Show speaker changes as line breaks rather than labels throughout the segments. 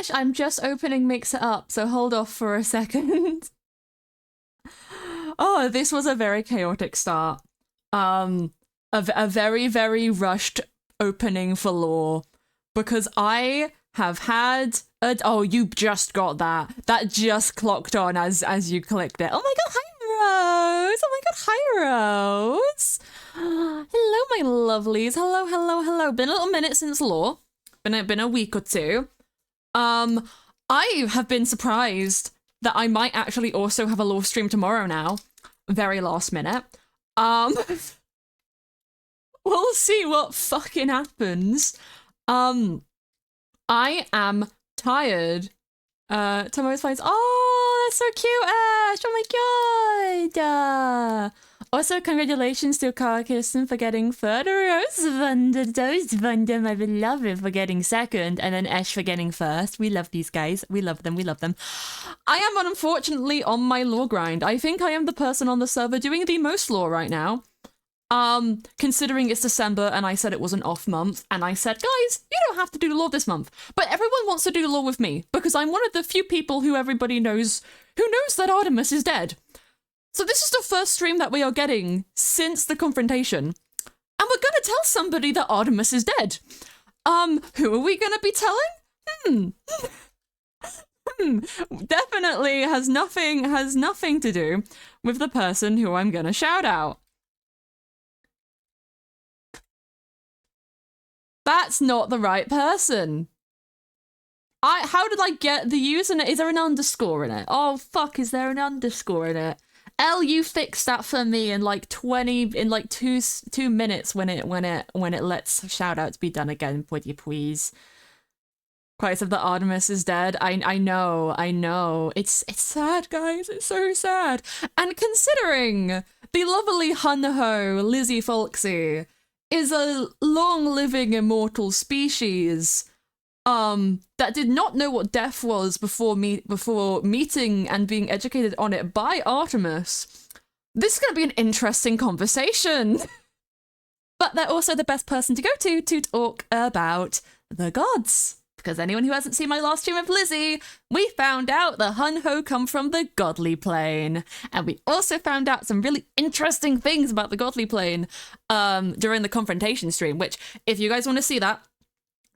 Ash, I'm just opening Mix It Up, so hold off for a second. Oh, this was a very chaotic start. A very, very rushed opening for lore, because I have had oh, you just got that. That just clocked on as you clicked it. Oh my god, hi Rose! Oh my god, hi Rose! Hello, my lovelies. Hello, hello, hello. Been a little minute since lore. Been a week or two. I have been surprised that I might actually also have a lore stream tomorrow now. Very last minute. We'll see what fucking happens. I am tired. Tomorrow's flights. Oh, that's so cute, Ash. Oh my god. Also, congratulations to Karkisten for getting third. Roswanda, my beloved, for getting second. And then Ash for getting first. We love these guys. We love them. We love them. I am unfortunately on my lore grind. I think I am the person on the server doing the most lore right now. Considering it's December and I said it was an off month, and I said, guys, you don't have to do lore this month, but everyone wants to do lore with me because I'm one of the few people who everybody knows that Artemis is dead. So this is the first stream that we are getting since the confrontation, and we're gonna tell somebody that Artemis is dead. Who are we gonna be telling? Definitely has nothing to do with the person who I'm gonna shout out. That's not the right person. How did I get the username? Is there an underscore in it? Oh fuck, is there an underscore in it? You fixed that for me in like 2 minutes when it lets shout outs be done again, would you please? Quite of the Artemis is dead. I know. It's sad, guys. It's so sad. And considering the lovely Hun-Ho Lizzie Folksy is a long-living immortal species that did not know what death was before meeting and being educated on it by Artemis, this is going to be an interesting conversation. But they're also the best person to go to talk about the gods. Because anyone who hasn't seen my last stream of Lizzie, we found out the Hun-Ho come from the godly plane. And we also found out some really interesting things about the godly plane during the confrontation stream, which, if you guys want to see that,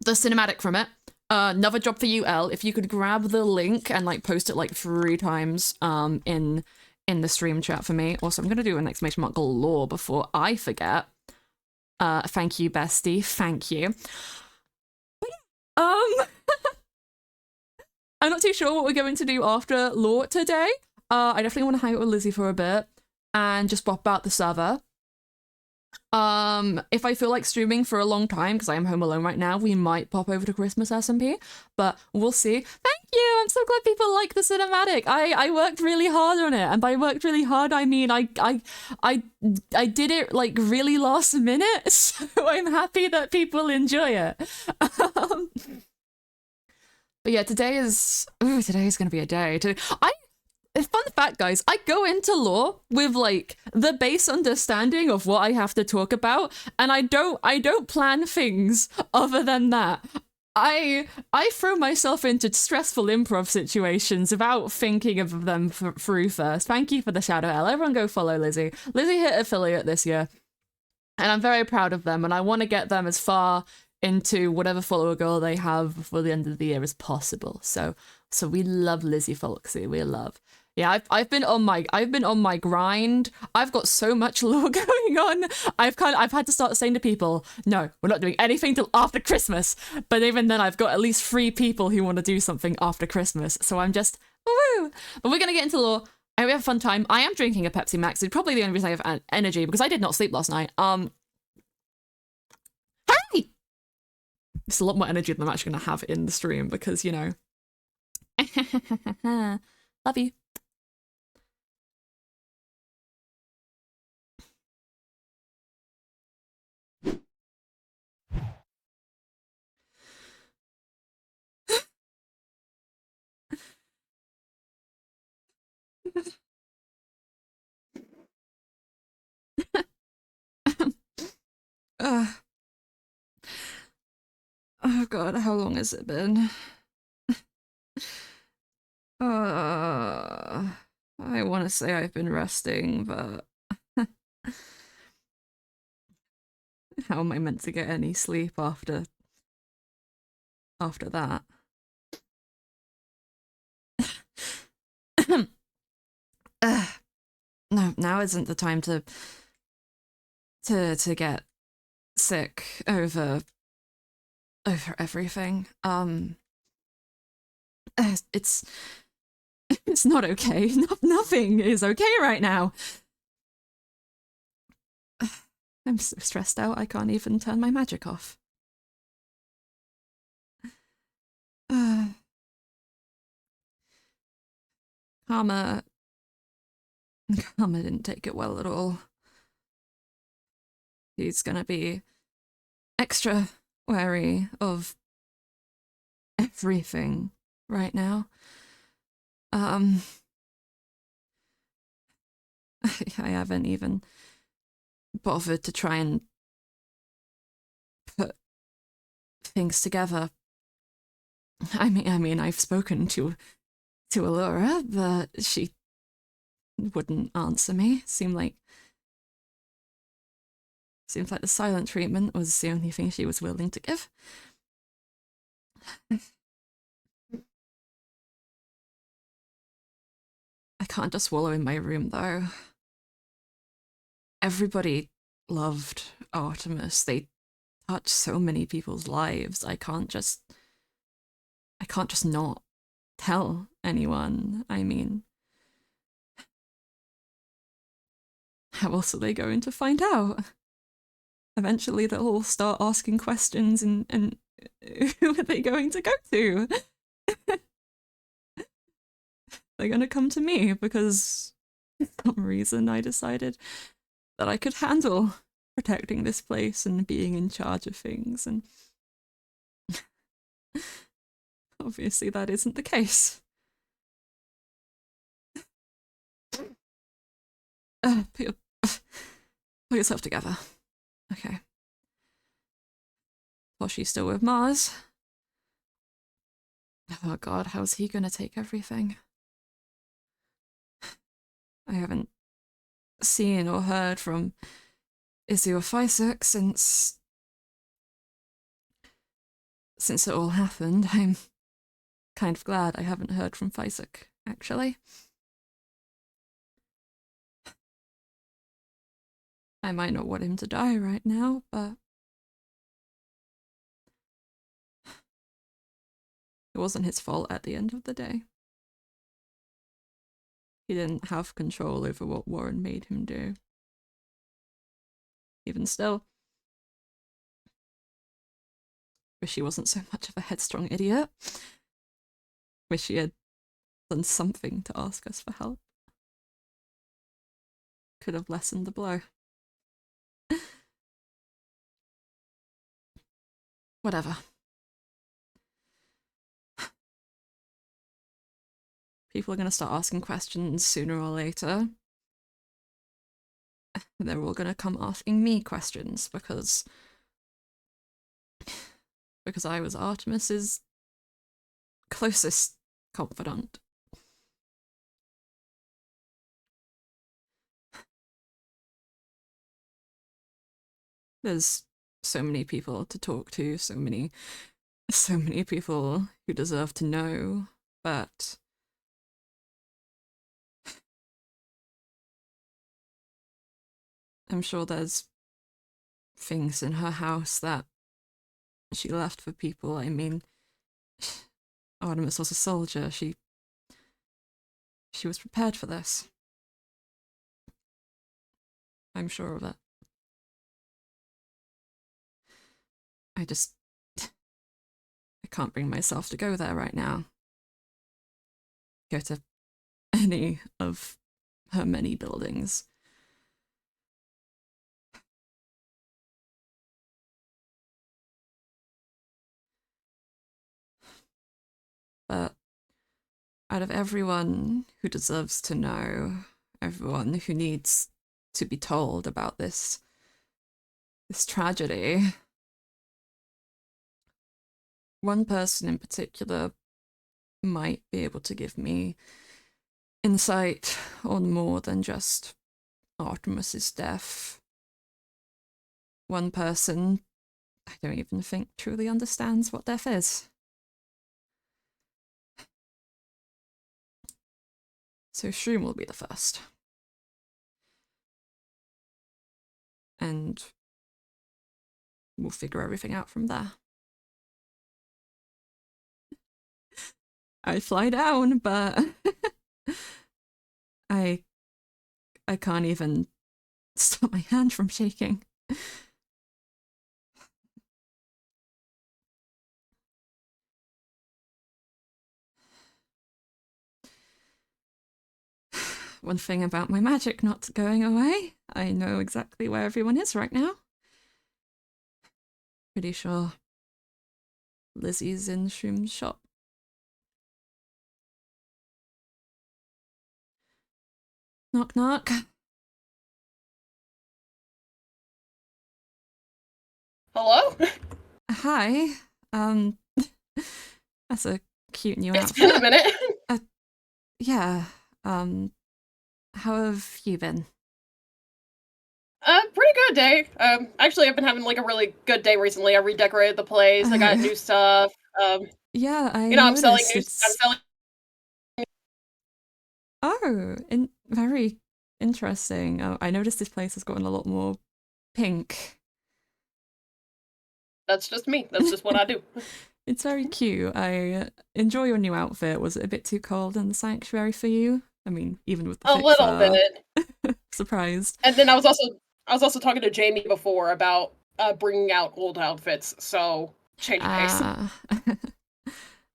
the cinematic from it, another job for you, Elle, if you could grab the link and like post it like 3 times in the stream chat for me. Also, I'm going to do an exclamation mark galore before I forget. Thank you, bestie. Thank you. I'm not too sure what we're going to do after lore today. I definitely want to hang out with Lizzie for a bit and just pop out the server. If I feel like streaming for a long time, because I am home alone right now, we might pop over to Christmas SMP, but we'll see. Thank you! I'm so glad people like the cinematic. I worked really hard on it, and by worked really hard, I mean I did it like really last minute, so I'm happy that people enjoy it. But yeah, today is gonna be a day. Fun fact, guys, I go into lore with like the base understanding of what I have to talk about, and I don't plan things other than that. I throw myself into stressful improv situations without thinking of them through first. Thank you for the shout out, Elle. Everyone go follow Lizzie. Lizzie hit affiliate this year, and I'm very proud of them, and I want to get them as far into whatever follower goal they have before the end of the year as possible. So we love Lizzie Folksy. We love. Yeah, I've been on my grind. I've got so much lore going on. I've had to start saying to people, no, we're not doing anything till after Christmas. But even then, I've got at least 3 people who want to do something after Christmas. So I'm just woo. But we're gonna get into lore. I hope we have a fun time. I am drinking a Pepsi Max. It's probably the only reason I have energy because I did not sleep last night. Hey! It's a lot more energy than I'm actually gonna have in the stream because, you know. Love you. Oh god, how long has it been? I want to say I've been resting, but how am I meant to get any sleep after that? No, now isn't the time to get sick over everything. It's it's not okay. Nothing is okay right now. I'm so stressed out I can't even turn my magic off. Karma didn't take it well at all. He's gonna be extra wary of everything right now. I haven't even bothered to try and put things together. I mean, I've spoken to Allura, but she wouldn't answer me. Seems like the silent treatment was the only thing she was willing to give. I can't just wallow in my room, though. Everybody loved Artemis. They touched so many people's lives. I can't just not tell anyone. I mean, how else are they going to find out? Eventually they'll all start asking questions and who are they going to go to? They're going to come to me because for some reason I decided that I could handle protecting this place and being in charge of things, and obviously that isn't the case. Pull yourself together. Okay. Well, she's still with Mars. Oh god, how's he gonna take everything? I haven't seen or heard from Izzy or Physic since it all happened. I'm kind of glad I haven't heard from Physic, actually. I might not want him to die right now, but it wasn't his fault at the end of the day. He didn't have control over what Warren made him do. Even still, wish he wasn't so much of a headstrong idiot. Wish he had done something to ask us for help. Could have lessened the blow. Whatever. People are going to start asking questions sooner or later. They're all going to come asking me questions because I was Artemis's closest confidant. There's so many people to talk to, so many people who deserve to know, but I'm sure there's things in her house that she left for people. I mean, Artemis was a soldier. She was prepared for this. I'm sure of it. I can't bring myself to go there right now. Go to any of her many buildings. But out of everyone who deserves to know, everyone who needs to be told about this tragedy, one person in particular might be able to give me insight on more than just Artemis's death. One person I don't even think truly understands what death is. So Shroom will be the first. And we'll figure everything out from there. I fly down, but I can't even stop my hand from shaking. One thing about my magic not going away, I know exactly where everyone is right now. Pretty sure Lizzie's in Shroom's shop. Knock knock.
Hello?
Hi. That's a cute new
It's
outfit.
been a minute.
Yeah. How have you been?
Pretty good day. Actually, I've been having like a really good day recently. I redecorated the place. I got new stuff.
Yeah, I
I'm selling
noticed
new. I'm
it's...
selling.
Oh, very interesting. Oh, I noticed this place has gotten a lot more pink.
That's just me. That's just what I do.
It's very cute. I enjoy your new outfit. Was it a bit too cold in the sanctuary for you? I mean, even with the
A
thick
little
fur.
bit.
Surprised.
And then I was also talking to Jamie before about bringing out old outfits. So change of pace.
Ah,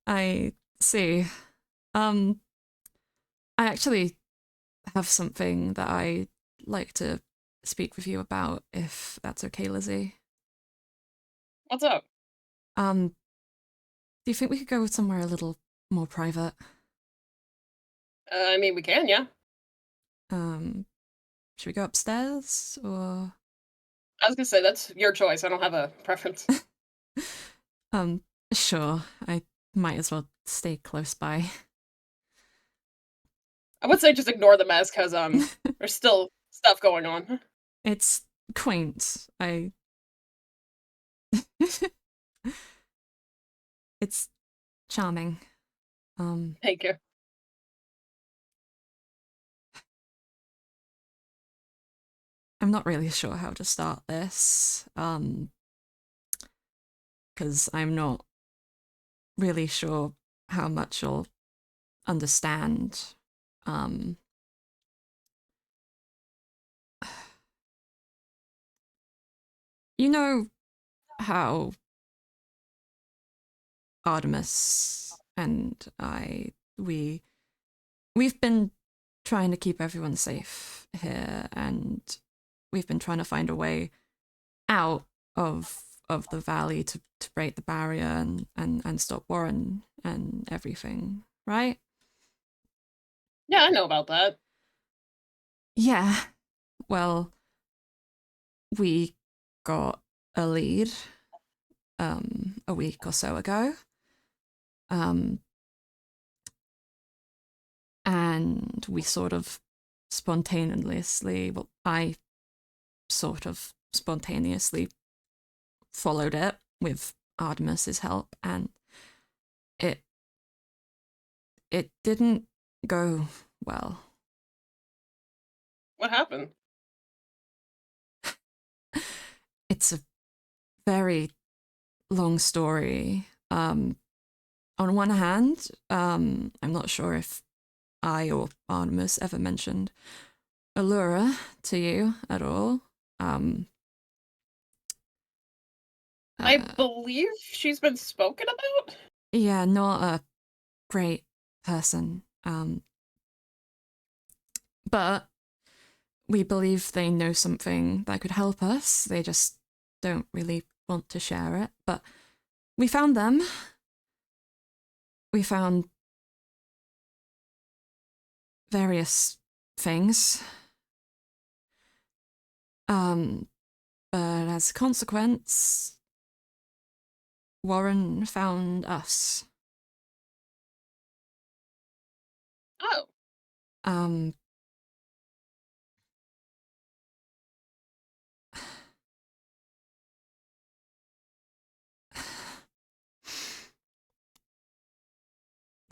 I see. Um, I actually have something that I'd like to speak with you about, if that's okay, Lizzie.
What's up?
Do you think we could go somewhere a little more private?
I mean, we can, yeah.
Um, should we go upstairs or?
I was gonna say that's your choice. I don't have a preference.
Um, sure. I might as well stay close by.
I would say just ignore the mess because there's still stuff going on.
It's quaint. It's charming. Um,
Thank you.
I'm not really sure how to start this. Because I'm not really sure how much you'll understand. Um, you know how Artemis and we've been trying to keep everyone safe here, and we've been trying to find a way out of the valley to break the barrier and stop Warren and everything, right?
Yeah, I know about that.
Yeah. Well, we got a lead a week or so ago. Um and we sort of spontaneously, well, I sort of spontaneously followed it with Artemis's help, and it it didn't go well.
What happened?
It's a very long story. On one hand, I'm not sure if I or Artemis ever mentioned Allura to you at all. Um,
I
uh,
believe she's been spoken about?
yeah, not a great person. But we believe they know something that could help us. They just don't really want to share it. But we found them. We found various things. Um, but as a consequence, Warren found us. Um,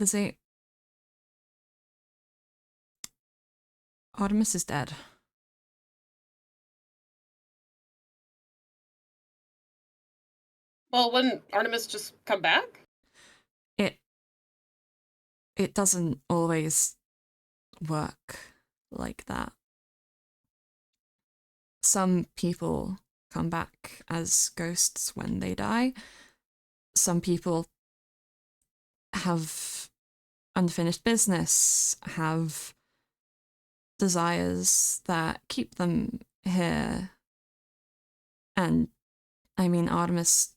Lizzie, Artemis is dead.
Well, wouldn't Artemis just come back?
It it doesn't always work like that. Some people come back as ghosts when they die. Some people have unfinished business, have desires that keep them here. And I mean, Artemis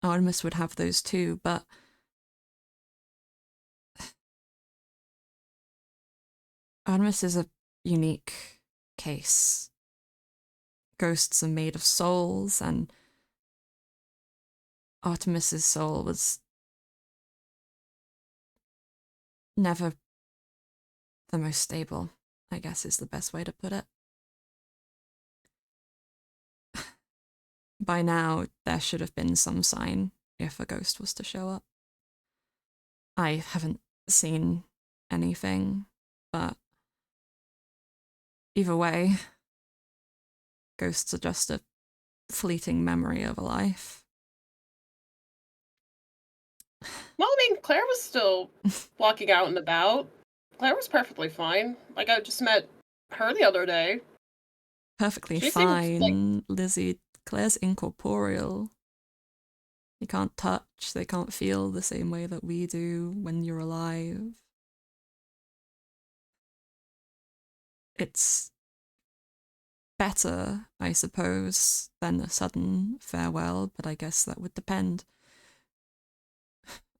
would have those too, but Artemis is a unique case. Ghosts are made of souls, and Artemis's soul was never the most stable, I guess is the best way to put it. By now, there should have been some sign if a ghost was to show up. I haven't seen anything, but either way, ghosts are just a fleeting memory of a life.
Well, I mean, Claire was still walking out and about. Claire was perfectly fine. Like, I just met her the other day.
Perfectly
She seemed like,
fine, Lizzie. Claire's incorporeal. They can't touch, they can't feel the same way that we do when you're alive. It's better, I suppose, than a sudden farewell, but I guess that would depend.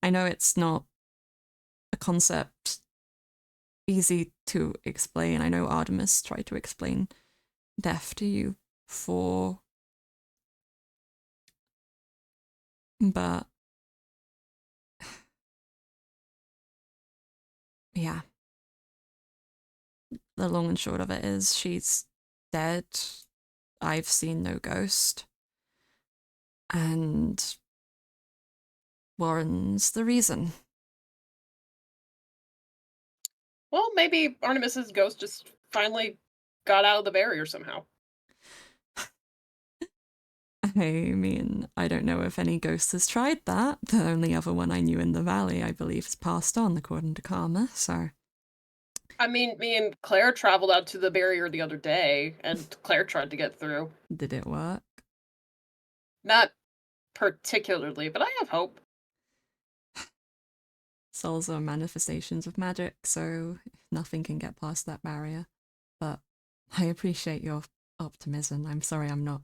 I know it's not a concept easy to explain. I know Artemis tried to explain death to you before, but yeah, the long and short of it is she's dead. I've seen no ghost. And Warren's the reason.
well, maybe Artemis's ghost just finally got out of the barrier somehow.
I mean, I don't know if any ghost has tried that. The only other one I knew in the valley, I believe, is passed on, according to Karma, so.
I mean, me and Claire traveled out to the barrier the other day, and Claire tried to get through.
Did it work?
Not particularly, but I have hope.
Souls are manifestations of magic, so nothing can get past that barrier. But I appreciate your optimism. I'm sorry I'm not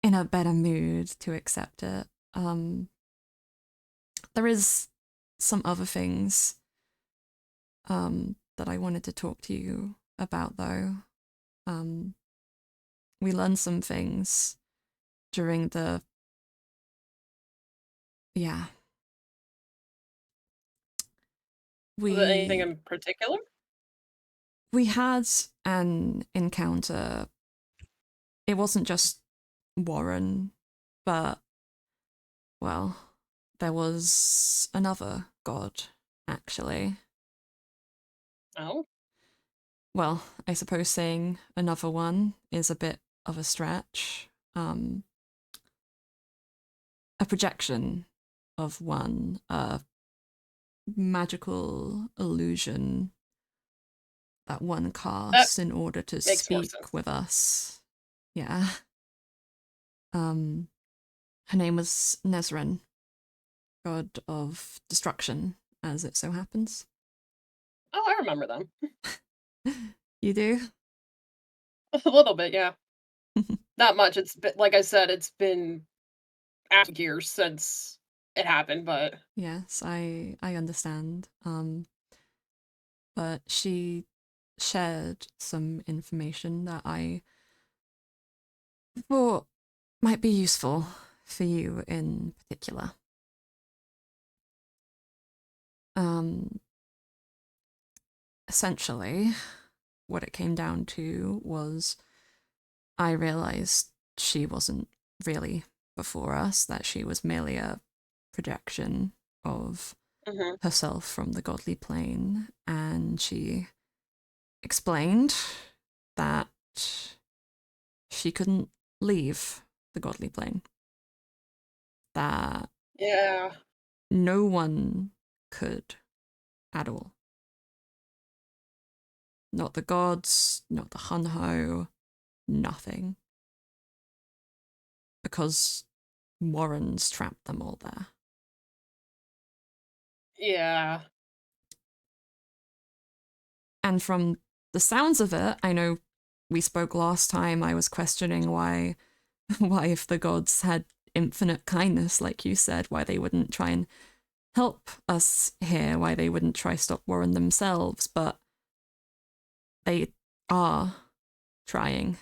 in a better mood to accept it. There is some other things that I wanted to talk to you about, though. We learned some things during the... Yeah.
Was it anything in particular?
We had an encounter. It wasn't just Warren, but, well, there was another god, actually.
Oh,
Well, I suppose saying another one is a bit of a stretch. A projection of one, a magical illusion that one
that
casts in order to
makes more
speak
sense.
with us. Yeah. Her name was Nezrin, god of destruction, as it so happens.
Oh, I remember them.
You do?
A little bit, yeah. Not much. It's been, like I said, it's been years since it happened, but
Yes, I understand. But she shared some information that I thought might be useful for you in particular. Um, essentially, what it came down to was I realized she wasn't really before us, that she was merely a projection of
Hmm.
herself from the godly plane, and she explained that she couldn't leave the godly plane, that
Yeah.
no one could at all. Not the gods, not the Hunho, nothing. Because Warren's trapped them all there.
Yeah.
And from the sounds of it, I know we spoke last time, I was questioning why if the gods had infinite kindness, like you said, why they wouldn't try and help us here, why they wouldn't try stop Warren themselves, but they are trying.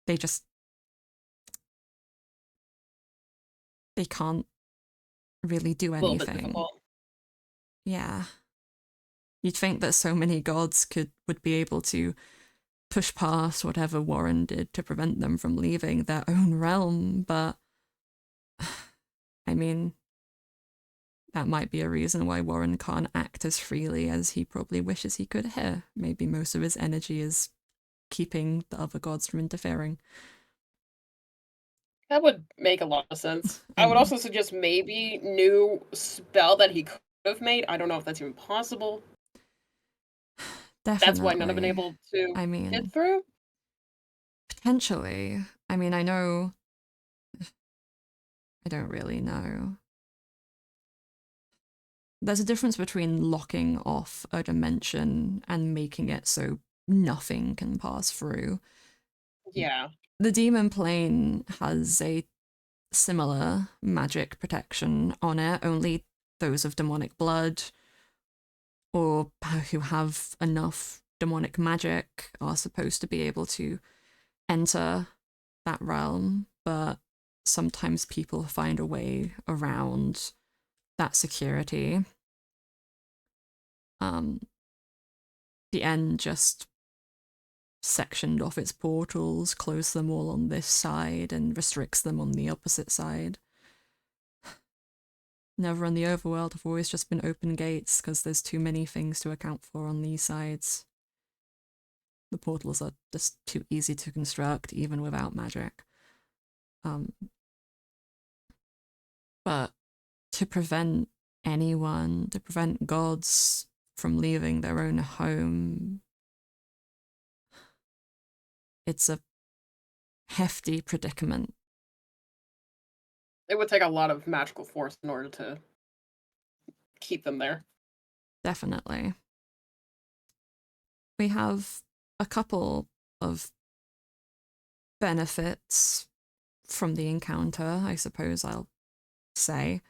They just they can't really do
A little bit
anything.
difficult.
Yeah. You'd think that so many gods would be able to push past whatever Warren did to prevent them from leaving their own realm, but I mean, that might be a reason why Warren can't act as freely as he probably wishes he could here. Maybe most of his energy is keeping the other gods from interfering.
That would make a lot of sense.
I
I would
mean,
also suggest maybe new spell that he could have made. I don't know if that's even possible. That's why none have been
definitely.
able to
I
get
mean,
through.
potentially. I mean, I know. I don't really know. There's a difference between locking off a dimension and making it so nothing can pass through.
Yeah.
The demon plane has a similar magic protection on it, only those of demonic blood or who have enough demonic magic are supposed to be able to enter that realm, but sometimes people find a way around that security. Um, the end just sectioned off its portals, closed them all on this side, and restricts them on the opposite side. Never on the overworld have always just been open gates because there's too many things to account for on these sides. The portals are just too easy to construct, even without magic. Um, but to prevent anyone, to prevent gods from leaving their own home, it's a hefty predicament.
It would take a lot of magical force in order to keep them there.
Definitely. We have a couple of benefits from the encounter, I suppose I'll say.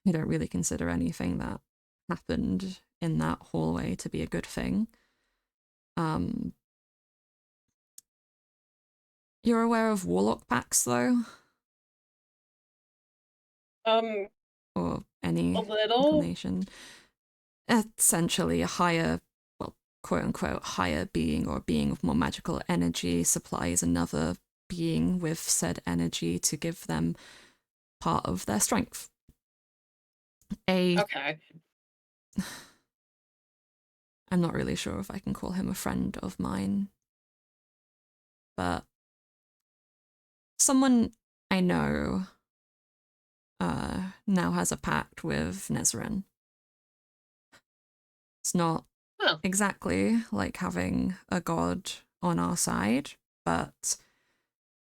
I don't really consider anything that happened in that hallway to be a good thing. Um, you're aware of warlock packs, though?
Um,
Or
a
any
little.
inclination? Essentially, a higher, well, quote unquote, higher being or being with more magical energy supplies another being with said energy to give them part of their strength. A
Okay.
I'm not really sure if I can call him a friend of mine, but someone I know now has a pact with Nezran. It's not
Huh.
exactly like having a god on our side, but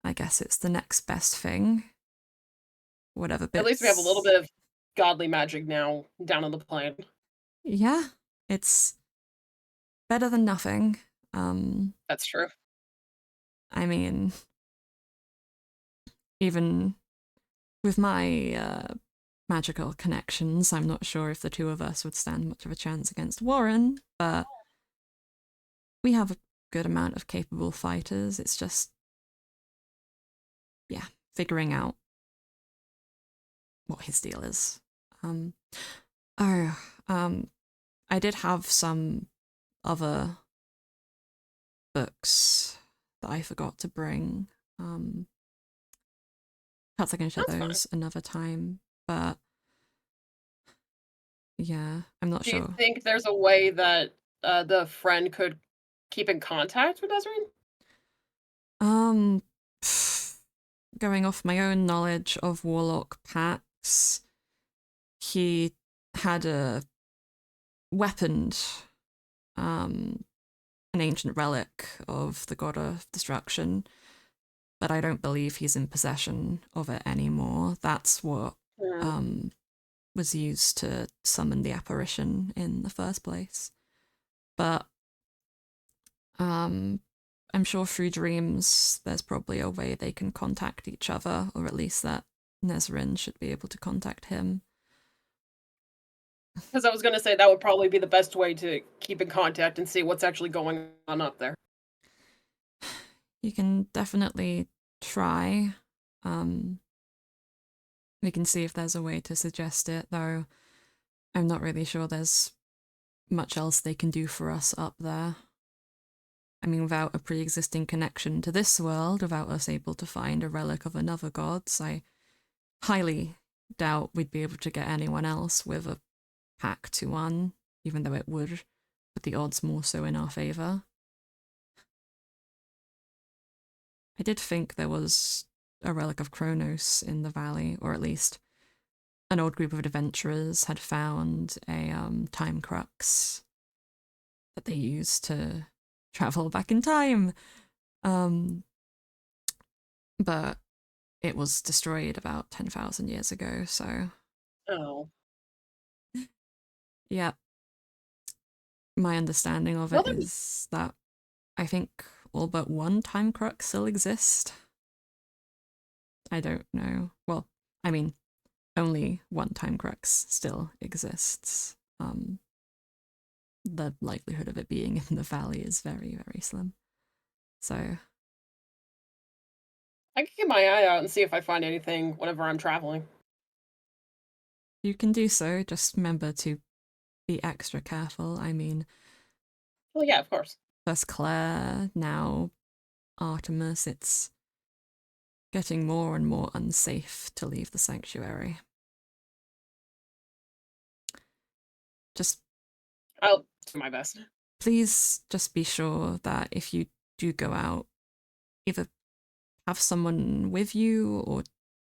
I guess it's the next best thing. Whatever
At least we have a little
bits.
bit of godly magic now down on the plane.
Yeah, it's better than nothing. Um,
That's true.
I mean, even with my magical connections, I'm not sure if the two of us would stand much of a chance against Warren, but we have a good amount of capable fighters. It's just, yeah, figuring out what his deal is. Um, oh, I did have some other books that I forgot to bring. Perhaps I can share
That's fine.
those another time, but yeah, I'm not
Do you
sure.
think there's a way that the friend could keep in contact with Ezrein?
Um, going off my own knowledge of Warlock packs, he had a weaponed, an ancient relic of the god of destruction, but I don't believe he's in possession of it anymore. That's what
Hmm.
um was used to summon the apparition in the first place. But um I'm sure through dreams there's probably a way they can contact each other, or at least that Nezrin should be able to contact him.
Because I was going to say that would probably be the best way to keep in contact and see what's actually going on up there.
You can definitely try. Um we can see if there's a way to suggest it, though I'm not really sure there's much else they can do for us up there. I mean, without a pre-existing connection to this world, without us able to find a relic of another god's, I highly doubt we'd be able to get anyone else with a pack to one, even though it would put the odds more so in our favour. I did think there was a relic of Kronos in the valley, or at least an old group of adventurers had found a time crux that they used to travel back in time. Um, but it was destroyed about 10,000 years ago, so
Oh.
yeah, my understanding of
Well,
it is that I think all but one time crux still exist. I don't know. Well, I mean, only one time crux still exists. The likelihood of it being in the valley is very, very slim. So
I can keep my eye out and see if I find anything whenever I'm traveling.
you can do so, just remember to be extra careful. I mean,
Well, yeah, of course.
first Claire, now Artemis, it's getting more and more unsafe to leave the sanctuary. Just
I'll do my best.
please just be sure that if you do go out, either have someone with you or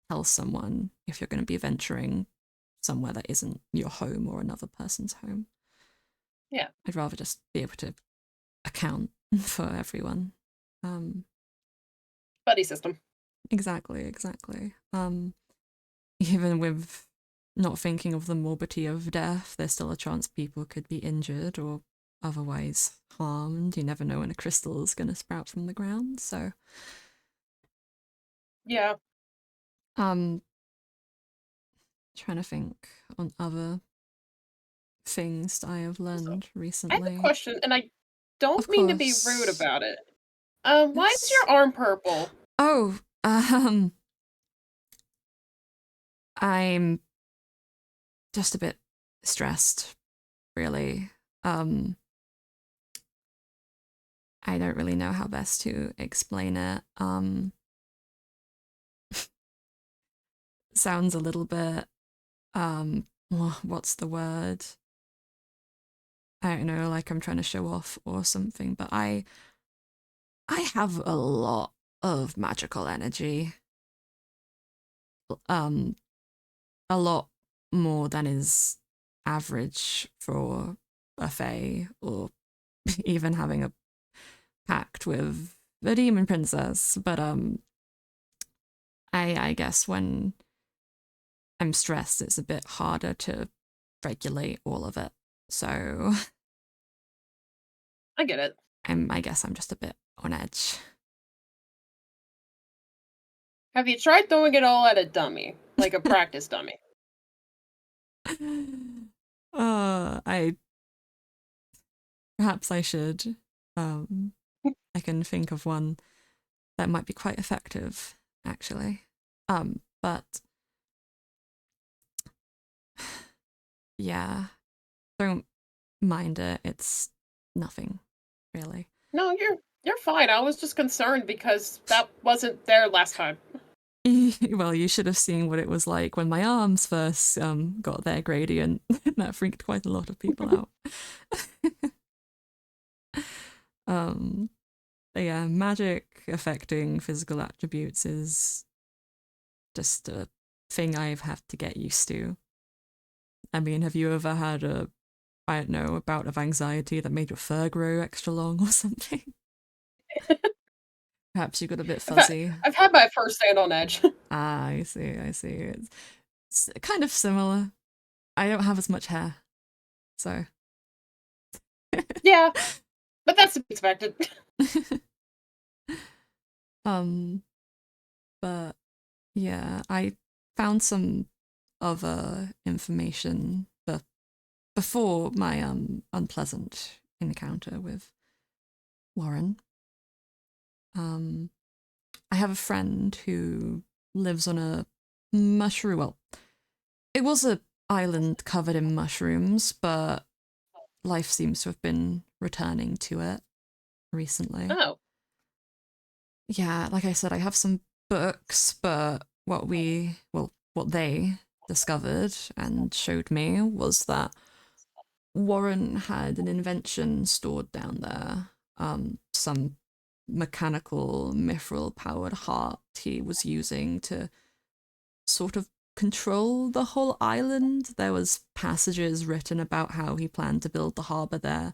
tell someone if you're going to be venturing somewhere that isn't your home or another person's home.
Yeah.
I'd rather just be able to account for everyone.
Buddy system.
Exactly, exactly. Even with not thinking of the morbidity of death, there's still a chance people could be injured or otherwise harmed. You never know when a crystal is going to sprout from the ground. So,
Yeah.
um, trying to think on other things that I have
Also,
learned
I have a
recently.
question, and I don't
Of
mean to be rude
course.
about it. Why is
Yes.
your arm purple?
Oh, I'm just a bit stressed, really. I don't really know how best to explain it. Sounds a little bit what's the word? I don't know, like I'm trying to show off or something, but I have a lot of magical energy. Um a lot more than is average for a fae or even having a pact with the demon princess. But I guess when I'm stressed, it's a bit harder to regulate all of it. So
I get it.
I guess I'm just a bit on edge.
Have you tried throwing it all at a dummy, like a practice dummy?
I perhaps I should. Um, I can think of one that might be quite effective, actually. But yeah, Don't mind it. It's nothing, really.
No, you're fine. I was just concerned because that wasn't there last time.
Well, you should have seen what it was like when my arms first got their gradient. That freaked quite a lot of people out. But yeah, magic affecting physical attributes is just a thing I've had to get used to. I mean, have you ever had I don't know, a bout of anxiety that made your fur grow extra long or something? Perhaps you got a bit
I've had,
fuzzy.
I've had my first stand on edge.
Ah, I see, I see. It's kind of similar. I don't have as much hair, so.
Yeah, but that's to be expected.
um, but yeah, I found some other information before my unpleasant encounter with Warren. I have a friend who lives on a mushroom. Well, it was a island covered in mushrooms, but life seems to have been returning to it recently.
Oh,
Yeah, like I said, I have some books, but what they discovered and showed me was that Warren had an invention stored down there, some mechanical Mythrill powered heart he was using to sort of control the whole island. There was passages written about how he planned to build the harbor there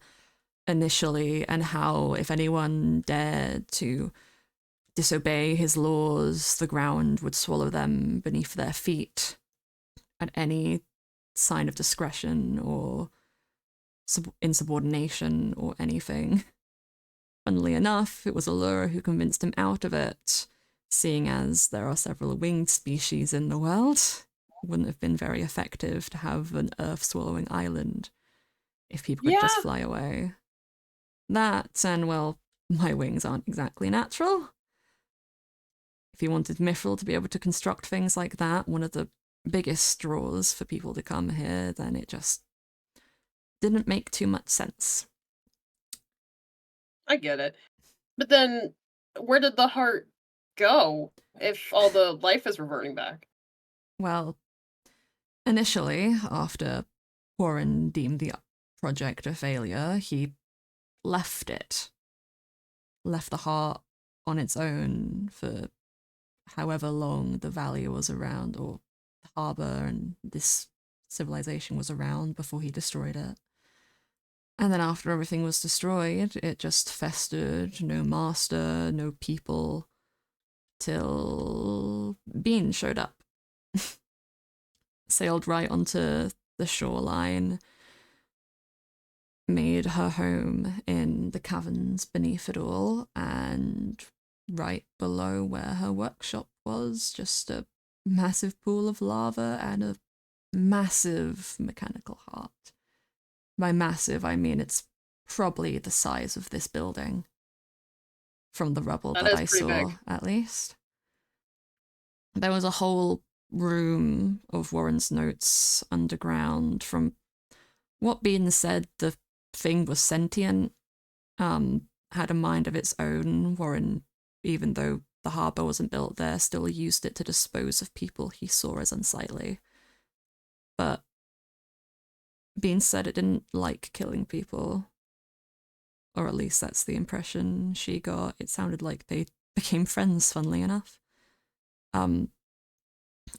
initially, and how if anyone dared to disobey his laws, the ground would swallow them beneath their feet at any sign of discretion or insubordination or anything. Funnily enough, it was Allura who convinced him out of it, seeing as there are several winged species in the world. It wouldn't have been very effective to have an earth-swallowing island if people could just
yeah,
fly away. That, and well, my wings aren't exactly natural. If you wanted Mythrill to be able to construct things like that, one of the biggest draws for people to come here, then it just didn't make too much sense.
I get it. But then, where did the heart go if all the life is reverting back?
Well, initially, after Warren deemed the project a failure, he left it, left the heart on its own for however long the valley was around, or the harbor and this civilization was around before he destroyed it. And then after everything was destroyed, it just festered, no master, no people, till Bean showed up. Sailed right onto the shoreline, made her home in the caverns beneath it all, and right below where her workshop was, just a massive pool of lava and a massive mechanical heart. By massive, I mean it's probably the size of this building, from the rubble
That
that
is
I
pretty
saw,
big.
at least. There was a whole room of Warren's notes underground. From what Bean said, the thing was sentient, had a mind of its own. Warren, even though the harbour wasn't built there, still used it to dispose of people he saw as unsightly. But Bean said it didn't like killing people, or at least that's the impression she got. It sounded like they became friends, funnily enough.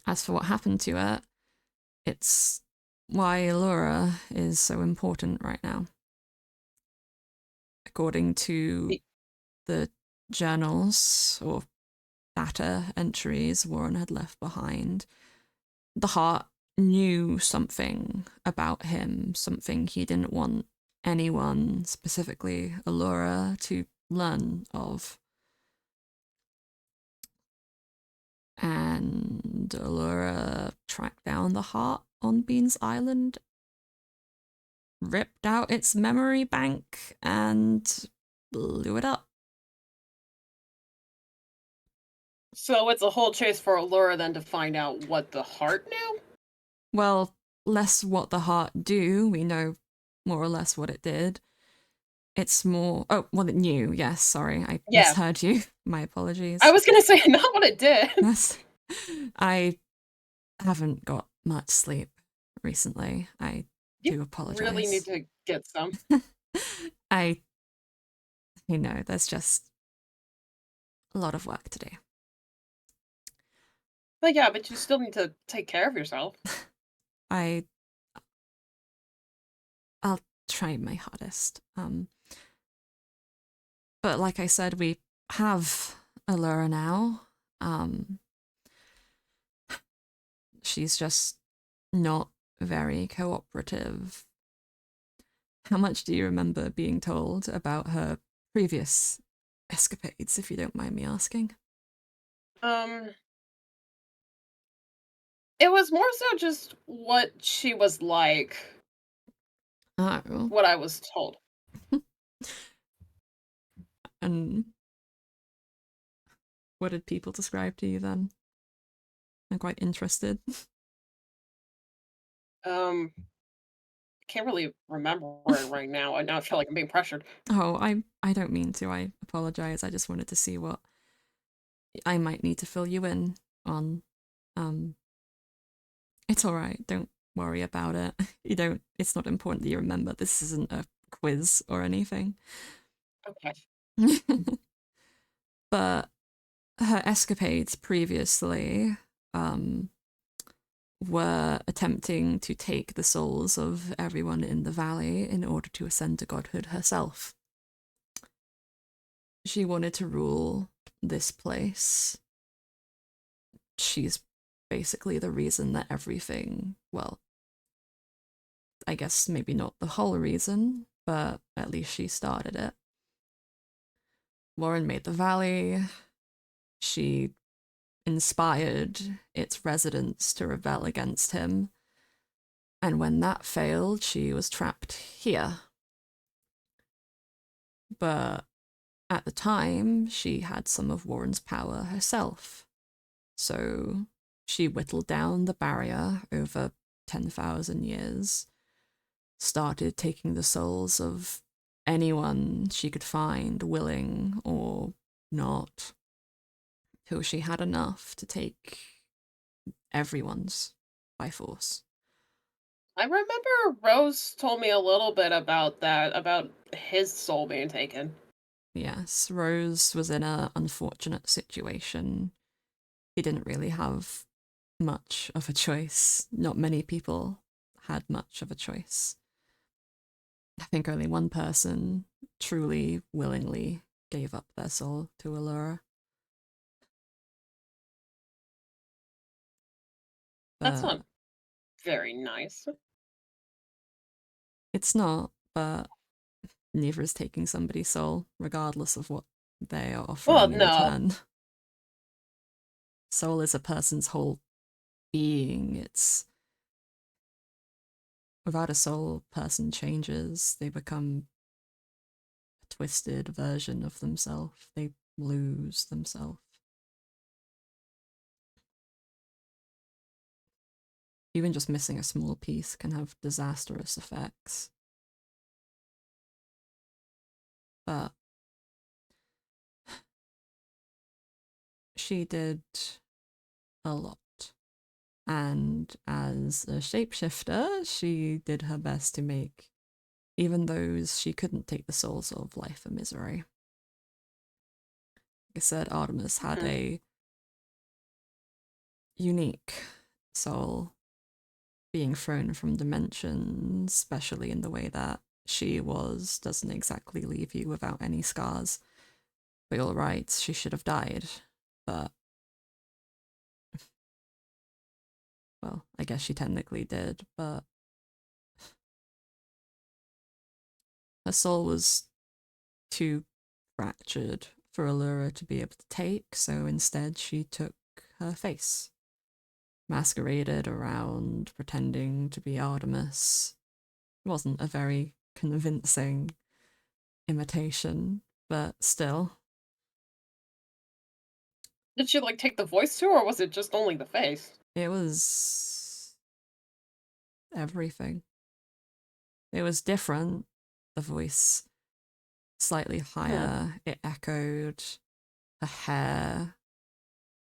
As for what happened to it, it's why Laura is so important right now. According to the journals or data entries Warren had left behind, the heart knew something about him, something he didn't want anyone, specifically Allura, to learn of. And Allura tracked down the heart on Bean's Island, ripped out its memory bank, and blew it up.
So it's a whole chase for Allura then to find out what the heart knew?
Well, less what the heart do. We know more or less what it did. It's more... Oh, what it knew. Yes, sorry. I
Yeah.
misheard you. My
I
apologies.
was gonna say, not what it did.
Yes. I haven't got much sleep recently. I
You
do
really need
apologize.
to get some.
I, there's just a lot of work to do.
But yeah, but you still need to take care of yourself.
I I'll try my hardest. But like I said, we have Allura now. She's just not very cooperative. How much do you remember being told about her previous escapades, if you don't mind me asking?
Um, it was more so just what she was like,
Oh,
what I was told.
and what did people describe to you then? I'm quite interested.
Um, can't really remember it right now. I now feel like I'm being pressured.
Oh, I don't mean to. I apologize. I just wanted to see what I might need to fill you in on. Um, it's all right. Don't worry about it. You don't. It's not important that you remember. This isn't a quiz or anything.
Okay.
But her escapades previously um, were attempting to take the souls of everyone in the valley in order to ascend to godhood herself. She wanted to rule this place. She's basically the reason that everything, well, I guess maybe not the whole reason, but at least she started it. Lauren made the valley. She inspired its residents to rebel against him. And when that failed, she was trapped here. But at the time, she had some of Warren's power herself. So she whittled down the barrier over 10,000 years, started taking the souls of anyone she could find, willing or not, till she had enough to take everyone's by force.
I remember Rose told me a little bit about that, about his soul being taken.
Yes, Rose was in an unfortunate situation. He didn't really have much of a choice. Not many people had much of a choice. I think only one person truly, willingly gave up their soul to Allura.
That's
But
not very nice.
it's not, but neither is taking somebody's soul, regardless of what they are
Well,
offering in
no.
return. Soul is a person's whole being. It's without a soul, person changes. They become a twisted version of themselves. They lose themselves. Even just missing a small piece can have disastrous effects. But she did a lot. And as a shapeshifter, she did her best to make even those she couldn't take the souls of life a misery. Like I said, Artemis had
Mhm.
a unique soul, being thrown from dimensions, especially in the way that she was, doesn't exactly leave you without any scars. But you're right, she should have died. But, well, I guess she technically did, but her soul was too fractured for Allura to be able to take, so instead she took her face, masqueraded around, pretending to be Artemis. It wasn't a very convincing imitation, but still.
Did she like take the voice too, or was it just only the face?
It was everything. It was different. The voice slightly
Huh.
higher. It echoed. Her hair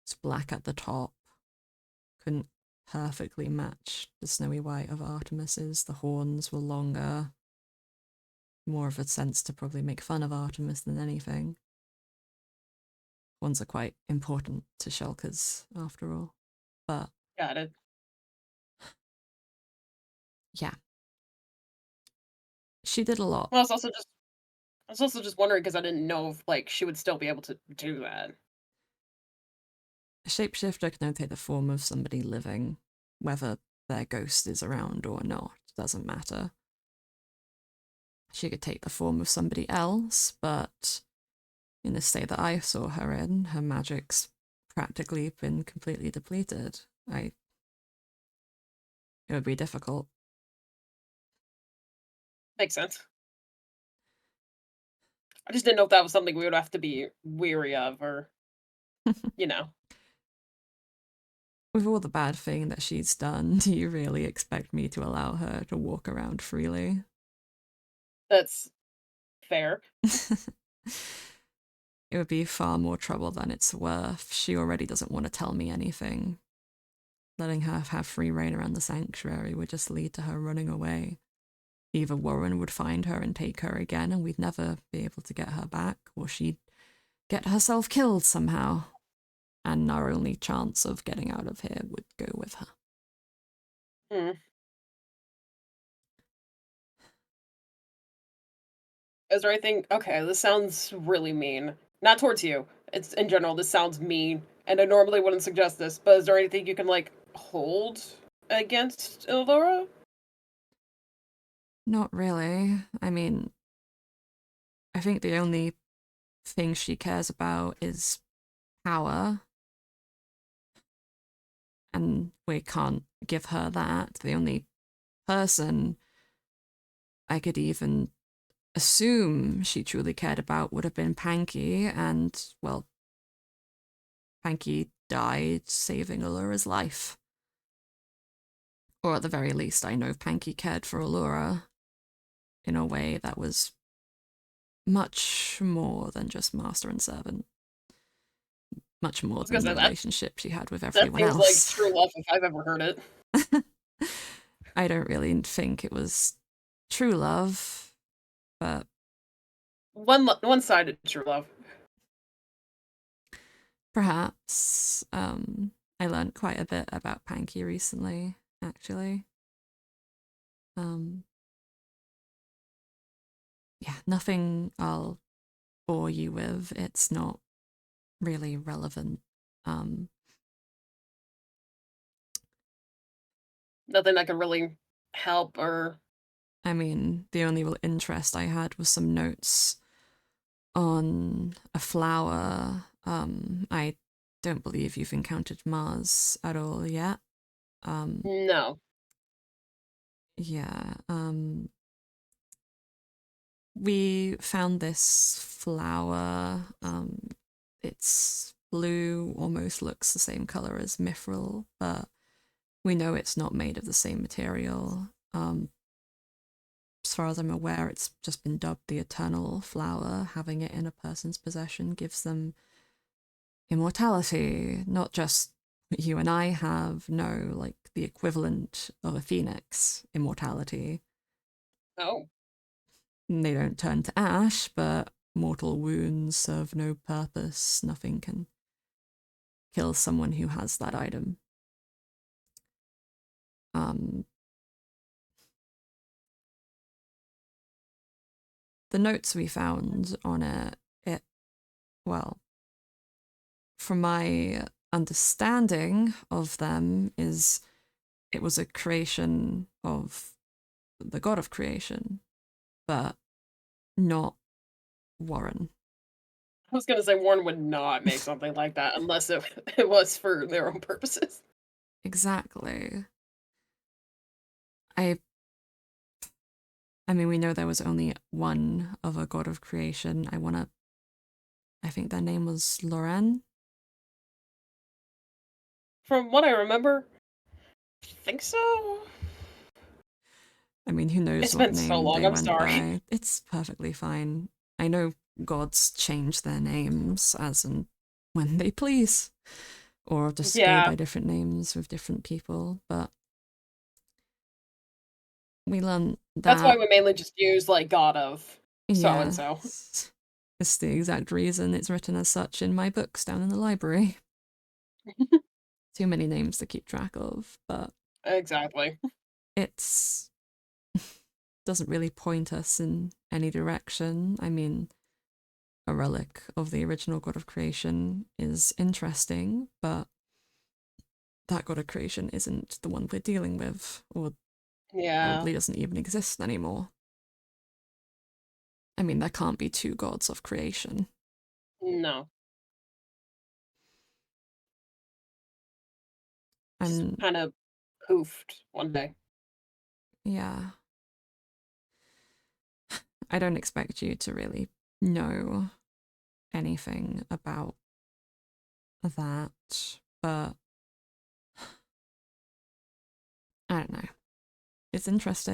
was black at the top. Couldn't perfectly match the snowy white of Artemis's. The horns were longer. More of a sense to probably make fun of Artemis than anything. Horns are quite important to shulkers, after all. But
Got it.
yeah, she did a lot.
Well, I was also just wondering because I didn't know if like she would still be able to do that.
A shapeshifter can take the form of somebody living, whether their ghost is around or not, doesn't matter. She could take the form of somebody else, but in the state that I saw her in, her magic's practically been completely depleted. It would be difficult.
Makes sense. I just didn't know if that was something we would have to be weary of, or you know.
With all the bad thing that she's done, do you really expect me to allow her to walk around freely?
That's fair.
It would be far more trouble than it's worth. She already doesn't want to tell me anything. Letting her have free reign around the sanctuary would just lead to her running away. Either Warren would find her and take her again, and we'd never be able to get her back, or she'd get herself killed somehow. And our only chance of getting out of here would go with her.
Hmm. Is there anything? Okay, this sounds really mean. Not towards you. It's in general. This sounds mean, and I normally wouldn't suggest this. But is there anything you can like hold against Ilvara?
Not really. I mean, I think the only thing she cares about is power, and we can't give her that. The only person I could even assume she truly cared about would have been Panky, and, well, Panky died saving Allura's life. Or at the very least, I know Panky cared for Allura in a way that was much more than just master and servant. Much
I
more
was gonna
than the
say that
relationship she had with
that
everyone
seems like
else.
true love if I've ever heard it.
I don't really think it was true love, but
One-sided true love.
perhaps I learned quite a bit about Panky recently, actually. Um, yeah, nothing I'll bore you with. It's not really relevant. Um,
Nothing that could really help or
I mean, the only real interest I had was some notes on a flower. I don't believe you've encountered Mars at all yet. Um,
no.
yeah. We found this flower. It's blue, almost looks the same color as Mythrill, but we know it's not made of the same material. As far as I'm aware, it's just been dubbed the Eternal Flower. Having it in a person's possession gives them immortality, not just what you and I have, no, like the equivalent of a phoenix immortality.
Oh.
They don't turn to ash, but mortal wounds serve no purpose. Nothing can kill someone who has that item. Um, the notes we found on it, well, from my understanding of them, is it was a creation of the god of creation, but not Warren.
I was gonna say Warren would not make something like that unless it was for their own purposes.
Exactly. I I mean, we know there was only one other god of creation. I think their name was Loren.
From what I remember, I think so.
I mean, who knows
It's
what
been so
name
long.
they
I'm
went
sorry.
by. It's perfectly fine. I know gods change their names as and when they please, or just go
Yeah,
by different names with different people, but we learned
that's why
that,
we mainly just use like God of so and
yeah,
so.
it's the exact reason it's written as such in my books down in the library. Too many names to keep track of, but
Exactly.
it's doesn't really point us in any direction. I mean, a relic of the original god of creation is interesting, but that god of creation isn't the one we're dealing with, or
Yeah.
probably doesn't even exist anymore. I mean, there can't be two gods of creation.
No. Just
And
kind of poofed one day.
yeah, I don't expect you to really know anything about that, but I don't know. It's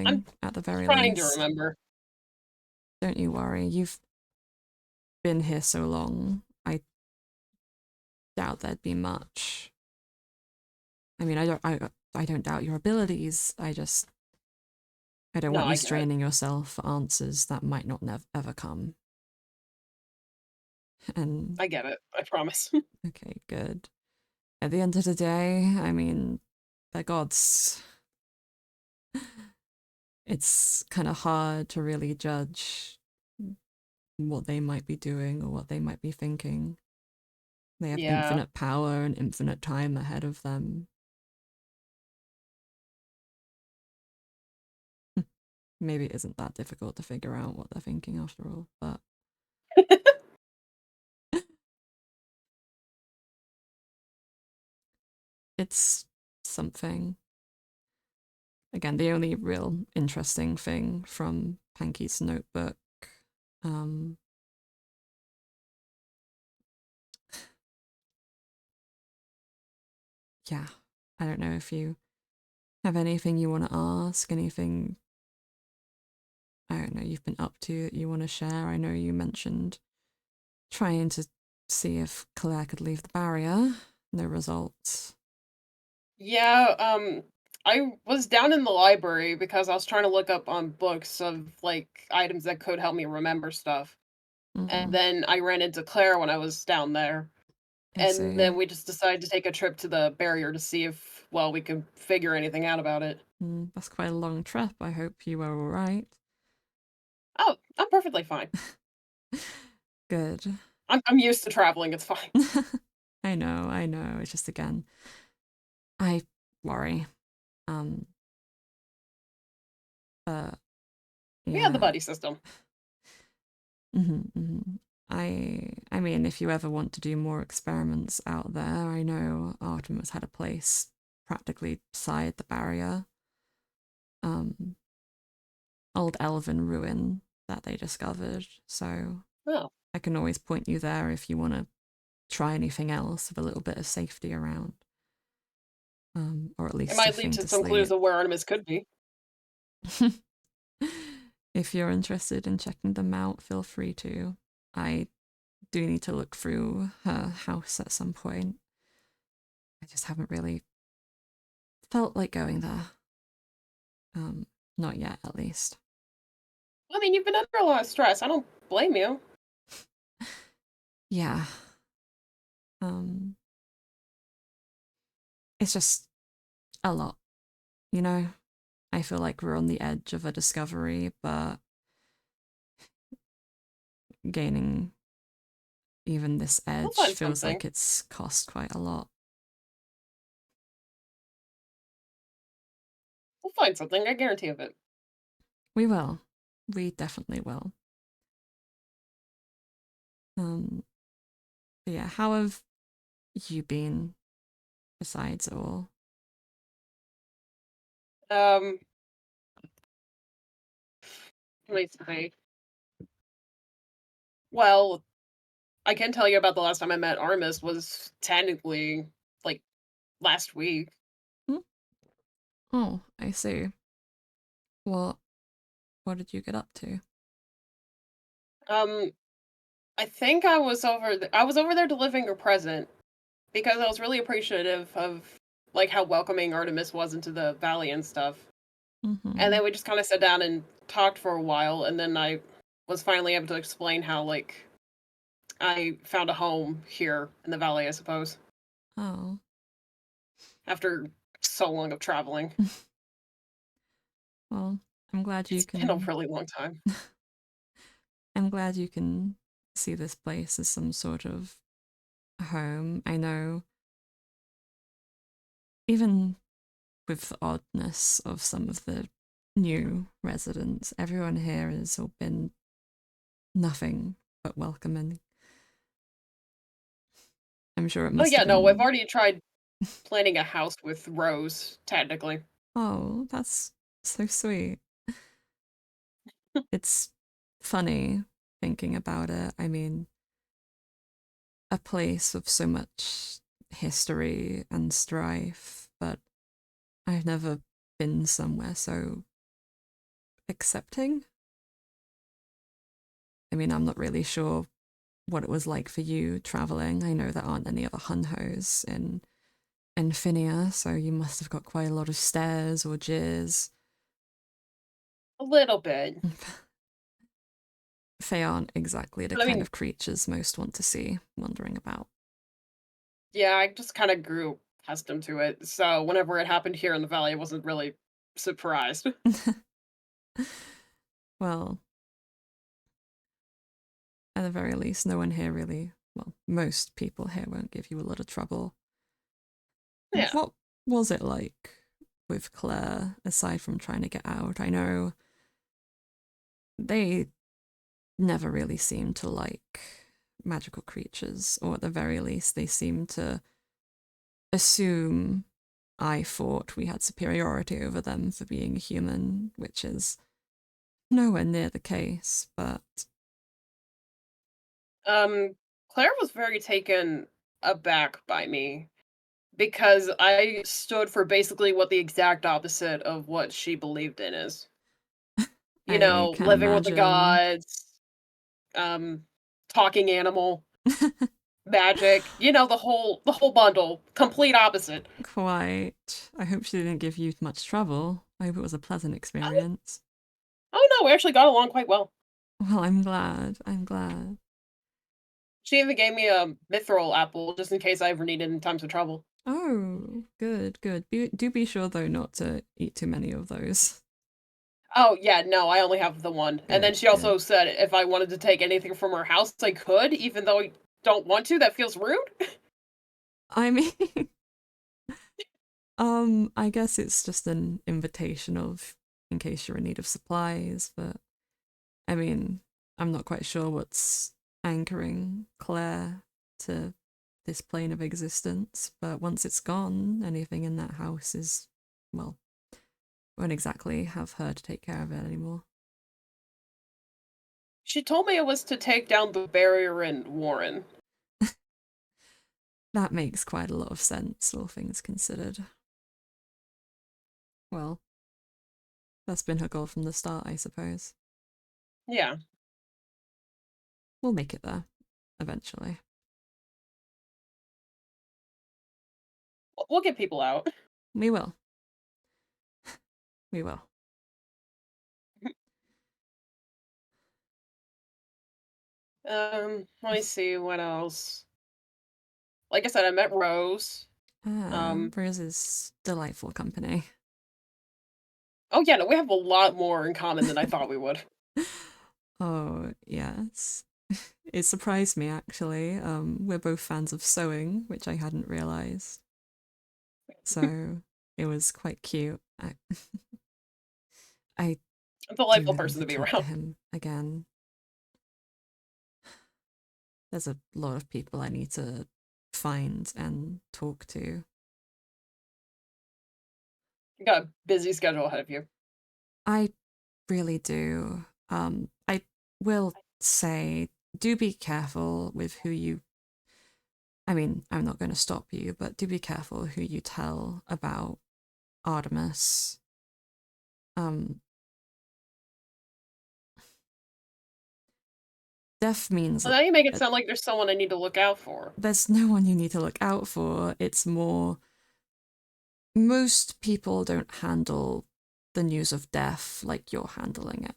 I'm
interesting at the very
trying to
least.
remember.
Don't you worry. You've been here so long. I doubt there'd be much. I mean, I don't doubt your abilities. I don't
No,
want you
I get it.
straining yourself for answers that might not ever come. And
I get it. I promise.
okay, good. At the end of the day, I mean, they're gods. It's kind of hard to really judge what they might be doing or what they might be thinking. They have
Yeah.
infinite power and infinite time ahead of them. Maybe it isn't that difficult to figure out what they're thinking after all, but it's something. Again, the only real interesting thing from Panky's notebook, um, yeah, I don't know if you have anything you want to ask, anything, I don't know, you've been up to that you want to share. I know you mentioned trying to see if Claire could leave the barrier. No results.
Yeah, I was down in the library because I was trying to look up on books of like items that could help me remember stuff. And
Mm-hmm.
then I ran into Claire when I was down there.
I
And
see.
then we just decided to take a trip to the barrier to see if, well, we could figure anything out about it.
That's quite a long trip. I hope you were all right.
Oh, I'm perfectly fine.
Good.
I'm used to traveling, it's fine.
I know, I know. It's just again, I worry. Um, but
We have the
yeah.
buddy system.
I mean, if you ever want to do more experiments out there, I know Artemis had a place practically beside the barrier. Um, old elven ruin that they discovered. So
Oh.
I can always point you there if you want to try anything else with a little bit of safety around, or at
It
least a
might lead
thing
to
to
some clues
sleep.
of where Artemis could be.
If you're interested in checking them out, feel free to. I do need to look through her house at some point. I just haven't really felt like going there. Not yet, at least.
I mean, you've been under a lot of stress. I don't blame you.
Yeah. Um, it's just a lot, you know? I feel like we're on the edge of a discovery, but gaining even this
We'll
edge
find
feels
something.
like it's cost quite a lot.
We'll find something. I guarantee of it.
We will. We definitely will. Um, but yeah, how have you been besides it all?
Um, let me see. Well, I can tell you about the last time I met Artemis was technically like last week.
Hmm? Oh, I see. What what did you get up to?
Um, I think I was over there delivering a present because I was really appreciative of like how welcoming Artemis was into the valley and stuff. And
Mm-hmm.
then we just kind of sat down and talked for a while, and then I was finally able to explain how like I found a home here in the valley, I suppose,
Oh.
after so long of traveling.
Well, I'm glad you
It's been a
can
really long time.
I'm glad you can see this place as some sort of home. I know even with the oddness of some of the new residents, everyone here has all been nothing but welcoming. I'm sure it
Oh
must
yeah,
have
no, I've
been.
already tried planning a house with Rose, technically.
Oh, that's so sweet. It's funny thinking about it. I mean, a place with so much history and strife, but I've never been somewhere so accepting. I mean, I'm not really sure what it was like for you traveling. I know there aren't any other Hunhos in Finia, so you must have got quite a lot of stares or jeers.
A little bit.
They aren't exactly the
But I
kind
mean,
of creatures most want to see wandering about.
yeah, I just kind of grew accustomed to it. So whenever it happened here in the valley, I wasn't really surprised.
Well, at the very least, no one here really, well, most people here won't give you a lot of trouble.
Yeah.
What was it like with Claire, aside from trying to get out? I know they never really seemed to like magical creatures, or at the very least, they seemed to assume I thought we had superiority over them for being human, which is nowhere near the case, but
Um, Claire was very taken aback by me because I stood for basically what the exact opposite of what she believed in is. You
I
know,
can
living with the
imagine.
gods, um, talking animal, magic, you know, the whole bundle, complete opposite.
Quite. I hope she didn't give you much trouble. I hope it was a pleasant
Oh,
experience.
oh no, we actually got along quite well.
Well, I'm glad. I'm glad.
She even gave me a Mythrill apple just in case I ever needed in times of trouble.
Oh, good, good. Do be sure though not to eat too many of those.
Oh, yeah, no, I only have the one. And then
Good,
she
good.
also said if I wanted to take anything from her house, I could, even though I don't want to. That feels rude.
I mean, I guess it's just an invitation of in case you're in need of supplies, but I mean, I'm not quite sure what's anchoring Claire to this plane of existence, but once it's gone, anything in that house is, well, won't exactly have her to take care of it anymore.
She told me it was to take down the barrier in Warren.
That makes quite a lot of sense, all things considered. Well, that's been her goal from the start, I suppose.
Yeah,
We'll make it there, eventually.
we'll get people out.
We will. We will.
Let me see what else. Like I said, I met Rose.
Ah,
Um,
Rose's delightful company.
oh yeah, no, we have a lot more in common than I thought we would.
Oh, yes. It surprised me actually. We're both fans of sewing, which I hadn't realized. So it was quite cute. I
A
do
delightful
really need
person
to
to be
talk to
around.
him again. There's a lot of people I need to find and talk to.
You got a busy schedule ahead of you.
I really do. I will say, do be careful with who you. I mean, I'm not going to stop you, but do be careful who you tell about Artemis. Um, Death means
Well, now you make it sound like there's someone I need to look out for.
there's no one you need to look out for. It's more, most people don't handle the news of death like you're handling it.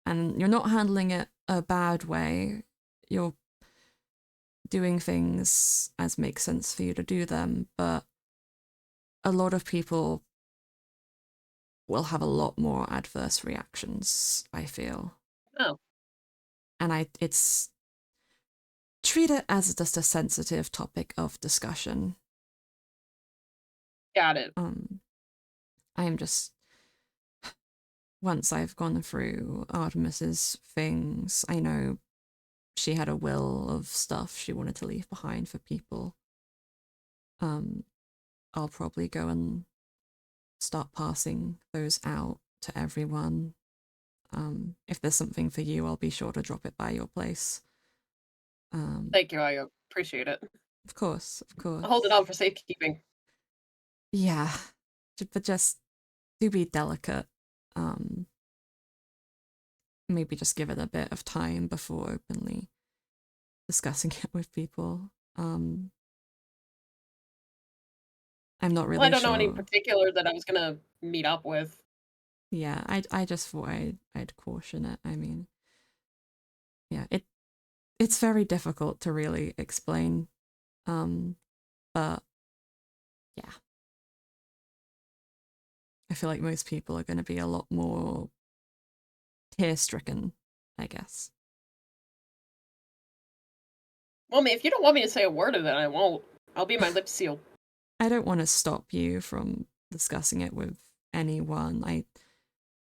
And you're not handling it a bad way. You're doing things as makes sense for you to do them, but a lot of people will have a lot more adverse reactions, I feel.
Oh,
And it's treat it as just a sensitive topic of discussion.
got it.
I am just, once I've gone through Artemis's things, I know she had a will of stuff she wanted to leave behind for people. I'll probably go and start passing those out to everyone. If there's something for you, I'll be sure to drop it by your place.
Thank you, I appreciate it.
Of course, of course.
I'll hold it on for safekeeping.
Yeah, but just do be delicate. Maybe just give it a bit of time before openly discussing it with people. I'm not really
Well, I don't
sure.
know any particular that I was gonna meet up with.
Yeah, I just thought I'd caution it. I mean, yeah, it's very difficult to really explain. But yeah. I feel like most people are going to be a lot more tear-stricken, I guess.
Well, I mean, if you don't want me to say a word of it, I won't. I'll be my lips sealed.
I don't want to stop you from discussing it with anyone.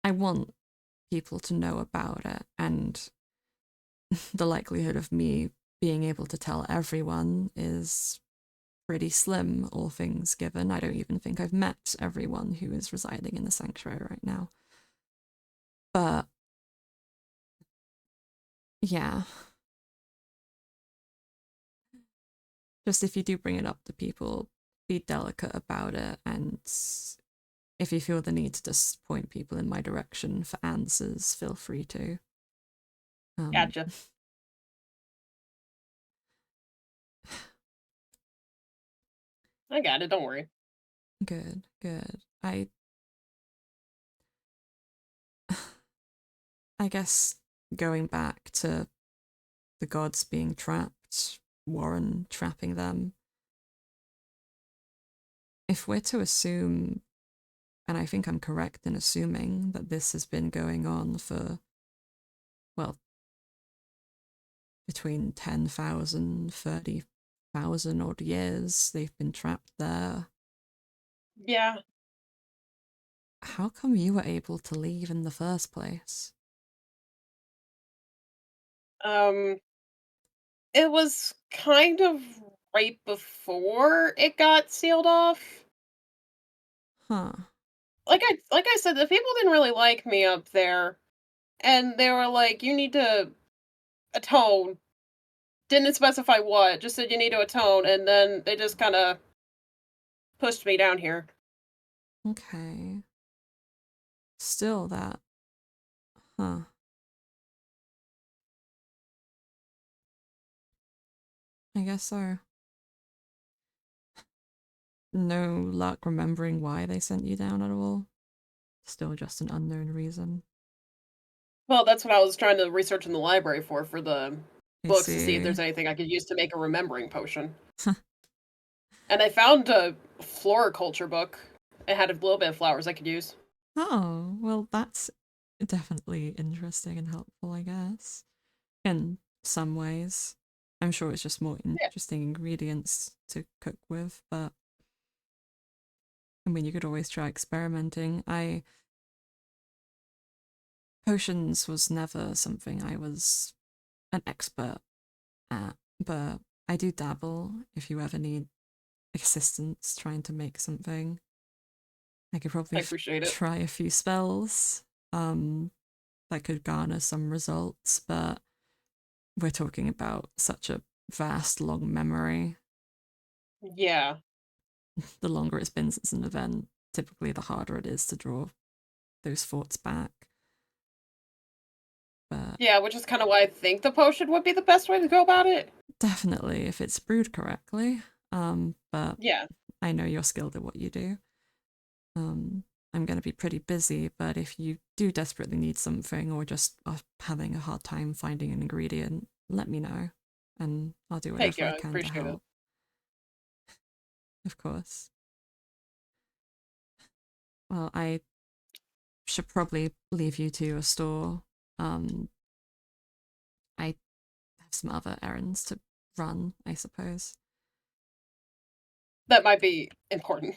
I want people to know about it, and the likelihood of me being able to tell everyone is pretty slim, all things given. I don't even think I've met everyone who is residing in the sanctuary right now. But yeah. Just if you do bring it up to people, be delicate about it, and if you feel the need to just point people in my direction for answers, feel free to.
Gotcha. I got it. Don't worry.
Good, good. I guess going back to the gods being trapped, Warren trapping them. If we're to assume, and I think I'm correct in assuming that this has been going on for, well, between 10,000, 30,000 odd years, they've been trapped there.
Yeah.
How come you were able to leave in the first place?
Um, it was kind of right before it got sealed off.
Huh.
Like I said, the people didn't really like me up there, and they were like, "You need to atone." Didn't specify what, just said you need to atone, and then they just kind of pushed me down here.
Okay. Still that. Huh. I guess so. No luck remembering why they sent you down at all? Still just an unknown reason.
Well, that's what I was trying to research in the library for the
I
books to see if
see.
there's anything I could use to make a remembering potion. And I found a floriculture book. It had a little bit of flowers I could use.
Oh, well, that's definitely interesting and helpful, I guess. In some ways. I'm sure it's just more
Yeah,
interesting ingredients to cook with, but I mean, you could always try experimenting. Potions was never something I was an expert at, but I do dabble if you ever need assistance trying to make something. I could
I
probably
appreciate it.
try a few spells that could garner some results, but we're talking about such a vast, long memory.
Yeah.
The longer it's been since an event, typically the harder it is to draw those thoughts back. But
Yeah, which is kind of why I think the potion would be the best way to go about it.
definitely if it's brewed correctly. But
Yeah.
I know you're skilled at what you do. I'm going to be pretty busy, but if you do desperately need something or just are having a hard time finding an ingredient, let me know, and I'll do
Thank
whatever
you.
I
I
can to
appreciate it.
help. Of course. Well, I should probably leave you to your store. I have some other errands to run, I suppose.
That might be important.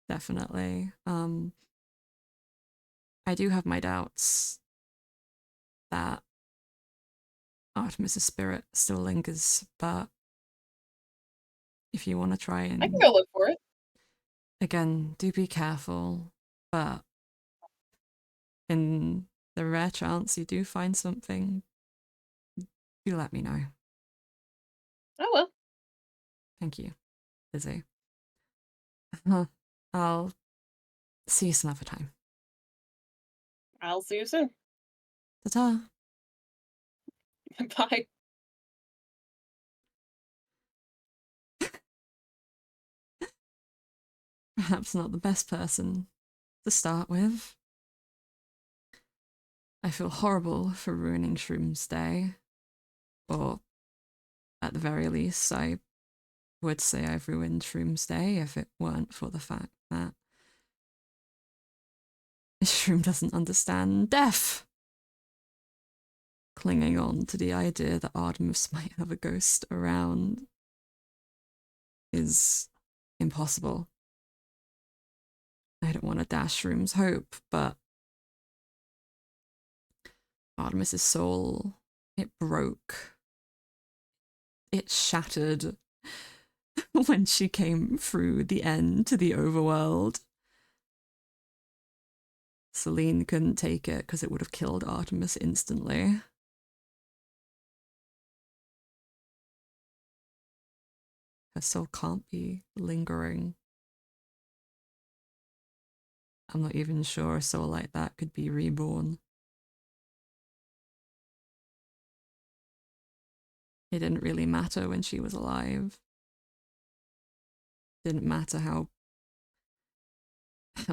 Definitely. I do have my doubts that Artemis's spirit still lingers, but if you want to try
I can
and
go look for it.
again, do be careful, but in the rare chance you do find something, do let me know.
Oh well.
Thank you, Lizzie. I'll see you some other time.
I'll see you soon.
Ta-ta.
Bye.
Perhaps not the best person to start with. I feel horrible for ruining Shroom's day, or at the very least, I would say I've ruined Shroom's day if it weren't for the fact that Shroom doesn't understand death. Clinging on to the idea that Artemis might have a ghost around is impossible. I don't want to dash Shroom's hope, but Artemis's soul, it broke. It shattered when she came through the end to the overworld. Celine couldn't take it because it would have killed Artemis instantly. Her soul can't be lingering. I'm not even sure a soul like that could be reborn. It didn't really matter when she was alive. Didn't matter how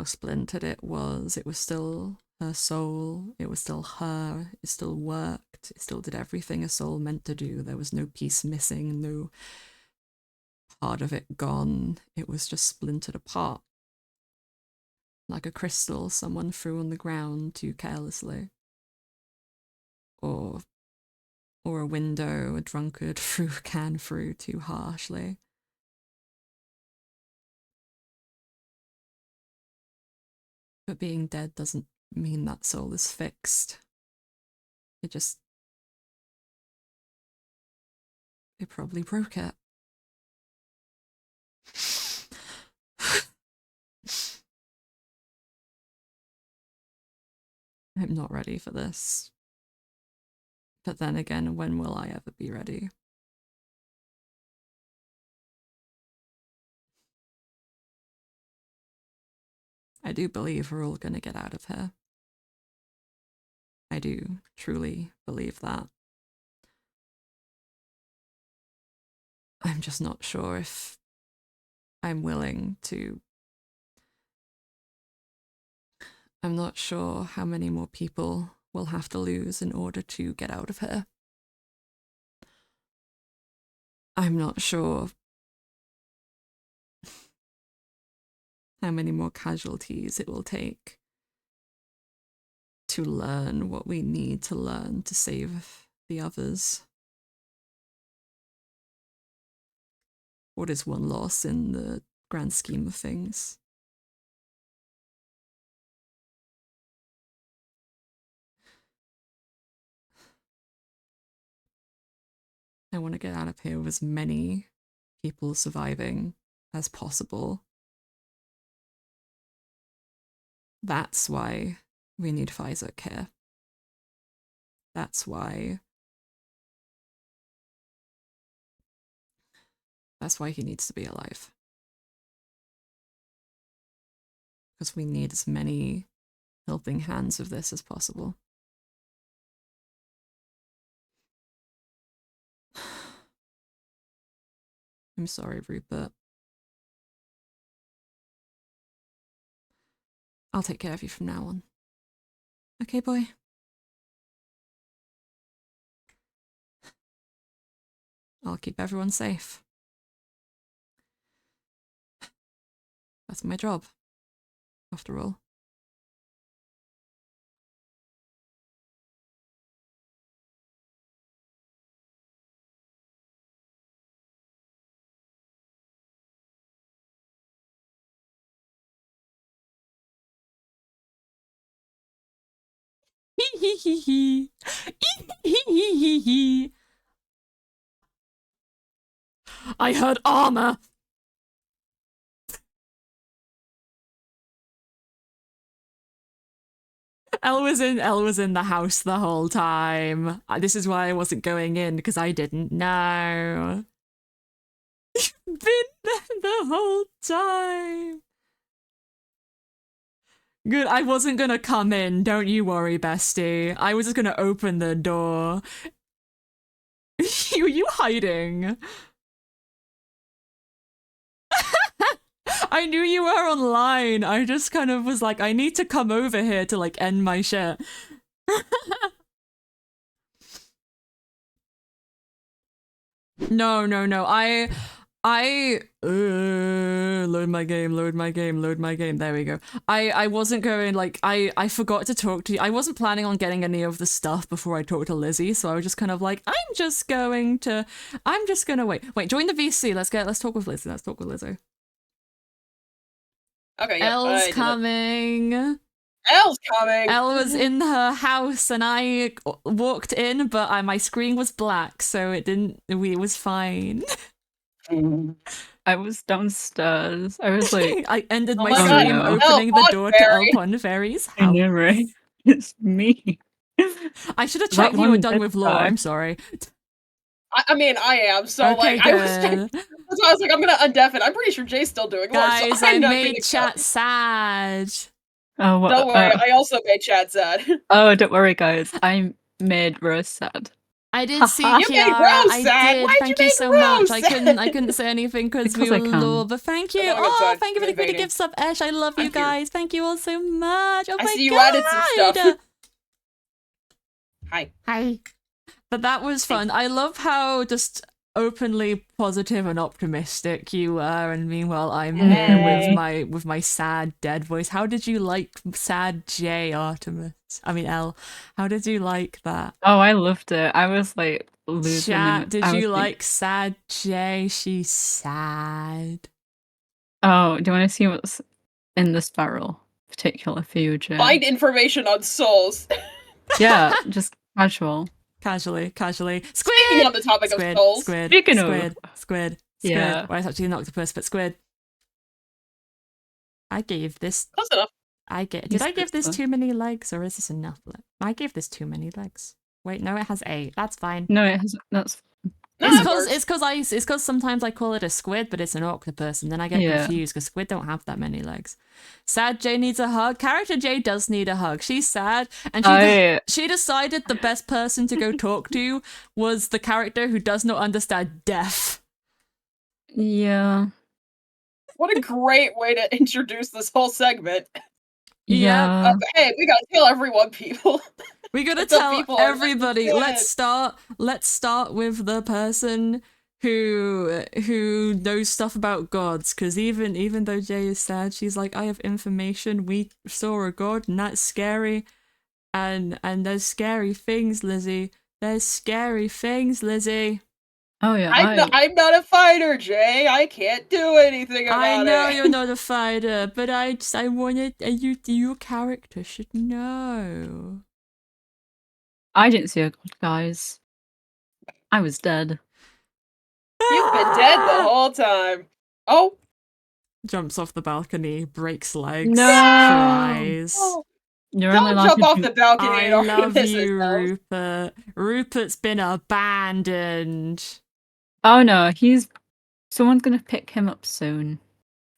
splintered it was still her soul, it was still her, it still worked, it still did everything a soul meant to do. There was no piece missing, no part of it gone. It was just splintered apart. Like a crystal someone threw on the ground too carelessly. Or a window a drunkard threw a can through too harshly. But being dead doesn't mean that soul is fixed. It probably broke it. I'm not ready for this. But then again, when will I ever be ready? I do believe we're all gonna get out of here. I do truly believe that. I'm just not sure if I'm willing to. I'm not sure how many more people we'll have to lose in order to get out of here. I'm not sure how many more casualties it will take to learn what we need to learn to save the others. What is one loss in the grand scheme of things? I want to get out of here with as many people surviving as possible. That's why we need Pfizer care. That's why he needs to be alive. Because we need as many helping hands of this as possible. I'm sorry, Rupert. I'll take care of you from now on. Okay, boy? I'll keep everyone safe. That's my job, after all. I heard armor. Elle was in the house the whole time. This is why I wasn't going in, because I didn't know. Been there the whole time. Good, I wasn't gonna come in, don't you worry, bestie. I was just gonna open the door. Were you hiding? I knew you were online. I just kind of was like, I need to come over here to like end my shit. No. Load my game. There we go. I wasn't going, like, I forgot to talk to you. I wasn't planning on getting any of the stuff before I talked to Lizzie, so I was just kind of like, I'm just gonna wait, join the VC. Let's talk with Lizzie.
Okay, yeah.
Elle's coming.
Elle's coming!
Elle was in her house and I walked in, but my screen was black, so it was fine.
I was downstairs. I was like...
I ended
Oh
my
my
stream
God.
opening the door to Elle
Pondberry.
Pondberry's
I
house.
know, right? It's me.
I should have
That
checked you were
one
done
dead
with lore,
guy.
I'm sorry.
I mean, I am, so
Okay,
like, I
good.
was like, I'm gonna undeaf it. I'm pretty sure Jay's still doing lore,
Guys,
so
I
I'm not
made
gonna
chat sad.
Oh, what?
Don't worry, I also made chat sad.
Oh, don't worry, guys. I made Rose sad.
I did see
You
made
Kiara.
Rose
I
sad.
did.
Why'd
Thank
you
you
make
so
Rose
much. I
sad?
couldn't say anything because we
Because I
were
can.
lore, but thank you.
I'm
Oh,
outside.
thank you for the
Invading.
gifts up, Esh. I love you
I'm here.
guys. Thank you all so much. Oh
I
my
see you
god.
added some stuff.
Hi. But that was fun. I love how just openly positive and optimistic you were, and meanwhile I'm here with my sad dead voice. How did you like sad J, Artemis? I mean Elle. How did you like that?
Oh, I loved it. I was like losing
Chat,
it.
did
I was
you like sad J? She's sad.
Oh, do you want to see what's in this barrel? Particular for you, Jay?
Find information on souls.
Yeah, just casual.
Casually. Squid!
Speaking on the topic of souls.
Speaking of-
Squid.
Yeah.
Well, it's actually an octopus, but squid. I gave this...
Close enough.
Did I give this too many legs, or is this enough? I gave this too many legs. Wait, no, it has 8. That's fine.
No, it has. That's.
No,
It's because sometimes I call it a squid, but it's an octopus, and then I get confused because squid don't have that many legs. Sad J needs a hug. Character J does need a hug. She's sad, and she decided the best person to go talk to was the character who does not understand death.
Yeah.
What a great way to introduce this whole segment.
Yeah.
Hey, we gotta tell everyone, people.
We gotta
The
tell
people are
everybody.
dead.
Let's start with the person who knows stuff about gods, because even though Jay is sad, she's like, I have information. We saw a god, and that's scary. And there's scary things, Lizzie. There's scary things, Lizzie.
Oh yeah.
I'm not a fighter, Jay. I can't do anything about it.
I know you're not a fighter, but I wanted your character should know.
I didn't see a god, guys. I was dead.
You've been dead the whole time. Oh.
Jumps off the balcony, breaks legs,
No.
cries.
Oh.
You're
Don't
only
jump
allowed
off
to
the
do-
balcony
I
and
love
Artemis
you,
knows.
Rupert. Rupert's been abandoned.
Oh no, someone's gonna pick him up soon.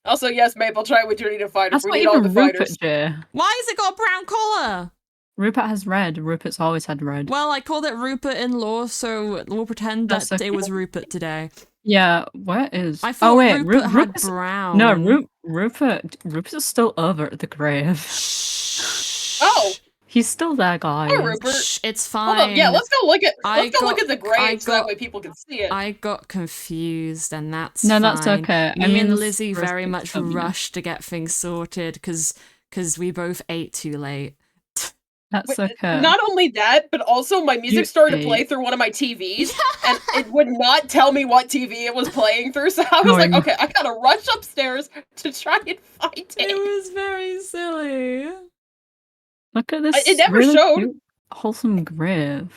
Also, yes, Maple, try what you need to fight.
That's
We
not
need all the
even Rupert,
fighters.
Jay.
Why has it got a brown collar?
Rupert has red. Rupert's always had red.
Well, I called it Rupert in lore, so we'll pretend
That's
that it
okay.
was Rupert today.
Yeah, where is?
I thought
Oh wait,
Rupert had
Rupert's
brown.
no, Rupert's still over at the grave.
Shh.
Oh.
He's still there, guys.
Oh, Rupert.
Shh, it's fine.
Hold up. Yeah, let's go look at the
I
grave so that
got-
way people can see it.
I got confused, and that's
No,
fine.
that's okay.
Me and
this
Lizzie
first
very
week's
much
coming.
rushed to get things sorted because we both ate too late.
That's
Wait,
okay.
Not only that, but also my music started to play through one of my TVs, and it would not tell me what TV it was playing through. So I was like, okay, I gotta rush upstairs to try and find it.
It was very silly.
Look at this.
It never
really
showed.
Cute, wholesome grave.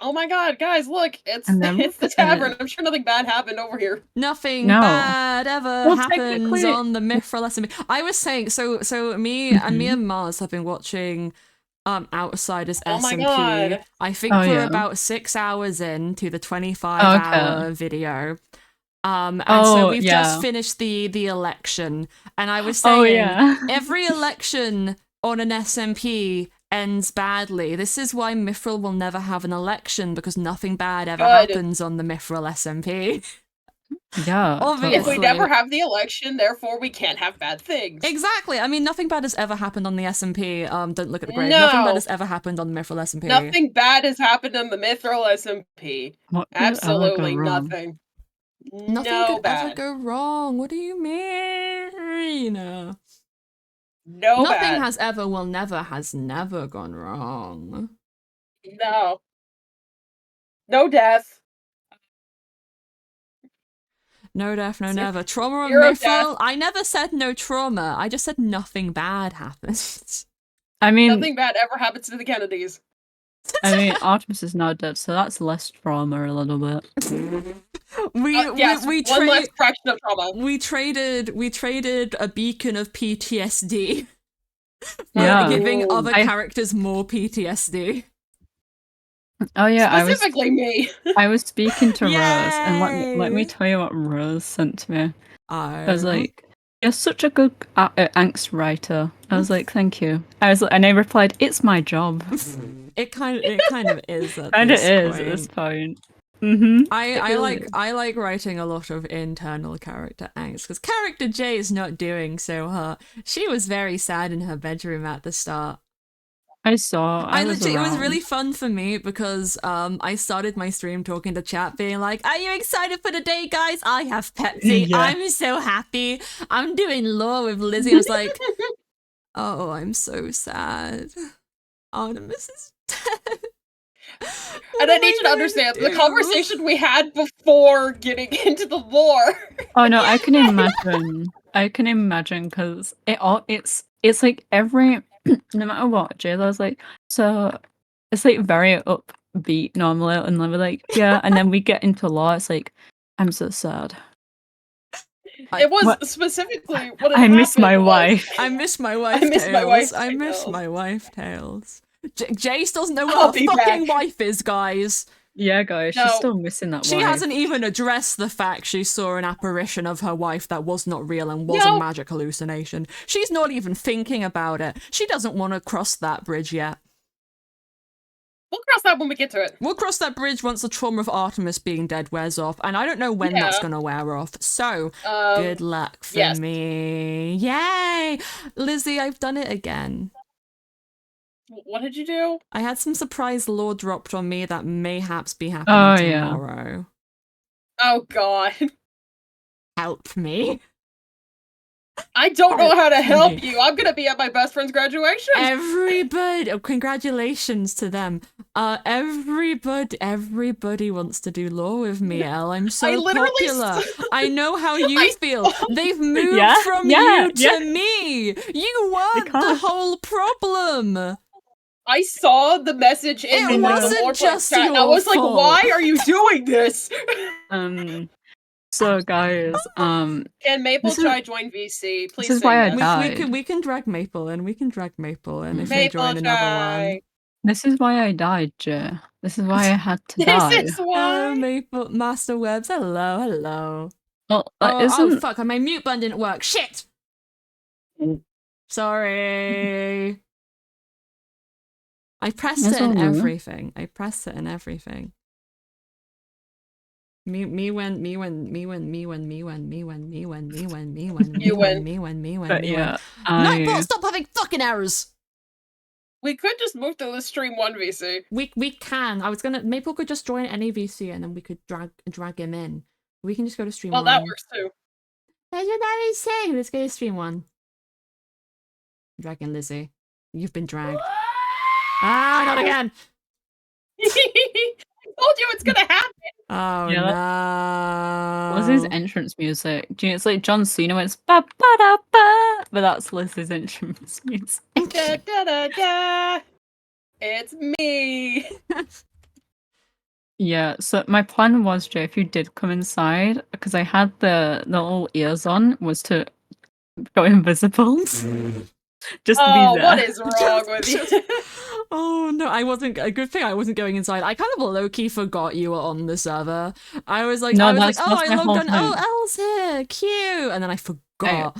Oh my god, guys, look, it's
And then
the
Rupert
tavern.
is-
I'm sure nothing bad happened over here.
Nothing
No.
bad ever
Well,
happens
technically-
on the Mythrill SMP. I was saying, so me and Mars have been watching Outsiders
Oh my
SMP.
god.
I think
Oh,
we're
yeah.
about 6 hours into the 25-hour video. And so
Oh,
we've
yeah.
just finished the election, and I was
Oh
saying
yeah.
every election on an SMP ends badly. This is why Mythrill will never have an election, because nothing bad ever
Good.
happens on the Mythrill SMP.
Yeah.
Obviously.
If we never have the election, therefore we can't have bad things.
Exactly. I mean, nothing bad has ever happened on the SMP. Don't look at the grave.
No.
Nothing bad has ever happened on the Mythrill SMP.
Nothing bad has happened on the Mythrill SMP.
What could ever
Absolutely
go wrong?
nothing.
Nothing
No
could
bad.
ever go wrong. What do you mean?
No
Nothing
bad.
has ever, will never, has never gone wrong.
No. No death.
No death, no never. Trauma on
Zero
Mythrill?
death.
I never said no trauma. I just said nothing bad happens.
I mean,
Nothing bad ever happens to the Kennedys.
Artemis is now dead, so that's less trauma a little bit.
Yes, one less fraction of trauma.
We traded a beacon of PTSD.
Yeah.
Giving
Ooh.
other characters more PTSD.
Oh yeah,
Specifically me.
I was speaking to Rose, and let me
Yay!
tell you what Rose sent to me. I was
Oh.
like, "You're such a good angst writer." I was like, "Thank you." And I replied, "It's my job."
It kind of is at
Kind of
this
is
point.
at this point. Mm-hmm.
I like writing a lot of internal character angst, because character J is not doing so hot. She was very sad in her bedroom at the start.
I saw.
It was
around.
really fun for me because I started my stream talking to chat, being like, "Are you excited for the day, guys? I have Pepsi.
Yeah.
I'm so happy. I'm doing lore with Lizzie." I was like, "Oh, I'm so sad. Artemis is dead."
And I need you to understand the conversation we had before getting into the lore.
Oh no, I can imagine. I can imagine because it's like every no matter what, Jayla's like, so it's like very upbeat normally, and then we're like, yeah, and then we get into law. It's like, I'm so sad.
It was
What?
specifically what
I miss my wife.
I miss my wife.
I miss my wife
I miss
tales.
my wife tales. Jace doesn't know
I'll
what her
be
fucking
back.
wife is, guys.
Yeah, guys, she's
No.
still missing that
She
wife.
hasn't even addressed the fact she saw an apparition of her wife that was not real and was
No.
a magic hallucination. She's not even thinking about it. She doesn't want to cross that bridge yet.
We'll cross that when we get to it.
We'll cross that bridge once the trauma of Artemis being dead wears off, and I don't know when that's
Yeah.
going to wear off. So,
Um,
good luck for
yes.
me. Yay! Lizzie, I've done it again.
What did you do?
I had some surprise lore dropped on me that mayhaps be happening
yeah.
tomorrow.
Oh god.
Help me.
I don't know how to help
me.
you. I'm gonna be at my best friend's graduation.
Everybody, oh, congratulations to them. Everybody wants to do lore with me, Elle. I'm so
I literally
popular. I know how you
I
feel. They've moved
Yeah,
from
yeah,
you to
yeah.
me. You weren't the
can't.
whole problem.
I saw the message in
It
the
wasn't
lore
just
chat. I
your
was like,
fault.
why are you doing this?
So guys,
Can Maple
This is-
Chai join VC? Please
is
say
why I
yes.
died.
We can drag Maple in. We can drag Maple in if they
Maple
join another
Chai.
one.
this is why I died, Jay. This is why I had to die.
This is
Hello,
why.
Maple Master Webs. Hello.
Well, that
Oh
isn't.
fuck! My mute button didn't work. Shit. Sorry. I pressed
That's
it in
all right.
everything. I pressed it in everything. Me when
You win.
But yeah,
Nightbot, stop having fucking errors.
We could just move to the stream 1VC.
We can. I was gonna. Maple could just join any VC and then we could drag him in. We can just go to stream
Well,
one.
that works too.
That's what I was saying. Let's go to stream one. Dragging Lizzie. You've been dragged. Ah, not again.
I told you it's gonna happen.
Oh
Yeah,
no.
What's his entrance music? Do you know, it's like John Cena when it's ba ba da ba, but that's Liz's entrance music.
Da, da, da, da. It's me.
Yeah, so my plan was, Jay, if you did come inside, because I had the little ears on, was to go invisible. Just to
Oh,
be there.
what is wrong with you?
Oh no, I wasn't. A good thing I wasn't going inside. I kind of low-key forgot you were on the server. I was like,
No,
oh,
that's
I
my whole
logged on. Oh,
thing.
Elle's here, cute. And then I forgot.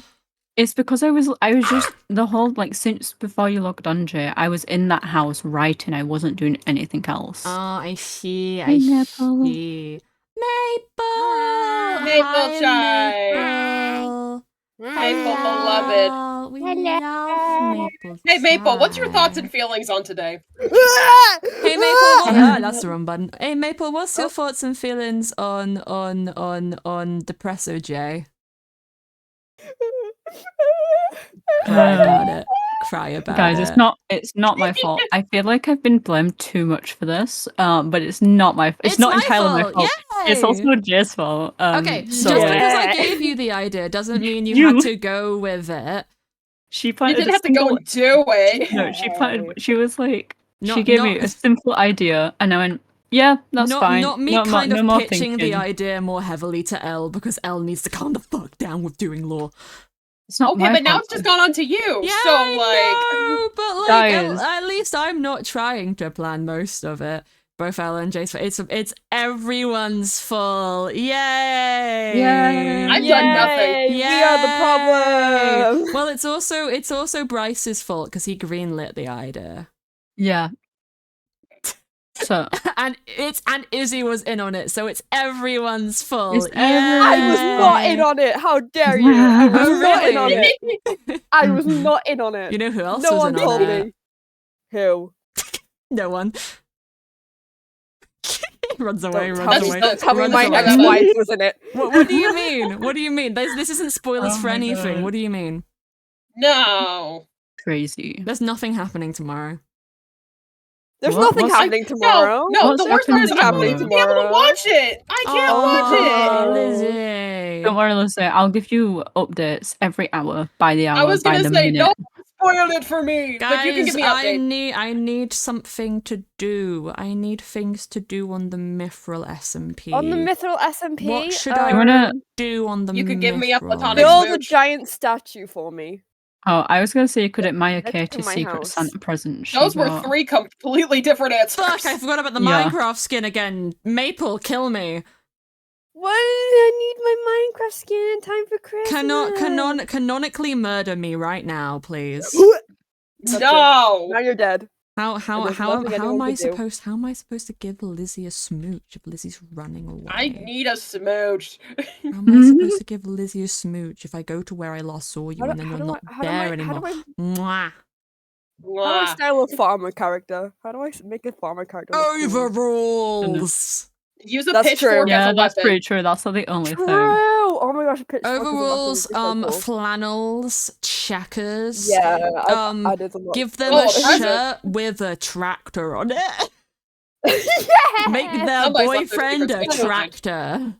It's because I was just the whole like since before you logged on, Jay, I was in that house writing. I wasn't doing anything else.
Oh, I see.
Hey,
I
Maple.
see. Maple.
Maple
Hi,
Chai.
Maple.
Maple beloved.
We love Maple.
Hey, Maple, what's your thoughts
Chai.
and feelings on today?
Hey Maple, that's the wrong button. Hey Maple, what's your thoughts and feelings on Depresso J? Cry about it. Cry about
Guys,
it.
it's not my fault. I feel like I've been blamed too much for this. But it's not my
It's
not
my
entirely
fault.
my fault.
Yay!
It's also Jay's fault.
Okay,
so
just
like,
because I gave you the idea doesn't mean you had to go with it.
she
You
planted
didn't
a
have to go
single
and do it.
No, she was like she
Not-
gave
not-
me a simple idea and I went, yeah, that's fine.
Not me
no
kind
no
of
more
pitching the
thinking.
idea more heavily to Elle because Elle needs to calm the fuck down with doing law.
It's not
Okay,
my
but now
fault.
it's just gone on to you.
Yeah,
so,
I know, but like,
Guys.
at least I'm not trying to plan most of it. Both Elle and Jace, it's everyone's fault. Yay!
Yay!
I've done nothing.
Yay, We are the problem.
Well, it's also Bryce's fault because he greenlit the idea,
Yeah. So
and Izzy was in on it, so it's everyone's fault.
It's
I was not in on it. How dare you? I was
Oh,
not in on
really?
it. I was not in on it.
You know who else
no
was
one
in
told
on it?
me. Who?
No one. Runs away.
Don't
Runs
tell me,
away.
don't tell me
runs
my
away.
ex-wife was in it.
What do you mean? What do you mean? This isn't spoilers
Oh
for
my
anything.
God.
What do you mean?
No.
crazy.
There's nothing happening tomorrow.
There's
What?
nothing
What's-
happening tomorrow.
No,
What's
the worst part is
happening
I won't
tomorrow?
even be able to watch it. I can't watch
Oh,
it.
Lizzie.
Don't worry, Lizzie. I'll give you updates every hour, by the hour,
I was
by
gonna
the
say,
minute.
don't spoil it for me. But you can give
Guys,
me updates.
I need something to do. I need things to do on the Mythrill SMP.
On the Mythrill SMP,
What should I
wanna-
do on the
You could give me a
Mythrill?
platonic
build a
smooch.
giant statue for me.
Oh, I was gonna say, could it Maya
That's
Kate's
in my
Secret
house.
Santa present?
Those
She
were
got?
3 completely different answers.
Fuck, I forgot about the
Yeah.
Minecraft skin again. Maple, kill me.
What? I need my Minecraft skin in time for Christmas.
Canonically murder me right now, please.
No.
Now you're dead.
How
there's
am
nothing anyone
I
can do.
supposed to give Lizzie a smooch if Lizzie's running away?
I need a smooch.
How am I supposed to give Lizzie a smooch if I go to where I last saw you
How do-
and then
how
you're
do I-
not
how do
there
I-
anymore?
how do I-
Mwah.
How do I
Mwah.
style a farmer character? How do I make a farmer character? look cool?
Overrules.
Use a
That's
pitchfork
true.
as
Yeah,
a
that's
weapon.
pretty true. That's not the only
True.
thing.
Oh my gosh, a pitchfork is a weapon,
Overrules.
which is so cool.
Flannels, checkers.
Yeah,
um,
I did a lot.
Give them
Oh,
a
present.
shirt with a tractor on it.
yeah!
Make their
Somebody's left their
boyfriend a
secret Santa.
tractor.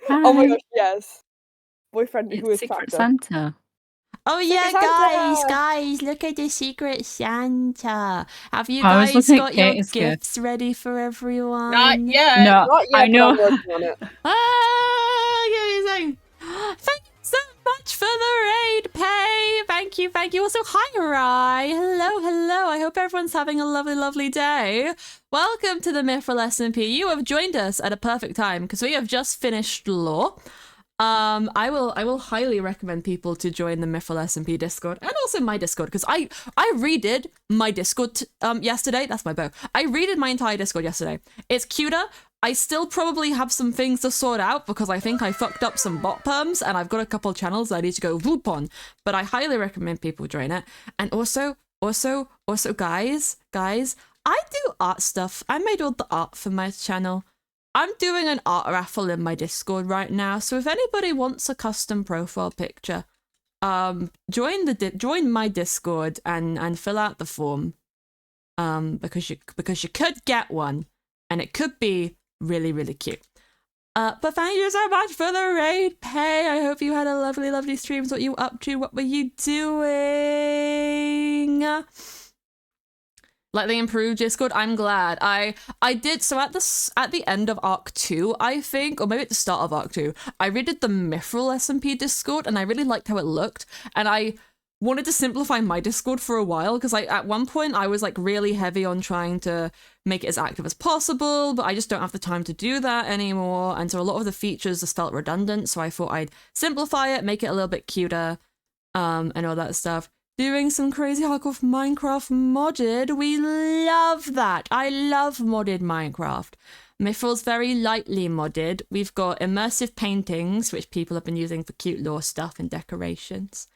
Oh my
Hi,
gosh, yes. Boyfriend who
it's
is
Secret
tractor.
Santa.
Oh yeah,
Santa!
guys, look at the Secret Santa. Have you
I was
guys
looking at
got your
Katie's gift.
gifts ready for everyone?
Not yet.
No,
Not yet,
I know.
but I'm working on it.
Amazing. Thank you so much for the raid pay. Thank you. Also, hi, Rai. Hello. I hope everyone's having a lovely day. Welcome to the Mythrill SMP. You have joined us at a perfect time because we have just finished lore. I will highly recommend people to join the Mythrill SMP Discord and also my Discord because I redid my Discord yesterday. That's my bow. I redid my entire Discord yesterday. It's cuter. I still probably have some things to sort out because I think I fucked up some bot perms and I've got a couple channels that I need to go whoop on. But I highly recommend people join it. And also, guys, I do art stuff. I made all the art for my channel. I'm doing an art raffle in my Discord right now. So if anybody wants a custom profile picture, join my Discord and fill out the form. Because you could get one, and it could be really, really cute. But thank you so much for the raid, Pay. I hope you had a lovely, lovely stream. What you up to? What were you doing? Like they improved Discord. I'm glad. I did. So at the end of Arc 2, I think, or maybe at the start of Arc 2, I redid the Mythrill SMP Discord, and I really liked how it looked. And I wanted to simplify my Discord for a while because at one point I was like really heavy on trying to make it as active as possible, but I just don't have the time to do that anymore. And so a lot of the features just felt redundant. So I thought I'd simplify it, make it a little bit cuter, and all that stuff. Doing some crazy hardcore Minecraft modded. We love that. I love modded Minecraft. Mythrill's very lightly modded. We've got immersive paintings, which people have been using for cute lore stuff and decorations.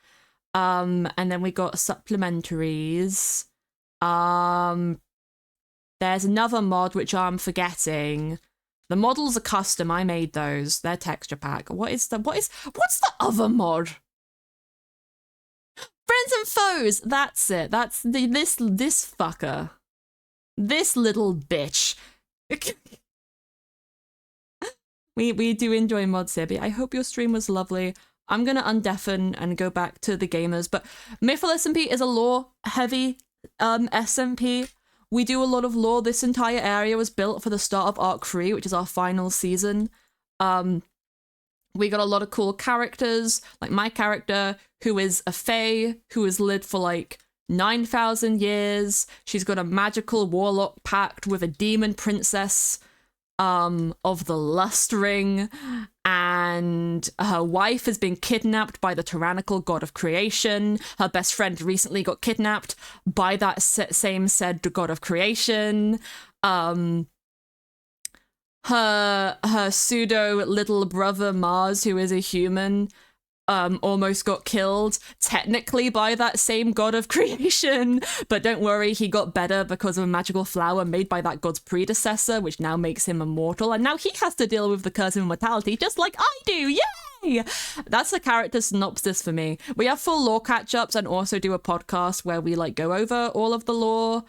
And then we got supplementaries. There's another mod which I'm forgetting. The models are custom. I made those. They're texture pack. What's the other mod? Friends and foes. That's it. That's this fucker. This little bitch. we do enjoy mods here, but I hope your stream was lovely. I'm going to undeafen and go back to the gamers, but Mythrill SMP is a lore-heavy SMP. We do a lot of lore. This entire area was built for the start of Arc 3, which is our final season. We got a lot of cool characters, like my character, who is a fae, who has lived for like 9,000 years. She's got a magical warlock pact with a demon princess of the Lust Ring, and her wife has been kidnapped by the tyrannical god of creation. Her best friend recently got kidnapped by that same said god of creation. Her pseudo little brother Mars, who is a human, almost got killed, technically by that same god of creation, but don't worry, he got better because of a magical flower made by that god's predecessor, which now makes him immortal, and now he has to deal with the curse of immortality just like I do. Yay! That's the character synopsis for me. We have full lore catch-ups and also do a podcast where we like go over all of the lore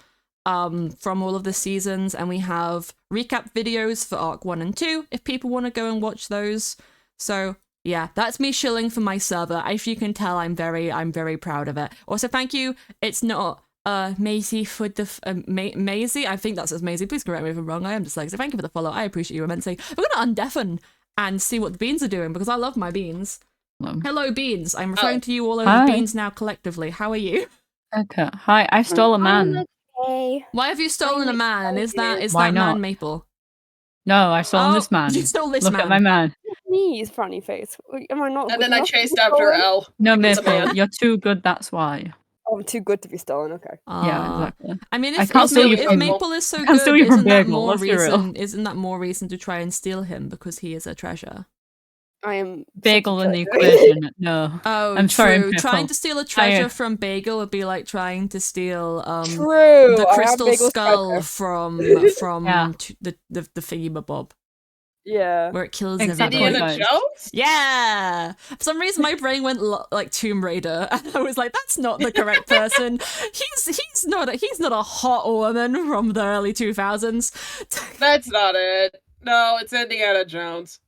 from all of the seasons, and we have recap videos for Arc 1 and 2 if people want to go and watch those. So yeah, that's me shilling for my server. If you can tell, I'm very proud of it. Also, thank you. It's not Maisie for the Maisie. I think that's as Maisie. Please correct me if I'm wrong. I am dyslexic. Thank you for the follow. I appreciate you immensely. We're gonna undeafen and see what the beans are doing because I love my beans. Hello, beans. I'm referring to you all over beans now collectively. How are you?
Okay. Hi. I stole a man.
Okay.
Why have you stolen a man? And is that
Why not?
man Maple?
No, I stole this man.
You stole this
Look
man.
at my man.
Me, frowny face. Am I not?
And then I chased after Elle.
No,
It's a man.
Mythrill, you're too good. That's why.
Oh, I'm too good to be stolen. Okay.
Yeah, exactly.
I mean,
I
if
can't steal you
if
from-
Maple is so
I can't steal
good,
you from
isn't that
Bagel,
more
let's be real.
reason? Isn't that more reason to try and steal him because he is a treasure?
I am
Bagel in the
such a
equation. No.
Oh,
I'm sorry,
true.
Mythrill.
Trying to steal a treasure from Bagel would be like trying to steal
True.
the
I have
crystal
Bagel's
skull
treasure.
from
Yeah.
the thingy-mabob
Yeah.
where it kills
Exactly.
everybody.
Indiana Jones?
Yeah. For some reason, my brain went like Tomb Raider, and I was like, "That's not the correct person. he's not a hot woman from the early 2000s."
That's not it. No, it's Indiana Jones.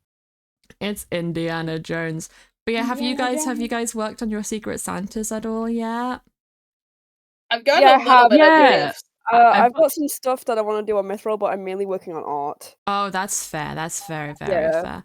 It's Indiana Jones. But yeah, have you guys worked on your Secret Santas at all yet?
I've got
Yeah,
a little bit
yeah.
of gifts.
I've got some stuff that I want to do on Mythrill, but I'm mainly working on art.
Oh, that's fair. That's very, very
Yeah.
fair.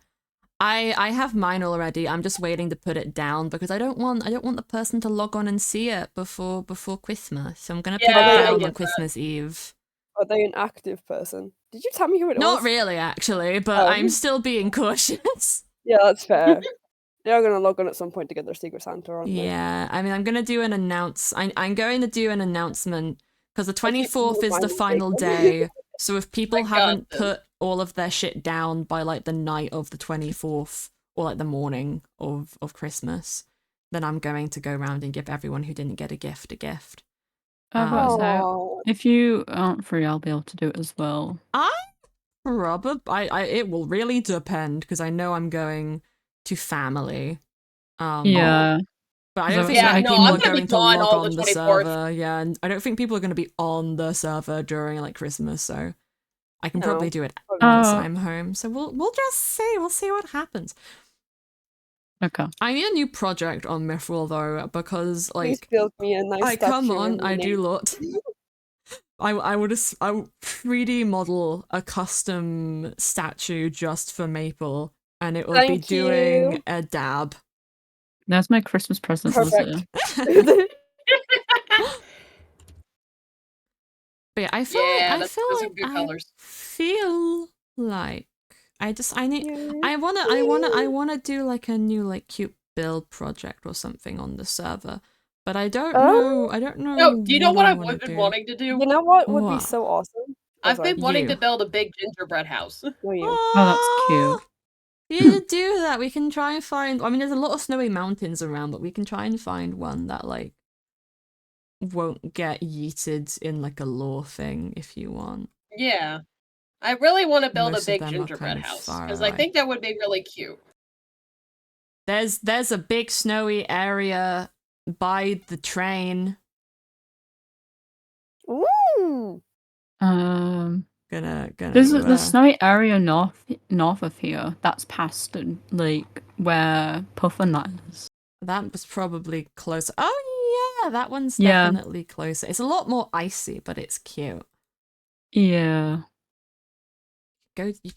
I have mine already. I'm just waiting to put it down because I don't want the person to log on and see it before Christmas. So I'm gonna put
Yeah,
it
I
down
get
on
that.
Christmas Eve.
Are they an active person? Did you tell me who it was?
Not really, actually, but
Oh.
I'm still being cautious.
Yeah, that's fair. They are gonna log on at some point to get their Secret Santa, aren't they?
Yeah, I mean, I'm gonna do an I'm going to do an announcement because the 24th is the
reminding
final
people.
day. So if people
I got
haven't
this.
put all of their shit down by like the night of the 24th or like the morning of Christmas, then I'm going to go around and give everyone who didn't get a gift a gift.
Oh,
If you aren't free, I'll be able to do it as well.
It will really depend because I know I'm going to family.
Yeah.
But I don't think
Yeah,
many
no,
people
I'm
are
gonna be
going to
gone
log
all
on
the
the
24th.
server. Yeah, and I don't think people are going to be on the server during like Christmas, so I can probably
No.
do it
Probably
once
not.
I'm home. So we'll just see. We'll see what happens.
Okay.
I need a new project on Mythrill though, because
please
like
build me a nice statue.
come on,
and
I do
name-
lot. I would 3D model a custom statue just for Maple, and it would be
Thank
doing
you.
a dab.
That's my Christmas present,
Perfect.
Lizzie.
But yeah, I feel
Yeah,
like
those are good colors.
feel like I need
Yeah.
I wanna do like a new like cute build project or something on the server. But I don't know
No, do you know what I've
wanna
been
do.
wanting to do?
You know what would be
What?
so awesome?
I've been wanting
You.
to build a big gingerbread house.
Oh, you.
Oh, that's cute.
You need to do that. We can try and find. I mean, there's a lot of snowy mountains around, but we can try and find one that like won't get yeeted in like a lore thing if you want.
Yeah. I really want to build
Most
a
of
big
them are
gingerbread
kind of
house
far
because I
away.
think that would be really cute.
There's a big snowy area by the train.
Ooh.
Gonna.
There's a snowy area north of here. That's past like where Puff and that is.
That was probably closer. Oh yeah, that one's
Yeah.
definitely closer. It's a lot more icy, but it's cute.
Yeah.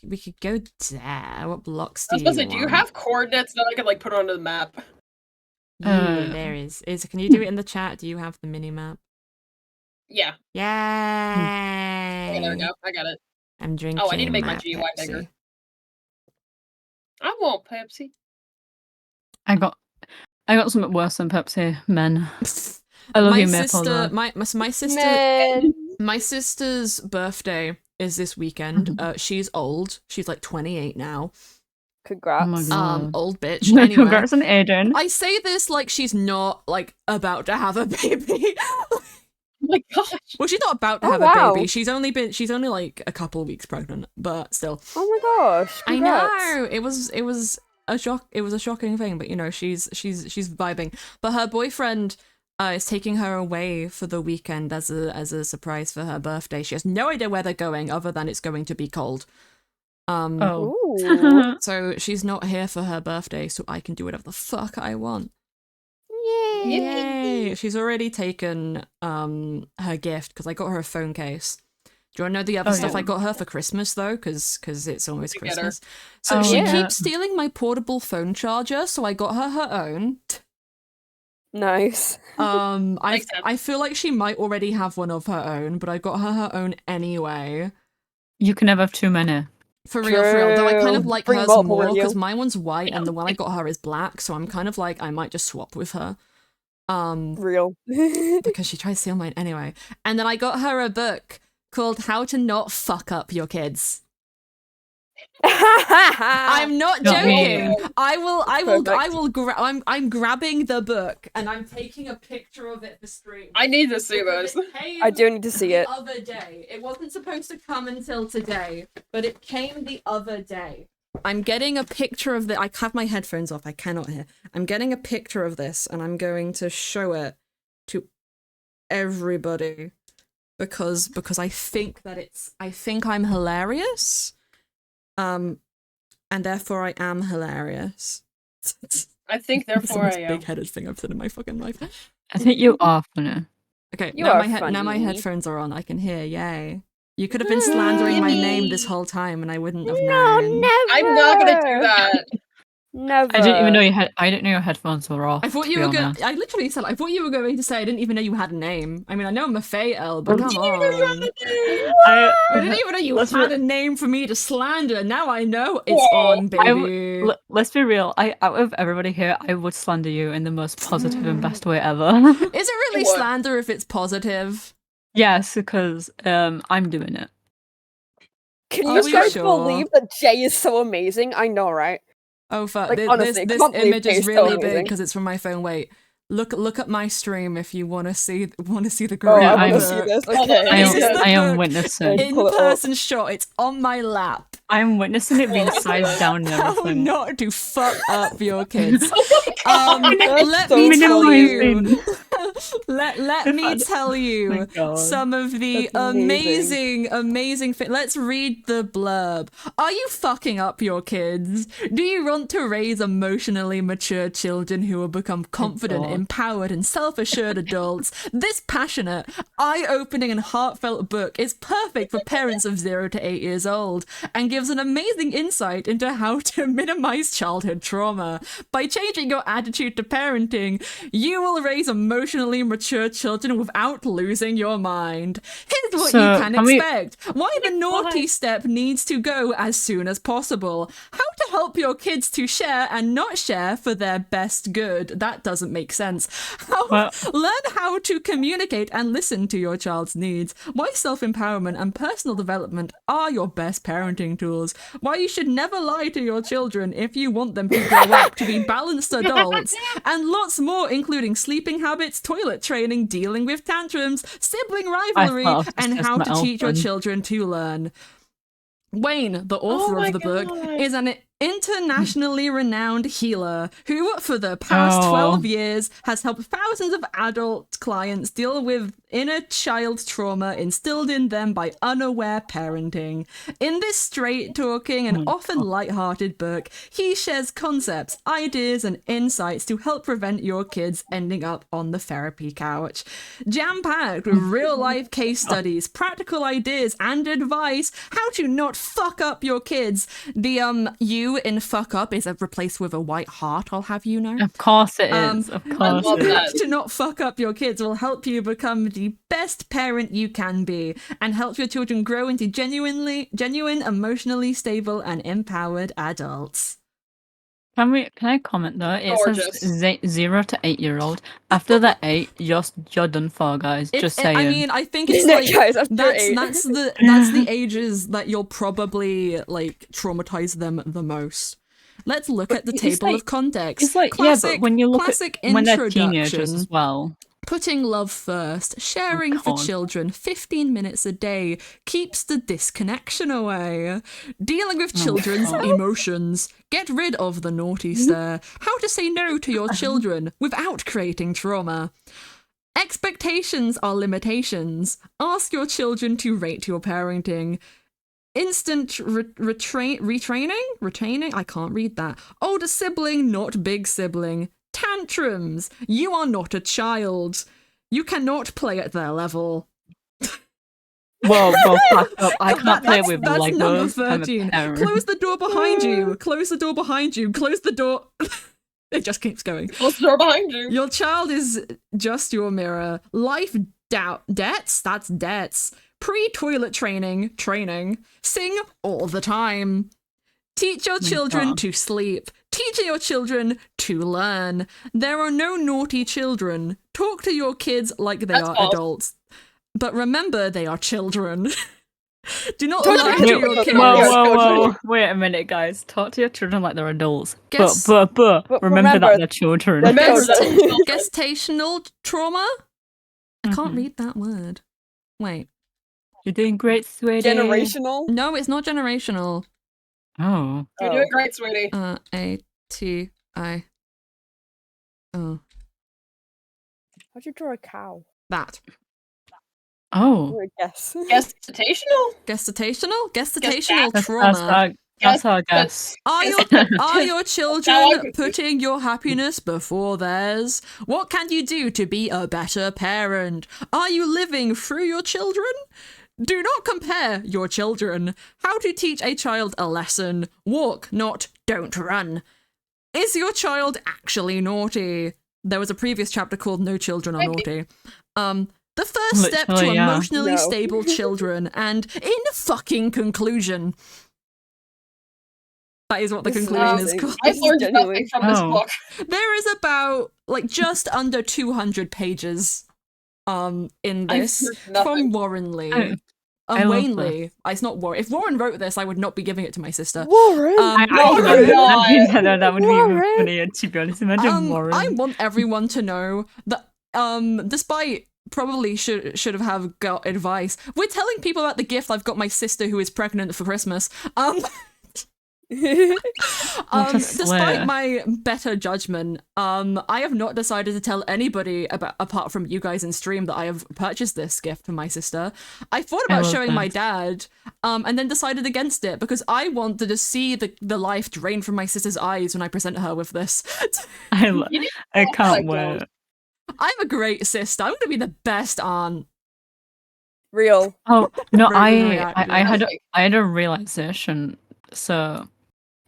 We could go there. What blocks
I
do
was
you
supposed to say, do you
want?
have coordinates that I could like put onto the map?
Yeah, there is. Can you do it in the chat? Do you have the mini map?
Yeah.
Yay!
Okay, there we go. I got it.
I'm drinking.
Oh, I need to make my
my
GUI
Pepsi.
bigger. I want Pepsi.
I got something worse than Pepsi, men. I love
my
you, Maple.
sister,
though.
my sister,
Man.
my sister's birthday is this weekend.
Mhm.
She's old. She's like 28 now.
Congrats.
Oh my God.
Old bitch. Anyway,
Congrats on Aiden.
I say this like she's not like about to have a baby.
Oh my gosh.
Well, she's not about to
Oh,
have
wow.
a baby. She's only like a couple of weeks pregnant, but still.
Oh my gosh. Congrats.
I know. It was a shock. It was a shocking thing, but you know, she's vibing. But her boyfriend is taking her away for the weekend as a surprise for her birthday. She has no idea where they're going, other than it's going to be cold.
Oh.
Ooh.
So she's not here for her birthday, so I can do whatever the fuck I want.
Yay.
Yay! She's already taken her gift because I got her a phone case. Do you want to know the other
Oh,
stuff
yeah.
I got her for Christmas though? Because it's almost
You get her.
Christmas. So
Oh,
she
yeah.
keeps stealing my portable phone charger, so I got her own.
Nice.
Makes sense.
I feel like she might already have one of her own, but I got her own anyway.
You can never have too many.
For real. Though I kind of
True.
like
Bring
hers
multiple
more
with you.
because my one's white and the one I got her is black, so I'm kind of like I might just swap with her.
Real.
Because she tried to steal mine anyway. And then I got her a book called How to Not Fuck Up Your Kids. I'm not
Not me.
joking.
Perfect.
I'm grabbing the book and I'm taking a picture of it for stream.
I need to see
Because
those.
it came
I do need to see
the
it.
other day. It wasn't supposed to come until today, but it came the other day. I'm getting a picture of I have my headphones off. I cannot hear. I'm getting a picture of this and I'm going to show it to everybody because I think I'm hilarious. And therefore I am hilarious.
I think
It's the
therefore
most
I am.
big-headed thing I've said in my fucking life.
I think you are funny.
Okay,
You
now
are
now my
funny.
headphones are on. I can hear. Yay! You could have been slandering my name this whole time, and I wouldn't have known.
never.
I'm not gonna do that.
Never.
I didn't even know I didn't know your headphones were off.
I thought
to
you
be
were going.
honest.
I literally said. I thought you were going to say. I didn't even know you had a name. I mean, I know I'm a Fatal, but come on. I didn't even know you had a name for me to slander. Now I know it's
Whoa.
on, baby.
Let's be real. Out of everybody here, I would slander you in the most positive and best way ever.
Is it really
What?
slander if it's positive?
Yes, because I'm doing it.
Can
Are
you
we
guys
sure?
believe that Jay is so amazing? I know, right?
Oh fuck!
Like, honestly, I
This
can't believe
image is
Jay's so
really big
amazing.
because it's from my phone. Wait, look at my stream if you want to see the
Oh,
great
Yeah,
I want
I'm-
to see
book.
this.
Hold on,
Okay.
I
This is
am-
the
I am
book
witnessing.
in- Pull it up.
in-person shot. It's on my lap.
I'm witnessing it being
Well,
sized down and
How
everything.
not to fuck up your kids.
That's
Let
so
me tell
funny.
you. Let me tell
My
you
God.
some of the
That's
amazing things. Let's read the blurb. Are you fucking up your kids? Do you want to raise emotionally mature children who will become confident,
God.
empowered, and self-assured adults? This passionate, eye-opening, and heartfelt book is perfect for parents of 0 to 8 years old and gives an amazing insight into how to minimize childhood trauma. By changing your attitude to parenting, you will raise emotionally mature children without losing your mind. Here's what
So,
you can
can we-
expect. Why the naughty step needs to go as soon as possible. How to help your kids to share and not share for their best good. That doesn't make sense. Learn how to communicate and listen to your child's needs. Why self-empowerment and personal development are your best parenting tools. Why you should never lie to your children if you want them to grow up to be balanced adults. And lots more, including sleeping habits, toilet training, dealing with tantrums, sibling rivalry,
thought this
and
was
how
my
to teach your
elf
children to learn. Wayne, the author
my
of the book,
God.
is an internationally renowned healer who, for the past 12 years, has helped thousands of adult clients deal with inner child trauma instilled in them by unaware parenting. In this straight-talking and often light-hearted book, he shares concepts, ideas, and insights to help prevent your kids ending up on the therapy couch. Jam-packed with real-life case studies, practical ideas, and advice, how to not fuck up your kids. The U in fuck up is replaced with a white heart, I'll have you know.
Of course it is. Of course
love
it is.
that.
To not fuck up your kids will help you become the best parent you can be and help your children grow into genuine, emotionally stable and empowered adults.
Can I comment though? It
Gorgeous.
says 0 to 8 year old. After the 8, you're done for, guys. Just saying.
I mean, I think it's
Yeah,
like
guys, after
that's
8.
that's the ages that you'll probably like traumatize them the most. Let's look at the
it's
table
like-
of context.
It's like
Classic,
but when you look
classic
at when they're
introduction.
teenagers as well.
Putting love first, sharing for
God.
children 15 minutes a day keeps the disconnection away. Dealing with children's
God.
emotions, get rid of the naughty stare. How to say no to your children without creating trauma. Expectations are limitations. Ask your children to rate your parenting. Instant retraining? I can't read that. Older sibling, not big sibling. Tantrums. You are not a child. You cannot play at their level.
Well, back up. I can't play with
That's
Legos.
number
I'm a
13.
parent.
Close the door behind you. Close the door behind you. Close the door. It just keeps going.
Close the door behind you.
Your child is just your mirror. Life debts? That's debts. Pre-toilet training. Sing all the time. Teach your children
God.
to sleep. Teaching your children to learn. There are no naughty children. Talk to your kids like they
That's
are
false.
adults. But remember, they are children. Do not
Talk
lie
to
to
your
your
children.
kids.
Whoa. Wait a minute, guys. Talk to your children like they're adults.
Guess-
But
But
remember
remember-
that they're children.
Remember
Guess-
that.
Gestational trauma? I can't
Mhm.
read that word. Wait.
You're doing great, sweetie.
Generational.
No, it's not generational.
Oh.
You're doing great, sweetie.
A-T-I. Oh,
How'd you draw a cow?
that.
Oh.
Or a guess.
Gestational?
Gestational
That's
trauma.
our guess.
Are your
Now I
children
can-
putting your happiness before theirs? What can you do to be a better parent? Are you living through your children? Do not compare your children. How to teach a child a lesson. Walk, not don't run. Is your child actually naughty? There was a previous chapter called No Children Are Naughty. The first step to
Literally, yeah.
emotionally
No.
stable children, and in fucking conclusion. That is what the
This is
conclusion is
amazing.
called.
I've learned
Genuinely.
nothing from this
Oh.
book.
There is about like just under 200 pages in
I've
this
heard nothing.
from Warren Lee.
I love
Wanley. It's not Warren. If Warren wrote this, I would not be giving it to my sister.
Warren.
I
Warren!
that would be even
Warren.
funnier, to be honest. Imagine Warren.
I want everyone to know that despite probably should have got advice, we're telling people about the gift I've got my sister who is pregnant for Christmas. Despite my better judgment, I have not decided to tell anybody apart from you guys in stream that I have purchased this gift for my sister. I thought about showing my dad, and then decided against it because I wanted to see the life drain from my sister's eyes when I present her with this.
I can't wait.
I'm a great sister. I'm gonna be the best aunt.
Real.
Oh no,
Very
I had a realization. So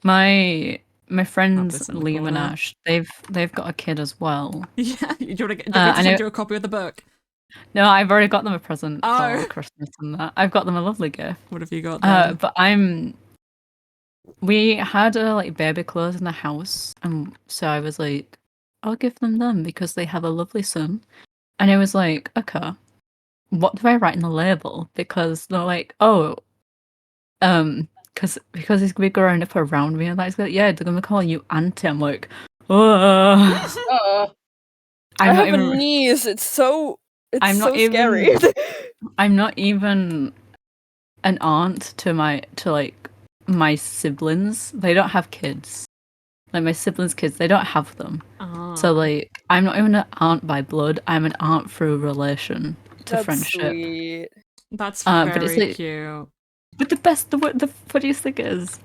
my friends Liam and Ash, they've got a kid as well.
Yeah, do you want to send you a copy of the book?
No, I've already got them a present for Christmas and that. I've got them a lovely gift.
What have you got then?
But we had baby clothes in the house, and so I was like, I'll give them because they have a lovely son. And I was like, okay, what do I write in the label? Because they're like, oh, because he's gonna be growing up around me, and like, yeah, they're gonna call you auntie. I'm like, oh.
I have a niece. It's so scary.
I'm not even an aunt to my siblings. They don't have kids. Like my siblings' kids, they don't have them. So I'm not even an aunt by blood. I'm an aunt through relation to friendship.
Sweet.
That's very
but it's
cute.
But the funniest thing is,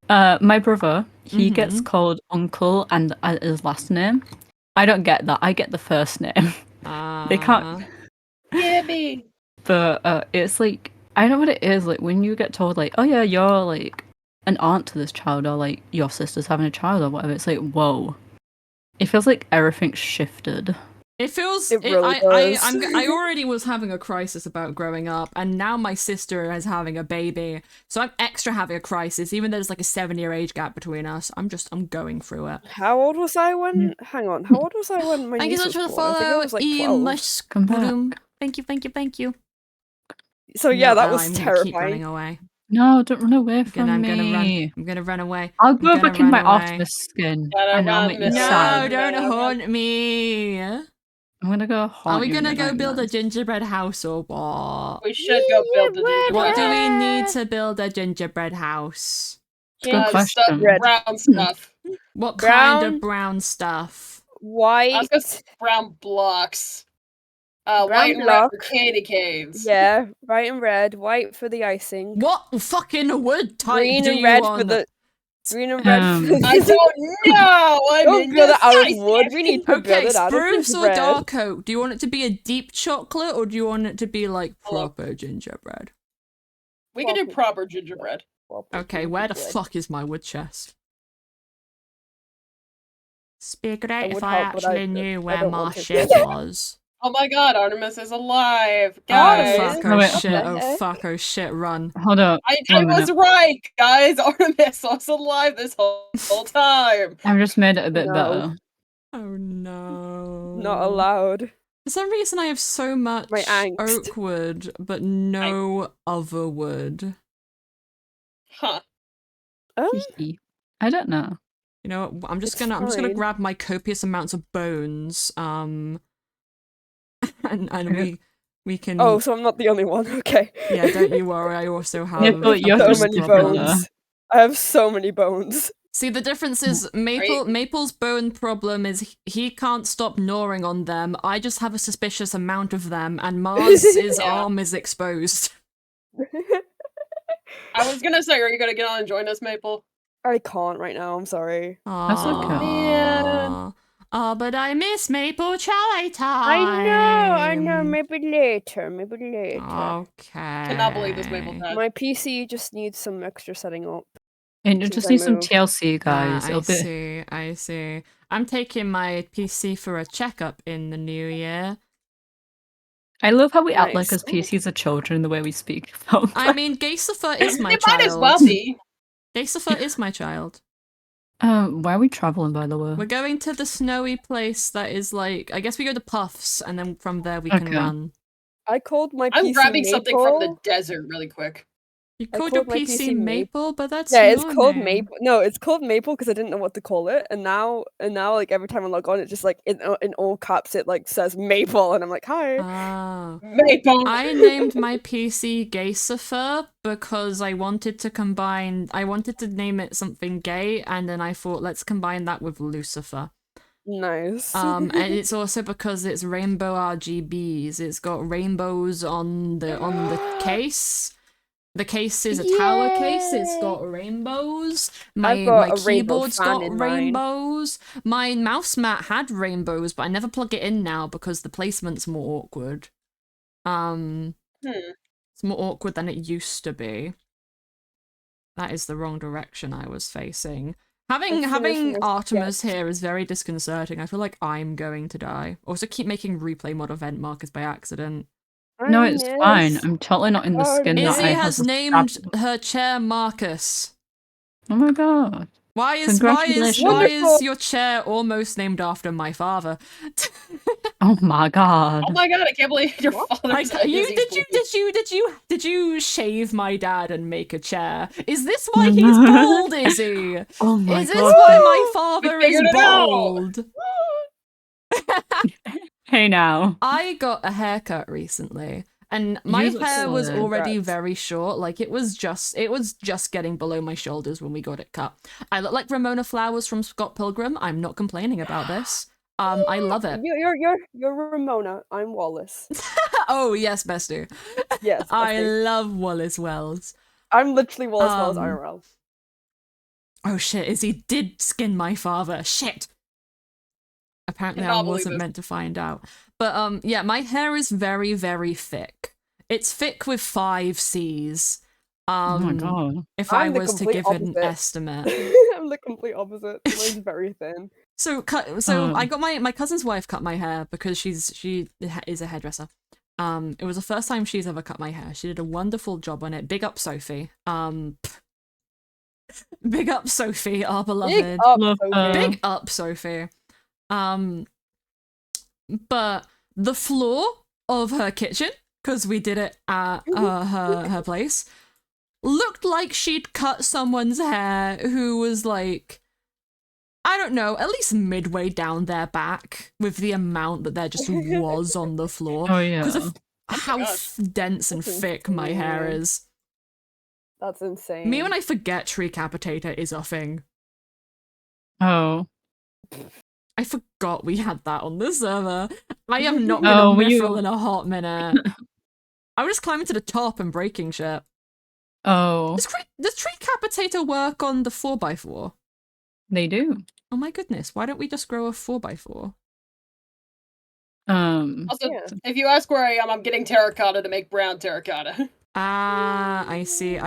my brother, he gets called uncle and his last name. I don't get that. I get the first name. They can't.
Yeah, me.
But it's like, I know what it is. Like when you get told like, oh yeah, you're like an aunt to this child, or like your sister's having a child or whatever. It's like, whoa. It feels like everything's shifted.
It feels.
It really does.
I already was having a crisis about growing up, and now my sister is having a baby, so I'm extra having a crisis. Even though there's like a 7-year age gap between us, I'm going through it.
How old was I when? Hang on. How old was I when my
Thank you
niece
so much
was
for the
born? I think I
follow,
was like
Ian
12.
Come back.
Thank you.
So yeah, that
No,
was
I'm gonna
terrifying.
keep running away.
No, don't run away from me.
I'm gonna run away.
I'll go
I'm gonna
back in my
run away.
Optimus skin.
Gotta
And I'll
run,
make you
Miss
No,
sad.
don't
Man.
haunt me.
I'm gonna go haunt
Are we
you
gonna
in the
go build a
nightmares.
gingerbread house or what?
We should go build the gingerbread.
What do we
house.
need to build a gingerbread house?
It's a good
Stuff,
question.
brown stuff.
What kind
Brown.
of brown stuff?
I
White.
was gonna say brown blocks.
Brown
White and red for
block.
candy canes.
Yeah, white and red. White for the icing.
What fucking wood type
Green
do
and
you
red
want?
for the. Green and red.
Um,
For the...
I don't know. I'm
Don't build it out of
indecisive.
wood. We need to build
Okay,
it out of
spruce or
gingerbread.
dark oak? Do you want it to be a deep chocolate or do you want it to be like
Hello.
proper gingerbread?
We can do proper gingerbread.
Okay, where the fuck is my wood chest? Be great if
would
I
help, but I
actually knew where
don't
my
want to.
shit was.
Oh my god, Artemis is alive.
Oh
Guys.
fuck,
No,
oh
wait,
shit,
okay.
oh fuck, oh shit, run.
Hold up.
I
one
was
minute.
right, guys. Artemis was alive this whole time.
I've just made it a bit
No.
better.
Oh no.
Not allowed.
For some reason I have so much
My angst.
oak wood, but no other wood.
Huh.
Hee-hee. I don't know.
You know what, I'm just
It's
gonna
fine.
grab my copious amounts of bones, and we can
Oh, so I'm not the only one. Okay.
yeah, don't you worry, I also have
Yeah, but you're
a
so
just
many
problem.
bones. I have so many bones.
See, the difference is Maple's bone problem is he can't stop gnawing on them. I just have a suspicious amount of them, and Mars's
Yeah.
arm is exposed.
I was gonna say, are you gonna get on and join us, Maple?
I can't right now. I'm sorry.
That's okay.
Aw. Oh, but I miss Maple Chai time.
I know. Maybe later.
Okay.
Cannot believe this Maple died.
My PC just needs some extra setting up.
And you
Since
just
I
need some
moved.
TLC, guys. It'll be...
I see. I'm taking my PC for a checkup in the new year.
I love how we act like
Nice.
as PCs are children the way we speak about
I mean, Gaysifer is my
They
child.
might as well be.
Gaysifer is my child.
Where are we traveling, by the way?
We're going to the snowy place that is like, I guess we go to Puffs, and then from there we can
Okay.
run.
I called my
I'm
PC
grabbing something from the
Maple.
desert really quick.
You
I
called your
called my
PC
PC
Maple, but that's
Yeah, it's
your
called
name.
Maple. No, it's called Maple because I didn't know what to call it, and now, like every time I log on, it just like in all caps, it like says Maple, and I'm like, hi.
Ah.
Maple.
I named my PC Gaysifer because I wanted to name it something gay, and then I thought, let's combine that with Lucifer.
Nice.
And it's also because it's rainbow RGBs. It's got rainbows on the case. The case is a tower case. It's got rainbows.
I've
My
got a rainbow
keyboard's
fan
got
in mine.
rainbows. My mouse mat had rainbows, but I never plug it in now because the placement's more awkward. It's more awkward than it used to be. That is the wrong direction I was facing. Having Artemis here is very disconcerting. I feel like I'm going to die. Also, keep making replay mod event markers by accident.
No, it's fine. I'm totally not in the skin that
Izzy
I
has
have
named her chair Marcus.
Oh my god.
Why is
Congratulations.
your chair almost named after my father?
Oh my god.
Oh my god, I can't believe your father's
Did you shave my dad and make a chair? Is this why he's bald, Izzy?
Oh my god.
Is this why my father is
figured it out.
bald?
Hey now.
I got a haircut recently, and my
You look
hair was
solid.
already
Congrats.
very short. Like it was just getting below my shoulders when we got it cut. I look like Ramona Flowers from Scott Pilgrim. I'm not complaining about this. I love it.
You're Ramona. I'm Wallace.
Oh yes, bestie.
Yes,
I
bestie.
love Wallace Wells.
I'm literally Wallace Wells
Um,
IRL.
Oh shit, Izzy did skin my father. Shit. Apparently I
Cannot believe
wasn't
this.
meant to find out. But yeah, my hair is very, very thick. It's thick with 5 C's.
Oh my god.
If
I'm
I
the
was to
complete
give it an
opposite.
estimate.
I'm the complete opposite. Mine's very thin.
So I got my cousin's wife cut my hair because she is a hairdresser. It was the first time she's ever cut my hair. She did a wonderful job on it. Big up Sophie. Big up Sophie, our beloved.
Big up,
Love
Sophie.
her.
Big up Sophie. But the floor of her kitchen, because we did it at her place, looked like she'd cut someone's hair who was like, I don't know, at least midway down their back with the amount that there just was on the floor.
Oh yeah.
Because of how
gosh.
dense and
That's
thick my hair
insane.
is.
That's insane.
Me when I forget Tree Capitator is a thing.
Oh.
I forgot we had that on the server. I have not been
Oh,
on
were you-
Mythrill in a hot minute. I was just climbing to the top and breaking shit.
Oh.
Does Tree Capitator work on the 4x4?
They do.
Oh my goodness, why don't we just grow a 4x4?
Also,
Yeah.
if you ask where I am, I'm getting terracotta to make brown terracotta.
Ah, I see.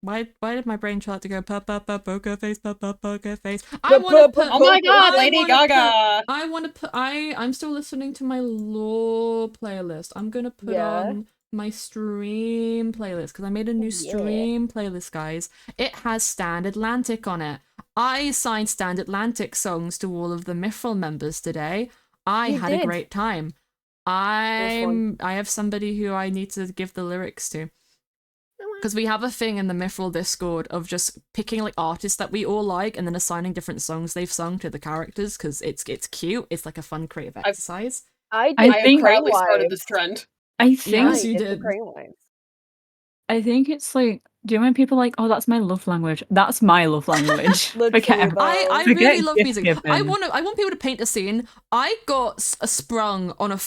Why did my brain try to go poker face, poker face? I want to put.
Oh my god,
I
Lady
wanna
Gaga!
I want to put. I'm still listening to my lore playlist. I'm gonna put
Yeah.
on my stream playlist because I made a new
Yeah.
stream playlist, guys. It has Stand Atlantic on it. I assigned Stand Atlantic songs to all of the Mythrill members today. I
You
had a
did.
great time. I have somebody who I need to give the lyrics to. Because we have a thing in the Mythrill Discord of just picking like artists that we all like and then assigning different songs they've sung to the characters because it's cute. It's like a fun creative exercise.
I
I
did
I
think-
have proudly
Crane
started
Wives.
this trend.
I think
Yes, you
I did the
did.
Crane Wives.
I think it's like, do you know when people are like, oh, that's my love language? That's my love language.
Literally,
Forget about
though.
I
Forget
really love
gift
music.
giving.
I want people to paint a scene. I got sprung on a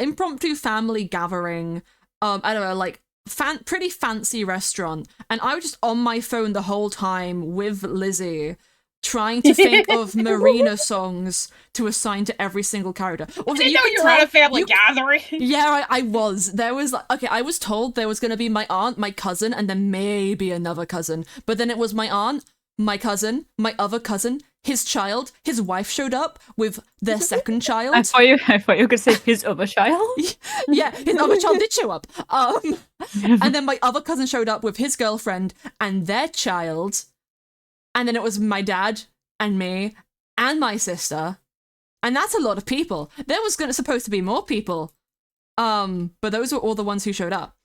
impromptu family gathering. I don't know, like pretty fancy restaurant, and I was just on my phone the whole time with Lizzie, trying to think of Marina songs to assign to every single character. Also,
I didn't know
could
you were at
tell-
a family
you-
gathering.
Yeah, I was. There was like, okay, I was told there was going to be my aunt, my cousin, and then maybe another cousin. But then it was my aunt, my cousin, my other cousin, his child, his wife showed up with their second child.
I thought you were going to say his other child.
Yeah, his other child did show up. And then my other cousin showed up with his girlfriend and their child. And then it was my dad and me and my sister. And that's a lot of people. There was supposed to be more people. But those were all the ones who showed up.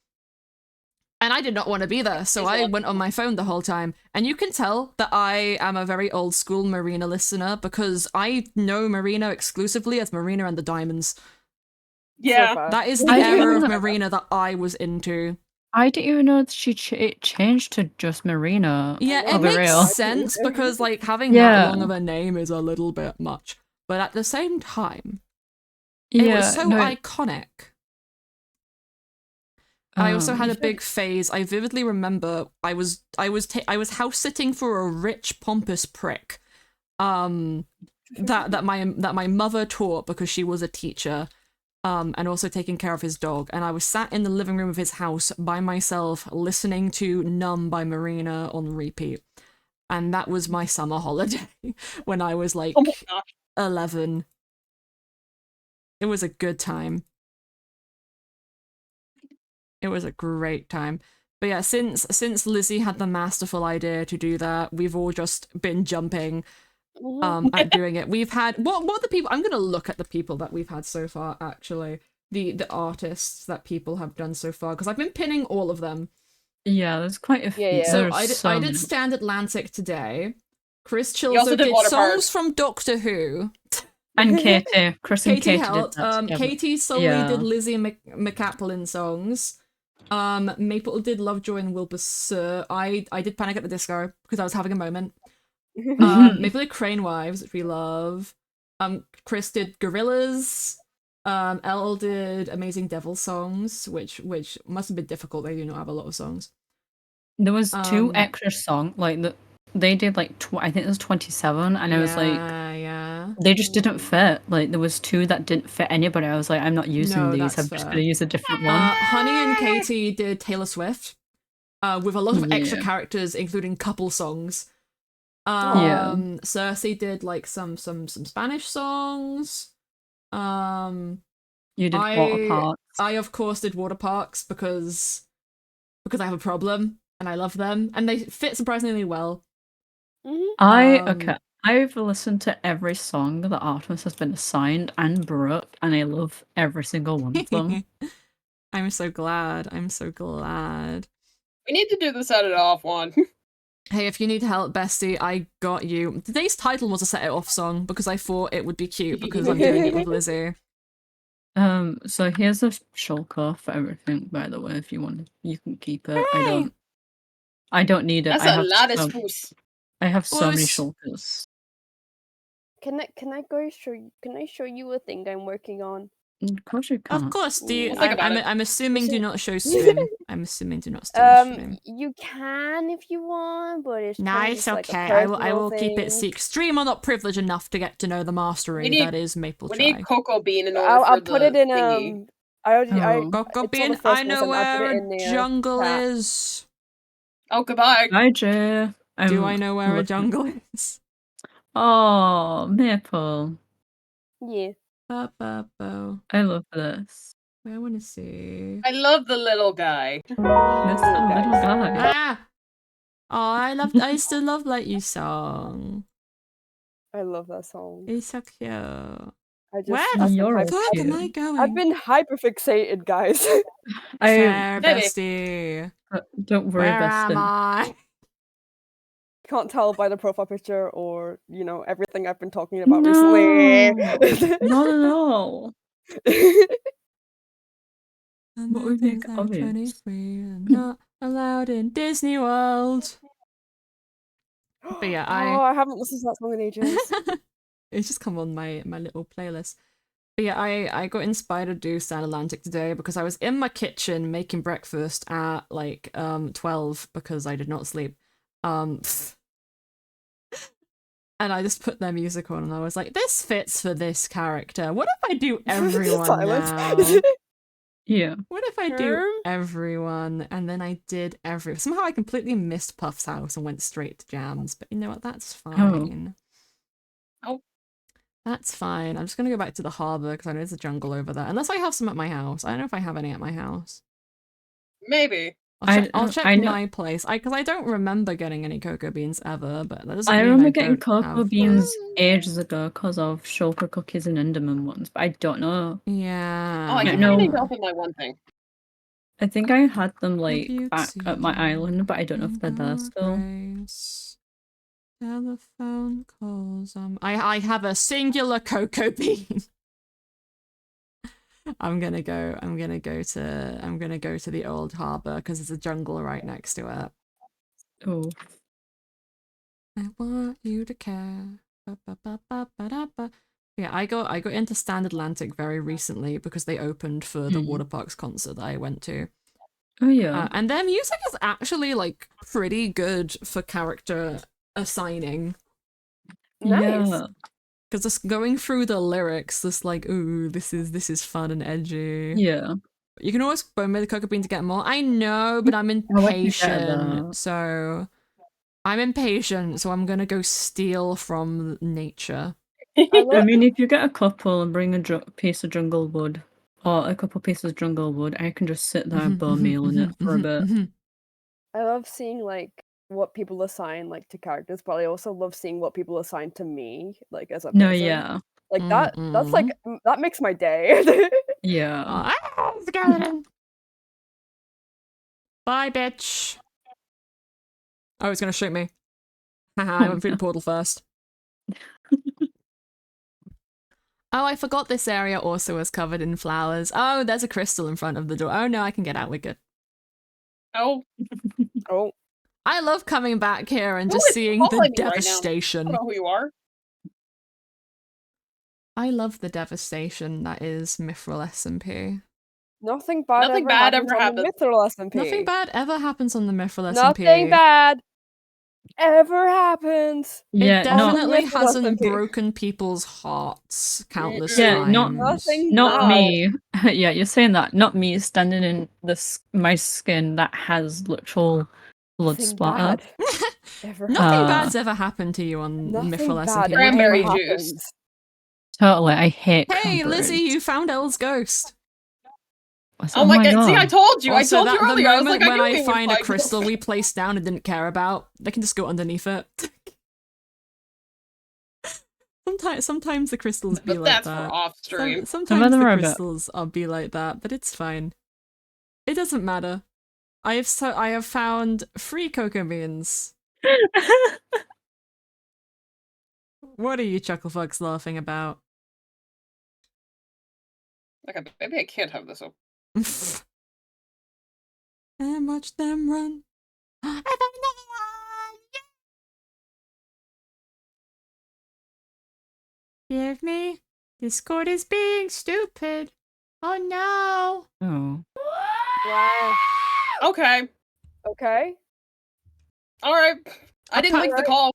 And I did not want to be there, so I went on my phone the whole time. And you can tell that I am a very old school Marina listener because I know Marina exclusively as Marina and the Diamonds.
Yeah.
So
That is the
I
era of
didn't-
Marina that I was into.
I didn't even know that it changed to just Marina.
Yeah,
I'll
it
be
makes
real.
sense because like having
Yeah.
that long of a name is a little bit much. But at the same time, it
Yeah,
was so
no,
iconic. I also had
you
a big phase. I vividly remember I was house sitting for a rich pompous prick, that my mother taught because she was a teacher, and also taking care of his dog. And I was sat in the living room of his house by myself, listening to "Numb" by Marina on repeat, and that was my summer holiday when I was like
Oh my gosh.
11. It was a good time. It was a great time. But yeah, since Lizzie had the masterful idea to do that, we've all just been jumping at doing it. We've had what are the people? I'm gonna look at the people that we've had so far, actually. The artists that people have done so far, because I've been pinning all of them.
Yeah, there's quite a few.
Yeah, yeah.
So
There's
I did
many.
Stand Atlantic today. Chris
also
Chilzo
did
did
Water Park.
songs from Doctor Who.
And Katie. Chris and
Katie
Katie
helped.
did that together.
Katie solely
Yeah.
did Lizzie McCaplin songs. Maple did Lovejoy and Wilbur Sir. I did Panic at the Disco because I was having a moment. Maple did Crane Wives, which we love. Chris did Gorillas. Elle did Amazing Devil songs, which must have been difficult. They do not have a lot of songs.
There was two
Um,
extra songs, like they did like I think it was 27, and I was like,
yeah.
they just didn't fit. Like there was two that didn't fit anybody. I was like, I'm not using
No,
these.
that's
I'm just
fair.
gonna use a different one.
Honey and Katie did Taylor Swift, with a lot of extra
Yeah.
characters, including couple songs.
Yeah.
Cersei did like some Spanish songs.
You did Water Parks.
I of course did Water Parks because I have a problem and I love them and they fit surprisingly well.
Okay. I've listened to every song that Artemis has been assigned and Brooke, and I love every single one of them.
I'm so glad. I'm so glad.
We need to do the set it off one.
Hey, if you need help, bestie, I got you. Today's title was a Set It Off song because I thought it would be cute because I'm doing it with Lizzie.
So here's a shulker for everything, by the way, if you want, you can keep it.
Hooray!
I don't need it.
That's
I
a
have
lot of
so,
spruce.
I have so many
Spruce.
shulkers.
Can I go show you? Can I show you a thing I'm working on?
Of course you can't.
Of course. Do you?
We'll think about it.
I'm assuming do not show stream. I'm assuming do not stream.
You can if you want, but it's
Nah,
kinda
it's
just like a
okay. I will
personal
keep it
thing.
secret. Stream are not privileged enough to get to know the mastery
need-
that is Maple
We
Chai.
need cocoa bean in order
I'll
for
put
the
it in
thingy.
I already
Oh.
Coco
it's on the
Bean,
first
I
one,
know
so I'll put
where
it
a
in the
jungle
chat.
is.
Oh, goodbye.
Hi, Jay.
Do I know where a
looking-
jungle is?
Oh, Maple.
Yeah.
Ba-ba-bo.
I love this.
I want to see.
I love the little guy.
This little guy.
Ah! Oh, I still love Let You song.
I love that song.
It's so cute.
I just
Where
I've
the
been
You're
hyper-
fuck am
cute.
I going?
I've been hyper fixated, guys.
Fair
Maybe.
bestie.
Don't worry,
Where am
Bestin.
I?
Can't tell by the profile picture or everything I've been talking about recently.
Not at all. What would make it obvious?
23 and not allowed in Disney World. But yeah,
I haven't listened to that song in ages.
it's just come on my little playlist. But yeah, I got inspired to do Stand Atlantic today because I was in my kitchen making breakfast at like 12 because I did not sleep. And I just put their music on and I was like, this fits for this character. What if I do everyone
Silence.
now?
Yeah.
What if I do everyone? And then I did somehow I completely missed Puff's house and went straight to Jams. But you know what? That's fine.
Oh.
That's fine. I'm just gonna go back to the harbour because I know there's a jungle over there. Unless I have some at my house. I don't know if I have any at my house.
Maybe.
I'll check
I know.
my place. Because I don't remember getting any cocoa beans ever, but that doesn't
I
mean
remember
I
getting
don't
cocoa
have
beans
them.
ages ago because of Shulker cookies and Enderman ones, but I don't know.
Yeah.
Oh, I
Yeah,
keep
no.
forgetting to open my one thing.
I think I had them like
you
back at my island, but I don't know if they're there still.
Telephone calls. I have a singular cocoa bean. I'm gonna go to the old harbor because there's a jungle right next to it.
Oh.
I want you to care. Yeah, I got into Stand Atlantic very recently because they opened for the Water Parks concert that I went to.
Oh yeah.
And their music is actually like pretty good for character assigning.
Nice.
Yeah.
Because just going through the lyrics, just like, ooh, this is fun and edgy.
Yeah.
You can always bone me the cocoa bean to get more. I know, but I'm
I want to get
impatient.
that.
So I'm impatient, so I'm gonna go steal from nature.
I mean, if you get a couple and bring a piece of jungle wood, or a couple pieces of jungle wood, I can just sit there and bone meal in it for a bit.
I love seeing like what people assign like to characters, but I also love seeing what people assign to me, like as a person.
No, yeah.
Like that's like that makes my day.
Yeah.
Skeleton. Bye, bitch. Oh, it's gonna shoot me. Haha, I went through the portal first. Oh, I forgot this area also was covered in flowers. Oh, there's a crystal in front of the door. Oh no, I can get out. We're good.
Oh.
Oh.
I love coming back here and
Who
just
is
seeing the
calling me right now? I
devastation.
don't know who you are.
I love the devastation that is Mythrill SMP.
Nothing bad
Nothing
ever
bad
happens
ever
on the
happens.
Mythrill SMP.
Nothing bad ever happens on the Mythrill SMP.
Nothing bad ever happens.
Yeah,
It definitely
Mythrill
hasn't
SMP.
broken people's hearts countless
Yeah,
times.
Nothing
not
bad.
me. Yeah, you're saying that. Not me standing in my skin that has literal blood
Nothing
splatter.
bad ever
Nothing
Uh,
bad's ever happened to you on
Nothing
Mythrill
bad
SMP.
Cranberry
ever
juice.
happens.
Totally, I hate
Hey,
cranberries.
Lizzie, you found Elle's ghost.
Oh my god, see, I told you.
Also,
I told you
the
earlier. I was
moment
like, I
when
knew
I
he would
find a
find
crystal
this.
we placed down and didn't care about, they can just go underneath it. Sometimes the crystals be
But
like
that's
that.
for off stream.
Sometimes
them
the
are a bit-
crystals will be like that, but it's fine. It doesn't matter. I have found 3 cocoa beans. What are you chucklefucks laughing about?
Okay, maybe I can't have this open.
And watch them run. Give me. Discord is being stupid. Oh no.
Oh.
Wow.
Okay.
Okay.
Alright. I didn't leave the call.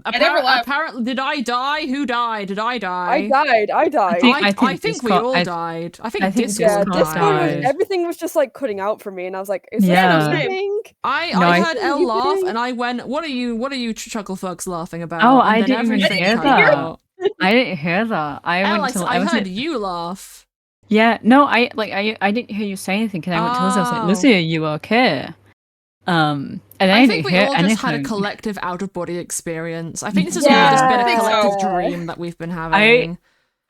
I never left.
Apparently, did I die? Who died? Did I die?
I died. I died.
I think we all died. I think Discord died.
Everything was just like cutting out for me, and I was like, "Is
Yeah.
that anything?"
I heard Elle laugh, and I went, "What are you chucklefucks laughing about?"
Oh,
and
I
then
didn't even
everything
hear
cut
that.
out.
I didn't hear that.
I heard you laugh.
Yeah, no, I didn't hear you say anything. Because I went to Lizzie. I was like, "Lizzie, are you okay?" And
I think we all just had a collective out-of-body experience. I think this has all just been a collective dream that we've been having.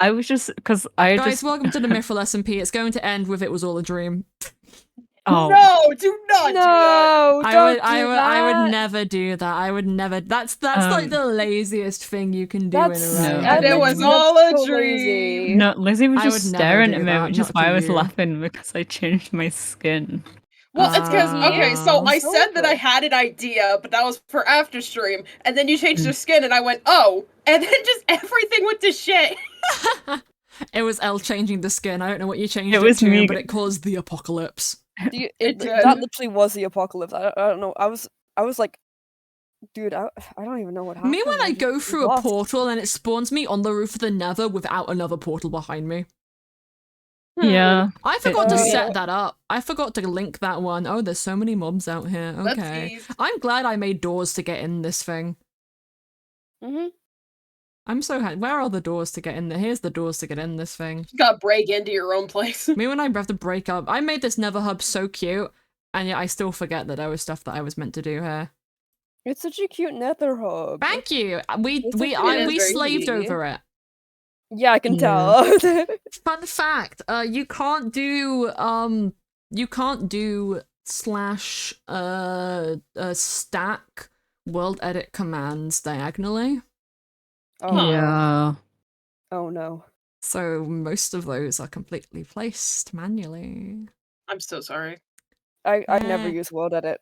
I was just because
Guys, welcome to the Mythrill SMP. It's going to end with it was all a dream.
Oh
no! Do not do that.
I would never do that. I would never. That's like the laziest thing you can do in a row.
And it was all a dream.
No, Lizzie was just staring at me,
that,
which is
not
why
to
I was
you.
laughing because I changed my skin.
Well, it's because, okay, so I said that I had an idea, but that was for after stream, and then you changed your skin, and I went, oh, and then just everything went to shit.
It was Elle changing the skin. I don't know what you changed
It was
to,
me.
but it caused the apocalypse.
That literally was the apocalypse. I don't know. I was like, dude, I don't even know what happened.
Me when I go through a portal and it spawns me on the roof of the Nether without another portal behind me.
Yeah.
I forgot to set that up. I forgot to link that one. Oh, there's so many mobs out here. Okay. I'm glad I made doors to get in this thing. I'm so happy. Where are the doors to get in there? Here's the doors to get in this thing.
You gotta break into your own place.
Me when I have to break up. I made this Nether hub so cute. And yet I still forget that there was stuff that I was meant to do here.
It's such a cute nether hub.
Thank you. We
It's
we
okay.
I,
It is
we
very
slaved
sweet.
over it.
Yeah, I can
Yeah.
tell.
Fun fact, you can't do slash stack world edit commands diagonally.
Oh,
Yeah.
oh no.
So most of those are completely placed manually.
I'm so sorry.
I never use world edit.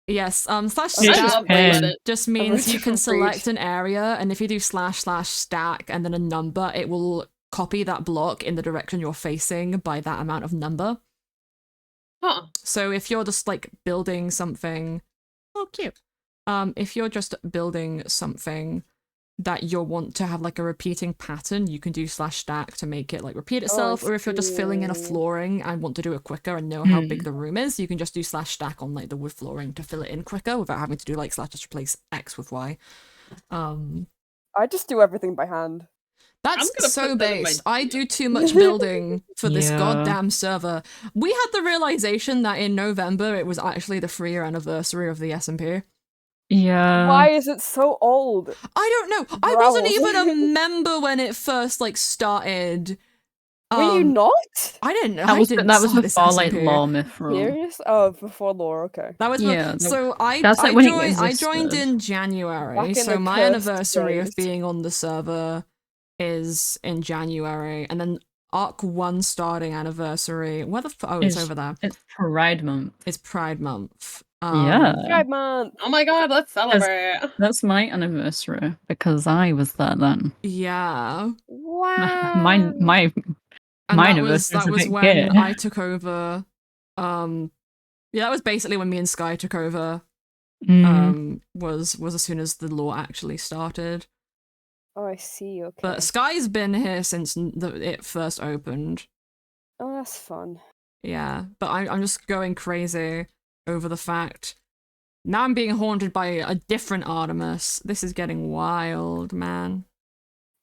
Yes, slash
You
I
just
stack
love World
can.
Edit.
just means you can
Read.
select an area, and if you do slash stack and then a number, it will copy that block in the direction you're facing by that amount of number.
Huh.
So if you're just like building something, oh cute. If you're just building something that you'll want to have like a repeating pattern, you can do slash stack to make it like repeat itself. Or if you're just filling in a
cute.
flooring and want to do it quicker and know how big the room is, you can just do slash stack on like the wood flooring to fill it in quicker without having to do like slash just replace X with Y.
I just do everything by hand.
gonna
That's so
put that in my
based. I
DM.
do too much building for this
Yeah.
goddamn server. We had the realization that in November it was actually the 3-year anniversary of the SMP.
Yeah.
Why is it so old?
I don't know. I wasn't
Growls.
even a member when it first like started.
Were you not?
I didn't know.
That was
I didn't
that was
start this
before like
SMP.
Law Mythrill.
Serious? Oh, before lore, okay.
That was
Yeah,
so
that's like when it
I joined
existed.
in January.
Back in
So
the
my
cursed
anniversary of
days.
being on the server is in January, and then Arc 1 starting anniversary. Where the it's
It's-
over there.
It's Pride Month.
It's Pride Month.
Yeah.
Pride month.
Oh my god, let's celebrate.
That's my anniversary because I was there then.
Yeah.
Wow.
My
And
My
that was
anniversary's a bit
when
gay.
I took over. Yeah, that was basically when me and Sky took over. Was as soon as the law actually started.
Oh, I see. Okay.
But Sky's been here since it first opened.
Oh, that's fun.
Yeah, but I'm just going crazy over the fact. Now I'm being haunted by a different Artemis. This is getting wild, man.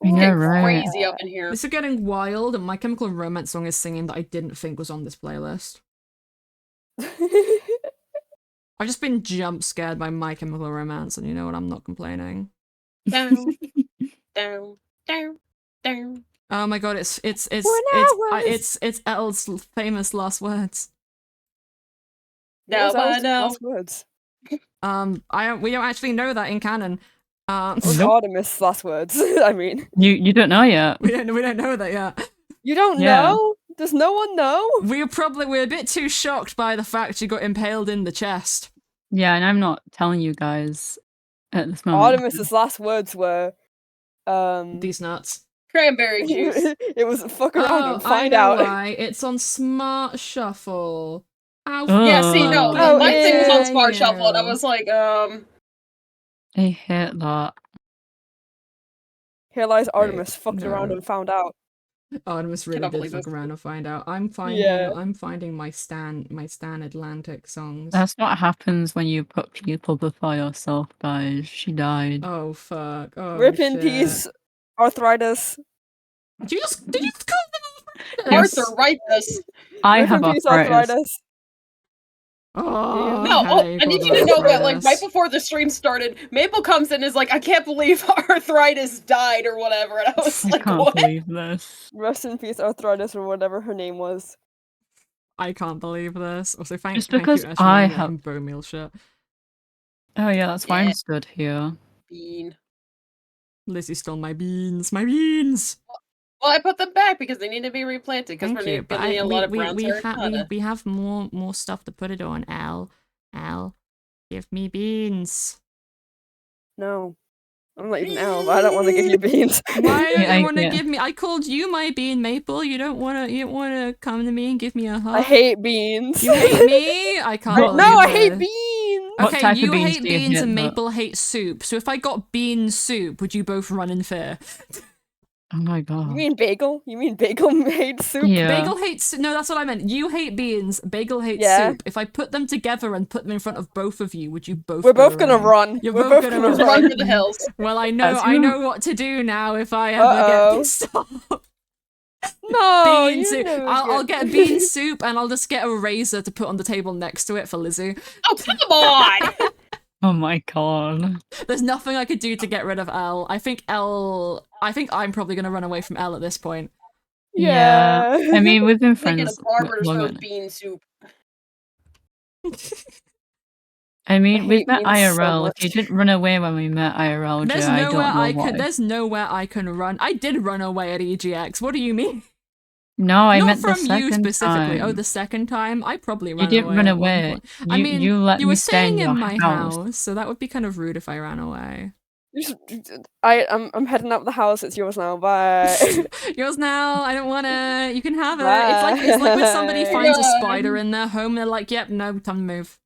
It's
Yeah,
getting
right.
crazy up in here.
This is getting wild, and My Chemical Romance song is singing that I didn't think was on this playlist. I've just been jump scared by My Chemical Romance, and you know what? I'm not complaining.
Down, down, down, down.
Oh my god, it's Elle's famous last words.
Now
What was
I
Elle's
know.
last words?
We don't actually know that in canon.
What was
Nope.
Artemis' last words? I mean,
You don't know yet.
we don't know that yet.
you don't
Yeah.
know? Does no one know?
We're a bit too shocked by the fact she got impaled in the chest.
Yeah, and I'm not telling you guys at this moment.
Artemis's last words were,
These nuts.
Cranberry juice.
it was fuck around and
I
find
know
out.
why. It's on Smart Shuffle. How
Yeah, see, no,
Oh,
my thing was on
yeah,
Smart
yeah.
Shuffle, and I was like,
I hate that.
Here lies Artemis, fucked around
no.
and found out.
Artemis really
Cannot
did
believe
fuck
this.
around and find out. I'm finding my Stan Atlantic songs.
That's what happens when you put people before yourself, guys. She died.
Oh fuck. Oh
Rip in
shit.
peace, arthritis.
Did you just call them
Yes.
arthritis.
I
Rip
have
in peace,
arthritis.
Oh,
No,
hey,
I need
got
you to know that, like,
arthritis.
right before the stream started, Maple comes in and is like, I can't believe arthritis died or whatever, and I was
I
like,
can't
what?
believe this.
Rest in peace, arthritis, or whatever her name was.
I can't believe this. Also, thank
Just
you,
because
Ashton,
I
for
have-
letting bone meal shit.
Oh yeah, that's why
Yeah.
I'm stood here.
Bean.
Lizzie stole my beans. My beans.
Well, I put them back because they need to be replanted because
Thank
we're
you. But
gonna need a lot of brown terracotta.
we have more stuff to put it on. Al, give me beans.
No. I'm not even L, I don't want to give you beans.
Why don't
Yeah,
you want to
yeah.
give me? I called you my bean, Maple. You don't want to come to me and give me a hug.
I hate beans.
You hate me? I can't.
What-
believe
No, I hate
this.
beans.
What
Okay,
type of
you
beans
hate
do you
beans
hate,
and
though?
Maple hates soup. So if I got bean soup, would you both run in fear?
Oh my
You
god.
mean bagel? You mean bagel made soup?
Yeah.
Bagel hates no, that's what I meant. You hate beans, Bagel hates
Yeah.
soup. If I put them together and put them in front of both of you, would you both?
We're
go
both gonna
running?
run.
You're
We're
both
both
gonna
gonna
run.
Run for the hills.
Well, I know
As you-
what to do now if I ever
Uh-oh.
get pissed off.
No,
Bean
you
soup.
never
I'll
get-
get bean soup and I'll just get a razor to put on the table next to it for Lizzie.
Oh, come on!
Oh my god.
There's nothing I could do to get rid of Elle. I think I'm probably gonna run away from Elle at this point.
Yeah. I mean, we've been
They get
friends
a barber to
long
serve
enough.
bean soup.
I mean, we've
hate
met
beans so
IRL. If you
much.
didn't run away when we met IRL, Jay, I don't know why.
There's nowhere I can run. I did run away at EGX. What do you mean?
No, I
Not
meant the
from you
second
specifically.
time.
Oh, the second time? I probably
You
ran
didn't
away
run
at one
away.
point. I mean,
you let
you
me
were
stay in
staying
your
in my
house.
house, so that would be kind of rude if I ran away.
I'm heading out the house. It's yours now. Bye.
Yours now. I don't wanna. You can have it. It's like when somebody
Bye.
finds a
God.
spider in their home, they're like, "Yep, no, time to move."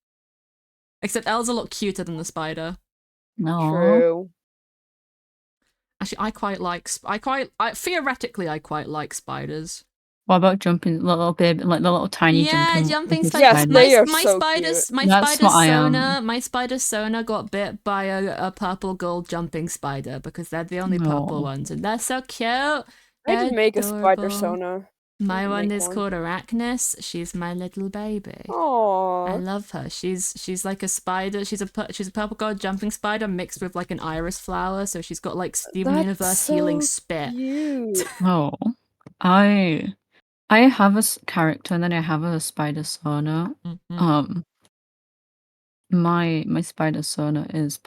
Except Elle's a lot cuter than the spider.
No.
True.
Actually, theoretically, I quite like spiders.
What about jumping little baby, like the little tiny
Yeah, jumping
little
Yes,
spiders.
they are
My
so
spider's
cute.
my
That's
spider's
what I am.
my spider Sona got bit by a purple gold jumping spider because they're the only
No.
purple ones and they're so cute.
I'd make a spider
Adorable.
Sona.
My
I'd
one
make
is
one.
called Arachnis. She's my little baby. I
Aww.
love her. She's like a spider. She's a purple gold jumping spider mixed with like an iris flower. So she's got like Steven
That's
Universe healing
so
spit.
cute.
Oh, I have a character and then I have a spider Sona.
Mhm.
My spider Sona is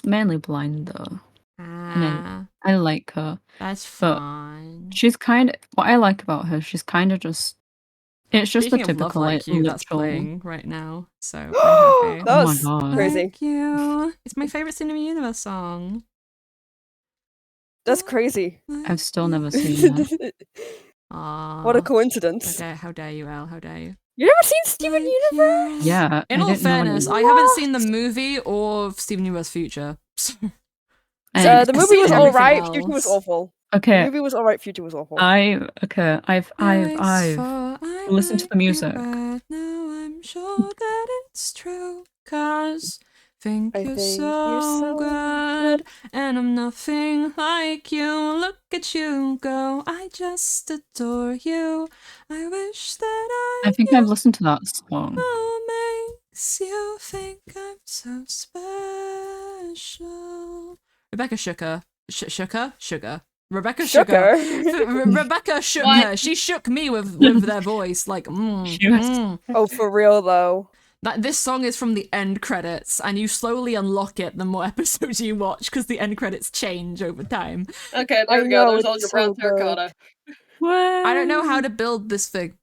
mainly blind though, and
Ah,
I like her.
that's
But
fine.
She's kind of what I like about her. She's kind of just. It's just
Speaking
the
of Love
typical
Like
like
You, that's
literal.
playing right now, so I'm happy.
That
Oh my
was
god.
crazy.
Thank you. It's my favorite Cinema Universe song.
That's crazy.
I've still never seen that.
What a
Aww.
coincidence.
How dare you, Elle? How dare you?
You never seen Steven
Like
Universe?
you.
Yeah.
In
I
all
didn't know
fairness,
any-
I haven't
What?
seen the movie or Steven Universe Future.
And
The
I've
movie
seen
was
everything
alright. Future was
else.
awful. The
okay,
movie was alright. Future was awful.
I've
Always
listened
thought I
listened to the
might be
music.
right. Now I'm sure that it's true. 'Cause think
I
you're
think
so
you're so
good, and I'm nothing like you. Look at you go. I just adore you. I wish that
I think
knew
I've listened to that song.
what makes you think I'm so special. Rebecca Sugar. Sugar. Rebecca Sugar. Rebecca shook
What?
her. She shook me with their voice. Like,
She was-
Oh, for real though.
This song is from the end credits, and you slowly unlock it the more episodes you watch because the end credits change over time.
Okay,
I
there we go.
know,
There's all
it's
your brown
so good.
terracotta.
I don't know how
What?
to build this thing.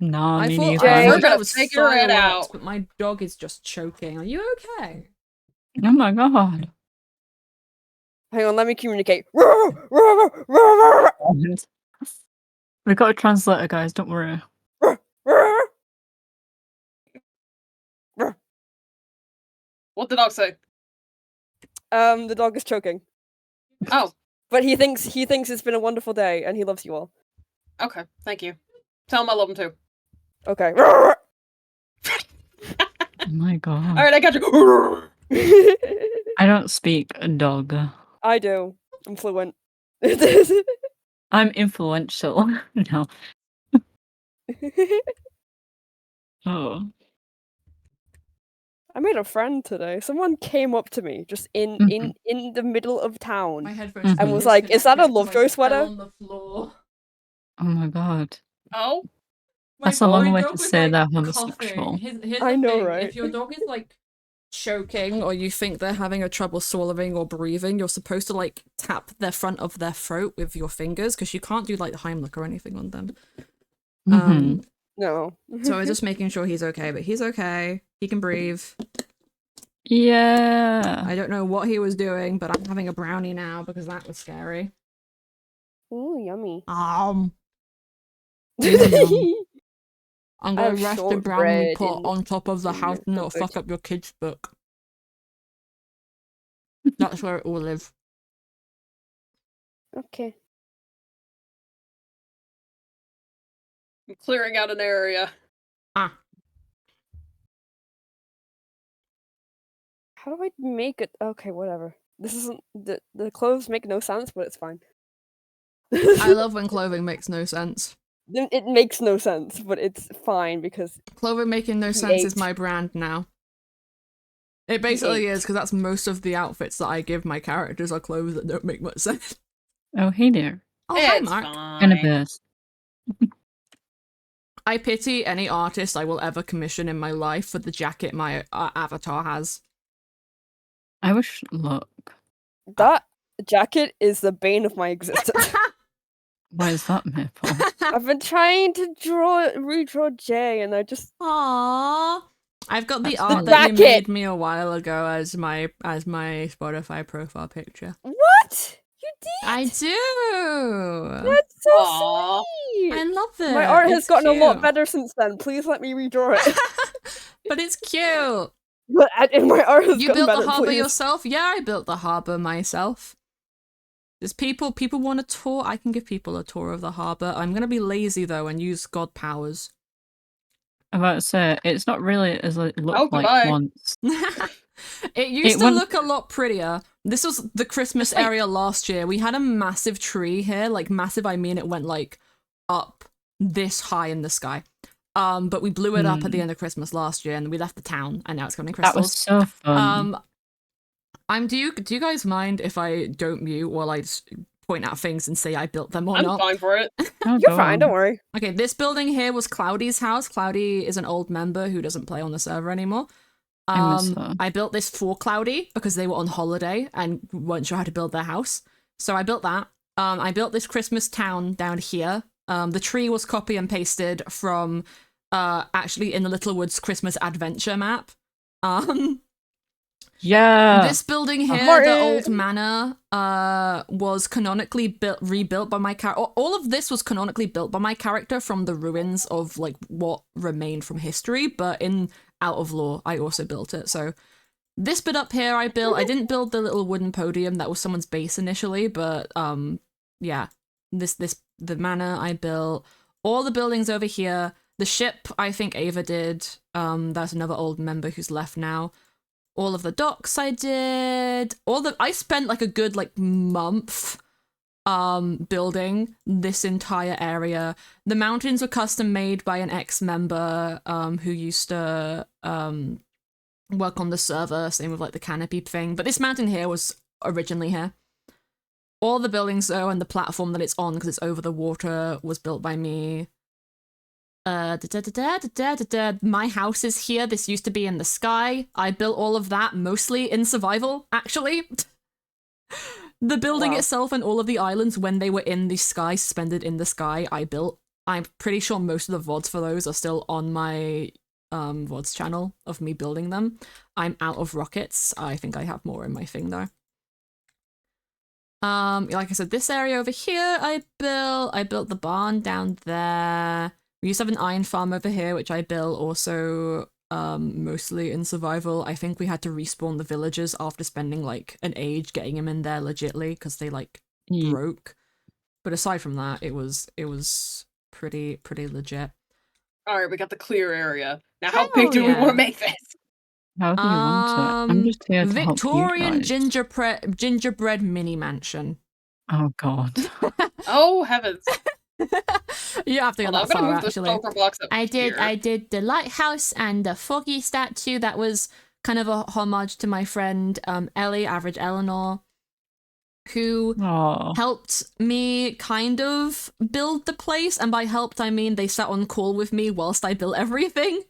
Nah,
I
me
thought,
neither.
I
Jay.
thought
We're gonna
that was
figure it
fireworks,
out.
but my dog is just choking. Are you okay?
Oh my god.
Hang on, let me communicate.
We got a translator, guys. Don't worry.
What did dog say?
The dog is choking,
Oh,
but he thinks it's been a wonderful day, and he loves you all.
okay. Thank you. Tell him I love him too.
Okay.
Oh my god.
All right, I got you.
I don't speak a dog.
I do. I'm fluent.
I'm influential. No. Oh.
I made a friend today. Someone came up to me just in the middle of town.
My headphones
And
was like, "Is that a
disconnected 'cause
Lovejoy
I
sweater?"
fell on the floor.
Oh my god.
Oh,
That's a long
my
way
dog
to
was,
say
like,
they're
coughing.
homosexual.
Here's
I
the
know,
thing.
right?
If your dog is like choking or you think they're having a trouble swallowing or breathing, you're supposed to like tap the front of their throat with your fingers because you can't do like the Heimlich or anything on them.
Mhm.
No.
So I was just making sure he's okay, but he's okay. He can breathe.
Yeah.
I don't know what he was doing, but I'm having a brownie now because that was scary.
Ooh, yummy.
I'm
I
gonna
have
rest the brownie
shortbread
pot
in
on top of the
in
house
the
and it'll
cupboard.
fuck up your kid's book. That's where it will live.
Okay.
I'm clearing out an area.
Ah.
How do I make it? Okay, whatever. This isn't the clothes make no sense, but it's fine.
I love when clothing makes no sense.
It makes no sense, but it's fine because
Clothing making no
He
sense is
ate.
my brand now. It basically is, because that's most of the outfits that I give my characters are clothes that don't make much sense.
Oh, hey there.
Oh, hi,
It's
Mark.
And a
fine.
burst.
I pity any artist I will ever commission in my life for the jacket my avatar has.
I wish luck.
that jacket is the bane of my existence.
Why is that Maple?
I've been trying to redraw Jay, and I just
Aww. I've got the
That's
art
the
that you
jacket!
made me a while ago as my Spotify profile picture.
what you did.
I do.
That's so
Aw.
sweet.
I love it.
My art has
It's
gotten a lot
cute.
better since then. Please let me redraw it.
But it's cute.
But my art has
You
gotten
built
better.
the harbor
Please.
yourself? Yeah, I built the harbor myself. There's people want a tour. I can give people a tour of the harbor. I'm gonna be lazy though and use god powers.
I'm about to say, it's not really as it looked
Oh,
like
goodbye.
once.
It used
It
to
went-
look a lot prettier. This was the Christmas
Just, like-
area last year. We had a massive tree here. Like massive, I mean it went like up this high in the sky. But we blew it up at the end of Christmas last year, and we left the town, and now it's coming
That was
crystals.
so fun.
Do you guys mind if I don't mute while I just point out things and say I built them or
I'm
not?
fine for it.
Oh,
You're
go
fine.
on.
Don't worry.
Okay, this building here was Cloudy's house. Cloudy is an old member who doesn't play on the server anymore.
I miss her.
I built this for Cloudy because they were on holiday and weren't sure how to build their house. So I built that. I built this Christmas town down here. The tree was copy and pasted from actually in the Little Woods Christmas Adventure map.
Yeah.
This building here, the
Martin!
old manor, was canonically rebuilt by my character. All of this was canonically built by my character from the ruins of like what remained from history, but in out of lore, I also built it. So this bit up here, I built. I didn't build the little wooden podium that was someone's base initially, but yeah, the manor I built. All the buildings over here. The ship, I think Ava did. There's another old member who's left now. All of the docks I did. I spent like a good like month building this entire area. The mountains were custom made by an ex-member who used to work on the server, same with like the canopy thing. But this mountain here was originally here. All the buildings though and the platform that it's on because it's over the water was built by me. My house is here. This used to be in the sky. I built all of that mostly in survival, actually. The building
Wow.
itself and all of the islands when they were in the sky, suspended in the sky, I built. I'm pretty sure most of the VODs for those are still on my VODs channel of me building them. I'm out of rockets. I think I have more in my thing though. Like I said, this area over here I built the barn down there. We used to have an iron farm over here, which I built also mostly in survival. I think we had to respawn the villagers after spending like an age getting them in there legitly because they like
Yeah.
broke. But aside from that, it was pretty legit.
All right, we got the clear area. Now,
Hell
how big do we
yeah.
want to make this?
How do you want it? I'm just here to
Victorian
help you guys.
gingerbread mini mansion.
Oh god.
Oh heavens!
You have to go
Hold on,
that
I'm gonna
far
move the
actually.
sulfur blocks up
I
here.
did the lighthouse and the foggy statue. That was kind of a homage to my friend Ellie, Average Eleanor, who
Oh.
helped me kind of build the place. And by helped, I mean they sat on call with me whilst I built everything.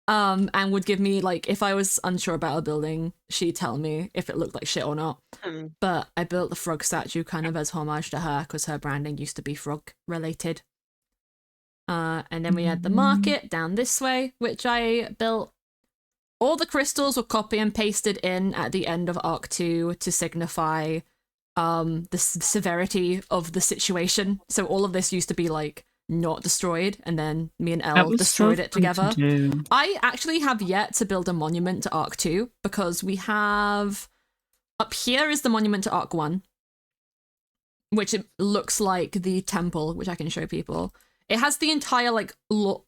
And would give me, like, if I was unsure about a building, she'd tell me if it looked like shit or not.
Hmm.
But I built the frog statue kind of as homage to her because her branding used to be frog related. And then we had the market down this way, which I built. All the crystals were copy and pasted in at the end of Arc 2 to signify the severity of the situation. So all of this used to be like not destroyed, and then me and
That
Elle
was
destroyed
so
it
fun to
together.
do.
I actually have yet to build a monument to Arc 2 because we have up here is the monument to Arc 1, which it looks like the temple, which I can show people. It has the entire like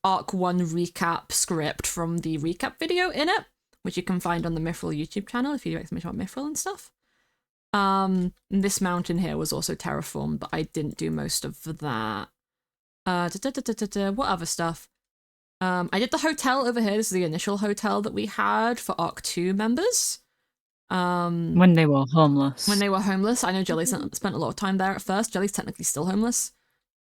Arc 1 recap script from the recap video in it, which you can find on the Mythrill YouTube channel if you do exclamation about Mythrill and stuff. This mountain here was also terraformed, but I didn't do most of that. What other stuff? I did the hotel over here. This is the initial hotel that we had for Arc 2 members.
When they were homeless.
When they were homeless. I know Jelly spent a lot of time there at first. Jelly's technically still homeless.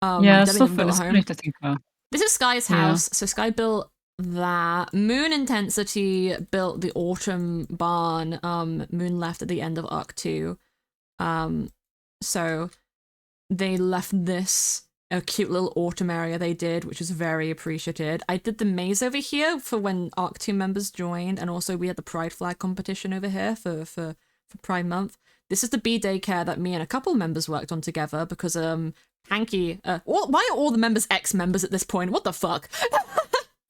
Yeah,
Jelly
so
never built a
it's
home.
funny to think about.
This is Sky's
Yeah.
house. So Sky built that. Moon Intensity built the autumn barn. Moon left at the end of Arc 2. So they left this a cute little autumn area they did, which was very appreciated. I did the maze over here for when Arc 2 members joined, and also we had the Pride Flag competition over here for Pride Month. This is the bee daycare that me and a couple members worked on together because Hanky, why are all the members ex-members at this point? What the fuck?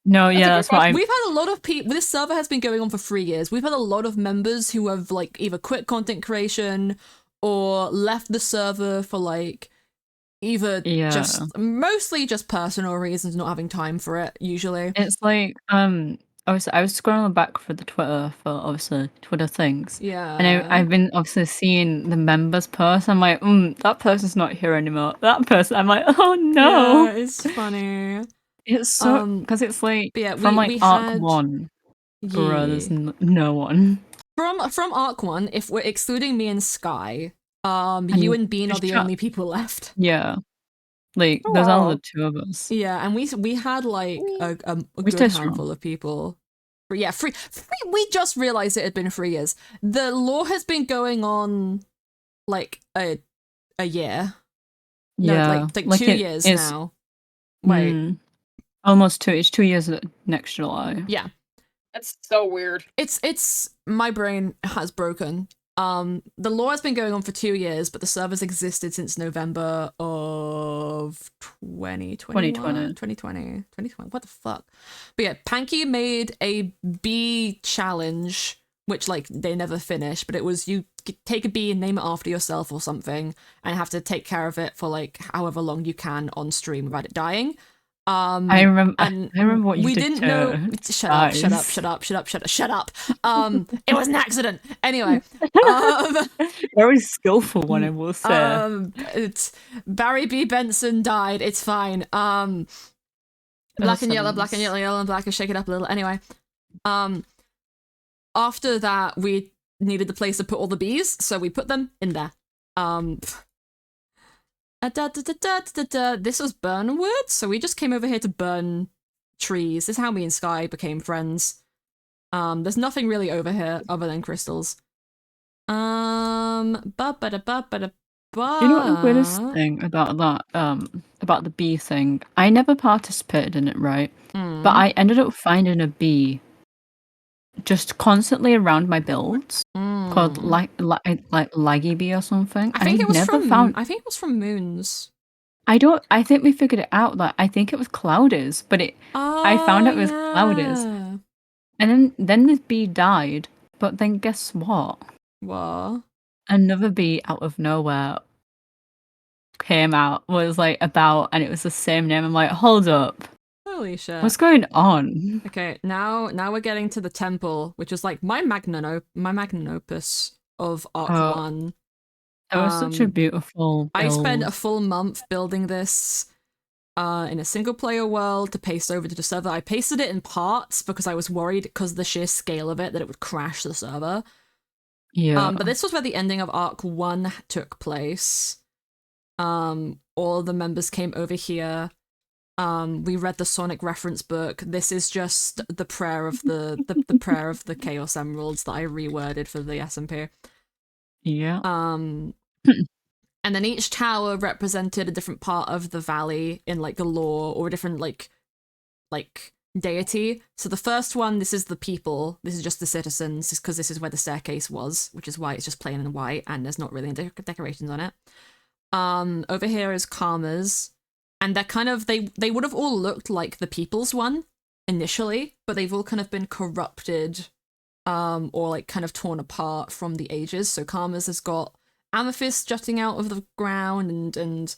No, yeah, that's what
We've had a lot of people. This server has been going on for 3 years. We've had a lot of members who have like either quit content creation or left the server for like either just mostly just personal reasons, not having time for it. Usually,
it's like I was scrolling back for the Twitter for obviously Twitter things.
Yeah,
and I've been obviously seeing the members post. I'm like, that person's not here anymore. That person. I'm like, oh no.
Yeah, it's funny.
It's so because it's like
yeah,
from
we
Arc
had,
1, bro. There's no one
from Arc 1. If we're excluding me and Sky, you and Bean are the only people left.
Yeah, like there's only the two of us.
Yeah, and we had like a good handful of people. But yeah, free. We just realized it had been 3 years. The law has been going on like a year. No, like 2 years now. Wait,
almost 2. It's 2 years next July.
Yeah,
that's so weird.
It's my brain has broken. The law has been going on for 2 years, but the servers existed since November of 2020. What the fuck? But yeah, Panky made a bee challenge, which like they never finished, but it was you take a bee and name it after yourself or something, and have to take care of it for like however long you can on stream without it dying.
I remember what you
we
did.
Didn't know. Shut up! It was an accident. Anyway,
very skillful one, I will say.
It's Barry B. Benson died. It's fine. Black and yellow, and black, and shake it up a little. Anyway, after that, we needed the place to put all the bees, so we put them in there. This was Burnwood, so we just came over here to burn trees. This is how me and Sky became friends. There's nothing really over here other than crystals.
You know what the weirdest thing about that, about the bee thing? I never participated in it, right? But I ended up finding a bee just constantly around my builds called like Laggy Bee or something.
I think it was from Moons. I
think we figured it out. Like I think it was Clouders, but I found out it was Clouders, and then this bee died. But then guess what?
What?
Another bee out of nowhere came out, was like about, and it was the same name. I'm like, hold up.
Holy shit.
What's going on?
Okay, now we're getting to the temple, which is like my magnum opus of Arc 1.
It was such a beautiful build.
I spent a full month building this in a single player world to paste over to the server. I pasted it in parts because I was worried because of the sheer scale of it that it would crash the server.
Yeah.
But this was where the ending of Arc 1 took place. All the members came over here. We read the Sonic reference book. This is just the prayer of the prayer of the Chaos Emeralds that I reworded for the SMP.
Yeah.
And then each tower represented a different part of the valley in like the lore, or a different like deity. So the first one, this is the people. This is just the citizens, because this is where the staircase was, which is why it's just plain and white and there's not really any decorations on it. Over here is Karma's. And they're kind of, they would have all looked like the people's one initially, but they've all kind of been corrupted, or like kind of torn apart from the ages. So Karma's has got amethyst jutting out of the ground, and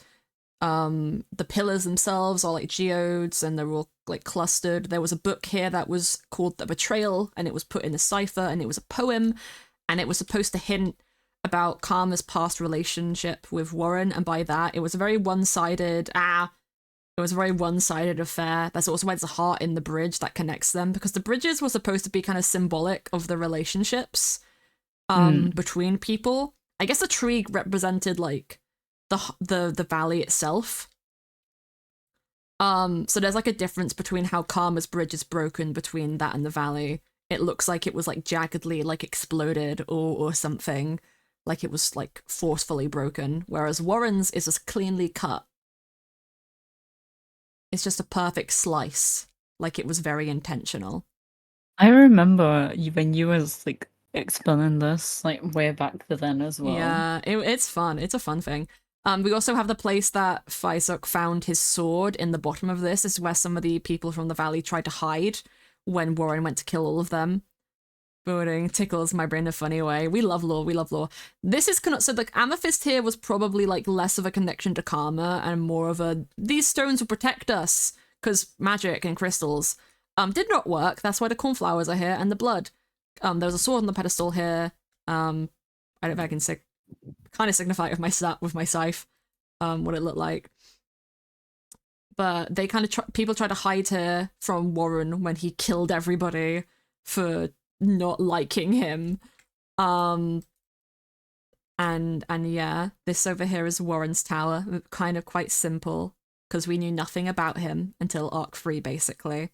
the pillars themselves are like geodes, and they're all like clustered. There was a book here that was called The Betrayal, and it was put in a cipher, and it was a poem, and it was supposed to hint about Karma's past relationship with Warren, and by that, it was a very one-sided, it was a very one-sided affair. That's also why there's a heart in the bridge that connects them, because the bridges were supposed to be kind of symbolic of the relationships between people. I guess the tree represented like the valley itself. So there's like a difference between how Karma's bridge is broken between that and the valley. It looks like it was like jaggedly like exploded or something, like it was like forcefully broken, whereas Warren's is just cleanly cut. It's just a perfect slice, like it was very intentional.
I remember when you was like explaining this like way back then as well.
Yeah, it's fun. It's a fun thing. We also have the place that Faisok found his sword in the bottom of this. This is where some of the people from the valley tried to hide when Warren went to kill all of them. Boring tickles my brain in a funny way. We love lore. We love lore. This is so the amethyst here was probably like less of a connection to Karma and more of a these stones will protect us because magic and crystals. Did not work. That's why the cornflowers are here and the blood. There was a sword on the pedestal here. I don't know if I can kind of signify it with my scythe, what it looked like. But they kind of people try to hide here from Warren when he killed everybody for not liking him. And yeah, this over here is Warren's tower, kind of quite simple because we knew nothing about him until Arc 3 basically.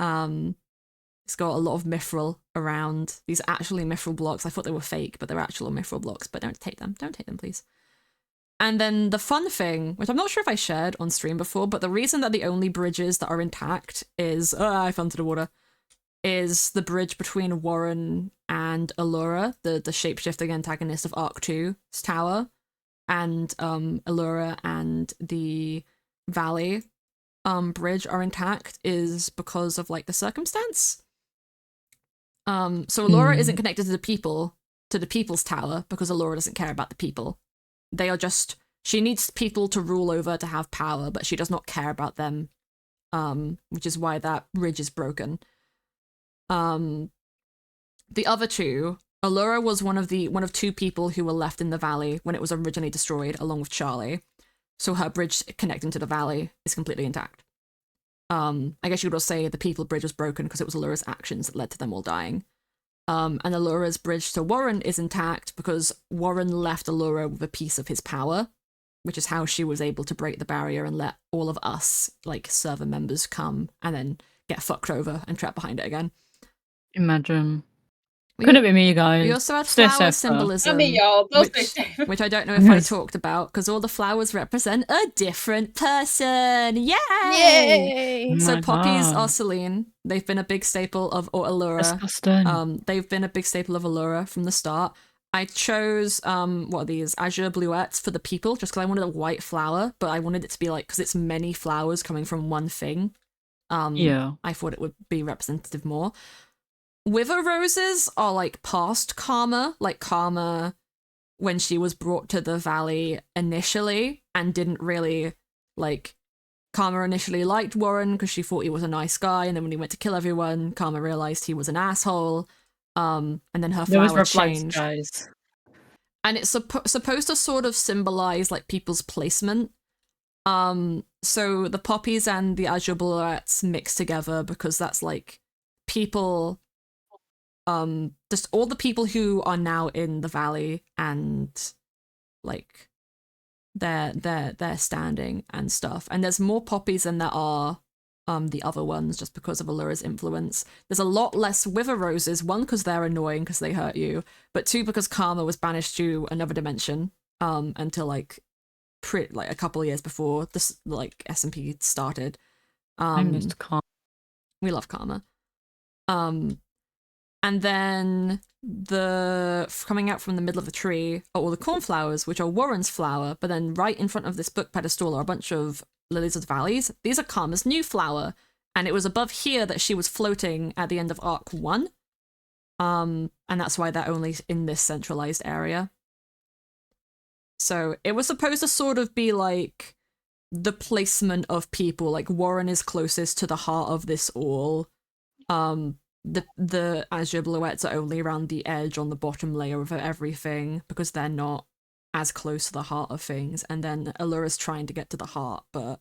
It's got a lot of Mythrill around. These are actually Mythrill blocks. I thought they were fake, but they're actual Mythrill blocks, but don't take them. Don't take them, please. And then the fun thing, which I'm not sure if I shared on stream before, but the reason that the only bridges that are intact is... I fell into the water. Is the bridge between Warren and Allura, the shapeshifting antagonist of Arc 2's tower, and Allura and the Valley bridge are intact is because of like the circumstance. So Allura isn't connected to the people's tower because Allura doesn't care about the people. They are just, she needs people to rule over to have power, but she does not care about them, which is why that bridge is broken. The other two, Allura was one of two people who were left in the valley when it was originally destroyed, along with Charlie. So her bridge connecting to the valley is completely intact. I guess you could also say the people bridge was broken because it was Allura's actions that led to them all dying. And Allura's bridge to Warren is intact because Warren left Allura with a piece of his power, which is how she was able to break the barrier and let all of us, like server members, come and then get fucked over and trapped behind it again.
Imagine. Couldn't be me, guys.
We also had
Stay
flower
safe,
symbolism,
Not me, y'all. Those stay safe.
which I don't know if I talked about, because all the flowers represent a different person. Yay!
Yay!
So
my
poppies
God.
are Celine. They've been a big staple of Allura.
Disgusting.
They've been a big staple of Allura from the start. I chose what are these azure bluettes for the people, just because I wanted a white flower, but I wanted it to be like because it's many flowers coming from one thing.
Yeah.
I thought it would be representative more. Wither roses are like past Karma, like Karma when she was brought to the valley initially and didn't really like. Karma initially liked Warren because she thought he was a nice guy, and then when he went to kill everyone, Karma realized he was an asshole. And then her
There was
flower
red flags,
changed.
guys.
And it's supposed to sort of symbolize like people's placement. So the poppies and the azure bluettes mix together because that's like people, just all the people who are now in the valley and like they're standing and stuff. And there's more poppies than there are the other ones just because of Allura's influence. There's a lot less wither roses, one because they're annoying because they hurt you, but two because Karma was banished to another dimension until like a couple of years before this like SMP started.
I missed Karma.
We love Karma. And then coming out from the middle of the tree are all the cornflowers, which are Warren's flower, but then right in front of this book pedestal are a bunch of lilies of the valleys. These are Karma's new flower, and it was above here that she was floating at the end of Arc 1. And that's why they're only in this centralized area. So it was supposed to sort of be like the placement of people, like Warren is closest to the heart of this all. the azure bluettes are only around the edge on the bottom layer of everything because they're not as close to the heart of things. And then Allura's trying to get to the heart, but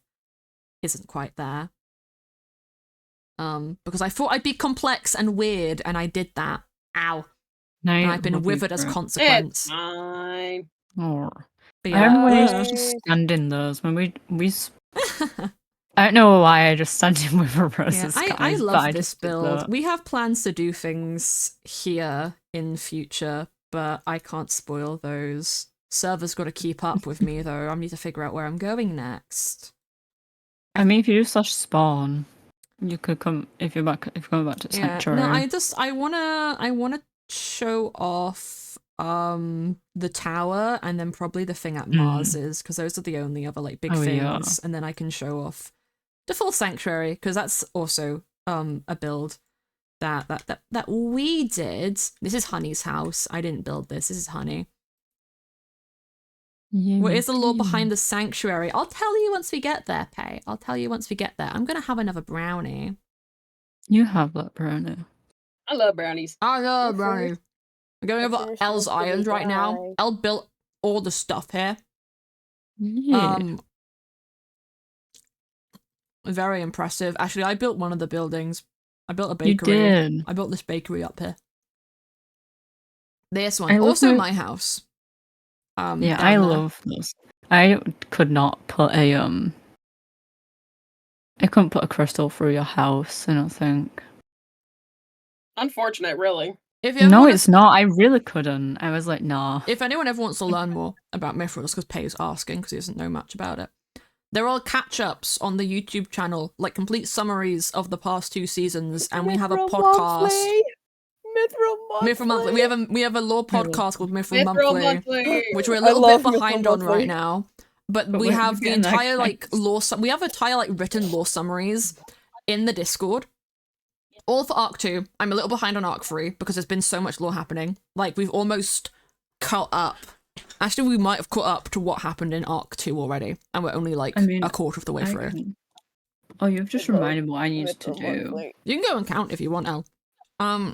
isn't quite there. Because I thought I'd be complex and weird, and I did that. Ow. And I've been withered as consequence.
It's fine.
Oh.
But
I remember when I
yeah.
used to just stand in those when we I don't know why I just stand in with roses.
I
guys, but
love
I
this
just did
build.
that.
We have plans to do things here in future, but I can't spoil those. Server's got to keep up with me though. I need to figure out where I'm going next.
I mean, if you do /spawn, you could come if you're going back to Sanctuary.
No, I wanna show off the tower and then probably the thing at Mars's, because those are the only other like big things, and then I can show off the full Sanctuary, because that's also a build that we did. This is Honey's house. I didn't build this. This is Honey. What is the lore behind the Sanctuary? I'll tell you once we get there, Pay. I'll tell you once we get there. I'm gonna have another brownie.
You have that brownie.
I love brownies.
I love
We're
brownie. We're going over
finished
Elle's
most of the
Island right now.
guy.
Elle built all the stuff here.
Yeah.
Very impressive. Actually, I built one of the buildings. I built a
You
bakery.
did.
I built this bakery up here. This
I
one.
love
Also
how-
my house.
Yeah,
down
I
there.
love those. I could not put a I couldn't put a crystal through your house, I don't think.
Unfortunate, really.
If you ever
No,
wanna-
it's not. I really couldn't. I was like, nah.
If anyone ever wants to learn more about Mythrills, because Pay's asking because he doesn't know much about it, there are catch-ups on the YouTube channel, like complete summaries of the past 2 seasons, and we have a
Mythrill
podcast.
Monthly. Mythrill Monthly.
Mythrill Monthly. We have a lore podcast called Mythrill
Mythrill
Monthly,
Monthly.
which we're a
I
little
love
bit
Mythrill
behind on
Monthly.
right now. But we
we're
have the
getting there,
entire like
guys.
lore. We have entire like written lore summaries in the Discord. All for Arc 2. I'm a little behind on Arc 3 because there's been so much lore happening. Like we've almost caught up. Actually, we might have caught up to what happened in Arc 2 already, and we're only like
I mean,
a quarter of the way through.
Oh, you've just
Mythrill-
reminded me what I need to
Mythrill
do.
Monthly.
You can go and count if you want, Elle.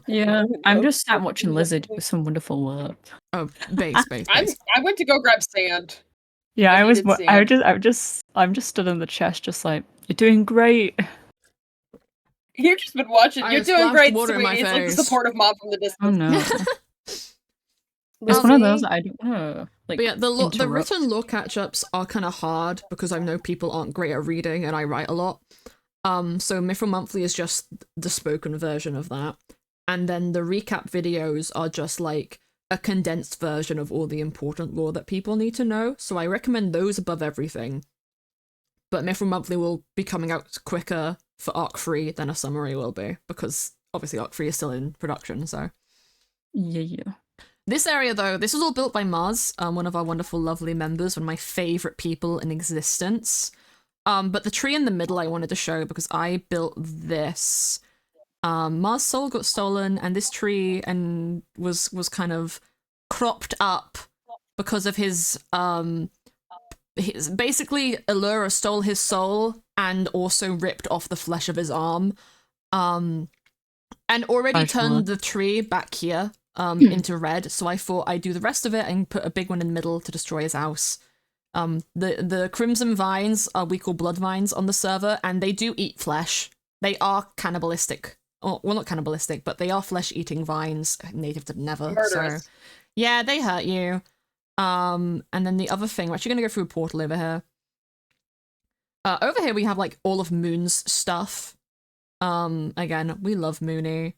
Yeah,
No,
I'm
no,
just sat
no,
watching
no,
Lizzie do
no.
some wonderful work.
Oh, base.
I went to go grab sand.
Yeah,
I
I was.
needed
I'm just stood in the chest, just like you're doing great.
You've just been watching.
I
You're
have
doing
splashed
great,
water in my
sweetie. It's like the
face.
supportive mom from the
Oh
distance.
no, it's one of those that I don't know. Like,
But yeah, the
interrupt.
written lore catch-ups are kind of hard because I know people aren't great at reading and I write a lot. So Mythrill Monthly is just the spoken version of that. And then the recap videos are just like a condensed version of all the important lore that people need to know. So I recommend those above everything. But Mythrill Monthly will be coming out quicker for Arc 3 than a summary will be, because obviously Arc 3 is still in production, so.
Yeah.
This area, though, this was all built by Mars, one of our wonderful, lovely members, one of my favourite people in existence. But the tree in the middle I wanted to show because I built this. Mars' soul got stolen, and this tree and was kind of cropped up because of his basically Allura stole his soul and also ripped off the flesh of his arm. And already turned the tree back here into red, so I thought I'd do the rest of it and put a big one in the middle to destroy his house. The crimson vines are we call blood vines on the server, and they do eat flesh. They are cannibalistic. Oh, well, not cannibalistic, but they are flesh-eating vines native to Nether.
Murderous.
So yeah, they hurt you. And then the other thing, we're actually gonna go through a portal over here. Over here we have like all of Moon's stuff. Again, we love Mooney.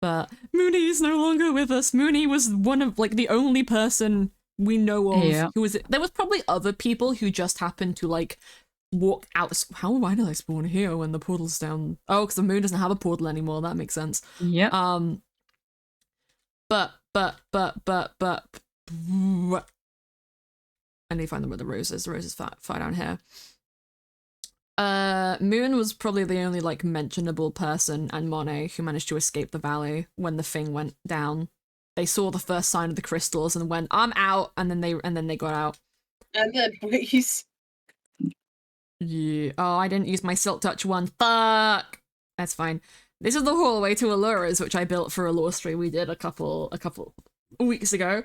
But Mooney is no longer with us. Mooney was one of like the only person we know of who was. There was probably other people who just happened to like walk out. Why did I spawn here when the portal's down? Oh, because the moon doesn't have a portal anymore. That makes sense.
Yep.
But I need to find them with the roses. The roses far down here. Moon was probably the only like mentionable person, and Monet, who managed to escape the valley when the thing went down. They saw the first sign of the crystals and went, "I'm out," and then they got out.
And then he's
Yeah. Oh, I didn't use my silk touch one. Fuck. That's fine. This is the hallway to Allura's, which I built for a lore stream we did a couple weeks ago.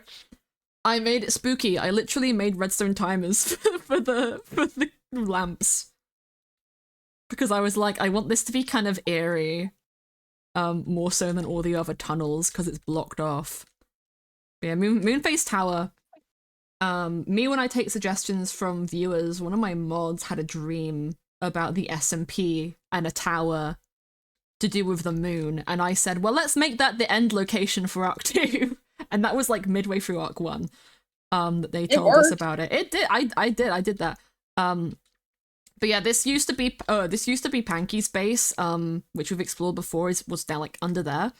I made it spooky. I literally made redstone timers for the lamps. Because I was like, I want this to be kind of eerie. More so than all the other tunnels, because it's blocked off. But yeah, Moonface Tower. Me, when I take suggestions from viewers, one of my mods had a dream about the SMP and a tower to do with the moon, and I said, well, let's make that the end location for Arc 2. And that was like midway through Arc 1 that they told us about it. It did. I did that. But yeah, this used to be Panky's base, which we've explored before, was down like under there.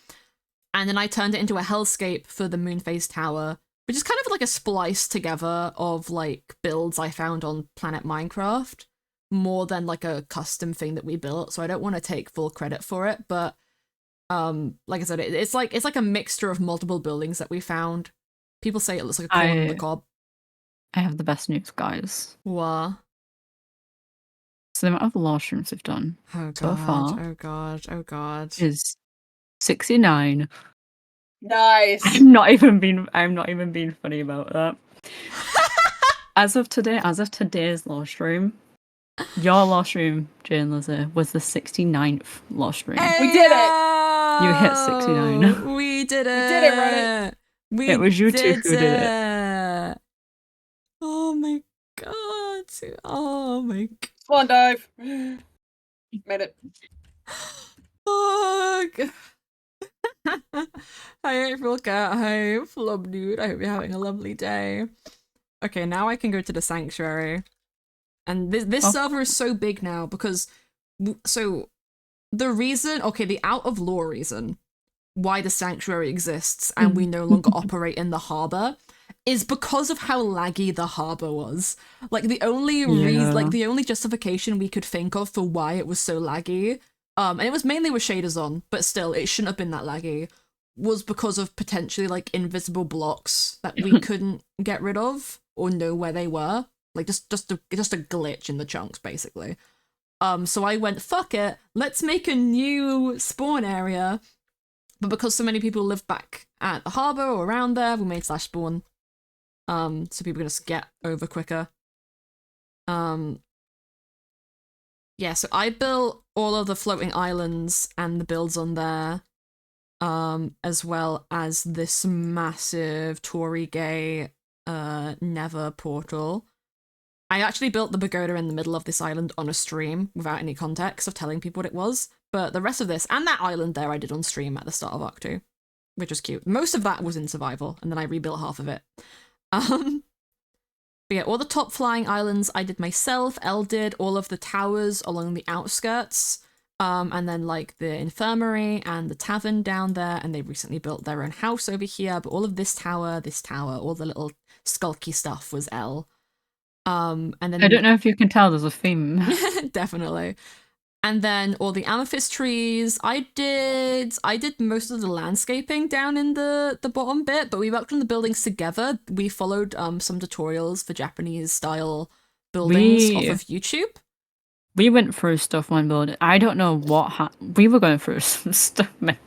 And then I turned it into a hellscape for the Moonface Tower, which is kind of like a splice together of like builds I found on Planet Minecraft, more than like a custom thing that we built. So I don't want to take full credit for it, but like I said, it's like a mixture of multiple buildings that we found. People say it looks like a corn on the cob.
I have the best news, guys.
What?
So the amount of lore streams we've done so far
Oh god.
is 69.
Nice.
I'm not even being funny about that. As of today's lore stream, your lore stream, Jane Lizzie, was the 69th lore stream.
We did it.
You hit 69.
We did it.
We did it, Reddit.
It was you two who did it.
Oh my god. Oh my god.
Swan dive. Made it.
Fuck. Hi April Cat. Hi Flub Dude. I hope you're having a lovely day. Okay, now I can go to the sanctuary. And this server is so big now because the out of lore reason why the sanctuary exists and we no longer operate in the harbor is because of how laggy the harbor was. Like the only reason, like the only justification we could think of for why it was so laggy, and it was mainly with shaders on, but still it shouldn't have been that laggy, was because of potentially like invisible blocks that we couldn't get rid of or know where they were. Like just a glitch in the chunks basically. So I went, fuck it, let's make a new spawn area. But because so many people live back at the harbor or around there, we made /spawn. So people can just get over quicker. Yeah, so I built all of the floating islands and the builds on there, as well as this massive Tory Gay Nether portal. I actually built the pagoda in the middle of this island on a stream without any context of telling people what it was, but the rest of this, and that island there I did on stream at the start of Arc 2, which was cute. Most of that was in survival, and then I rebuilt half of it. But yeah, all the top flying islands I did myself. Elle did all of the towers along the outskirts, and then like the infirmary and the tavern down there, and they recently built their own house over here, but all of this tower, all the little skulky stuff was Elle. And then
I don't know if you can tell there's a theme.
Definitely. And then all the amethyst trees. I did most of the landscaping down in the bottom bit, but we worked on the buildings together. We followed some tutorials for Japanese style buildings off of YouTube.
We went through stuff when building. I don't know what we were going through some stuff, man.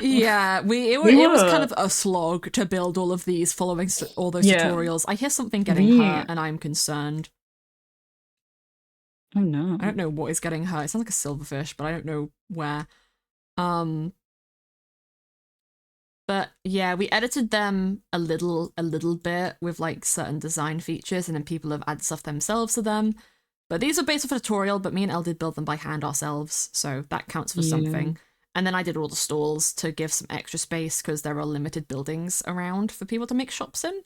Yeah, it was kind of a slog to build all of these, following all those tutorials. I hear something getting hurt, and I'm concerned.
Oh no!
I don't know what is getting hurt. It sounds like a silverfish, but I don't know where. But yeah, we edited them a little bit with like certain design features, and then people have added stuff themselves to them. But these are based off a tutorial, but me and Elle did build them by hand ourselves, so that counts for something. And then I did all the stalls to give some extra space because there are limited buildings around for people to make shops in.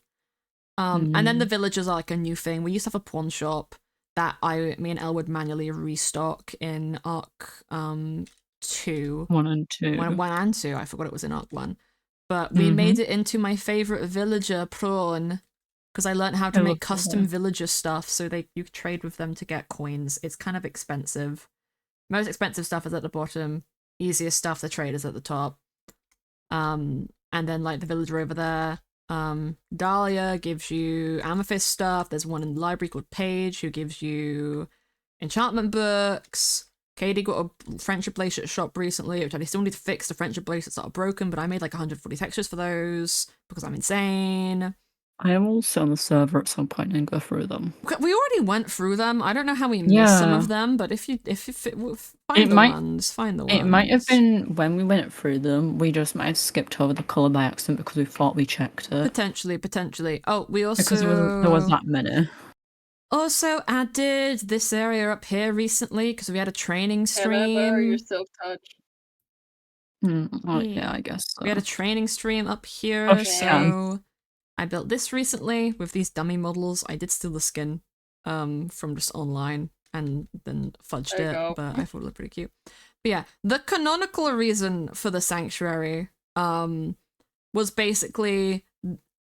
And then the villagers are like a new thing. We used to have a pawn shop that me and Elle would manually restock in Arc 2.
1 and 2.
1 and 2. I forgot it was in Arc 1. But we made it into my favorite villager, Prawn, because I learned how to make custom villager stuff so you could trade with them to get coins. It's kind of expensive. Most expensive stuff is at the bottom. Easiest stuff to trade is at the top. And then like the villager over there, Dahlia gives you amethyst stuff. There's one in the library called Paige who gives you enchantment books. Katie got a friendship bracelet shop recently, which I still need to fix the friendship bracelets that are broken, but I made like 140 textures for those because I'm insane.
I will sit on the server at some point and go through them.
We already went through them. I don't know how we missed some of them, but if find the ones.
It might have been when we went through them, we just might have skipped over the colour by accident because we thought we checked it.
Potentially. Oh, we also...
Because there was that many.
Also added this area up here recently because we had a training stream.
Emma, your silk touch.
Yeah, I guess so.
We had a training stream up here,
Oh,
so I built this recently with these dummy models. I did steal the skin from just online and then fudged it, but I thought it looked pretty cute. But yeah, the canonical reason for the sanctuary was basically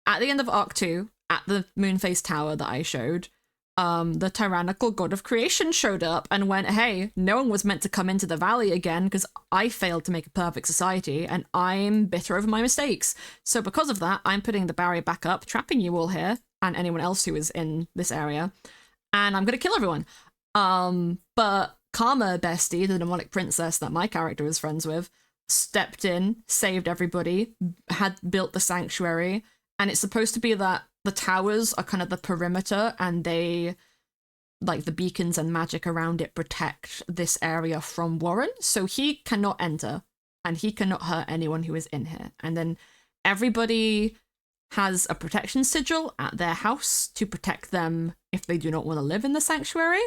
at the end of Arc 2, at the Moonface Tower that I showed, the tyrannical god of creation showed up and went, hey, no one was meant to come into the valley again because I failed to make a perfect society and I'm bitter over my mistakes. So because of that, I'm putting the barrier back up, trapping you all here and anyone else who is in this area, and I'm gonna kill everyone. But Karma Bestie, the demonic princess that my character is friends with, stepped in, saved everybody, had built the sanctuary, and it's supposed to be that the towers are kind of the perimeter and they, like the beacons and magic around it, protect this area from Warren. So he cannot enter and he cannot hurt anyone who is in here. And then everybody has a protection sigil at their house to protect them if they do not want to live in the sanctuary.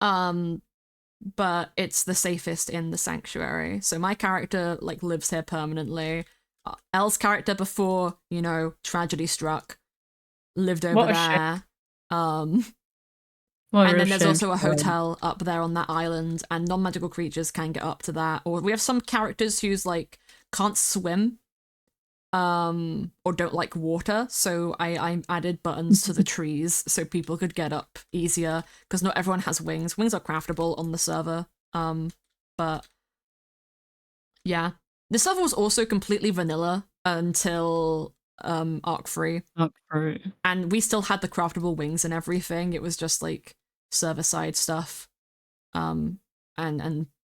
But it's the safest in the sanctuary. So my character like lives here permanently. Elle's character before, you know, tragedy struck, lived over there. And then there's also a hotel up there on that island, and non-magical creatures can get up to that. Or we have some characters who's like can't swim, or don't like water, so I added buttons to the trees so people could get up easier, because not everyone has wings. Wings are craftable on the server, but yeah. The server was also completely vanilla until Arc 3.
Arc 3.
And we still had the craftable wings and everything. It was just like server side stuff. And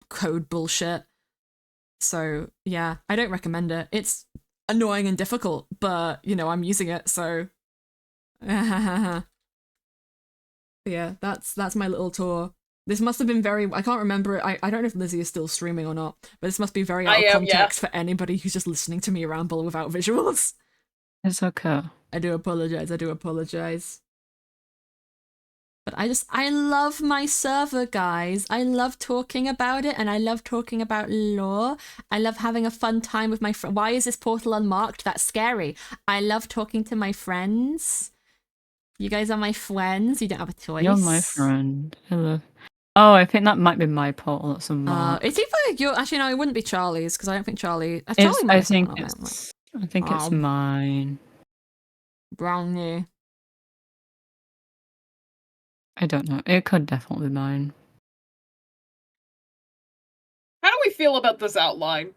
code bullshit. So yeah, I don't recommend it. It's annoying and difficult, but you know, I'm using it, so yeah, that's my little tour. This must have been very... I can't remember it. I don't know if Lizzie is still streaming or not, but this must be very out of context for anybody who's just listening to me ramble without visuals.
It's okay.
I do apologize. But I love my server, guys. I love talking about it, and I love talking about lore. I love having a fun time with my friends. Why is this portal unmarked? That's scary. I love talking to my friends. You guys are my friends. You don't have a choice.
You're my friend. Hello. Oh, I think that might be my portal. That's a mark.
It's either your... Actually, no, it wouldn't be Charlie's, because I don't think Charlie...
I think it's mine.
Brownie.
I don't know. It could definitely be mine.
How do we feel about this outline?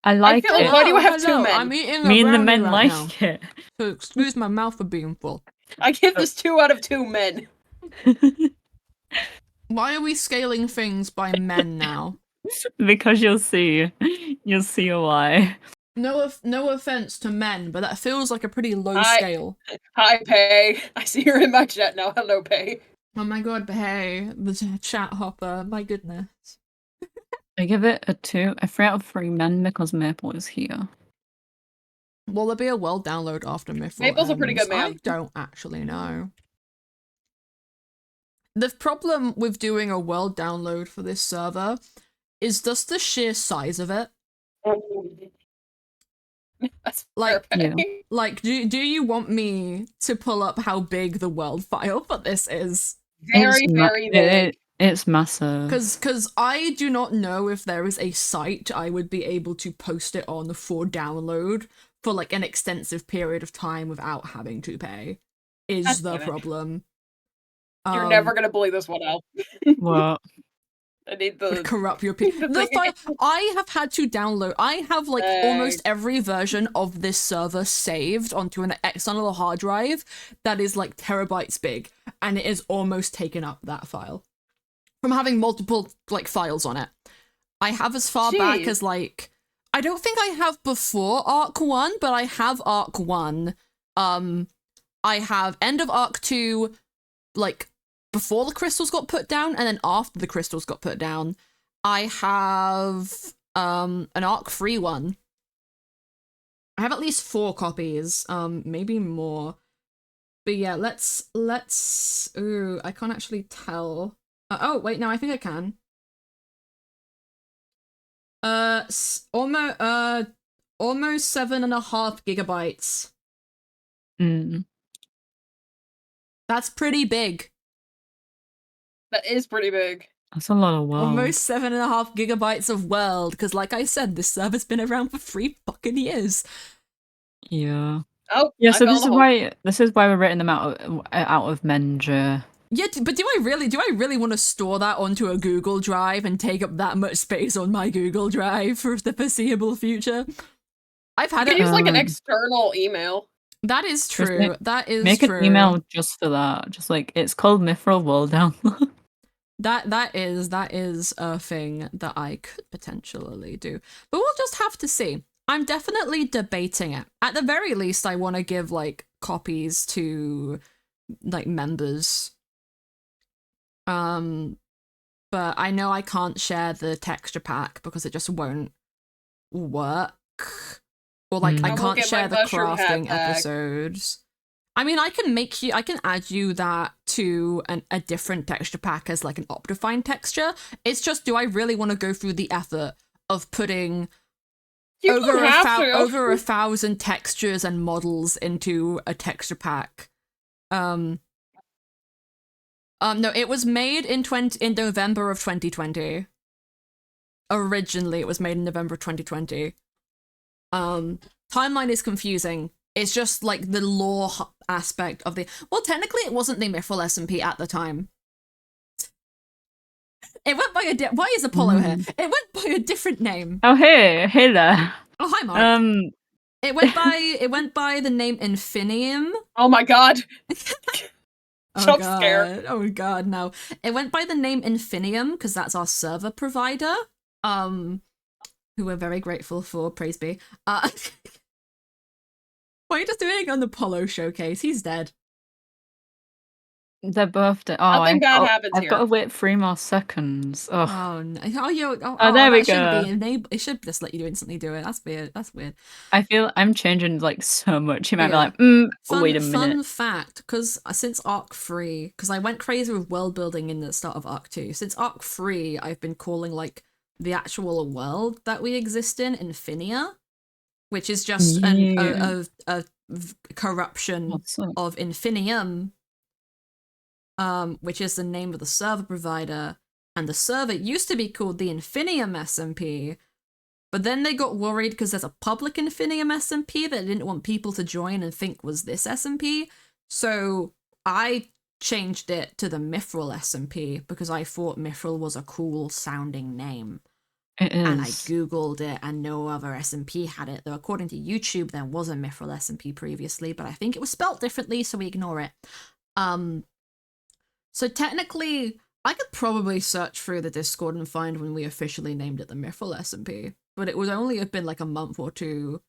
I like
it. Why do you have two men?
I'm eating
Me and the men
right
like
now.
it.
So excuse my mouth for being full.
I give this 2 out of 2 men.
Why are we scaling things by men now?
Because you'll see why.
No offense to men, but that feels like a pretty low scale.
Hi, Pay. I see you're in my chat now. Hello, Pay.
Oh my god, hey, the chat hopper. My goodness.
I give it a 2. A 3 out of 3 men because Maple is here.
Will there be a world download after Mythrill?
Maple's a pretty good man.
I don't actually know. The problem with doing a world download for this server is just the sheer size of it.
That's
like,
yeah.
Like, do you want me to pull up how big the world file for this is?
Very big.
It's massive.
Because I do not know if there is a site I would be able to post it on for download for like an extensive period of time without having to pay. Is the problem.
You're never gonna believe this one out.
What?
I need the
corrupt your people. The file I have had to download. I have like almost every version of this server saved onto an external hard drive that is like terabytes big, and it is almost taken up that file from having multiple like files on it. I have as far back
Jeez.
as like I don't think I have before Arc 1, but I have Arc 1. I have end of Arc 2, like before the crystals got put down, and then after the crystals got put down. I have an Arc 3 one. I have at least 4 copies, maybe more. But yeah, let's ooh, I can't actually tell. Oh, wait, no, I think I can. Almost 7.5 gigabytes. That's pretty big.
That is pretty big.
That's a lot of world.
Almost 7.5 gigabytes of world, because like I said, this server's been around for 3 fucking years.
Yeah.
Oh,
Yeah,
I
so
found
this
the
is
hole.
why we're writing them out of Menja.
Yeah, but do I really want to store that onto a Google Drive and take up that much space on my Google Drive for the foreseeable future? I've
You
had
can
it.
use like an external email.
That is true. That is
Make
true.
an email just for that. Just like it's called Mythrill World Download.
That is a thing that I could potentially do. But we'll just have to see. I'm definitely debating it. At the very least, I want to give like copies to like members. But I know I can't share the texture pack because it just won't work. Or like I
I will
can't
get
share
my
the
mushroom hat
crafting
back.
episodes. I mean, I can add you that to a different texture pack as like an Optifine texture. It's just, do I really want to go through the effort of putting
You don't have to.
over 1,000 textures and models into a texture pack? No, it was made in November of 2020. Originally, it was made in November of 2020. Timeline is confusing. It's just like the lore aspect of the. Well, technically, it wasn't the Mythrill SMP at the time. It went by a. Why is Apollo here? It went by a different name.
Oh hey there.
Oh hi, Mark. It went by the name Infinium.
Oh my god.
Oh
Jump
god.
scare.
Oh god, no. It went by the name Infinium because that's our server provider. Who we're very grateful for, praise be. Why are you just doing it on the Apollo showcase? He's dead.
They're both dead. Oh,
Nothing bad happens
I've
here.
got to wait 3 more seconds. Oh,
Oh no! Oh,
there we
that shouldn't
go.
be enabled. It should just let you instantly do it. That's weird. That's weird.
I feel I'm changing like so much. You might
Yeah.
be like,
Fun,
wait a minute.
Fun fact, because since Arc 3, because I went crazy with world building in the start of Arc 2. Since Arc 3, I've been calling like the actual world that we exist in Infinia, which is just a corruption
What's up?
of Infinium, which is the name of the server provider, and the server used to be called the Infinium SMP, but then they got worried because there's a public Infinium SMP that they didn't want people to join and think was this SMP, so I changed it to the Mythrill SMP because I thought Mythrill was a cool sounding name.
It is.
And I googled it and no other SMP had it, though according to YouTube there was a Mythrill SMP previously, but I think it was spelt differently, so we ignore it. So technically, I could probably search through the Discord and find when we officially named it the Mythrill SMP, but it would only have been like a month or two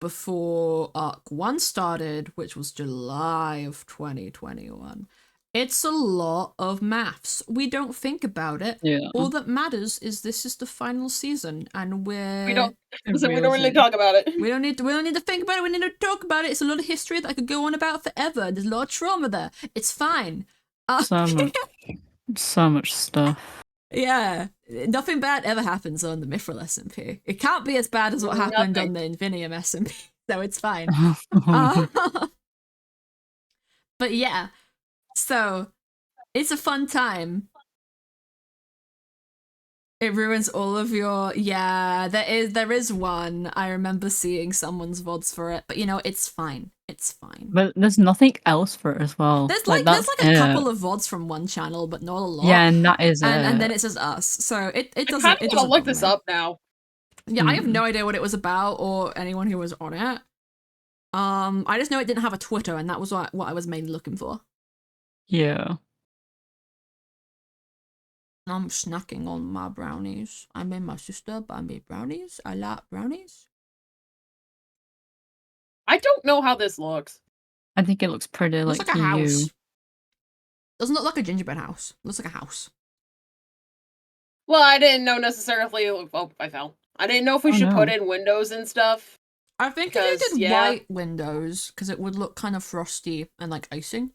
before Arc 1 started, which was July of 2021. It's a lot of maths. We don't think about it.
Yeah.
All that matters is this is the final season, and
We don't really
Really.
talk about it.
we don't need to think about it. We need to talk about it. It's a lot of history that I could go on about forever. There's a lot of trauma there. It's fine.
So much stuff.
Yeah, nothing bad ever happens on the Mythrill SMP. It can't be as bad as what happened on the Infinium SMP, so it's fine. But yeah, so it's a fun time. It ruins all of your there is one. I remember seeing someone's VODs for it, but you know, it's fine. It's fine.
But there's nothing else for it as well.
There's like
that's
a couple of VODs from one channel, but not a lot.
Yeah, and that is
and then it says us. So it doesn't.
I kind of want to look this up now.
Yeah, I have no idea what it was about or anyone who was on it. I just know it didn't have a Twitter, and that was what I was mainly looking for.
Yeah.
I'm snacking on my brownies. I made my sister buy me brownies. I like brownies.
I don't know how this looks.
I think it looks pretty
Looks
like
like a
you.
house. Doesn't look like a gingerbread house. Looks like a house.
Well, I didn't know necessarily. Oh, I fell. I didn't know if we
Oh,
should put
no.
in windows and stuff.
I think if you
Because,
did
yeah.
white windows, because it would look kind of frosty and like icing.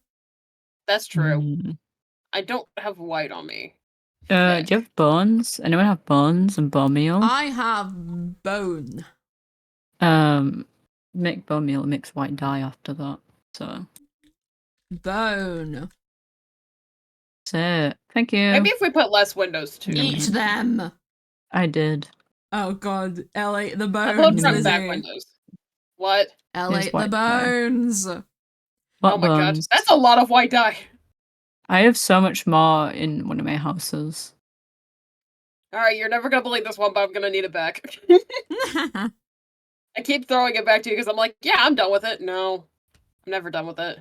That's true.
Mm.
I don't have white on me.
Do you have bones? Anyone have bones and bone meal?
I have bone.
Make bone meal, it makes white dye after that. So
Bone.
that's it. Thank you.
Maybe if we put less windows too.
Yeah.
Eat them.
I did.
Oh god, Elle ate the
I love
bones,
front and back
Lizzie.
windows. What?
Elle
Here's
ate the
white dye.
bones.
What
Oh my god,
bones?
that's a lot of white dye.
I have so much more in one of my houses.
Alright, you're never gonna believe this one, but I'm gonna need it back. I keep throwing it back to you because I'm like, yeah, I'm done with it. No, I'm never done with it.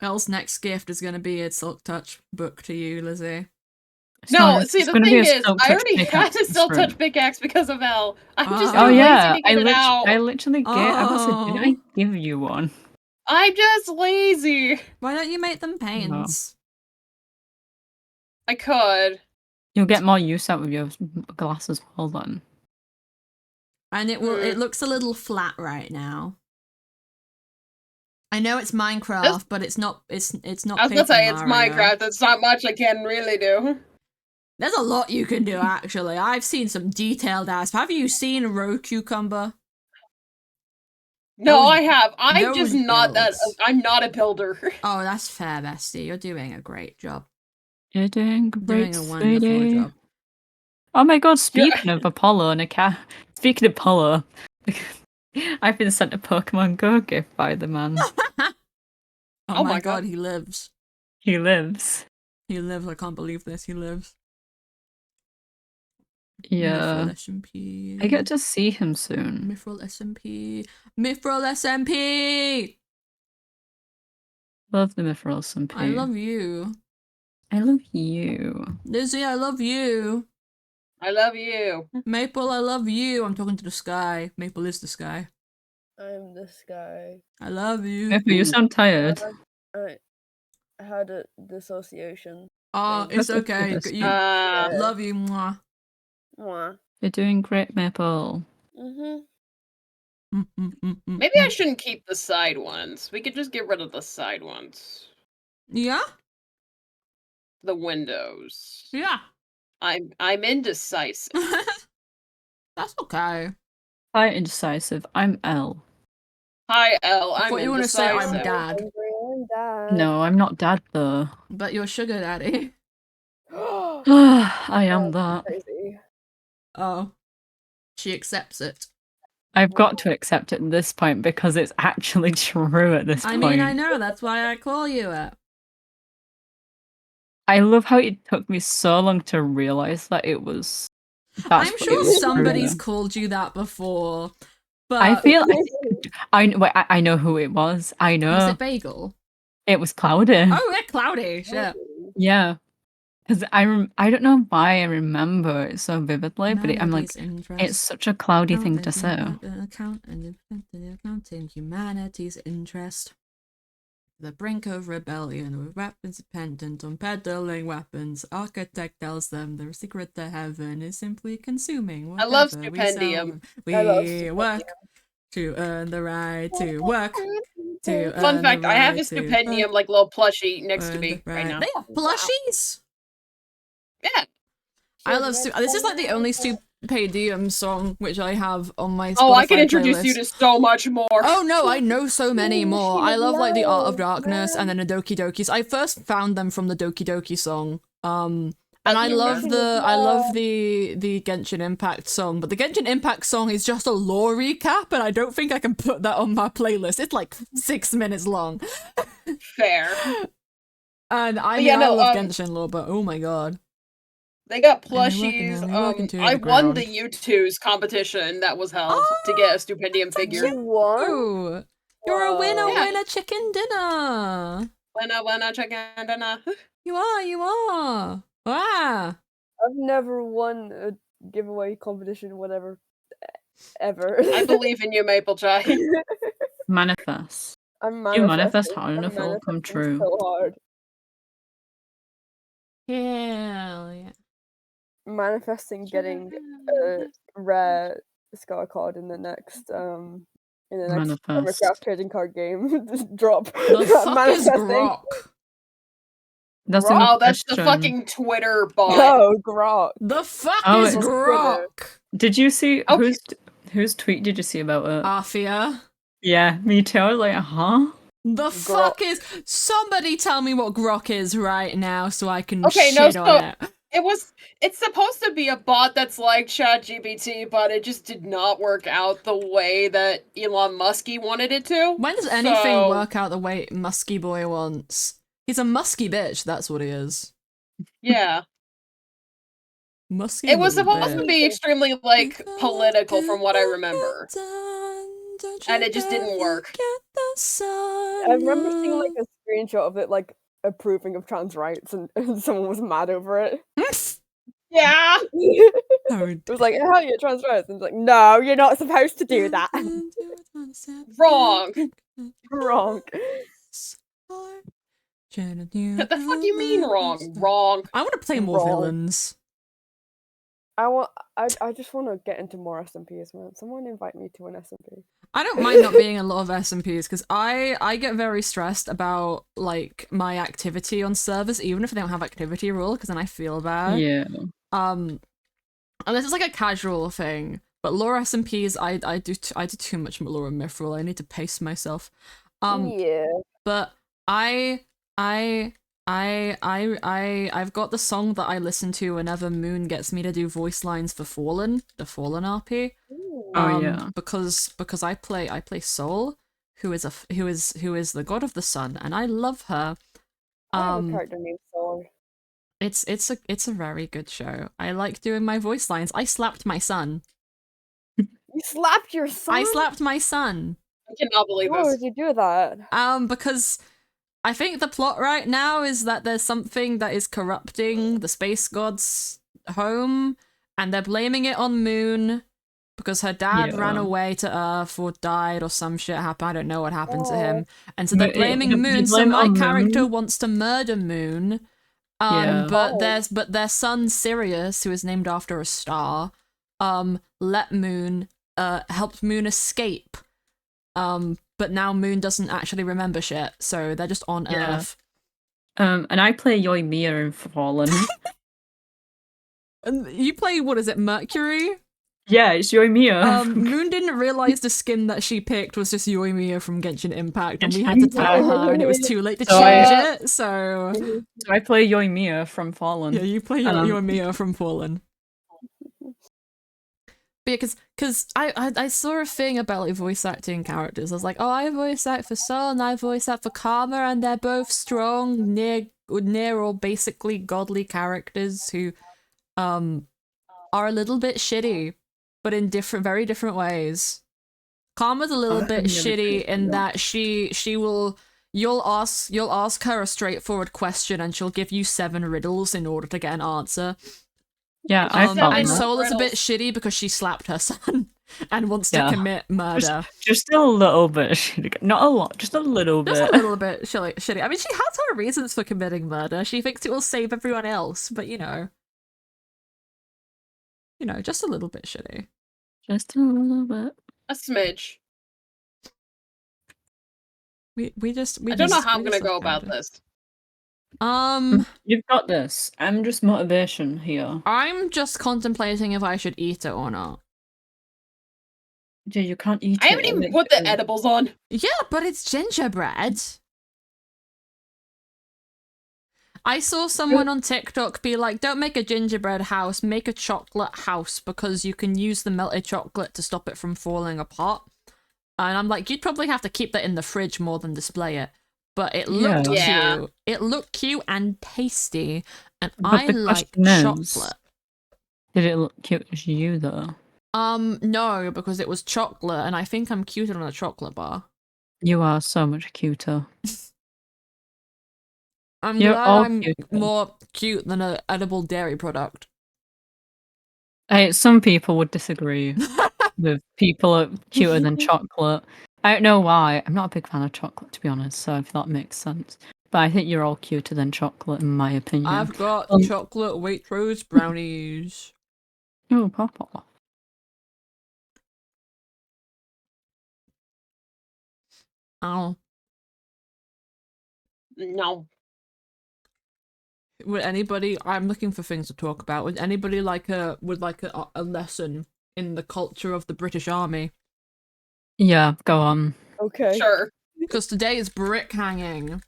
Elle's next gift is going to be a Silk Touch book to you, Lizzie.
No,
It's
see, the
gonna be
thing
a
is,
silk
I
touch
already had
pickaxe
a
this
Silk
room.
Touch pickaxe because of Elle. I'm just
Oh.
Oh
too
yeah,
lazy to get it out.
I literally I was like, did I give you one?
I'm just lazy.
Why don't you make them paints?
I could.
You'll get more use out of your glass as well then.
And it will. It looks a little flat right now. I know it's Minecraft, but it's not. It's not.
I was gonna
Paper
say, it's
Mario.
Minecraft. There's not much I can really do.
There's a lot you can do, actually. I've seen some detailed ass. Have you seen a row cucumber?
No,
Those-
I have. I'm
those
just not that.
builds.
I'm not a builder.
Oh, that's fair, bestie. You're doing a great job.
You're doing great,
Doing a wonderful
sweetie.
job.
Oh my god, speaking of Apollo and a cat. Speaking of Apollo, I've been sent a Pokemon Go gift by the man.
Oh my god, he lives.
He lives.
He lives. I can't believe this. He lives.
Yeah.
Mythrill SMP.
I get to see him soon.
Mythrill SMP. Mythrill SMP!
Love the Mythrill SMP.
I love you.
I love you.
Lizzie, I love you.
I love you.
Maple, I love you. I'm talking to the sky. Maple is the sky.
I'm this guy.
I love you.
Maple, you sound tired.
I had a dissociation.
Oh, it's
That's
okay.
okay,
You,
Yeah.
love you. Mwah.
Mwah.
You're doing great, Maple.
Maybe I shouldn't keep the side ones. We could just get rid of the side ones.
Yeah?
The windows.
Yeah.
I'm indecisive.
That's okay.
Quite indecisive. I'm L.
Hi, Elle.
I
I'm
thought you want to say I'm
indecisive.
dad,
I'm dad.
No, I'm not dad though.
but you're sugar daddy.
I am that.
Crazy.
Oh. She accepts it.
I've got to accept it at this point because it's actually true at this
I
point.
mean, I know. That's why I call you it.
I love how it took me so long to realize that it was.
I'm
It
sure
was
somebody's
true.
called you that before. But
I feel. I know who it was. I know.
Was it Bagel?
It was Cloudy.
Oh, yeah, Cloudy. Shit.
Yeah. Because I don't know why I remember it so vividly, but I'm like, it's such a Cloudy thing to say.
Accounting humanity's interest. The brink of rebellion with weapons dependent on peddling weapons. Architect tells them the secret to heaven is simply consuming
I love
whatever
Stupendium.
we
I love
work to earn the right to work. To
Fun
earn
fact,
the
I have a
right to
Stupendium, like, little plushie next to
earn
me
the
right now.
They have plushies.
Yeah.
I love this is like the only Stupendium song which I have on my Spotify
Oh, I can introduce
playlist.
you to so much more.
Oh no, I know so many more. I love like the Art of Darkness and then the Doki Dokis. I first found them from the Doki Doki song. And I love the Genshin Impact song, but the Genshin Impact song is just a lore recap, and I don't think I can put that on my playlist. It's like 6 minutes long.
Fair.
And I
yeah,
mean, I
no,
love Genshin lore, but oh my god.
They got
And they're
plushies.
working to
I
the
won
ground.
the U2's competition that was held to get a Stupendium figure.
You won?
Ooh, you're a winner,
Yeah.
winner, chicken dinner.
Winner, chicken dinner.
You are. Wow.
I've never won a giveaway competition, whatever, ever.
I believe in you, Maple Chai.
Manifest.
I'm
You manifest
manifesting.
hard
I'm
enough, it'll come
manifesting
true.
so hard.
Hell yeah.
Manifesting getting a rare scar card in the next
Manifest.
Summercraft trading card game drop.
The fuck is
Manifesting.
Grok?
That's
Grok?
a
Oh, that's the
question.
fucking Twitter bot.
Oh, Grok.
The fuck
Oh,
is
it's
Grok?
Did you see
Okay.
whose tweet did you see about it?
Afia.
Yeah, me too. I was like, huh?
The
Grok.
fuck is... Somebody tell me what Grok is right now so I can
Okay,
shit
no,
on it.
It's supposed to be a bot that's like ChatGPT, but it just did not work out the way that Elon Muskie wanted it to.
When does anything
So-
work out the way Musky Boy wants? He's a musky bitch, that's what he is.
Yeah.
Musky
It was
little
supposed to
bitch.
be extremely, like, political from what I remember. And it just didn't work.
I remember seeing like a screenshot of it, like approving of trans rights, and someone was mad over it.
Yeah!
It was like, "How are you trans rights?" And it's like, "No, you're not supposed to do that."
Wrong!
Wrong.
The fuck you mean wrong? Wrong.
I want to play more
Wrong.
villains.
I just want to get into more SMPs, man. Someone invite me to an SMP.
I don't mind not being in a lot of SMPs because I get very stressed about like my activity on servers, even if I don't have activity rule, because then I feel bad.
Yeah.
And this is like a casual thing, but lore SMPs I do too much lore and Mythrill. I need to pace myself.
Yeah.
But I've got the song that I listen to whenever Moon gets me to do voice lines for Fallen, the Fallen RP.
Oh yeah.
Because I play Soul, who is the god of the sun, and I love her.
I have a character named Soul.
It's a very good show. I like doing my voice lines. I slapped my son.
You slapped your son.
I slapped my son.
I cannot believe
Why
this.
would you do that?
Because I think the plot right now is that there's something that is corrupting the space god's home, and they're blaming it on Moon because her dad ran
Yeah.
away to Earth or died or some shit happened. I don't know what happened to
Oh.
him. And so they're
But
blaming
you
Moon. So
blame it
my
on
character
Moon?
wants to murder Moon.
Yeah.
But their son Sirius, who is named after a star, let Moon helped Moon escape. But now Moon doesn't actually remember shit, so they're just on
Yeah.
Earth.
And I play Yoimiya in Fallen.
And you play, what is it, Mercury?
Yeah, it's Yoimiya.
Moon didn't realize the skin that she picked was just Yoimiya from Genshin Impact, and we
Genshin
had to tell
Impact.
her, and it was too late to
So
change
I-
it, so...
So I play Yoimiya from Fallen.
Yeah, you play Yoimiya from Fallen. But yeah, because I saw a thing about like voice acting characters. I was like, oh, I voice act for Sol and I voice act for Karma, and they're both strong, near or basically godly characters who are a little bit shitty, but in very different ways. Karma's a little bit shitty in that you'll ask her a straightforward question and she'll give you 7 riddles in order to get an answer.
Yeah, I felt
And
that.
Soul is a bit
riddles.
shitty because she slapped her son and wants to
Yeah.
commit murder.
Just a little bit shitty. Not a lot, just a little
Just
bit.
a little bit shitty. I mean, she has her reasons for committing murder. She thinks it will save everyone else, but you know, just a little bit shitty.
Just a little bit.
A smidge.
We just
I don't know how I'm gonna go about this.
You've got this. I'm just motivation here.
I'm just contemplating if I should eat it or not.
Yeah, you can't eat
I
it.
haven't
it
even
makes
put the
it-
edibles on.
Yeah, but it's gingerbread. I saw someone on TikTok be like, don't make a gingerbread house, make a chocolate house because you can use the melted chocolate to stop it from falling apart. And I'm like, you'd probably have to keep that in the fridge more than display it. But it looked
Yeah.
cute. It looked cute and tasty. And
But
I
the
like
question is,
chocolate.
Did it look cute as you though?
No, because it was chocolate, and I think I'm cuter on a chocolate bar.
You are so much cuter.
I'm
You're
glad
all
I'm
cuter.
more cute than an edible dairy product.
Some people would disagree with people are cuter than chocolate. I don't know why. I'm not a big fan of chocolate, to be honest, so if that makes sense. But I think you're all cuter than chocolate, in my opinion.
I've got
Um,
chocolate Waitrose brownies.
Oh, Papa.
Oh.
No.
Would anybody? I'm looking for things to talk about. Would anybody like a lesson in the culture of the British Army?
Yeah, go on.
Okay.
Sure.
Because today is brick hanging.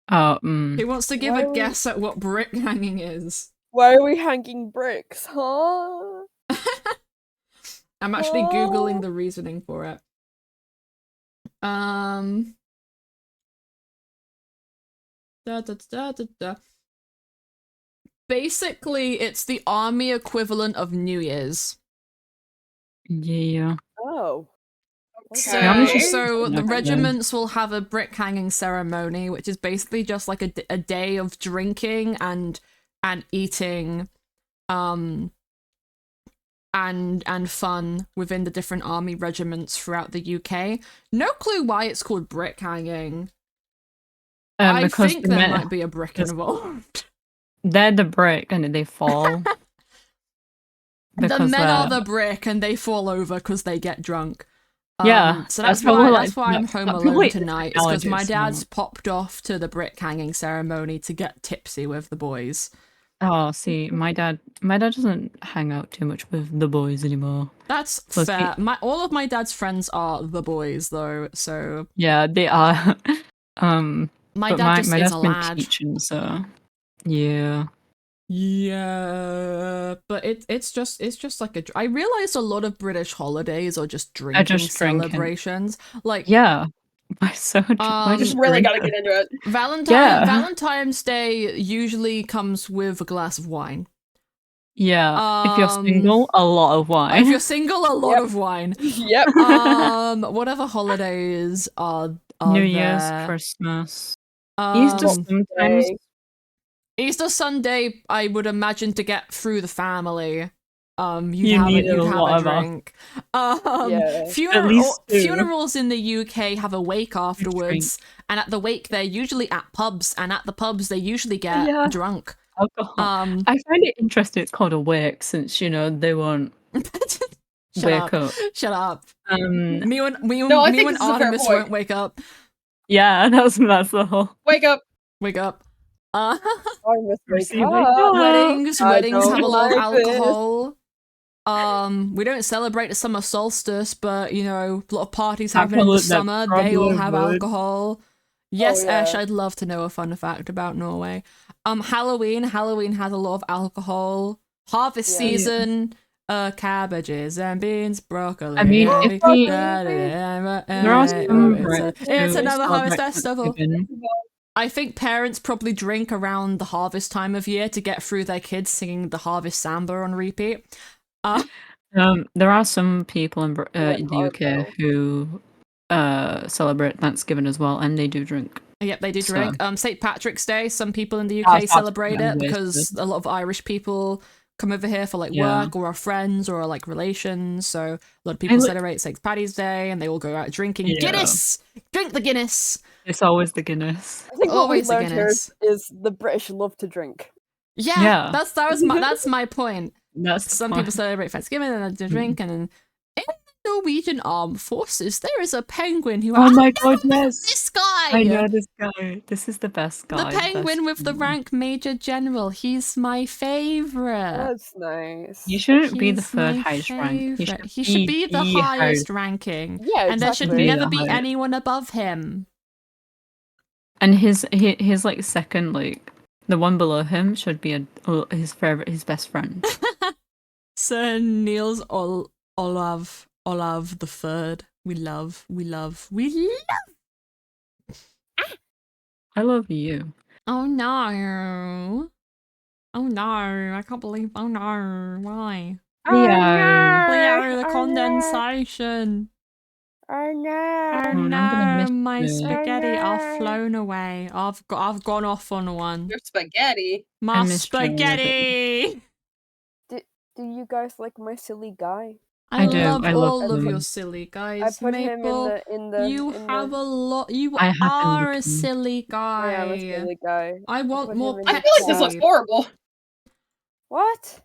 Oh,
Who wants to give
Why
a
would-
guess at what brick hanging is?
Why are we hanging bricks, huh?
I'm actually
Oh.
googling the reasoning for it. Da, da, da, da, da. Basically, it's the army equivalent of New Year's.
Yeah.
Oh.
So,
Okay.
so the
Okay.
regiments will have a brick hanging ceremony, which is basically just like a day of drinking and eating, and fun within the different army regiments throughout the UK. No clue why it's called brick hanging. I
Because
think
the
there
men-
might be a brick involved.
they're the brick and they fall.
The men are
they're-
the brick and they fall over because they get drunk.
Yeah,
So
that's
that's
probably,
why
like,
I'm
that's
home
probably
alone
the
tonight. It's because my
technologist
dad's
one.
popped off to the brick hanging ceremony to get tipsy with the boys.
Oh, see, my dad doesn't hang out too much with the boys anymore.
That's
Plus he-
fair. All of my dad's friends are the boys though, so
Yeah, they are.
my
But
dad just is
dad's
a
been
lad.
teaching, so yeah.
Yeah, but it's just like I realized a lot of British holidays are just drinking
just drinking.
celebrations. Like
Yeah. Why so? Why
Just
just
really
drink
gotta
it?
get into it.
Valentine's Day usually comes with a glass of wine.
Yeah. If you're single, a lot of wine.
If you're single, a lot
Yep.
of wine.
Yep.
Whatever holidays are
New Year's,
there.
Christmas, Easter sometimes.
Day.
Easter Sunday, I would imagine to get through the family. You'd
You
have
need
you'd
a
have
lot
a
of
drink.
Yeah.
At least two.
Funerals in the UK have a wake afterwards, and at the wake they're usually at pubs, and at the pubs they usually get
Yeah.
drunk.
Alcohol.
Um,
I find it interesting it's called a wake since, they won't wake up.
Shut up.
Um,
Me and
No, I think this is a fair
Artemis
point.
won't wake up.
yeah, that's the whole.
Wake up.
Wake up.
I must wake
Receive
up.
wake up.
Weddings
I
have a
don't
lot of
like this.
alcohol. We don't celebrate the summer solstice, but a lot of parties happen in
Alcohol,
the
that
summer. They all
probably
have
would.
alcohol. Yes,
yeah.
Ash, I'd love to know a fun fact about Norway. Halloween has a lot of alcohol. Harvest
Yeah.
season, cabbages and beans, broccoli.
I mean,
and
if we-
there
are some Brits
it's
who
another harvest
celebrate
festival.
Thanksgiving.
I think parents probably drink around the harvest time of year to get through their kids singing the harvest samba on repeat.
There are some people in
Yeah,
the
hard
UK
though.
who celebrate Thanksgiving as well, and they do drink.
Yep, they do
So-
drink. St. Patrick's Day, some people in the
I
UK
was about to
celebrate
say
it
ways
because
to-
a lot of Irish people come over here for like
Yeah.
work or are friends or are like relations. So a lot of
I
people
li-
celebrate St. Paddy's Day and they all go out drinking
Yeah.
Guinness. Drink the Guinness.
It's always the Guinness.
I think
Always the
what we learned here
Guinness.
is the British love to drink.
Yeah,
Yeah.
that's my point.
That's the
Some
point.
people celebrate Thanksgiving and they drink, and then in the Norwegian Armed Forces there is a penguin who
Oh my god, yes!
this guy.
I know this guy. This is the best guy.
The penguin with the rank Major General. He's my favorite.
That's nice.
You shouldn't be the
He's
third
my
highest rank.
favourite. He should be the highest ranking.
Yeah,
And there should
exactly.
never
the
be
highest.
anyone above him.
And his like second, like the one below him should be his favorite, his best friend.
Sir Niels Olav the Third. We love.
I love you.
Oh no. Oh no. I can't believe. Oh no. Why? Leo, the condensation.
Oh no.
Oh
I'm gonna
no,
miss
my
you.
spaghetti
Oh,
are
no.
flown away. I've gone off on one.
Your spaghetti.
My
missed you already.
spaghetti.
Do you guys like my silly guy?
I
do,
love
I love
all of your
them.
silly
I
guys,
put him
Maple.
in the
You
in
have
the.
a lot. You
I have been
are a
looking.
silly
I am a
guy.
silly guy.
I want
put
more
him in
I
the
feel like this looks
Pepsi.
horrible.
What?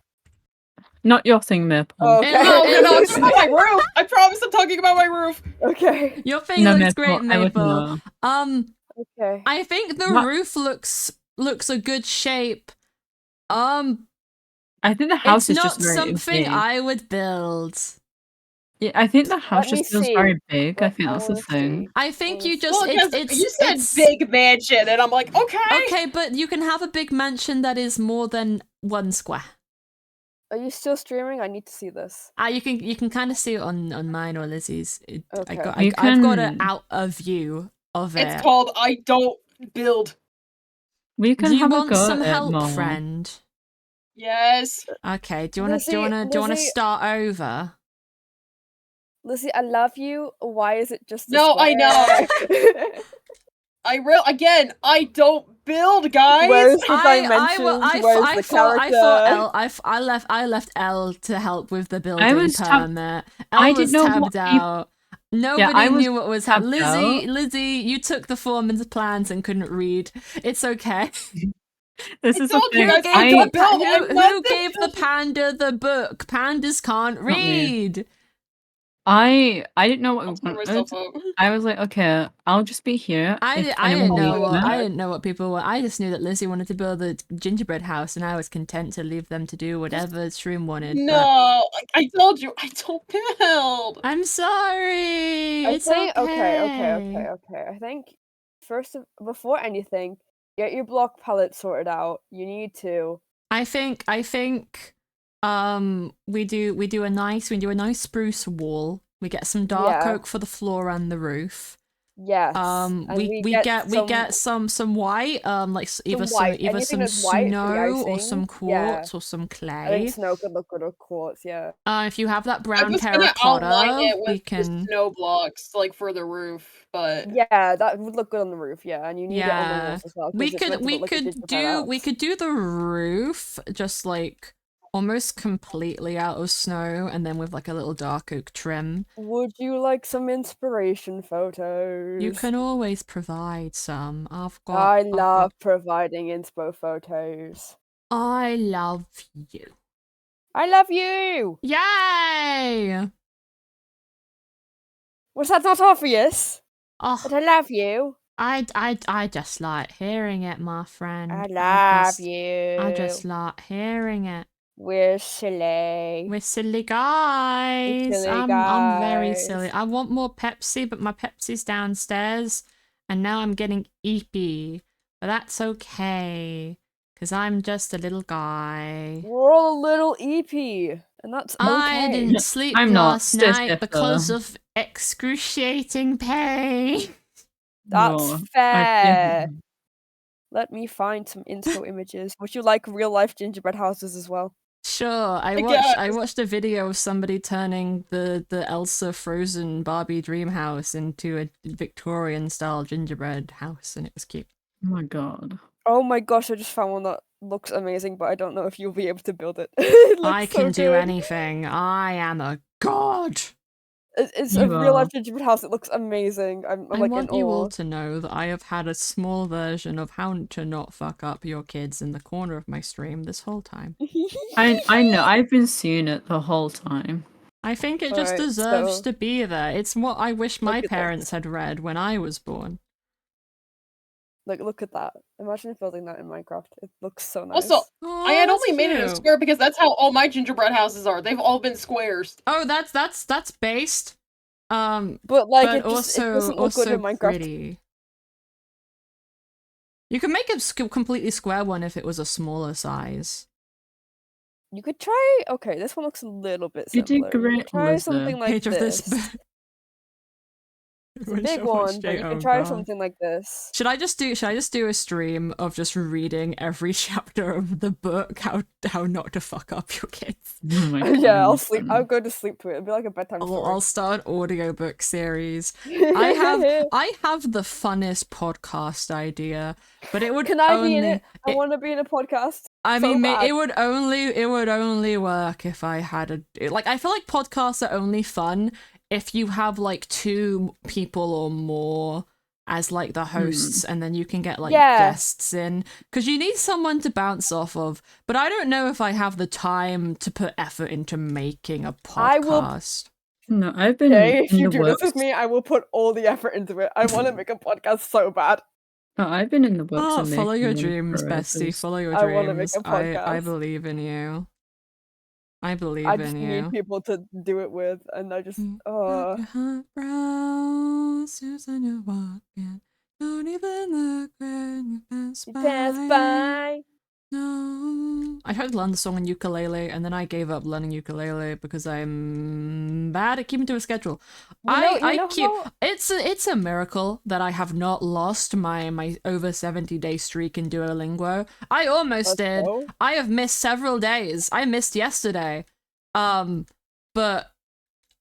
Not your thing, Maple.
Oh,
It
okay.
loo-
Oh,
it
no, I'm
looks-
talking about my roof. I promise I'm talking about my roof.
Okay.
Your thing
No,
looks
Maple,
great,
I would
Maple.
know.
Okay.
I think the
What?
roof looks a good shape.
I think the house
It's
is just
not
very
something
big.
I would build.
Yeah, I think the house
Let me
just feels
see.
very big. I
Let-
think
I
that's the
wanna
thing.
see.
I think you
Honestly.
just
Well, because
it's
you said
it's
big mansion, and I'm like, okay.
okay, but you can have a big mansion that is more than 1 square.
Are you still streaming? I need to see this.
You can kind of see it on mine or Lizzie's.
Okay.
I've got it out of view of it.
It's called I don't build.
We can
Do you
have a
want
go
some
at it
help,
more.
friend?
Yes.
Okay. Do you want to
Lizzie,
start over?
Lizzie, I love you. Why is it just a
No, I know.
square?
I don't build, guys.
Where's the dimensions? Where's the character?
I left L to help with the building
I was
permit.
I
L
didn't
was
know
tabbed
what
out. Nobody
I was
knew what was happening.
tabbed
Lizzie, you took the foreman's plans and couldn't read. It's okay.
This
I
is the
told you
thing.
guys I don't build.
Who gave the panda the book? Pandas can't
Not me.
read.
I didn't know what
I'll
we
turn
wanted.
myself up.
I was like, okay, I'll just be here.
I
if
didn't
anyone
know
needs
what
it.
I didn't know what people were. I just knew that Lizzie wanted to build a gingerbread house, and I was content to leave them to do whatever Shroom wanted.
No,
but
I told you I don't build.
I'm sorry.
I
It's
think
okay.
okay. I think before anything, get your block palette sorted out. You need to.
I think we do a nice spruce wall. We get some dark
Yeah.
oak for the floor and the roof.
Yes. And
We get some white like either
white.
either
Anything
some
that's white for the
snow or
icing.
some
Yeah.
quartz or some
I
clay.
think snow could look good with quartz. Yeah.
If you have that
I
brown
was gonna outline
terracotta,
it
we
with the
can.
snow blocks, like for the roof, but
Yeah, that would look good on the roof. Yeah, and you need it on the
Yeah,
walls as well. 'cause
we
it's meant
could
to look like a gingerbread house.
do the roof just like almost completely out of snow, and then with like a little dark oak trim.
Would you like some inspiration photos?
You can always provide some.
I love providing inspo photos.
I love you.
I love you.
Yay!
Was that not obvious?
Oh,
But I love you.
I just like hearing it, my friend.
I love
you.
you.
I just like hearing it.
We're silly.
We're silly guys.
silly
I'm very
guys.
silly. I want more Pepsi, but my Pepsi's downstairs, and now I'm getting eepy. But that's okay, because I'm just a little guy.
We're all a little EP, and that's okay.
I didn't sleep
I'm not
last night
Stiffer.
because of excruciating pain.
That's
No,
fair. Let me find some inspo images. Would you like real life gingerbread houses as well?
Sure, I
guess.
watched a video of somebody turning the Elsa Frozen Barbie dream house into a Victorian style gingerbread house, and it was cute.
Oh my god.
Oh my gosh, I just found one that looks amazing, but I don't know if you'll be able to build it. It looks
I can
so
do
good.
anything. I am a god.
It's
You
a real life
are.
gingerbread house. It looks amazing. I'm
I
like
want
in
you
awe.
all to know that I have had a small version of how to not fuck up your kids in the corner of my stream this whole time.
I know, I've been seeing it the whole time.
I think it just
Alright,
deserves
so-
to be there. It's what I wish my
Look at
parents
this.
had read when I was born.
Like, look at that. Imagine building that in Minecraft. It looks so nice.
also
Oh,
I had
that's
only made it a
cute.
square because that's how all my gingerbread houses are. They've all been squares.
Oh, that's based.
But like,
but
it
also
doesn't look good
also
in Minecraft.
pretty. You could make a completely square one if it was a smaller size.
You could try. Okay, this one looks a little bit
You
simpler.
did great,
Try
Lizzie.
something like
Page of this.
It's a big one, but you can try something like this.
Should I just do a stream of just reading every chapter of the book, how not to fuck up your kids?
Oh my
Yeah, I'll
God.
sleep. I'll go to sleep to it. It'll be like a bedtime story.
I'll start an audiobook series. I have the funnest podcast idea, but it would
Can I
only,
be in it? I want to be in a podcast.
I
so
mean,
bad.
it would only work if I had I feel like podcasts are only fun if you have like 2 people or more as like the hosts, and then you can get like guests in, because you need someone to bounce off of. But I don't know if I have the time to put effort into making a podcast.
No, I've been
if
in
you
the
do
works.
this with me, I will put all the effort into it. I want to make a podcast so bad.
Oh, I've been in the works. of
Follow your
making one
dreams,
forever.
bestie. Follow your
I wanna make
dreams.
a podcast.
I believe in you. I believe
I just
in you.
need people to do it with, and I just
Your heart brows, Susan, you're walking. Don't even look when you pass
you
by.
pass by.
No. I tried to learn the song on ukulele, and then I gave up learning ukulele because I'm bad at keeping to a schedule. It's a miracle that I have not lost my over 70-day streak in Duolingo. I almost did. I have missed several days. I missed yesterday. But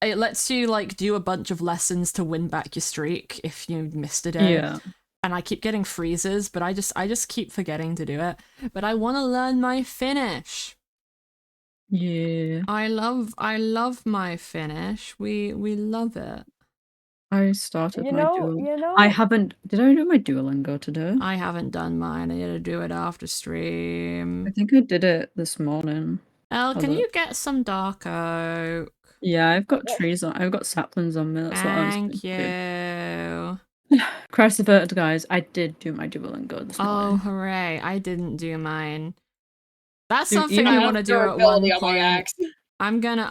it lets you like do a bunch of lessons to win back your streak if you missed a day.
Yeah.
And I keep getting freezes, but I just keep forgetting to do it. But I want to learn my Finnish.
Yeah.
I love my Finnish. We love it.
I started my Duolingo.
You know.
I haven't. Did I do my Duolingo today?
I haven't done mine. I need to do it after stream.
I think I did it this morning.
Elle, can you get some dark oak?
Yeah, I've got trees on. I've got saplings on me. That's what I was
Thank you.
Christ averted, guys. I did do my Duolingo this morning.
Oh, hooray! I didn't do mine. That's
Dude,
something I want to do at one
on my
point.
axe.
I'm gonna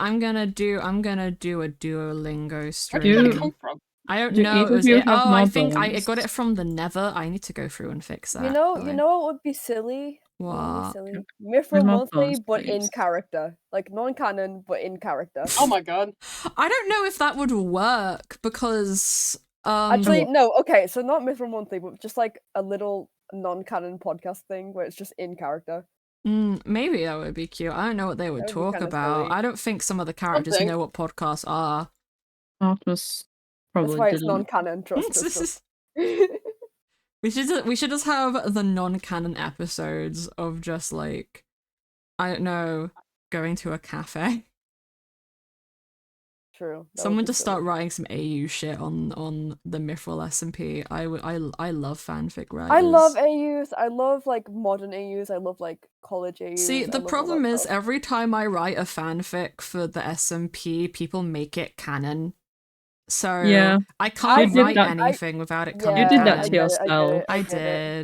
do a Duolingo
Where
stream.
did that come from?
I don't
Do
know.
either
It was
of you
it.
have
Oh, I think I
marbles?
got it from the Nether. I need to go through and fix that.
You know what would be silly?
What?
Mythrill
Where's my
Monthly,
phones,
but in
please?
character, like non-canon, but in character.
Oh my god.
I don't know if that would work because
Actually, no. Okay, so not Mythrill Monthly, but just like a little non-canon podcast thing where it's just in character.
maybe that would be cute. I don't know what they would
That would be
talk
kinda
about.
silly.
I don't think some of the characters
Something.
know what podcasts are.
Optimus probably
That's why it's
didn't.
non-canon. Trust.
We should just have the non-canon episodes of just like, I don't know, going to a cafe.
True. that would
Someone
be
just start
silly.
writing some AU shit on the Mythrill SMP. I love fanfic writers.
I love AUs. I love like modern AUs. I love like college AUs.
See,
I
the
love all
problem
that
is
stuff.
every time I write a fanfic for the SMP, people make it canon. So
Yeah.
I can't
did
write
that-
anything without it coming
You did that
canon.
to
I get it,
yourself.
I
get it.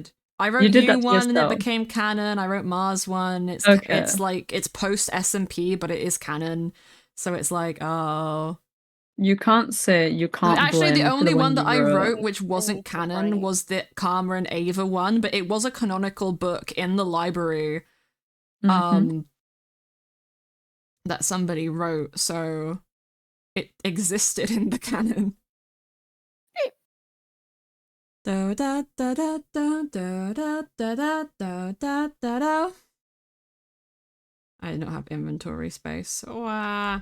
did. I wrote
did that
you
to
one and it
yourself.
became canon. I wrote Mars one. It's
Okay.
it's like it's post SMP, but it is canon. So it's like, oh.
You can't say you can't.
Actually,
blame
the
for
only one
you
that I
wrote.
wrote which wasn't canon was the Karma and Ava one, but it was a canonical book in the library.
Mhm.
That somebody wrote, so it existed in the canon. Da da da da da da da da da da da da. I do not have inventory space. Wow.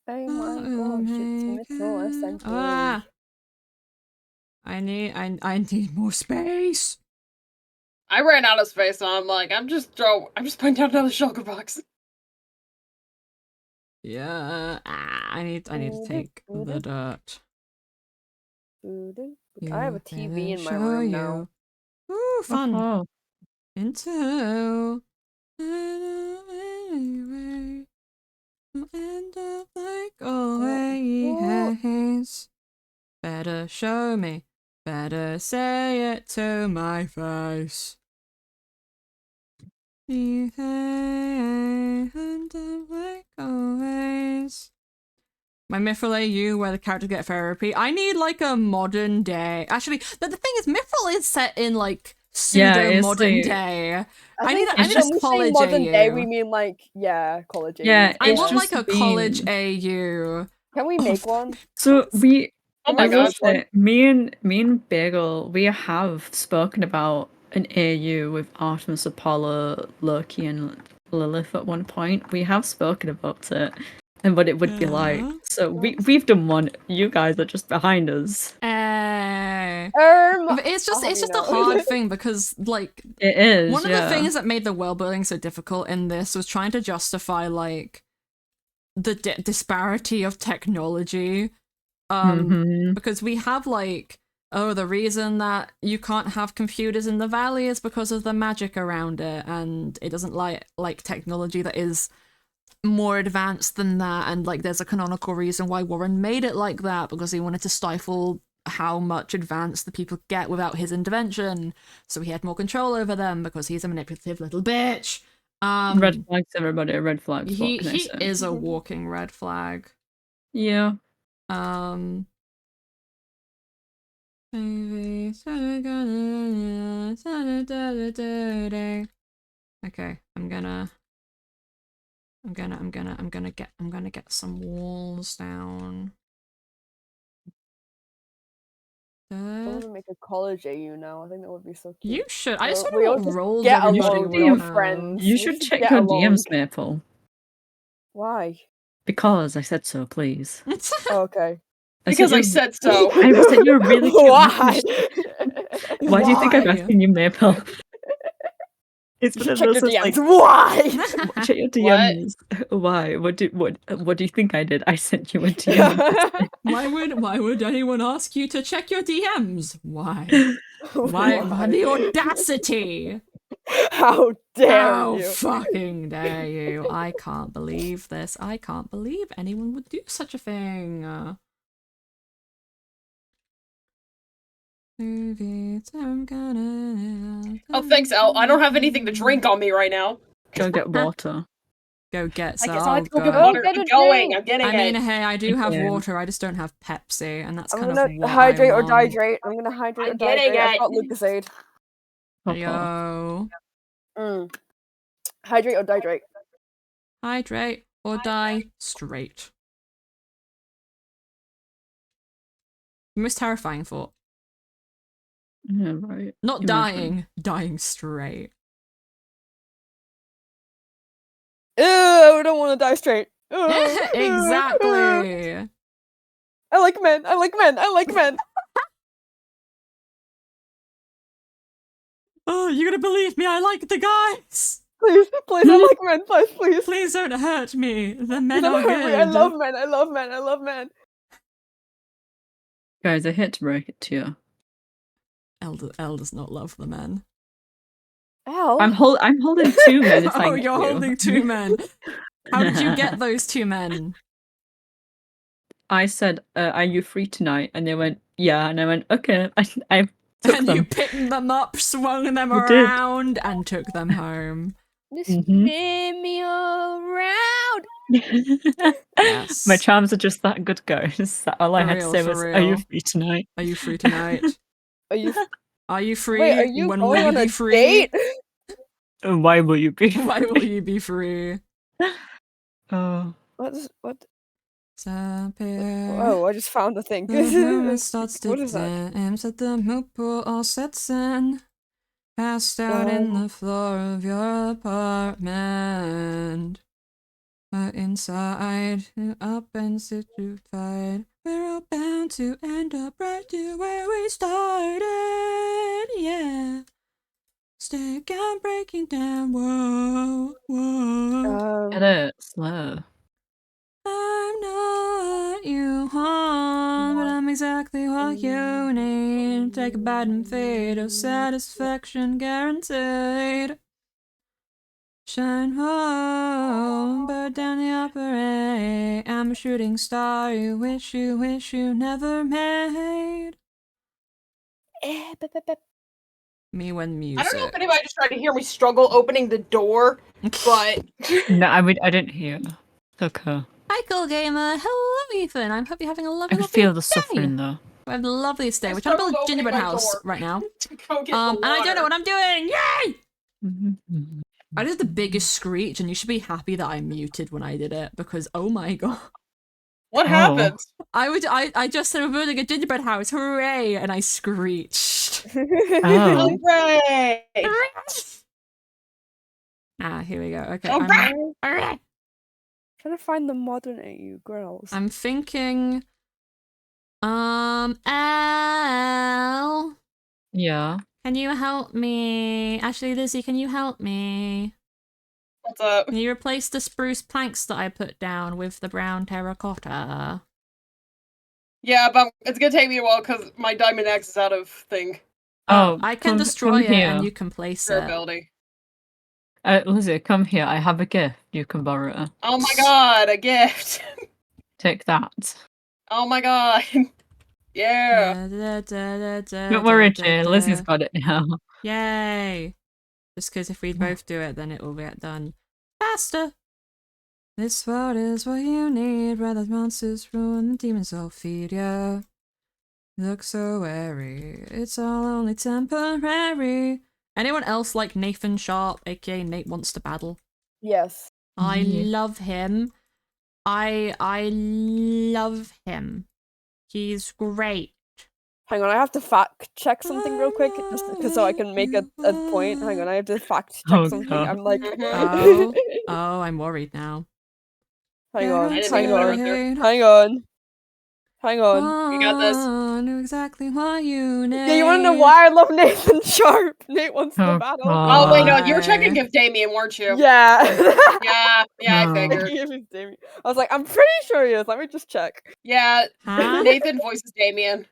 Oh my gosh, it's Mythrill SMP.
Ah. I need more space.
I ran out of space, so I'm like, I'm just putting down another shulker box.
Yeah. I need to take the dirt.
I have a TV in my room now.
Ooh, fun.
Oh,
Into anyway, we'll end up like always. Better show me, better say it to my face. End up like always. My Mythrill AU where the characters get therapy. I need like a modern day. Actually, the thing is, Mythrill is set in like pseudo modern
like-
day.
I
need
think
a
when we say
college
modern day,
AU.
we mean like college.
Yeah,
AUs.
I
It's
want like
just
a college
been-
AU
Can we make one?
So we,
Oh
Can
my
I
we
will
gosh.
make one?
say, me and Bagel, we have spoken about an AU with Artemis, Apollo, Loki, and Lilith at one point. We have spoken about it and what it would be like.
Yeah.
So we've done one. You guys are just behind us.
But it's
I'll
just
have
it's
you
just a
know.
hard thing because like
It is.
one of
yeah.
the things that made the world building so difficult in this was trying to justify like the disparity of technology.
Mhm.
Because we have like, oh, the reason that you can't have computers in the valley is because of the magic around it, and it doesn't like technology that is more advanced than that, and like there's a canonical reason why Warren made it like that because he wanted to stifle how much advanced the people get without his intervention, so he had more control over them because he's a manipulative little bitch.
Red flags, everybody. Red flags.
He
What can I say?
is a walking red flag.
Yeah.
Okay, I'm gonna get some walls down.
I want to make a college AU now. I think that would be so cute.
You should. I just
So
wonder
we all
what
just
roles
get
everybody
along,
would
be
have.
friends.
You
We
should
should
check
get
your
along.
DMs, Maple.
Why?
Because I said so, please.
Oh, okay.
Because I said so.
I said you're a really cute
Why?
message. Why do you think I'm
Why?
asking you, Maple? It's
You
one
should
of
check
those
your
that's
DMs.
like,
Why?
check your
What?
DMs. Why? What do you think I did? I sent you a DM.
Why would anyone ask you to check your DMs? Why? Why the audacity?
How dare
How
you?
fucking dare you? I can't believe this. I can't believe anyone would do such a thing.
Oh, thanks, Al. I don't have anything to drink on me right now.
Go get water.
Go get
I
some.
guess I'll have to go get
God.
water.
Get a
I'm going.
drink.
I'm getting
I mean,
it.
hey, I do have
Okay.
water. I just don't have Pepsi, and that's
I'm
kind
gonna
of what
hydrate
I
or
want.
dihydrate. I'm gonna hydrate or
I'm getting
dihydrate. I've
it.
got Lucasade.
Yo,
Hydrate or dihydrate.
hydrate or die straight. Most terrifying thought.
Yeah, right.
Not
Imagine.
dying, dying straight.
Ew, I don't want to die straight.
Exactly.
I like men. I like men. I like men.
Oh, you're gonna believe me? I like the guys.
Please, please, I like men. Please.
Please don't hurt me. The men
Don't
are
hurt me.
good.
I love men. I love men. I love men.
Guys, I hate to break it to you.
Elle does not love the men.
Al.
I'm holding two men. If
Oh, you're holding two men. How did you get those two men?
I said, "Are you free tonight?" And they went, "Yeah." And I went, "Okay." I took
And
them.
you picked them up, swung them
I did.
around, and took them home.
Spin me around.
Yes.
My charms are just that good, guys. All I
For
had to
real,
say
for
was, "Are you
real.
free tonight?"
Are you free tonight?
Are you?
Are you free?
Wait, are you
When
going
will
on
you
a
be free?
date?
Why will you be?
Why will you be free?
Oh.
What?
Disappear.
Oh, I just found the thing.
The humor starts to
What is that?
dance at the moot pool all sets in. Passed out in the floor of your apartment. But inside, up and situated, we're all bound to end up right to where we started. Yeah. Stick on breaking down. Whoa, whoa.
Get it slow.
I'm not you home, but I'm exactly what you need. Take a bite and feed your satisfaction guaranteed. Shine home, burn down the opera. I'm a shooting star you wish you never made. Me when music.
I don't know if anybody just tried to hear me struggle opening the door, but
No, I didn't hear. Okay.
Hi, Cool Gamer. Hello, Ethan. I hope you're having a
I
lovely,
can
lovely
feel the
day.
suffering though.
We have the loveliest day.
I
We're trying to build a
struggled opening
gingerbread
my
house
door.
right now.
to go get the
And I don't know what
water.
I'm doing. Yay!
Mm-hmm.
I did the biggest screech, and you should be happy that I muted when I did it because oh my god.
What
Oh.
happened?
I just said we're building a gingerbread house, hooray! And I screeched.
Oh.
Hooray!
Here we go. Okay,
Oh,
I'm
Trying to find the modern AU girls.
I'm thinking. Al,
Yeah.
can you help me? Actually, Lizzie, can you help me?
What's up?
Can you replace the spruce planks that I put down with the brown terracotta?
Yeah, but it's gonna take me a while because my diamond axe is out of thing
Oh,
I can
come
destroy it
here.
and you can place it.
durability.
Lizzie, come here. I have a gift. You can borrow it.
Oh my god, a gift!
Take that.
Oh my god. Yeah.
Don't worry, Jay. Lizzie's got it now.
Yay! Just because if we both do it, then it will get done faster. This world is what you need, where the monsters ruin, the demons all feed ya. Look so wary, it's all only temporary. Anyone else like Nathan Sharp, aka Nate Wants to Battle?
Yes.
I
Yeah.
love him. I love him. He's great.
Hang on, I have to fact check something real quick, just because so I can make a point. Hang on, I have to fact check
Oh,
something.
God.
I'm like,
Oh, oh, I'm worried now.
hang on,
I didn't
hang
even know
on,
right there.
hang on, hang on.
We got this.
I knew exactly what you need.
Yeah, you want to know why I love Nathan Sharp? Nate Wants to
Oh,
Battle.
God.
Oh wait, no, you were
Why?
checking Gift Damien, weren't you?
Yeah.
Yeah, I
No.
figured.
I was like, I'm pretty sure he is. Let me just check.
Yeah,
Huh?
Nathan voices Damien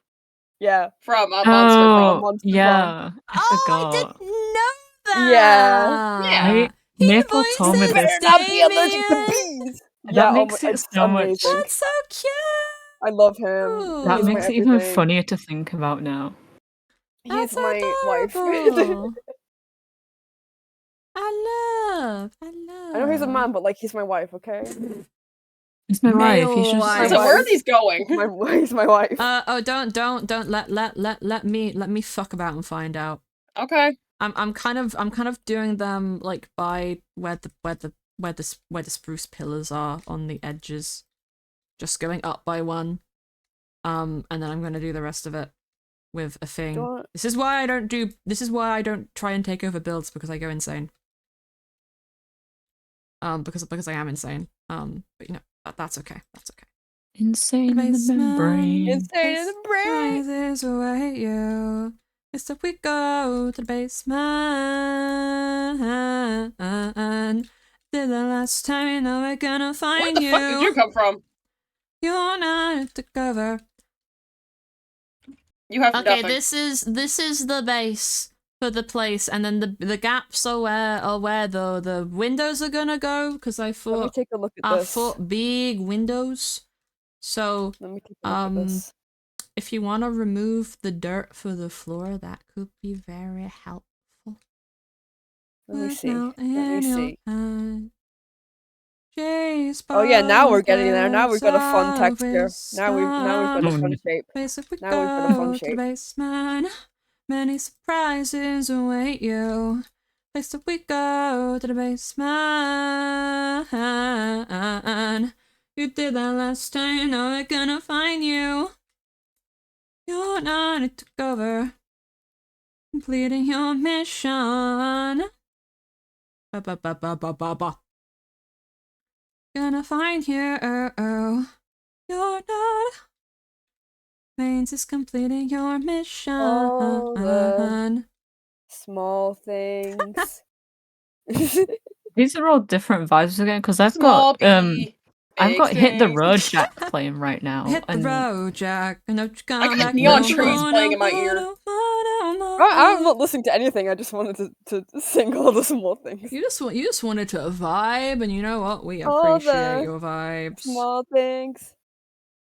Yeah.
from Monster Prom.
Monster
yeah. I
Oh,
forgot.
I didn't know that.
Yeah.
He
Maple told me
voices
this.
Better not be allergic to
Damien.
bees.
That
Yeah,
makes it
it's
so much-
amazing.
That's so cute.
I love him.
That
He's my
makes it even
everything.
funnier to think about now.
He's
That's
my wife.
adorable. I love.
I know he's a man, but like he's my wife. Okay.
It's my wife. He's
Male
just
wife.
So where are
wife.
these going?
He's my wife.
Oh, don't let me fuck about and find out.
Okay.
I'm kind of doing them like by where the spruce pillars are on the edges, just going up by one, and then I'm gonna do the rest of it with a thing.
Don't-
This is why I don't try and take over builds, because I go insane. Because I am insane. But you know that's okay. That's okay.
insane in the membrane.
Insane in the brain.
Rises await you. It's that we go to the basement. Did the last time you know we're gonna
Where
find
the fuck did you come from?
You're not to cover.
You have
Okay,
nothing.
this is the base for the place, and then the gaps are where the windows are gonna go, because I
Let me
thought
take a look at this.
big windows. So
Let me take a look at this.
if you want to remove the dirt for the floor, that could be very helpful.
Let me
But
see.
now
Let me
in your
see.
hand, Jay's
Oh yeah, now we're getting there. Now we've got a fun
birds
texture. Now we've got a
Oh,
fun
no.
shape.
Place if we
Now we've got a fun
go to the
shape.
basement, many surprises await you. Place if we go to the basement. You did that last time, you know we're gonna find you. You're not it took over, completing your mission. Ba ba ba ba ba ba ba. Gonna find you. You're not. Means it's completing your mission.
All the small things.
These are all different vibes again because I've
Small
got
bee,
I've
big
got Hit the
things.
Road Jack playing right now.
Hit the
and
road, Jack. And don't you come
I got
back
neon
no
trees
more,
playing
no
in my
more,
ear.
no more, no more.
I'm not listening to anything. I just wanted to sing all the small things.
You just wanted to vibe, and you know what? We
All
appreciate
the
your vibes.
Small things.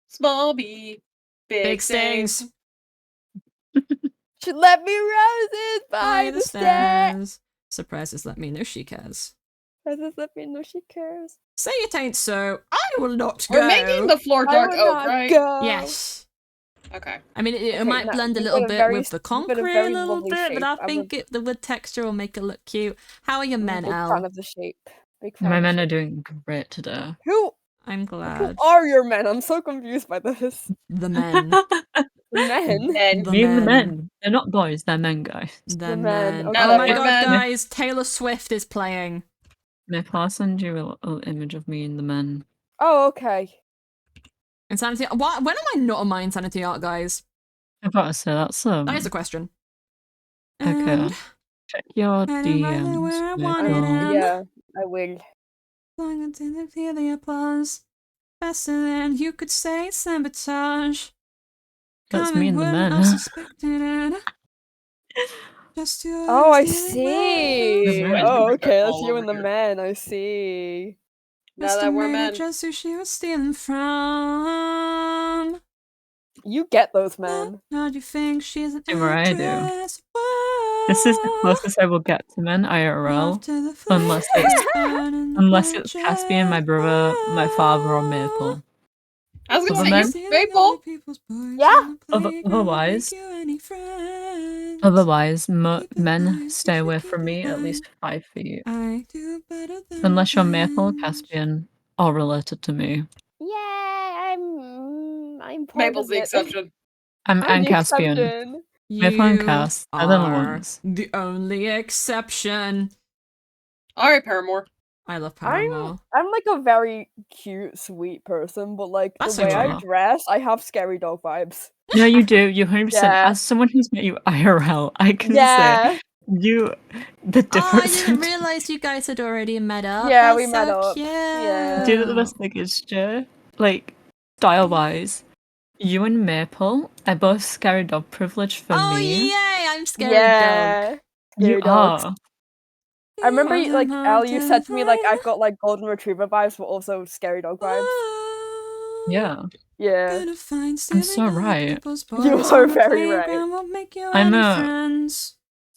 Small bee,
Big stings
She let me roses by the stairs.
Surprises let me know she cares.
Roses let me know she cares.
Say it ain't so. I will not go.
We're making the floor
I
dark
will
oak,
not
right?
go.
Yes.
Okay.
I mean, it
Okay,
might
now,
blend a
you've
little
got a
bit
very
with the
s- you've got a
concrete
very
a little
lovely
bit, but I
shape.
think the wood texture will make it look cute. How are your
I'm a
men,
big
Al?
fan of the shape. Big fan
my
of the
men are
shape.
doing great today.
Who?
I'm
Who
glad.
are your men? I'm so confused by this.
The men.
Men.
Men.
The
Me and the
men.
men. They're not boys, they're men, guys.
The
men,
men.
okay.
Oh my
We're
god,
men.
guys! Taylor Swift is playing.
Nick, I'll send you a little image of me and the men.
Oh, okay.
Insanity. Why? When am I not on my insanity art, guys?
I've got to say, that's
That is a question.
okay.
And
Check your
heading right there where I
DMs,
wanted
Michael.
him.
Yeah, I will.
Long until they hear the applause. Faster than you could say sabotage.
That's me and the
Coming
men.
when I suspected it. Just to
Oh, I
stealing
see.
The men.
Oh, okay. That's
All
you
over
and the
here.
men. I see.
Now that we're
Estimated
men.
just who she was stealing from.
You get those men.
Now do you think she's an
Do what I do.
actress?
This is the
Whoa.
closest I will get to men
Off
IRL.
to the
Unless
flames,
it's
burning the
unless it's Caspian, my
budget.
brother, my father, or Maple.
I was gonna
Other
say,
men?
you Maple.
Yeah.
Otherwise, men stay away from me at least 5 feet.
I do better than
Unless you're Maple,
revenge.
Caspian, or related to me.
Yeah, I'm part
Maple's
of
the
it.
exception.
I'm
I'm the
Caspian.
exception.
Maple and
You
Cass, they're the
are
ones.
the only exception.
Alright, Paramore.
I love Paramore.
I'm like a very cute, sweet person, but like
That's
the way I
so
dress, I have scary dog vibes.
No, you do. You 100%.
Yeah.
As someone who's met you IRL, I can
Yeah.
say the
Oh, I
difference.
didn't realize you guys had already met up.
Yeah,
That's
we met
so
up.
Cute.
Yeah.
Do you know the best thing is, Joe? Like, style-wise, you and Maple are both scary dog privilege for
Oh
me.
yay! I'm scared dog.
Yeah.
You
Scary dogs.
are.
I remember, like, Elle, you said to me, like, I've got, like, golden retriever vibes, but also scary dog vibes.
Yeah.
Yeah.
I'm so right.
You are very right.
I'm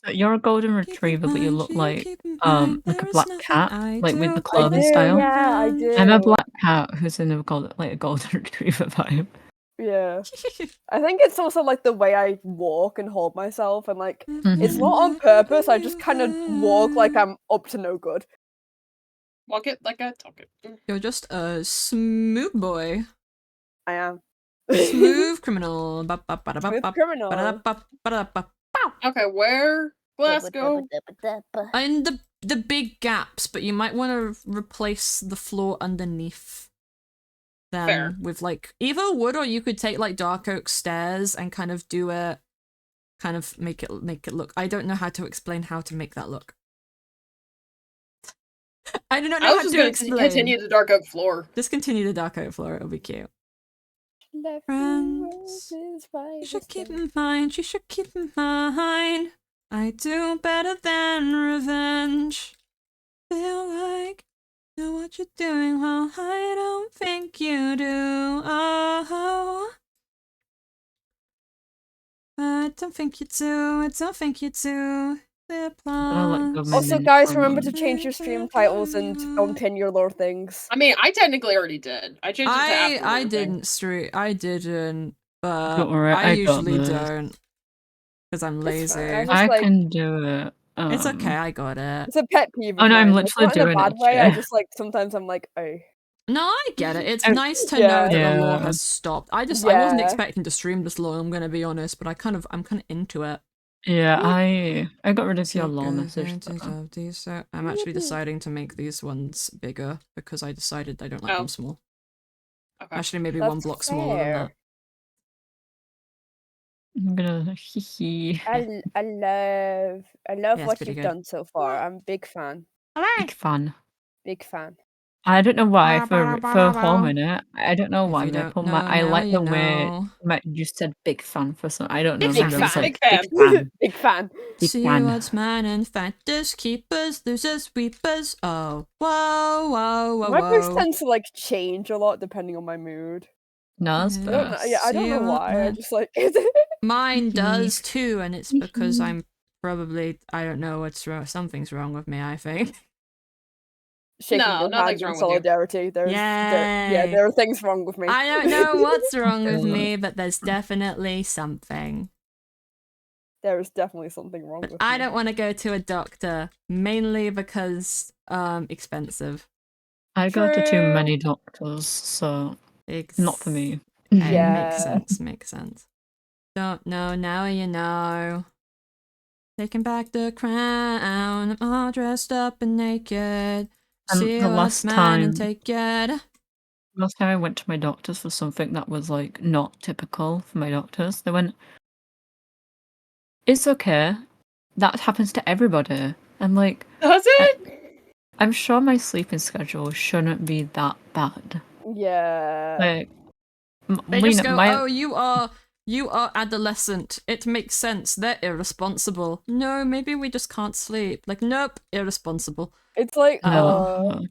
You're a golden retriever, but you look like a black cat, like with the
I
clothing
do,
style.
yeah, I do.
I'm a black cat who's in a golden retriever vibe.
Yeah. I think it's also, like, the way I walk and hold myself, and, like, it's
Mhm.
not on purpose, I just kind of walk like I'm up to no good.
Walk it like I talk it.
You're just a smooth boy.
I am.
Smooth criminal.
Smooth criminal.
Okay, where? Glasgow.
In the big gaps, but you might want to replace the floor underneath them
Fair.
with like either wood, or you could take like dark oak stairs and kind of do it, kind of make it look. I don't know how to explain how to make that look. I don't know
I
how
was just
to
gonna
explain.
continue the dark oak floor.
Just continue the dark oak floor. It'll be cute. Friends, you should keep in mind. You should keep in mind. I do better than revenge. Feel like you know what you're doing. Well, I don't think you do. Oh, I don't think you do. I don't think you do. The applause.
Also, guys, remember to change your stream titles and don't pin your lore things.
I mean, I technically already did. I changed it to after
I
the
didn't I didn't, but
Don't worry,
I
I got
usually
this.
don't because I'm
It's fine,
lazy.
just,
I
like-
can do it.
It's okay, I got it.
It's a pet peeve.
Oh,
of
no, I'm
mine.
literally
Like, not in
doing
a bad
it,
way. I
yeah.
just like sometimes I'm like, oh.
No, I get it. It's
Oh,
nice to
yeah.
know that the lore
Yeah.
has stopped. I wasn't
Yeah.
expecting to stream this long, I'm gonna be honest, but I'm kind of into it.
Yeah, I got rid of your
So
law
go
message.
into
though.
these, so I'm actually deciding to make these ones bigger because I decided I don't like
Oh.
them small.
Okay.
Actually, maybe one
That's
block smaller than that.
fair.
I'm gonna hee.
I love
Yeah, it's
what
pretty
you've
good.
done so far. I'm a big fan.
Big fun.
Big fan.
I don't know why for a whole minute. I don't know
If
why
you don't
Maple.
know
I
now,
like
you
the way
know.
you said big fan for some. I don't know.
Big
my brain
fan.
said
Big
big
fan.
fan.
Big fan.
Big
See
fan.
what's mine and fighters, keepers, losers, weepers. Oh, whoa, whoa, whoa,
My voice
whoa.
tends to like change a lot depending on my mood.
No, that's
I don't know.
fair.
Yeah, I don't
See
know
what
why. I
mine-
just like.
Mine does too, and it's because I'm probably, I don't know what's wrong. Something's wrong with me, I think.
Shaking
No,
your
nothing's
hands in
wrong with you.
solidarity.
Yay.
There are things wrong with me.
I don't know what's wrong with me, but there's definitely something.
There is definitely something wrong with
I
me.
don't want to go to a doctor, mainly because expensive.
I go to too
True.
many doctors, so not for me.
Hey, makes
Yeah.
sense, makes sense. Don't know, now you know. Taking back the crown, I'm all dressed up and naked. See
the
what's
last
mine and
time-
take it.
Last time I went to my doctors for something that was like not typical for my doctors, they went, "It's okay. That happens to everybody." I'm like,
Does it?
I'm sure my sleeping schedule shouldn't be that bad.
Yeah.
Like,
They just go, oh, you are adolescent. It makes sense. They're irresponsible. No, maybe we just can't sleep. Like, nope, irresponsible.
It's like
no.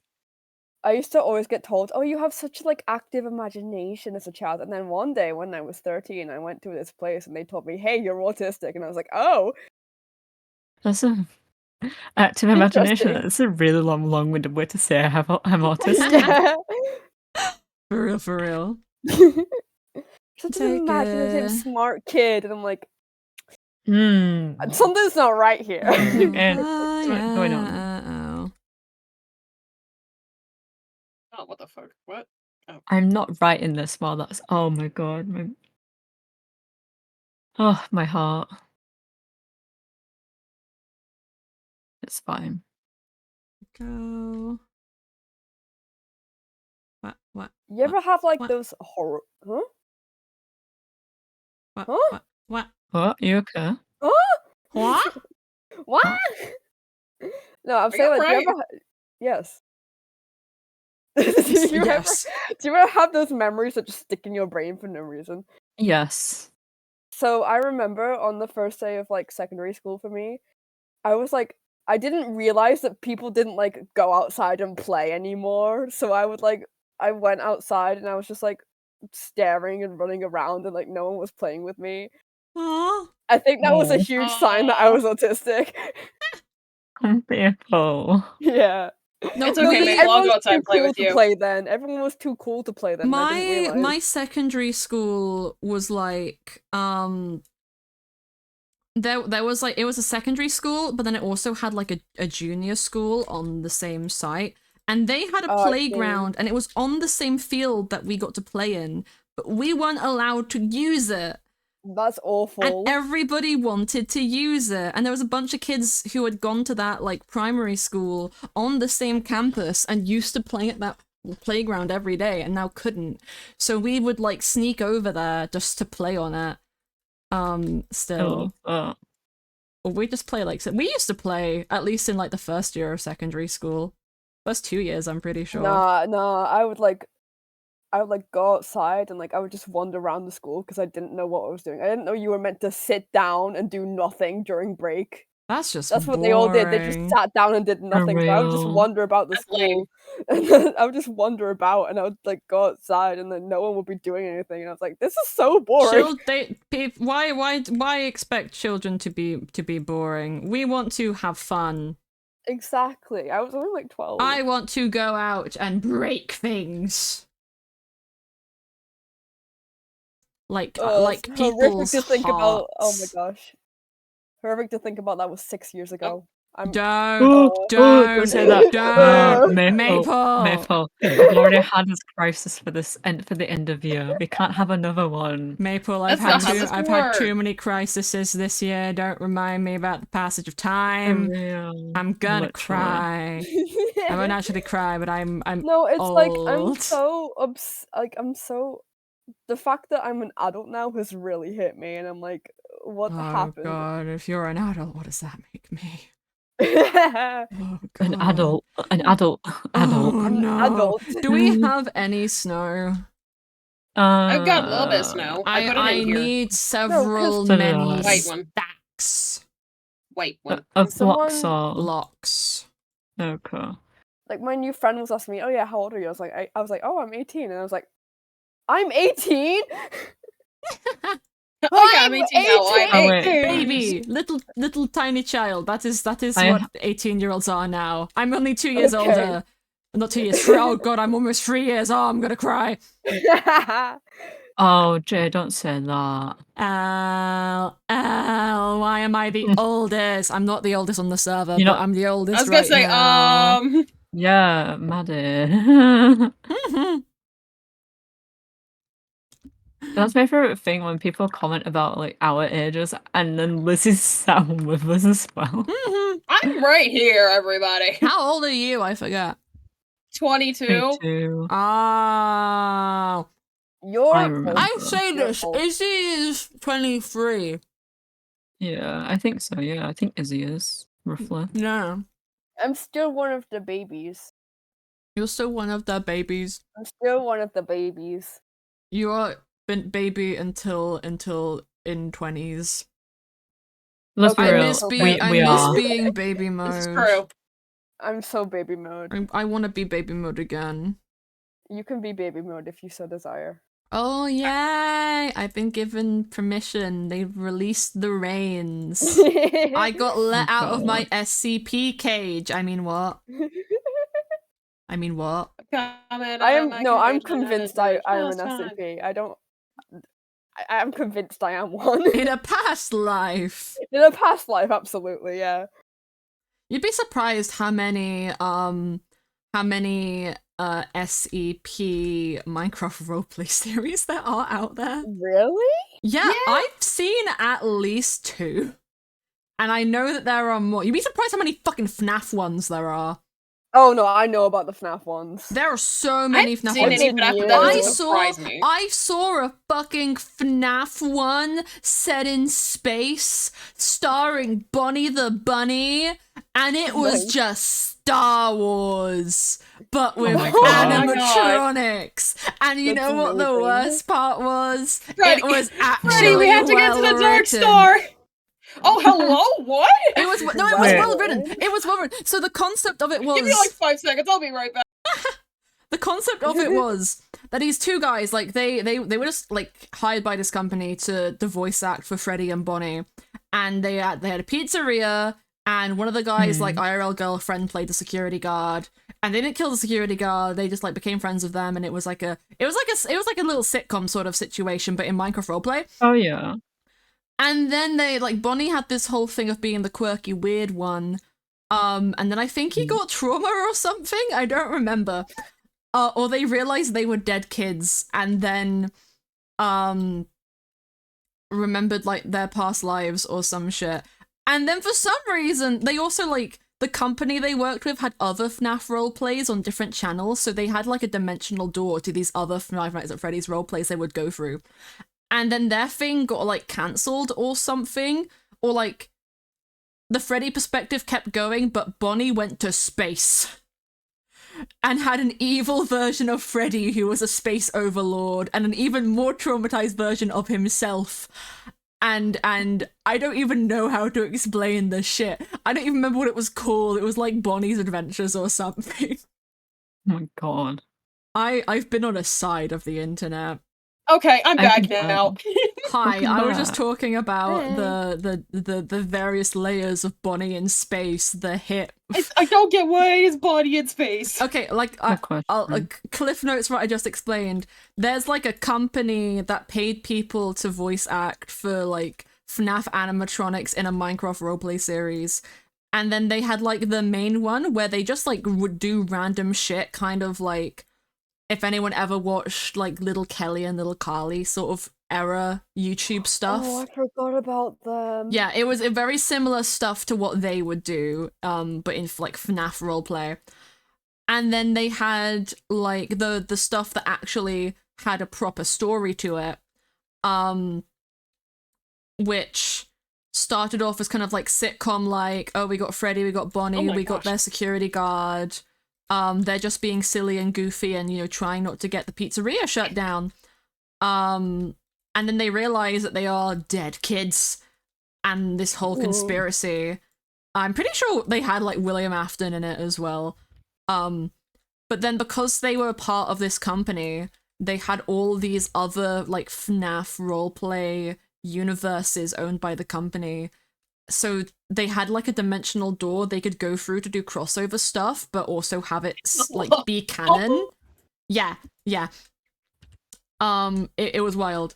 I used to always get told, "Oh, you have such like active imagination as a child." And then one day when I was 13, I went to this place and they told me, "Hey, you're autistic." And I was like, "Oh,
That's a active imagination.
Interesting.
It's a really long-winded way to say I'm autistic.
yeah."
For real.
Such an
Take
imaginative,
it.
smart kid, and I'm like,
Hmm.
something's not right here.
And
Oh,
what's going on?
yeah.
Oh, what the fuck? What?
I'm not writing this while that's. Oh my god. Oh, my heart. It's fine.
Go. What?
You ever have like
what?
those horror? Huh?
What?
Huh?
What?
What? You okay?
Huh?
What?
What? No, I'm
Are
saying
you
like,
right?
yes. do you
Yes.
do you ever have those memories that just stick in your brain for no reason?
Yes.
So I remember on the first day of like secondary school for me, I was like, I didn't realize that people didn't like go outside and play anymore. So I went outside and I was just like staring and running around and like no one was playing with me.
Aw.
I think that was a
Oh.
huge sign that I was autistic.
I'm fearful.
yeah.
No,
It's okay,
we-
maybe I'll
Everyone
go
was
outside
too
and play
cool
with
to
you.
play then. Everyone was too cool to play then. I didn't realize.
my secondary school was like there was like, it was a secondary school, but then it also had like a junior school on the same site, and they had a
Oh, I see.
playground, and it was on the same field that we got to play in, but we weren't allowed to use it.
That's awful.
And everybody wanted to use it. And there was a bunch of kids who had gone to that like primary school on the same campus and used to play at that playground every day and now couldn't. So we would like sneak over there just to play on it. Still.
Oh.
Or we just play like, we used to play at least in like the first year of secondary school. First 2 years, I'm pretty sure.
Nah, I would go outside and like I would just wander around the school because I didn't know what I was doing. I didn't know you were meant to sit down and do nothing during break.
That's just
That's what they all did. They just
boring.
sat down and did nothing. So I would just
real.
wander about the
That's lame.
school. And then I would just wander about and I would like go outside and then no one would be doing anything. And I was like, this is so boring.
Why expect children to be boring? We want to have fun.
Exactly. I was only like 12.
I want to go out and break things. Like
It's
people's
horrific to think about. Oh my
hearts.
gosh. Horrific to think about that was 6 years ago.
Don't
say that.
don't.
Maple. We've already had this crisis for the end of year. We can't have another one.
Maple,
That's not how this
I've had too
works.
many crises this year. Don't remind me about the passage of
For
time.
real.
I'm gonna
Literally.
cry. I won't actually cry, but I'm
No, it's like I'm
old.
so the fact that I'm an adult now has really hit me, and I'm like, what
Oh
happened?
god, if you're an adult, what does that make me?
I'm
Oh,
An
God.
adult. Oh
an
no.
adult.
Do we have any snow?
I've got a little bit of snow. I put it
I
in here.
need several
So
many
White one.
stacks.
White one.
Of blocks
Someone-
or
Blocks.
okay.
Like my new friend was asking me, "Oh yeah, how old are you?" I was like, "Oh, I'm 18," and I was like, "I'm 18."
Oh yeah, I'm 18 now. I'm
Oh,
8.
wait.
Baby, little tiny child. That is
I-
what 18-year-olds are now. I'm only 2 years
Okay.
older. Not 2 years. Oh god, I'm almost 3 years. Oh, I'm gonna cry.
Oh, Jay, don't say that.
Al, why am I the oldest? I'm not the oldest on the server,
You're
but
not-
I'm the oldest
I was gonna
right
say,
now.
Yeah, Maddie.
Mhm.
That's my favorite thing when people comment about like our ages and then Lizzie's sat with us as well.
Mhm.
I'm right here, everybody.
How old are you? I forget.
22.
22.
Ah.
You're
I remember.
I say
You're
this.
old.
Izzy is 23.
Yeah, I think so. Yeah, I think Izzy is roughly.
Yeah.
I'm still one of the babies.
You're still one of the babies.
I'm still one of the babies.
You are been baby until in 20s.
Let's be
I
real.
miss
We
being
are.
being baby mode.
This is true.
I'm so baby mode.
I want to be baby mode again.
You can be baby mode if you so desire.
Oh yay! I've been given permission. They've released the reins. I got let out of my SCP cage. I mean what? I mean what?
I'm convinced I am an SCP. I'm convinced I am one.
In a past life.
In a past life, absolutely, yeah.
You'd be surprised how many SEP Minecraft roleplay series there are out there.
Really?
Yeah, I've seen at least 2. And I know that there are more. You'd be surprised how many fucking FNAF ones there are.
Oh no, I know about the FNAF ones.
There are so many FNAF
seen
ones.
any FNAF, but that
I
doesn't surprise me.
saw a fucking FNAF one set in space, starring Bonnie the Bunny, and it was
Nice.
just Star Wars, but with
my God.
animatronics. And you
That's
know what the
amazing.
worst part was?
Freddie-
It was actually
Freddie, we have to get to the
well
Dark
written.
Star. Oh, hello? What?
It was
Wait.
well written. It was well written. So the concept of it was
Give me like 5 seconds. I'll be right back.
the concept of it was that these 2 guys, like they were just like hired by this company to voice act for Freddie and Bonnie, and they had a pizzeria, and one of the guys like IRL girlfriend played the security guard, and they didn't kill the security guard. They just like became friends with them, and it was like a little sitcom sort of situation, but in Minecraft roleplay.
Oh yeah.
And then they like Bonnie had this whole thing of being the quirky weird one. And then I think he got trauma or something. I don't remember. Or they realized they were dead kids and then remembered like their past lives or some shit. And then for some reason they also like the company they worked with had other FNAF roleplays on different channels, so they had like a dimensional door to these other Five Nights at Freddy's roleplays they would go through. And then their thing got like cancelled or something, or like the Freddy perspective kept going, but Bonnie went to space and had an evil version of Freddy who was a space overlord and an even more traumatized version of himself. And I don't even know how to explain this shit. I don't even remember what it was called. It was like Bonnie's Adventures or something.
Oh my God.
I've been on a side of the internet.
Okay, I'm
I
back
can
now.
Hi, I was just
back.
talking about
Hey.
the various layers of Bonnie in space, the hip.
I don't get why his body in space.
Okay, like
Good question.
Cliff Notes what I just explained. There's like a company that paid people to voice act for like FNAF animatronics in a Minecraft roleplay series. And then they had like the main one where they just like would do random shit, kind of like if anyone ever watched like Little Kelly and Little Carly sort of era YouTube stuff.
Oh, I forgot about them.
Yeah, it was a very similar stuff to what they would do, but in like FNAF roleplay. And then they had like the stuff that actually had a proper story to it, which started off as kind of like sitcom like, oh, we got Freddy, we got Bonnie,
Oh my
we got
gosh.
their security guard. They're just being silly and goofy and, you know, trying not to get the pizzeria shut down. And then they realize that they are dead kids and this whole conspiracy. I'm pretty sure they had like William Afton in it as well. But then because they were part of this company, they had all these other like FNAF roleplay universes owned by the company. So they had like a dimensional door they could go through to do crossover stuff, but also have it like be canon. Yeah. It was wild.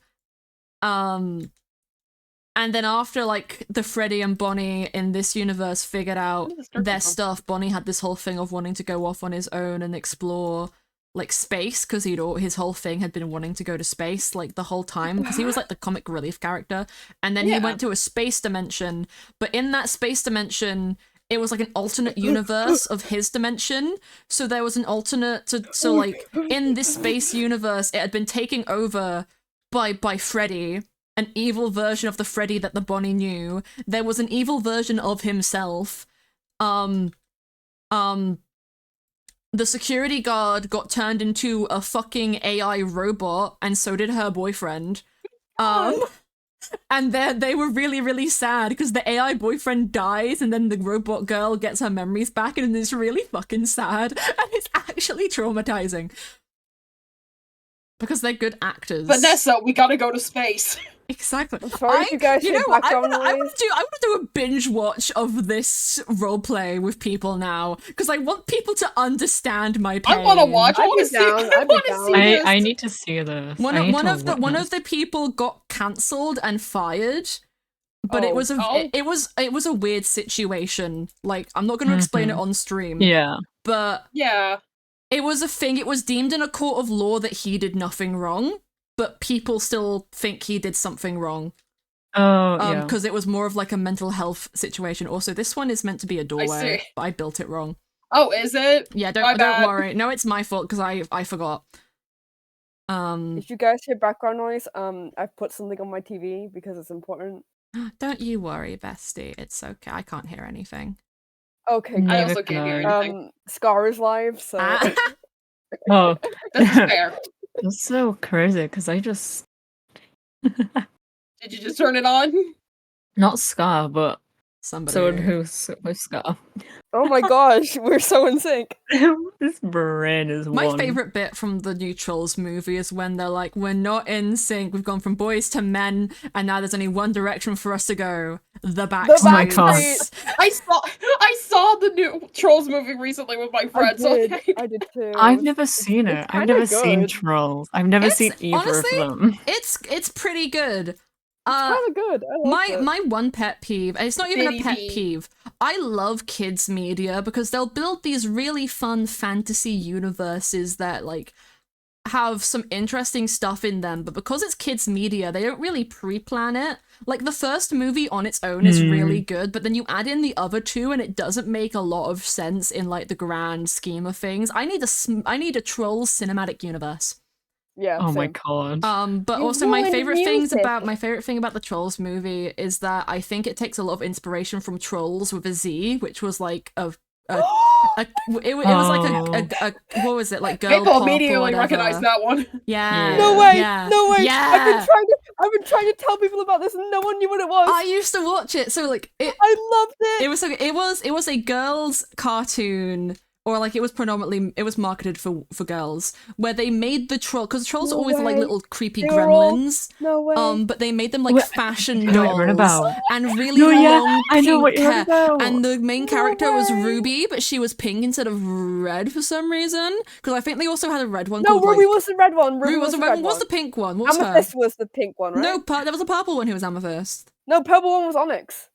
And then after like the Freddy and Bonnie in this universe figured out
Where did this start
their
from?
stuff, Bonnie had this whole thing of wanting to go off on his own and explore like space because his whole thing had been wanting to go to space like the whole time because he was like the comic relief character, and then he
Yeah.
went to a space dimension, but in that space dimension it was like an alternate universe of his dimension, so there was an alternate so like in this space universe it had been taken over by Freddy, an evil version of the Freddy that the Bonnie knew. There was an evil version of himself. The security guard got turned into a fucking AI robot, and so did her boyfriend. And they were really, really sad because the AI boyfriend dies, and then the robot girl gets her memories back, and it's really fucking sad, and it's actually traumatizing. Because they're good actors.
Vanessa, we gotta go to space.
Exactly.
I'm sorry if you guys
you
hear
know what? I
background
want
noise.
to do a binge watch of this roleplay with people now because I want people to understand my pain.
I want to watch. I
I'd
want
be
to see.
down,
I
I'd be
want to
down.
see this.
I need to see this.
One
I need to
of
witness.
the people got cancelled and fired, but it
Oh.
was it was a weird situation. Like I'm not going to explain it on stream.
Yeah.
But
Yeah.
it was a thing. It was deemed in a court of law that he did nothing wrong, but people still think he did something wrong.
Oh, yeah.
Because it was more of like a mental health situation. Also, this one is meant to be a doorway,
see.
but I built it wrong.
Oh, is it?
Yeah,
My
don't
bad.
worry. No, it's my fault because I forgot.
If you guys hear background noise, I've put something on my TV because it's important.
Don't you worry, bestie. It's okay. I can't hear anything.
Okay,
I
good.
Neither
also
can
can't hear
I.
anything.
Scar is live, so
Ah.
Oh,
This is fair.
that's so crazy because I just
Did you just turn it on?
not Scar, but
Somebody.
someone who's with Scar.
oh my gosh, we're so in sync.
This brain is
My
one.
favorite bit from the new Trolls movie is when they're like, "We're not in sync. We've gone from boys to men, and now there's only one direction for us to go: the back
The
Oh my
streets."
God.
I saw the new Trolls movie recently with my friends. Okay.
I did too.
I've never seen it. I've
kinda
never seen
good.
Trolls. I've never
It's-
seen either
honestly,
of them.
It's pretty good.
It's kind of good. I like it.
My one pet peeve, and it's not even a
Bitty
pet
bee.
peeve. I love kids media because they'll build these really fun fantasy universes that like have some interesting stuff in them, but because it's kids media, they don't really pre-plan it. Like the first movie on its own is really good, but then you add in the other two and it doesn't make a lot of sense in like the grand scheme of things. I need a Trolls cinematic universe.
Yeah.
Oh my
same.
God.
But
You
also my
ruined
favorite thing about the Trolls movie is that I think it takes a lot of inspiration from Trolls with a Z, which was like it was like a what was it, like girl
People
pop or
immediately
whatever.
recognize that one.
Yeah.
No way!
Yeah.
No way!
Yeah.
I've been trying to tell people about this, and no one knew what it was.
I used to watch it, so like
I loved it.
it was a girls' cartoon, or like it was marketed for girls, where they made the troll, because trolls
No
are always like
way.
little creepy
They were all-
gremlins.
No way.
But they made them like
Wait,
fashion
I know what you're on
dolls
about.
and really
No, yeah,
long
I know what
pink
you're on
hair.
about.
And the main
No
character was
way.
Ruby, but she was pink instead of red for some reason. Because I think they also had a red one
No,
called
Ruby
like
was the red one.
Ruby was
the
the red one. What's the pink one? What's
Amethyst
her?
was the pink one, right?
No, there was a purple one who was Amethyst.
No, purple one was Onyx.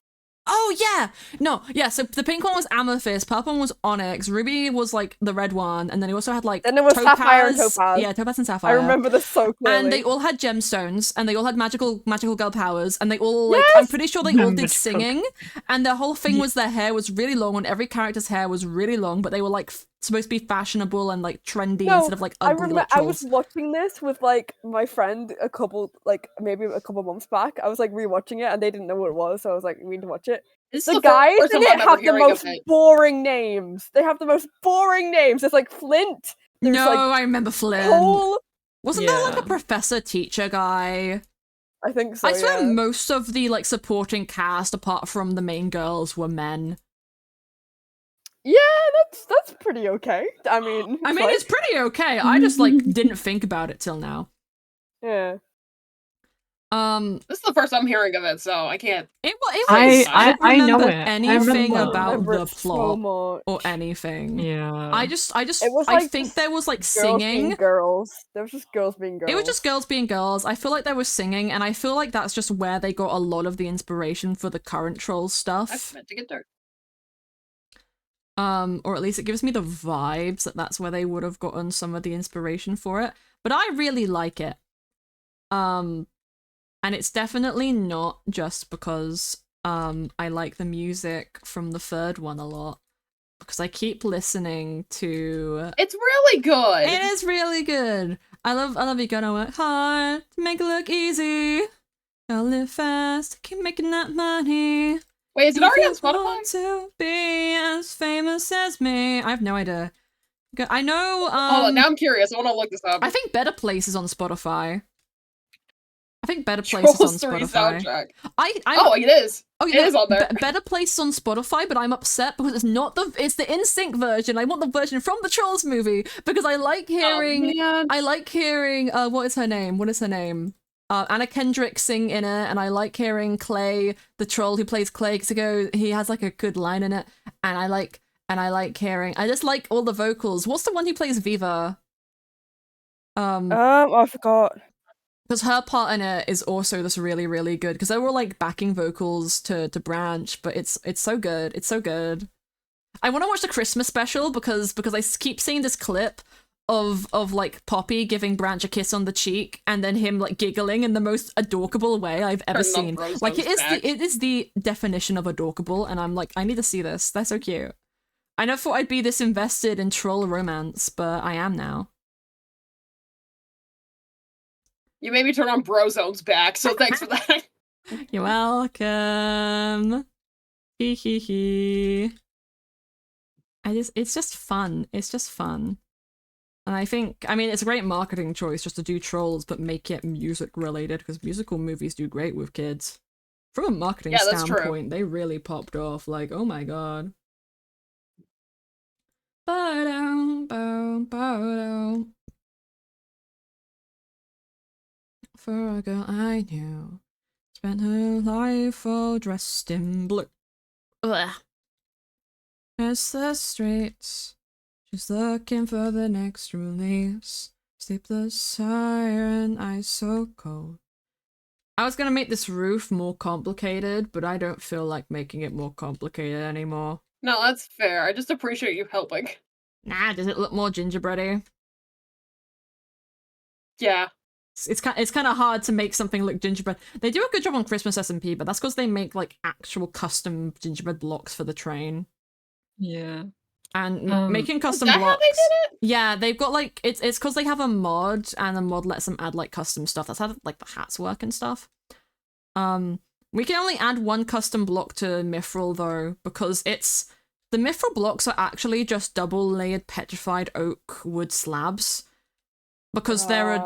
Oh yeah, no, yeah. So the pink one was Amethyst, purple one was Onyx, Ruby was like the red one, and then he also had like
Then there was Sapphire and Topaz.
Yeah, Topaz and Sapphire.
I remember this so clearly.
And they all had gemstones, and they all had magical girl powers, and they all like
Yes!
I'm pretty sure they all did
Magical.
singing, and their whole thing was their hair was really long, and every character's hair was really long, but they were like supposed to be fashionable and like trendy instead of like
I
ugly
remember
like
I
trolls.
was watching this with like my friend maybe a couple months back. I was like rewatching it and they didn't know what it was, so I was like, we need to watch it.
This
The
is
guys
first
in
time
it
I'm ever
have the
hearing of
most
it.
boring names. They have the most boring names. There's like Flint. There's
No,
like
I remember Flynn.
Cole.
Wasn't there like a
Yeah.
professor teacher guy?
I think so.
I swear
yeah.
most of the like supporting cast, apart from the main girls, were men.
Yeah, that's pretty okay. I mean,
It's pretty okay. I just like didn't think about it till now.
yeah.
This is the first I'm hearing of it, so I can't.
It
I-
was. I don't
I know
remember
it. I
anything
remember.
about
remember
the
it so
plot
much.
or anything.
Yeah.
I
It was
I
like
think
just
there was like
girls being
singing.
girls. There was just girls being girls.
It was just girls being girls. I feel like there was singing, and I feel like that's just where they got a lot of the inspiration for the current Trolls
I've
stuff.
meant to get dirt.
Or at least it gives me the vibes that that's where they would have gotten some of the inspiration for it. But I really like it. And it's definitely not just because I like the music from the third one a lot, because I keep listening to.
It's really good.
It is really good. I love you gonna work hard to make it look easy. Gotta live fast, keep making that money.
Wait, is it already on
If you
Spotify?
want to be as famous as me. I have no idea. I know.
Hold on, now I'm curious. I want to look this up.
I think Better Place is on Spotify. I think Better Place is on
Trolls 3
Spotify.
soundtrack.
I'm
Oh, it is.
Oh,
It is on there.
Better Place is on Spotify, but I'm upset because it's not it's the NSYNC version. I want the version from the Trolls movie because I like hearing
Oh, man.
what is her name? Anna Kendrick sing in it, and I like hearing Clay, the troll who plays Clay, because he has like a good line in it, and I just like all the vocals. What's the one who plays Viva?
I forgot.
Because her part in it is also just really, really good. Because they were like backing vocals to Branch, but it's so good. It's so good. I want to watch the Christmas special because I keep seeing this clip of like Poppy giving Branch a kiss on the cheek and then him like giggling in the most adorable way I've ever seen. Like it is the definition of adorable, and I'm like, I need to see this. They're so cute. I never thought I'd be this invested in troll romance, but I am now.
You made me turn on Brozone's back, so thanks for that.
You're welcome. Hee hee hee. It's just fun. It's just fun. And I mean, it's a great marketing choice just to do trolls, but make it music related, because musical movies do great with kids. From a marketing standpoint, they really popped off. Like, oh my god. For a girl I knew, spent her life all dressed in blue. Ugh. As the streets, she's looking for the next release. Sleepless siren, ice so cold. I was gonna make this roof more complicated, but I don't feel like making it more complicated anymore.
No, that's fair. I just appreciate you helping.
Nah, does it look more gingerbready?
Yeah.
It's kind of hard to make something look gingerbread. They do a good job on Christmas SMP, but that's because they make like actual custom gingerbread blocks for the train.
Yeah.
And making custom
is that
blocks.
How they did it?
Yeah, they've got like it's because they have a mod, and the mod lets them add like custom stuff. That's how like the hats work and stuff. We can only add one custom block to Mythrill though, because the Mythrill blocks are actually just double layered petrified oak wood slabs. Because they're a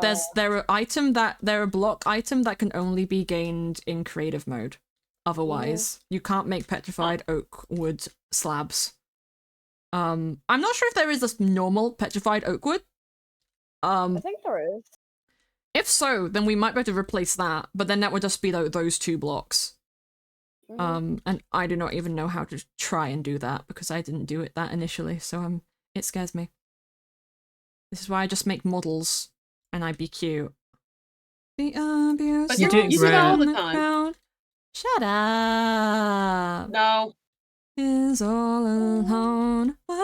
block item that can only be gained in creative mode. Otherwise, you can't make petrified oak wood slabs. I'm not sure if there is this normal petrified oak wood.
I think there is.
If so, then we might be able to replace that, but then that would just be those two blocks. And I do not even know how to try and do that because I didn't do it that initially, so it scares me. This is why I just make models and I be cute. The abuse.
But
you do
that all the time.
Shut up.
No.
Is all alone. All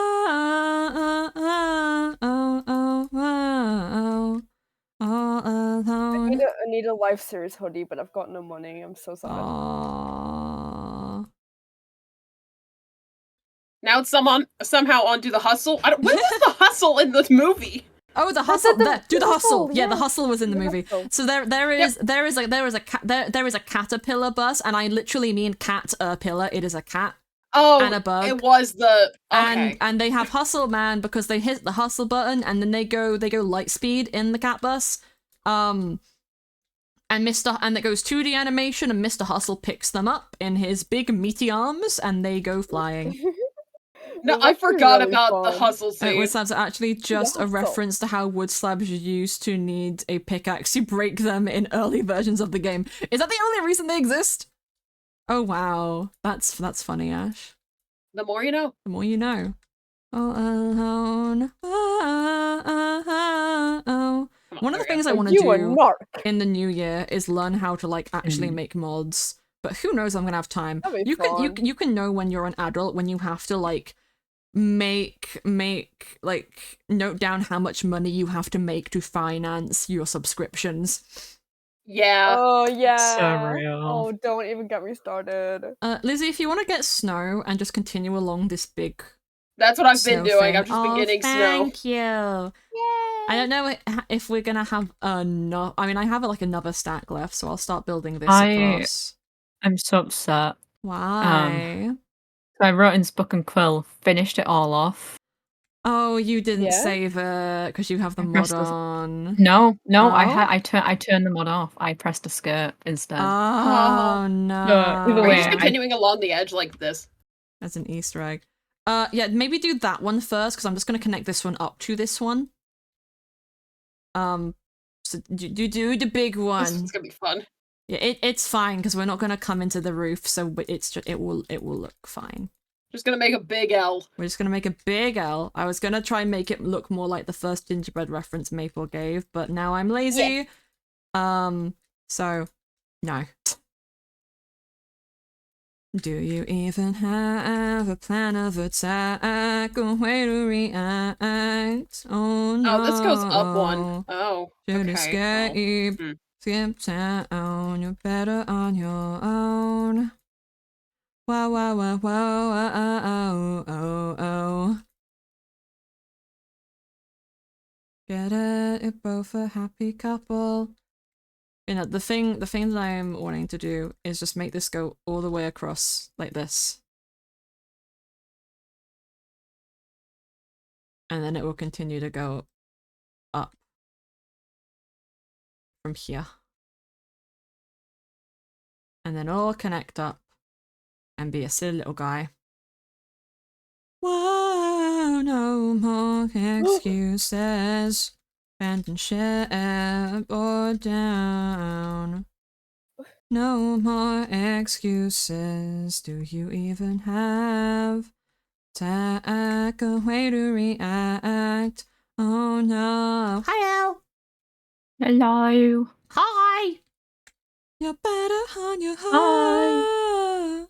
alone.
I need a life series hoodie, but I've got no money. I'm so sad.
Aww.
Now it's somehow onto the hustle. When was the hustle in this movie?
Oh, the hustle! Do the hustle! Yeah,
yeah.
the hustle was in the movie.
Hustle.
So there is a caterpillar bus, and I literally mean cat-pillar. It is a cat.
Oh,
and a bug.
It was the okay.
And they have hustle man because they hit the hustle button and then they go light speed in the cat bus. And it goes 2D animation and Mr. Hustle picks them up in his big meaty arms and they go flying.
No,
was
I
actually
forgot
really
about the
fun.
hustle
It was
scene.
that's actually just a
hustle.
reference to how wood slabs you used to need a pickaxe to break them in early versions of the game. Is that the only reason they exist? Oh wow, that's funny, Ash.
The more you know.
The more you know. All alone. Oh.
Come on,
One of the
there we
things I
Are
want to
you a
do
narc?
in the new year is learn how to like actually
Mm.
make mods. But who knows? I'm gonna have time.
That'd be
You
fun.
can know when you're an adult when you have to like make like note down how much money you have to make to finance your subscriptions.
Yeah.
Oh yeah.
So real.
Oh, don't even get me started.
Lizzie, if you want to get snow and just continue along this big
That's what I've
snow
been doing.
thing.
I've just been getting snow.
Thank you. I don't know if we're gonna have enough. I mean, I have like another stack left, so I'll start building this across.
I'm so upset.
Why?
So I wrote in Book and Quill, finished it all off.
Oh, you didn't
Yeah?
save it because you have the
I
mod
pressed the-
on.
No,
Oh?
I turned the mod off. I pressed escape instead.
Oh no!
either
Are you
way,
just
I-
continuing along the edge like this?
That's an Easter egg. Yeah, maybe do that one first because I'm just gonna connect this one up to this one. So do the big
This
one.
one's gonna be fun.
Yeah, it's fine because we're not gonna come into the roof, so it's just it will look fine.
Just gonna make a big L.
We're just gonna make a big L. I was gonna try and make it look more like the first gingerbread reference Maple gave, but now I'm lazy. So no. Do you even have a plan of attack, a way to react? Oh no.
Oh, this goes up one. Oh,
Should
okay.
escape.
Well,
Skip town, you're better on your own. Wow, wow, wow, wow, oh, oh, oh. Get it, you're both a happy couple. You know, the thing that I'm wanting to do is just make this go all the way across like this. And then it will continue to go up from here. And then all connect up and be a silly little guy. Whoa, no more excuses. Abandon ship or down. No more excuses. Do you even have attack, a way to react? Oh no. Hi, Al.
Hello.
Hi. You're better on your own.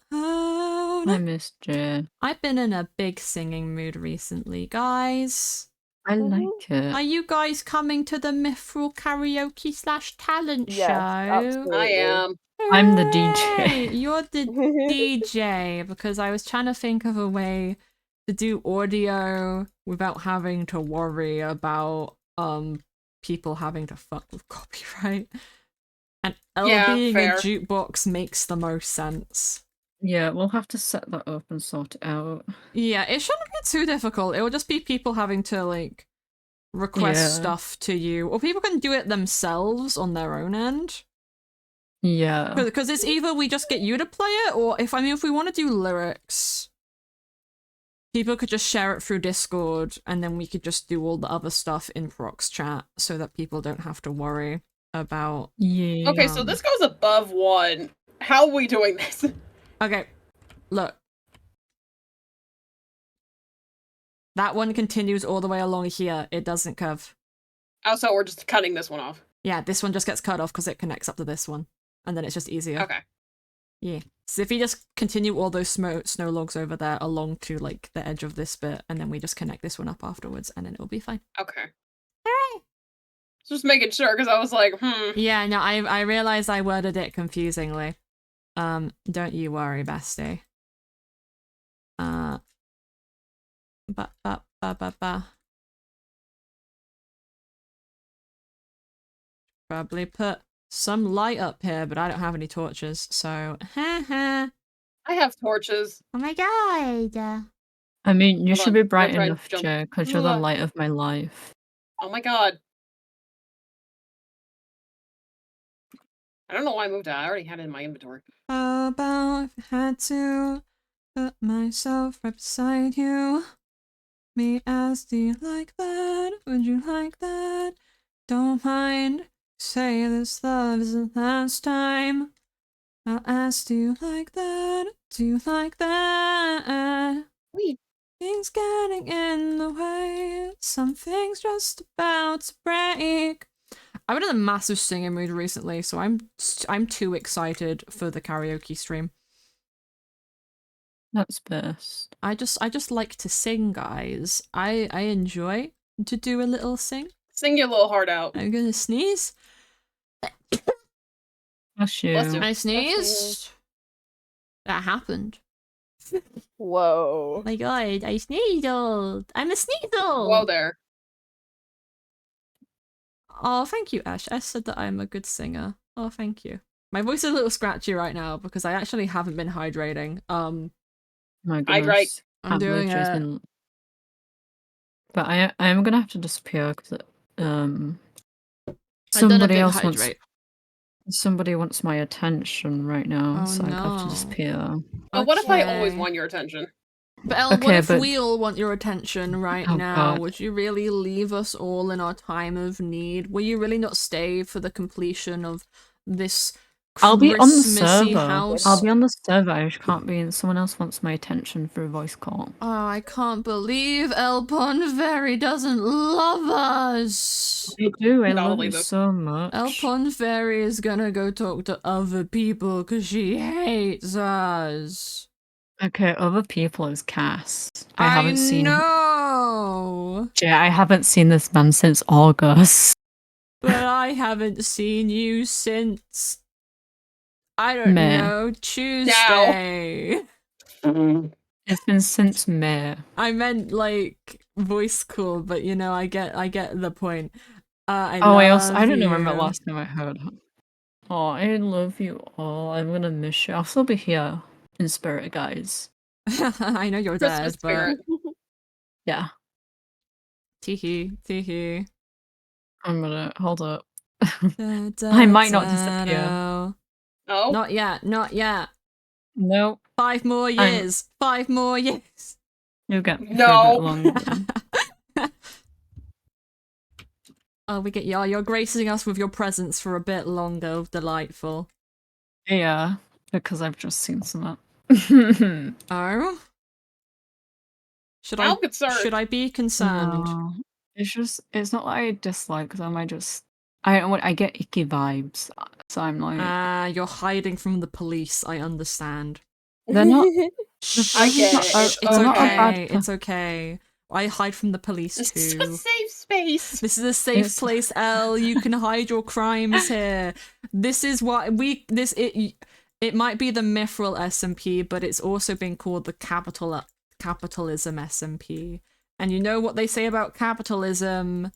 I missed you.
I've been in a big singing mood recently, guys.
I like it.
Are you guys coming to the Mythrill karaoke / talent
Yes,
show?
absolutely.
I am.
I'm the
Hooray!
DJ.
You're the DJ because I was trying to think of a way to do audio without having to worry about people having to fuck with copyright. And L
Yeah,
being
fair.
a jukebox makes the most sense.
Yeah, we'll have to set that up and sort it out.
Yeah, it shouldn't be too difficult. It will just be people having to like request stuff to you, or people can do it themselves on their own end.
Yeah.
Because it's either we just get you to play it, or if we want to do lyrics, people could just share it through Discord, and then we could just do all the other stuff in Prox chat, so that people don't have to worry about.
Yeah.
Okay, so this goes above one. How are we doing this?
Okay, look. That one continues all the way along here. It doesn't curve.
Oh, so we're just cutting this one off.
Yeah, this one just gets cut off because it connects up to this one. And then it's just easier.
Okay.
Yeah. So if you just continue all those snow logs over there along to like the edge of this bit, and then we just connect this one up afterwards, and then it'll be fine.
Okay. Just making sure, because I was like,
Yeah, no, I realized I worded it confusingly. Don't you worry, bestie. Probably put some light up here, but I don't have any torches, so
I have torches.
Oh my god.
I mean, you
Hold
should
on,
be
I'm
bright
trying to
enough,
jump.
Jay, because you're the light of my life.
Oh my god. I don't know why I moved out. I already had it in my inventory.
About if I had to, Put myself right beside you. Me ask, do you like that? Would you like that? Don't mind. Say this love is the last time. I'll ask, do you like that? Do you like that?
Wait.
Things getting in the way. Something's just about to break. I've been in a massive singing mood recently, so I'm too excited for the karaoke stream.
That's best.
I just like to sing, guys. I enjoy to do a little sing.
Sing your little heart out.
I'm gonna sneeze.
Bless you.
Bless you.
I sneezed. That happened.
Whoa.
Oh my god, I sneezed. I'm a sneasel.
Whoa there.
Oh, thank you, Ash. Ash said that I'm a good singer. Oh, thank you. My voice is a little scratchy right now because I actually haven't been hydrating.
My
Hydrate.
goodness.
I'm
Can't
doing
believe Jay's
it.
been- But I am gonna have to disappear because
I've done a
somebody
bit
else wants
hydrate.
somebody wants my attention right now,
Oh,
so I have
no.
to disappear.
But what if I always
Okay.
want your attention?
But Elle, what
Okay,
if
but-
we all want your attention right
Oh,
now?
God.
Would you really leave us all in our time of need? Will you really not stay for the completion of this
I'll be on the
Christmassy
server.
house?
I'll be on the server. I just can't be. Someone else wants my attention through voice call.
Oh, I can't believe El Ponferry doesn't love us.
I do. I
Gotta
love you
leave us.
so much.
El Ponferry is gonna go talk to other people because she hates us.
Okay, other people is Cass. I haven't seen.
know,
Jay, I haven't seen this man since August.
but I haven't seen you since, I don't
May.
know, Tuesday.
It's been since May.
I meant like voice call, but you know, I get the point. I
don't know when the
you.
last time I heard her. Oh, I love you all. I'm gonna miss you. I'll still be here in spirit, guys.
I know you're
Christmas
dead, but
spirit.
Yeah,
teehee.
I'm gonna hold up.
I
I might not disappear.
Oh,
Not yet, not yet.
Nope.
5 more years. 5 more years.
You'll get me for a
No.
bit longer.
Oh, we get you're gracing us with your presence for a bit longer. Delightful.
Yeah, because I've just seen some.
Oh, should
I'll get started.
should I be concerned?
No, it's not that I dislike them. I get icky vibes, so I'm like,
You're hiding from the police. I understand.
they're not.
I get it.
It's
It's okay.
okay. It's okay. I hide from the police
This is a
too.
safe space.
This is a safe
It's-
place, Elle. You can hide your crimes here. This is what it might be the Mythrill SMP, but it's also been called the Capitalism SMP. And you know what they say about capitalism?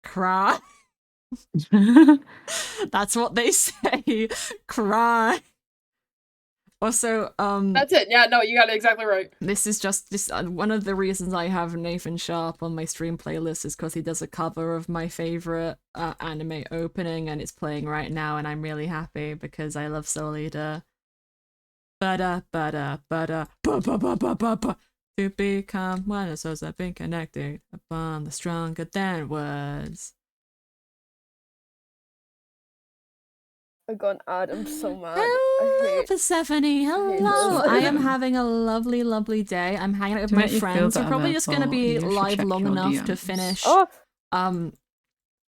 Cry. That's what they say. Cry. Also,
That's it. Yeah, no, you got it exactly right.
this is just one of the reasons I have Nathan Sharp on my stream playlist is because he does a cover of my favorite anime opening, and it's playing right now, and I'm really happy because I love Soul Eater. Ba-da, ba-da, ba-da, ba-ba-ba-ba-ba-ba. To become one of those that have been connected upon the stronger than words.
Oh god, I'm so mad. I
Hello,
hate.
Persephone. Hello.
this.
I am having a lovely, lovely day. I'm hanging out with
To
my
make you feel
friends. We're
better,
probably just going to
therefore,
be
you should
live
check
long
your
enough to
DMs.
finish
Oh,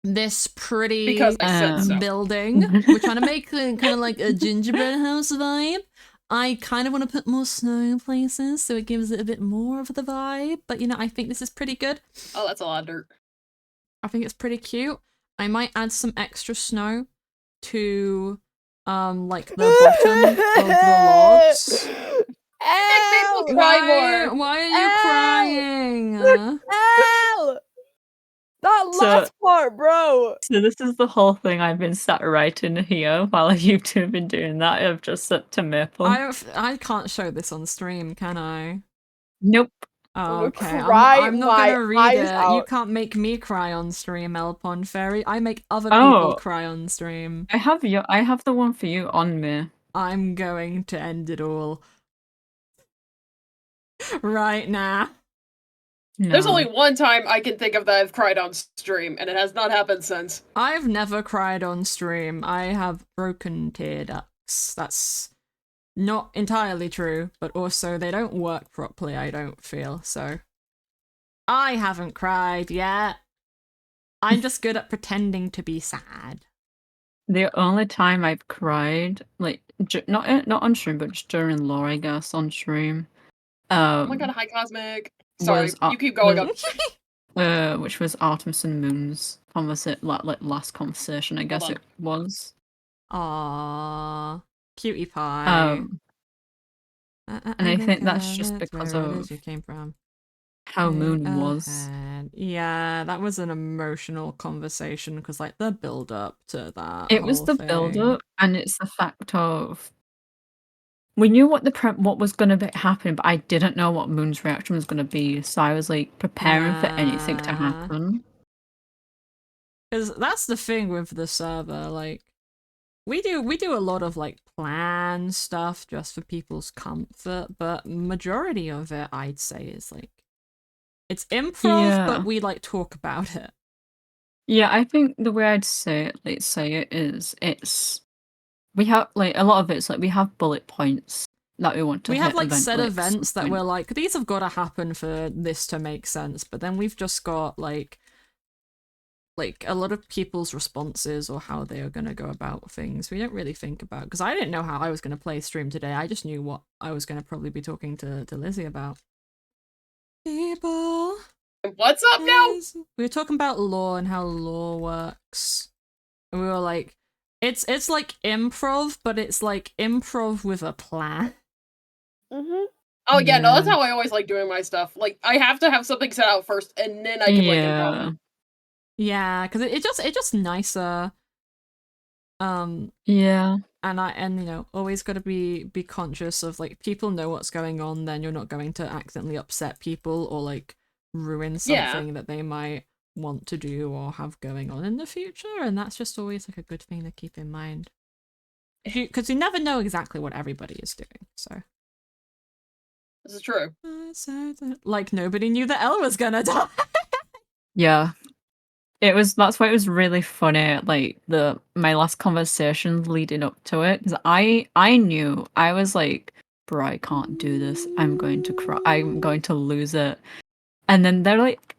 this pretty
Because I said so.
building. We're trying to make kind of like a gingerbread house vibe. I kind of want to put more snow in places so it gives it a bit more of the vibe. But you know, I think this is pretty good.
Oh, that's a lot of dirt.
I think it's pretty cute. I might add some extra snow to like the bottom of the logs.
Ow!
Cry more.
Why are you
Ow!
crying?
Ow! That
So-
last part, bro.
So this is the whole thing I've been sat writing here while you two have been doing that. I've just set to Maple.
I can't show this on stream, can I?
Nope.
Oh,
I'm gonna
okay.
cry
I'm not
my
gonna read
eyes
it. You
out.
can't make me cry on stream, Elpon Fairy. I make other people
Oh.
cry on stream.
I have the one for you on me.
I'm going to end it all. Right now.
There's
No.
only one time I can think of that I've cried on stream, and it has not happened since.
I've never cried on stream. I have broken tear ducts. That's not entirely true, but also they don't work properly, I don't feel, so. I haven't cried yet. I'm just good at pretending to be sad.
The only time I've cried, like not on stream, but just during lore, I guess, on stream.
Oh my god, hi Cosmic. Sorry,
Was,
you keep going up.
which was Artemis and Moon's like last conversation, I guess
on.
it was.
Aww. Cutie pie.
And I think that's just because
where it is
of
you came from.
how Moon was.
Ahead. Yeah, that was an emotional conversation because, like, the build up to that.
It was
whole
the
thing.
build-up, and it's the fact of we knew what what was going to happen, but I didn't know what Moon's reaction was going to be, so I was like preparing for anything to
Yeah.
happen.
Because that's the thing with the server, like, we do a lot of like plan stuff just for people's comfort, but majority of it I'd say is like it's improv, but we like talk about it.
Yeah, I think the way I'd say it is we have like a lot of it's like we have bullet points that we want to
We
hit
have like set
eventually at
events
some
that
point.
we're like, these have got to happen for this to make sense, but then we've just got like a lot of people's responses or how they are going to go about things. We don't really think about, because I didn't know how I was going to play stream today. I just knew what I was going to probably be talking to Lizzie about. People.
What's up now?
We were talking about lore and how lore works. And we were like, it's like improv, but it's like improv with a plan.
Mm-hmm.
Oh yeah, no, that's
Yeah.
how I always like doing my stuff. Like, I have to have something set out first, and then I can like improv.
Yeah, because it just nicer.
Yeah.
And you know, always got to be conscious of like people know what's going on, then you're not going to accidentally upset people or like ruin something that they might want to do or have going on in the future, and that's just always like a good thing to keep in mind. Because you never know exactly what everybody is doing, so.
This is true.
Like nobody knew that Elle was gonna die.
Yeah. That's why it was really funny, like my last conversations leading up to it, because I knew, I was like, bro, I can't do this. I'm going to cry. I'm going to lose it. And then they're like,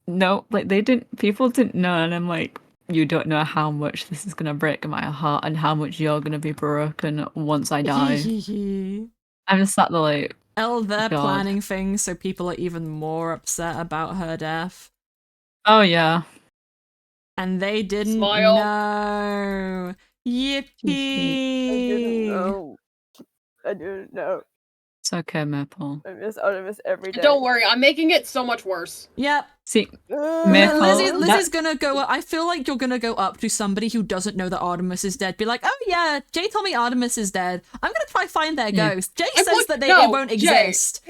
no, like people didn't know, and I'm like, you don't know how much this is gonna break my heart and how much you're gonna be broken once I die. I'm just sat there like,
Elle, they're
God.
planning things so people are even more upset about her death.
Oh yeah.
And they didn't
Smile.
know. Yippee!
I didn't know.
It's okay, Maple.
I miss Artemis every day.
Don't worry, I'm making it so much worse.
Yep.
See, Maple,
Lizzie's gonna go. I feel like you're gonna go up to somebody who doesn't know that Artemis is dead. Be like, "Oh yeah, Jay told me Artemis is dead. I'm gonna try find their ghost." Jay says that it won't exist.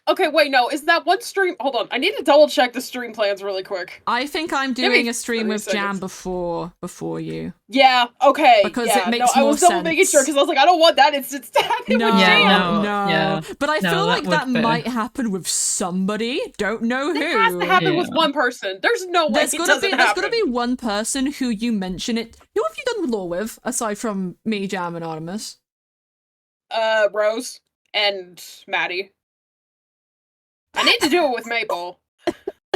Okay, wait, no, is that one stream? Hold on, I need to double check the stream plans really quick.
I think I'm doing a stream with Jam before you.
Yeah, okay.
Because
yeah,
it makes
I
more
was double
sense.
making sure because I was like, I don't want that instance to happen with Jam.
No. But I feel like that might happen with somebody. Don't know who.
It has to happen with one person. There's no way
There's gotta be one person who you mention it. Who have you done lore with aside from me, Jam, and Artemis?
Rose and Maddie. I need to do it with Maple.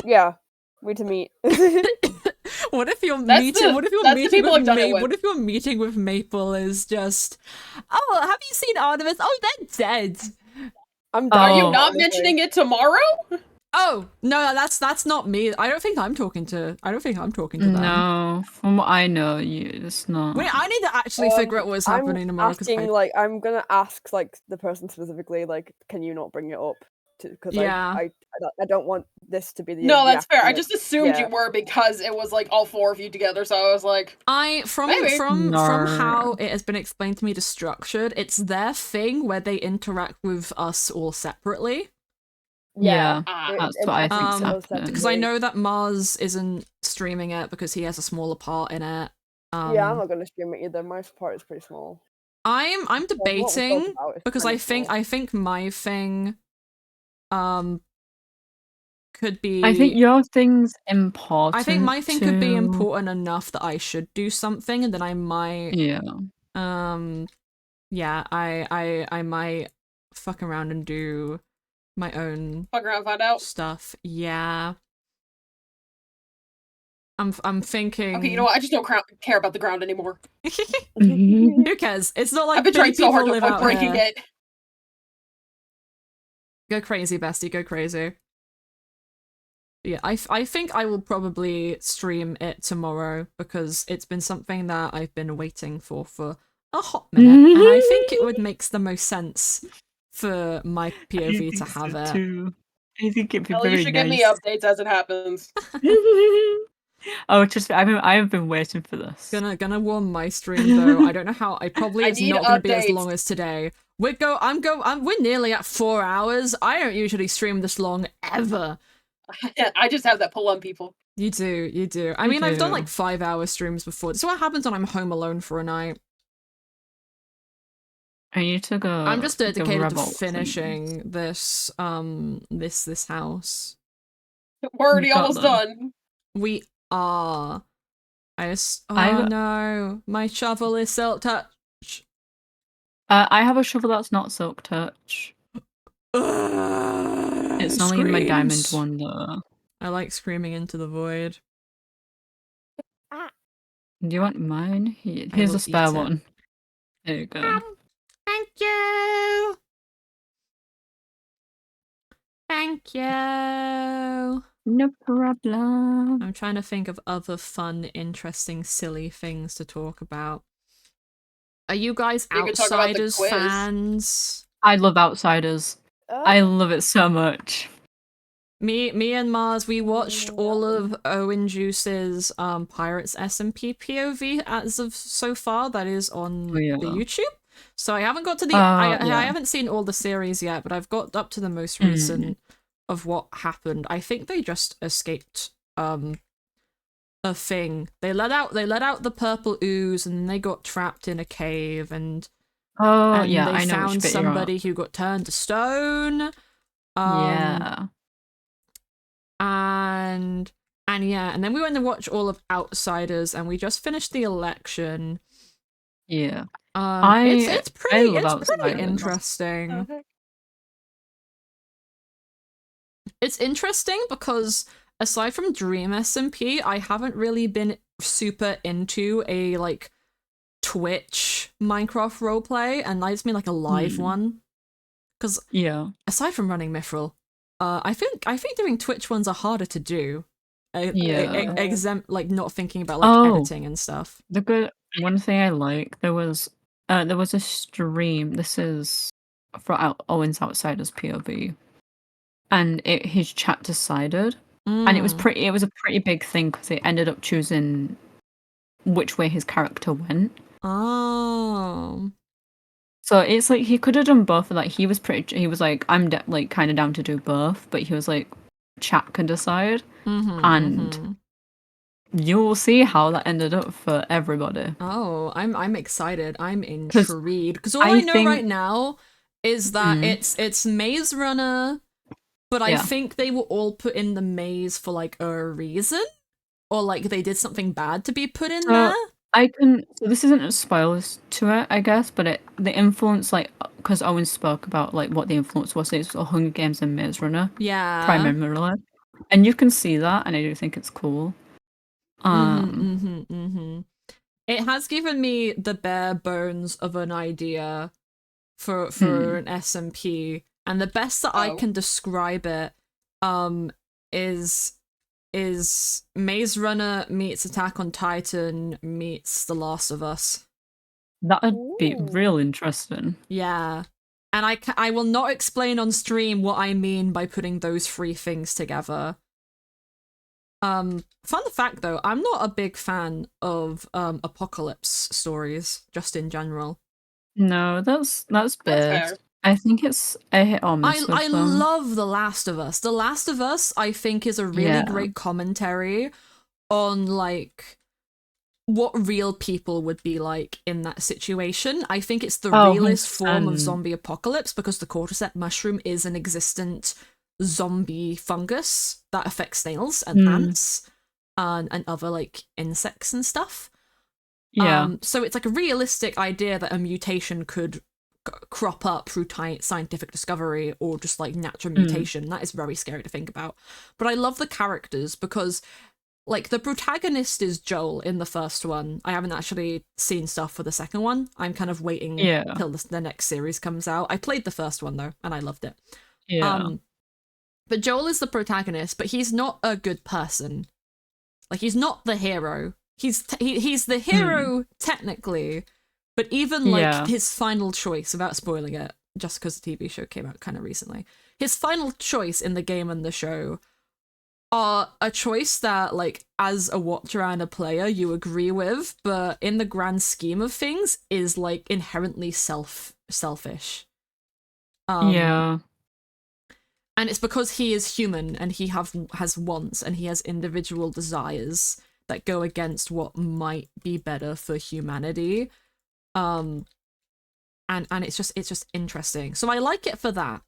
Yeah, we to meet.
What if you're meeting? What if you're meeting with Maple?
with.
What if your meeting with Maple is just? Oh, have you seen Artemis? Oh, they're dead.
I'm
Are you not mentioning it tomorrow?
Oh no, that's not me. I don't think I'm talking to them.
No, from what I know, it's not.
Wait, I need to actually figure out what's happening tomorrow.
I'm gonna ask like the person specifically, like, can you not bring it up? Because I don't want this to be the.
No, that's fair. I just assumed you were because it was like all four of you together. So I was like,
from how it has been explained to me, to structured, it's their thing where they interact with us all separately.
Yeah, that's what I think.
Because I know that Mars isn't streaming it because he has a smaller part in it.
Yeah, I'm not gonna stream it either. My part is pretty small.
I'm debating because I think my thing could be.
I think your thing's important.
I think my thing could be important enough that I should do something, and then I might.
Yeah.
Yeah, I might fuck around and do my own
Fuck around, find out.
stuff. Yeah. I'm thinking.
Okay, you know what? I just don't care about the ground anymore.
Who cares? It's not like
I've been
many
trying so
people
hard to
live
avoid
out
breaking
here.
it.
Go crazy, bestie. Go crazy. Yeah, I think I will probably stream it tomorrow because it's been something that I've been waiting for a hot minute, and I think it would make the most sense for my POV to have it.
Too. I think it'd be
Hell,
very
you should give me
nice.
updates as it happens.
Oh, just I've been waiting for this.
Gonna warm my stream though. I don't know how. It's
need
not gonna be as
updates.
long as today. We're nearly at 4 hours. I don't usually stream this long ever.
I just have that pull on people.
You do. I mean, I've done like 5-hour streams before. This is what happens when I'm home alone for a night.
I need to go.
I'm just dedicated to
revolt
finishing this this house.
We're already
got
almost
them.
done.
We are. Oh no, my shovel is silk touch.
I have a shovel that's not silk touch. It's only my diamond
Screams.
one though.
I like screaming into the void.
Do you want mine? Here's
will
a spare
eat it.
one. There you go.
Thank you. Thank you.
No problem.
I'm trying to think of other fun, interesting, silly things to talk about. Are you guys
We could talk about the
Outsiders
quiz.
fans?
I love Outsiders. I love it so much.
Me and Mars, we watched all of Owen Juice's Pirates SMP POV as of so far. That is on the YouTube. So I haven't got to the I haven't seen all the series yet, but I've got up to the most recent of what happened. I think they just escaped a thing. They let out the purple ooze and they got trapped in a cave and
they
I found somebody who got turned to stone. And then we went to watch all of Outsiders and we just finished the election.
Yeah.
It's pretty
Outsiders.
interesting.
Okay.
It's interesting because aside from Dream SMP, I haven't really been super into a like Twitch Minecraft roleplay, and I just mean like a live one. Because aside from running Mythrill, I think doing Twitch ones are harder to do. Exempt like not thinking about like editing and stuff.
The good one thing I like there was a stream. This is for Owen's Outsiders POV, and his chat decided, and it was a pretty big thing because it ended up choosing which way his character went.
Oh.
So it's like he could have done both. Like he was like I'm like kind of down to do both, but he was like chat can decide, and you will see how that ended up for everybody.
Oh, I'm excited. I'm intrigued because all I know right now is that it's Maze Runner, but I think they were all put in the maze for like a reason, or like they did something bad to be put in there.
So this isn't a spoilers to it, I guess, but the influence, like, because Owen spoke about like what the influence was. It's Hunger Games and Maze Runner, primarily, and you can see that, and I do think it's cool.
It has given me the bare bones of an idea for an SMP, and the best that I can describe it is Maze Runner meets Attack on Titan meets The Last of Us.
That would be real interesting.
Yeah. And I will not explain on stream what I mean by putting those three things together. Fun fact though, I'm not a big fan of apocalypse stories, just in general.
No, that's bad. I think it's a hit or miss.
I love The Last of Us. The Last of Us, I think, is a really great commentary on like what real people would be like in that situation. I think it's the realest form of zombie apocalypse because the cordyceps mushroom is an existent zombie fungus that affects snails and ants and other like insects and stuff.
Yeah.
So it's like a realistic idea that a mutation could crop up through scientific discovery or just like natural mutation. That is very scary to think about. But I love the characters because like the protagonist is Joel in the first one. I haven't actually seen stuff for the second one. I'm kind of waiting till the next series comes out. I played the first one though, and I loved it.
Yeah.
But Joel is the protagonist, but he's not a good person. Like he's not the hero. He's the hero technically, but even like his final choice, without spoiling it, just because the TV show came out kind of recently, his final choice in the game and the show are a choice that, like, as a watcher and a player, you agree with, but in the grand scheme of things, is like inherently selfish.
Yeah.
And it's because he is human and he has wants and he has individual desires that go against what might be better for humanity. And it's just interesting. So I like it for that.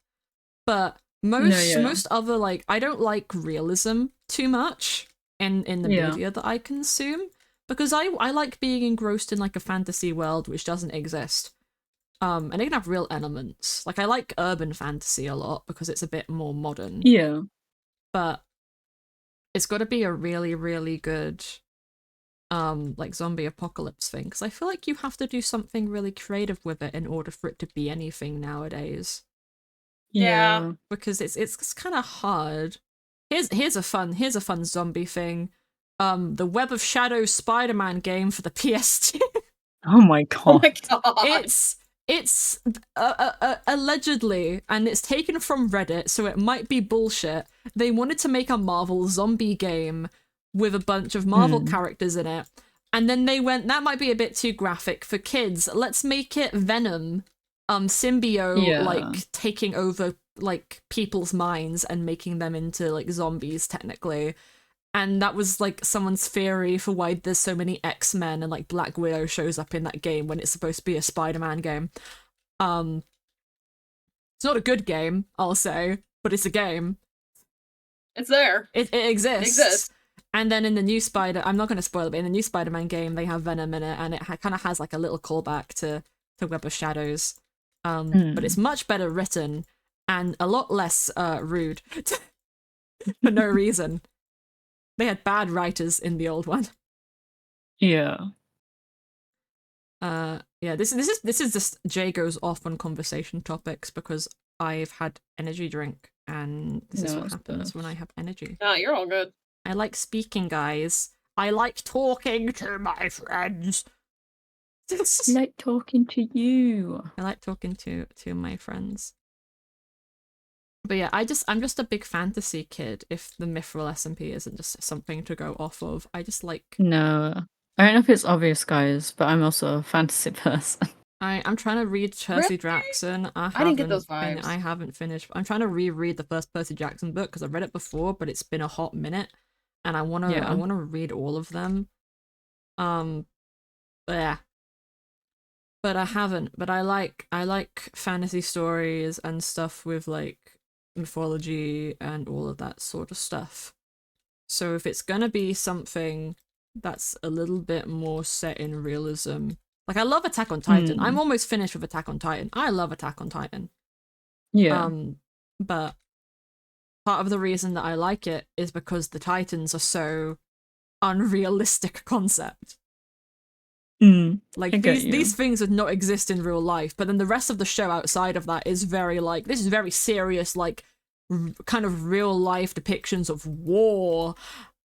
But most other, like, I don't like realism too much in the media that I consume, because I like being engrossed in like a fantasy world which doesn't exist. And it can have real elements. Like I like urban fantasy a lot because it's a bit more modern.
Yeah.
But it's got to be a really, really good like zombie apocalypse thing, because I feel like you have to do something really creative with it in order for it to be anything nowadays.
Yeah.
Because it's kind of hard. Here's a fun zombie thing. The Web of Shadows Spider-Man game for the PS2.
Oh my god.
Oh my god.
It's allegedly, and it's taken from Reddit, so it might be bullshit. They wanted to make a Marvel zombie game with a bunch of Marvel characters in it, and then they went, that might be a bit too graphic for kids. Let's make it Venom, symbiote, like taking over like people's minds and making them into like zombies technically. And that was like someone's theory for why there's so many X-Men and like Black Widow shows up in that game when it's supposed to be a Spider-Man game. It's not a good game, I'll say, but it's a game.
It's there.
It exists. And then in the new I'm not going to spoil it, but in the new Spider-Man game, they have Venom in it, and it kind of has like a little callback to Web of Shadows. But it's much better written and a lot less rude for no reason. They had bad writers in the old one.
Yeah.
This is just Jay goes off on conversation topics because I've had energy drink, and this is what happens when I have energy.
No, you're all good.
I like speaking, guys. I like talking to my friends.
I like talking to you.
I like talking to my friends. But yeah, I'm just a big fantasy kid. If the Mythrill SMP isn't just something to go off of, I just like.
No, I don't know if it's obvious, guys, but I'm also a fantasy person.
I'm trying to read Percy Jackson. I
didn't get those vibes.
I haven't finished. I'm trying to reread the first Percy Jackson book because I've read it before, but it's been a hot minute, and I wanna read all of them. Yeah. But I haven't. But I like fantasy stories and stuff with like mythology and all of that sort of stuff. So if it's gonna be something that's a little bit more set in realism, like I love Attack on Titan. I'm almost finished with Attack on Titan. I love Attack on Titan.
Yeah.
But part of the reason that I like it is because the Titans are so unrealistic concept. Like these things would not exist in real life, but then the rest of the show outside of that is very like, this is very serious, like kind of real life depictions of war,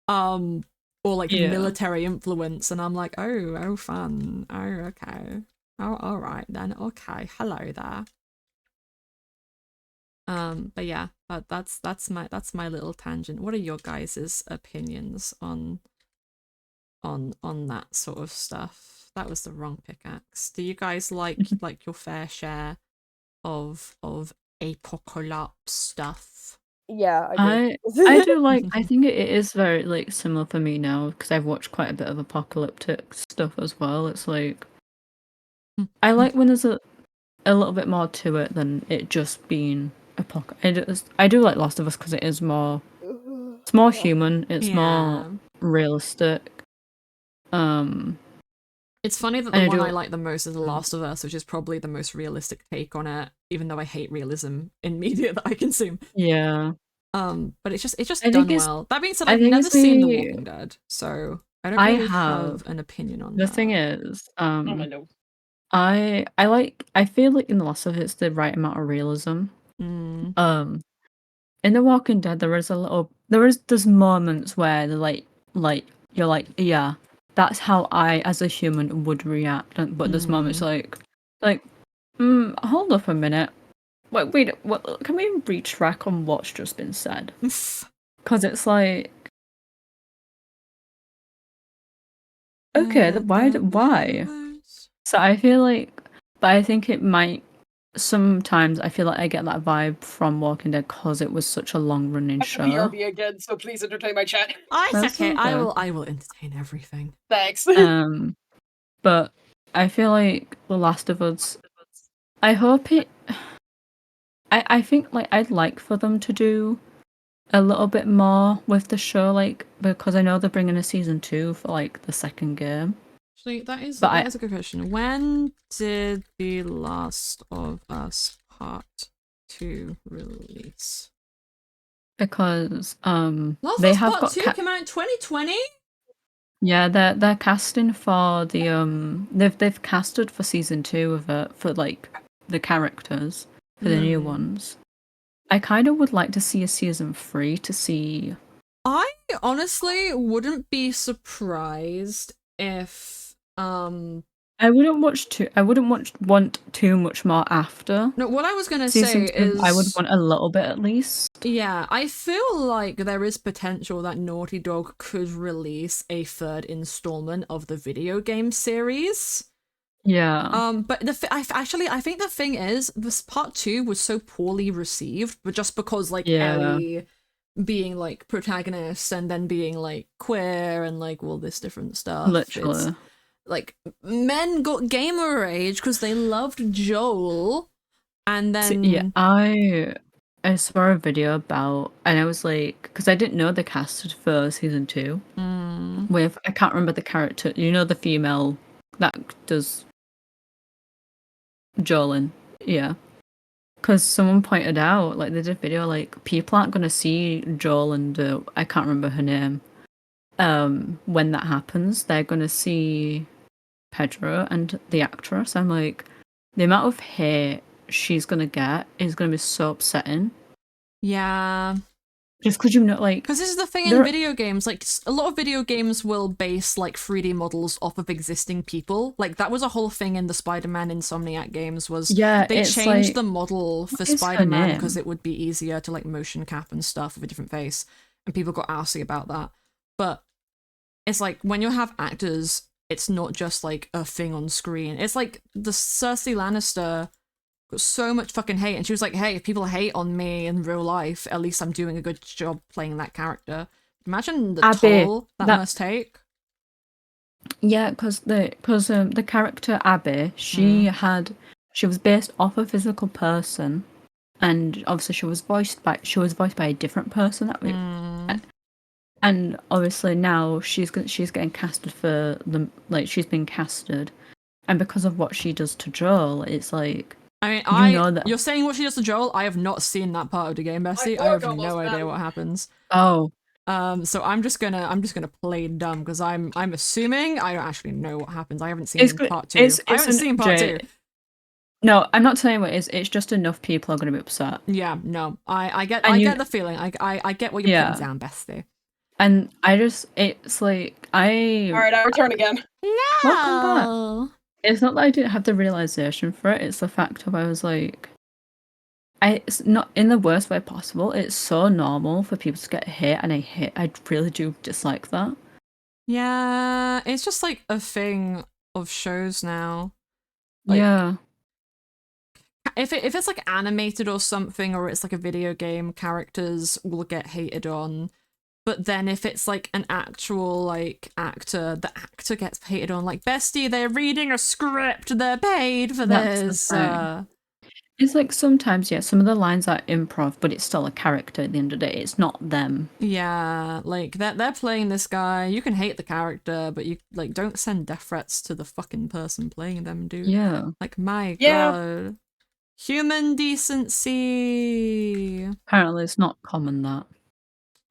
or like military influence, and I'm like, oh fun, oh okay, oh all right then, okay, hello there. But yeah, that's my little tangent. What are your guys' opinions on that sort of stuff? That was the wrong pickaxe. Do you guys like your fair share of apocalypse stuff?
Yeah,
I do like. I think it is very like similar for me now because I've watched quite a bit of apocalyptic stuff as well. It's like I like when there's a little bit more to it than it just being I do like Last of Us because it is more. It's more
Yeah.
human. It's
Yeah.
more realistic.
It's funny that
And
the
I
one
do-
I like the most is The Last of Us, which is probably the most realistic take on it, even though I hate realism in media that I consume.
Yeah.
But it's just
I
done
think it's-
well. That being said,
I
I've
think
never
it's
seen The
the-
Walking Dead, so I don't
I
really
have.
have an opinion on
The
that.
thing is,
Oh my no.
I feel like in The Last of Us it's the right amount of realism.
Mm.
In The Walking Dead there's moments where they're like you're like, yeah, that's how I as a human would react, but there's moments like hold up a minute. Wait, what, can we retrack on what's just been said? Because it's like, okay, why? So I feel like, but I think it might. Sometimes I feel like I get that vibe from Walking Dead because it was such a long-running
I
show.
BRB again, so please entertain my chat.
It's okay.
okay.
I will entertain everything.
Thanks.
But I feel like The Last of Us. I hope it. I think like I'd like for them to do a little bit more with the show, like because I know they're bringing a season 2 for like the second game.
Actually, that is
But
a good question. When did The Last of Us Part 2 release?
Because
Last
they
of Us
have
Part
got
2 came out in 2020?
yeah, they're casting for the they've casted for season 2 of it for like the characters for the new ones. I kind of would like to see a season 3 to see.
I honestly wouldn't be surprised if
I wouldn't want too much more after.
no, what I was gonna
Season
say
2,
is
I would want a little bit at least.
yeah, I feel like there is potential that Naughty Dog could release a third installment of the video game series.
Yeah.
But I think the thing is, this part 2 was so poorly received, but just because like Ellie being like protagonist and then being like queer and like all this different stuff.
Literally.
It's, like men got gamer rage because they loved Joel, and then
yeah, I saw a video about, and I was like, because I didn't know they casted for season 2 with, I can't remember the character, the female that does Jolin, yeah. Because someone pointed out, like they did a video, like people aren't gonna see Joel and I can't remember her name. When that happens, they're gonna see Pedro and the actress. I'm like, the amount of hate she's gonna get is gonna be so upsetting.
yeah.
Just because like,
because this is the thing in video games, like a lot of video games will base like 3D models off of existing people. Like that was a whole thing in the Spider-Man Insomniac games was they changed
like,
the model for Spider-Man because it would be easier to like motion cap and stuff with a different face, and people got arsy about that. But it's like when you have actors, it's not just like a thing on screen. It's like the Cersei Lannister got so much fucking hate, and she was like, hey, if people hate on me in real life, at least I'm doing a good job playing that character. Imagine the toll that must take.
Yeah, because the character Abby, she was based off a physical person, and obviously she was voiced by a different person. And obviously now she's getting casted for the, like, she's been casted, and because of what she does to Joel, it's like,
I mean, you're saying what she does to Joel. I have not seen that part of the game, Bessie. I have no idea what happens.
Oh.
So I'm just gonna play dumb because I'm assuming I don't actually know what happens. I haven't seen part 2. I haven't seen part 2.
No, I'm not telling you what it is. It's just enough people are going to be upset.
Yeah, no, I get the feeling. I get what you're putting down, Bestie.
And it's like
All right, I return again.
No.
Welcome back. It's not that I didn't have the realization for it. It's the fact of I was like, it's not in the worst way possible. It's so normal for people to get hit, and I really do dislike that.
Yeah, it's just like a thing of shows now. Like,
yeah.
If it's like animated or something, or it's like a video game, characters will get hated on. But then if it's like an actual like actor, the actor gets hated on. Like, bestie, they're reading a script, they're paid for this.
It's like sometimes, yeah, some of the lines are improv, but it's still a character at the end of the day. It's not them.
Yeah, like they're playing this guy. You can hate the character, but you like don't send death threats to the fucking person playing them, dude.
Yeah.
Like my
Yeah.
god. Human decency.
Apparently, it's not common that.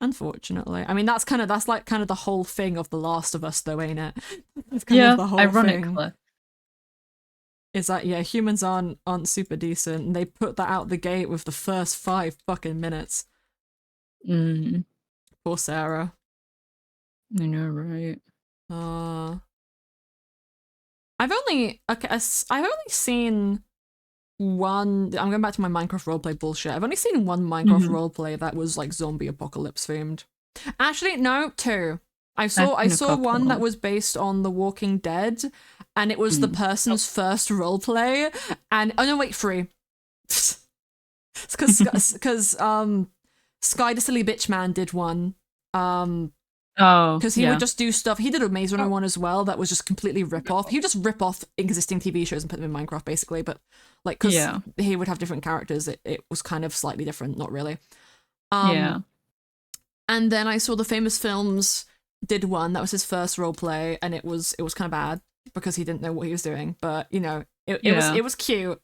Unfortunately. I mean that's like kind of the whole thing of The Last of Us though, ain't it? It's kind of the whole
ironically.
thing. Is that yeah, humans aren't super decent, and they put that out the gate with the first 5 fucking minutes.
Mm,
Poor Sarah.
I know, right?
I've only seen one. I'm going back to my Minecraft roleplay bullshit. I've only seen one Minecraft roleplay that was like zombie apocalypse themed. Actually, no, 2. I saw one that was based on The Walking Dead, and it was the person's first roleplay. And oh no, wait, 3. Because Sky the Silly Bitch Man did one. Because he would just do stuff. He did a Maze Runner one as well that was just completely rip off. He would just rip off existing TV shows and put them in Minecraft, basically. But like, because he would have different characters, it was kind of slightly different. Not really. And then I saw the Famous Films did one that was his first role play, and it was kind of bad because he didn't know what he was doing. But you know, it was cute.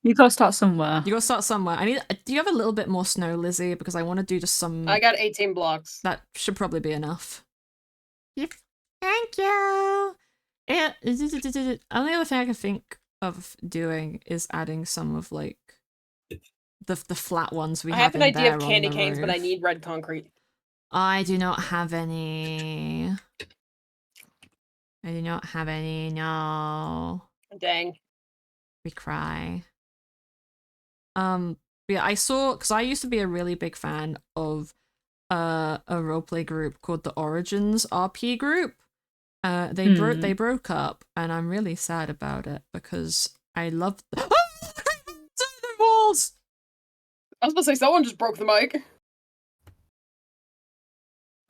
You gotta start somewhere.
You gotta start somewhere. Do you have a little bit more snow, Lizzie? Because I want to do just some.
I got 18 blocks.
That should probably be enough. Yep. Thank you. And the only other thing I can think of doing is adding some of like the flat ones we have.
I have an
in
idea
there
of
on
candy
the
canes, but I
roof.
need red concrete.
I do not have any. I do not have any. No.
Dang.
We cry. Yeah, because I used to be a really big fan of a roleplay group called the Origins RP group. They broke up, and I'm really sad about it because I loved the walls.
I was about to say someone just broke the mic.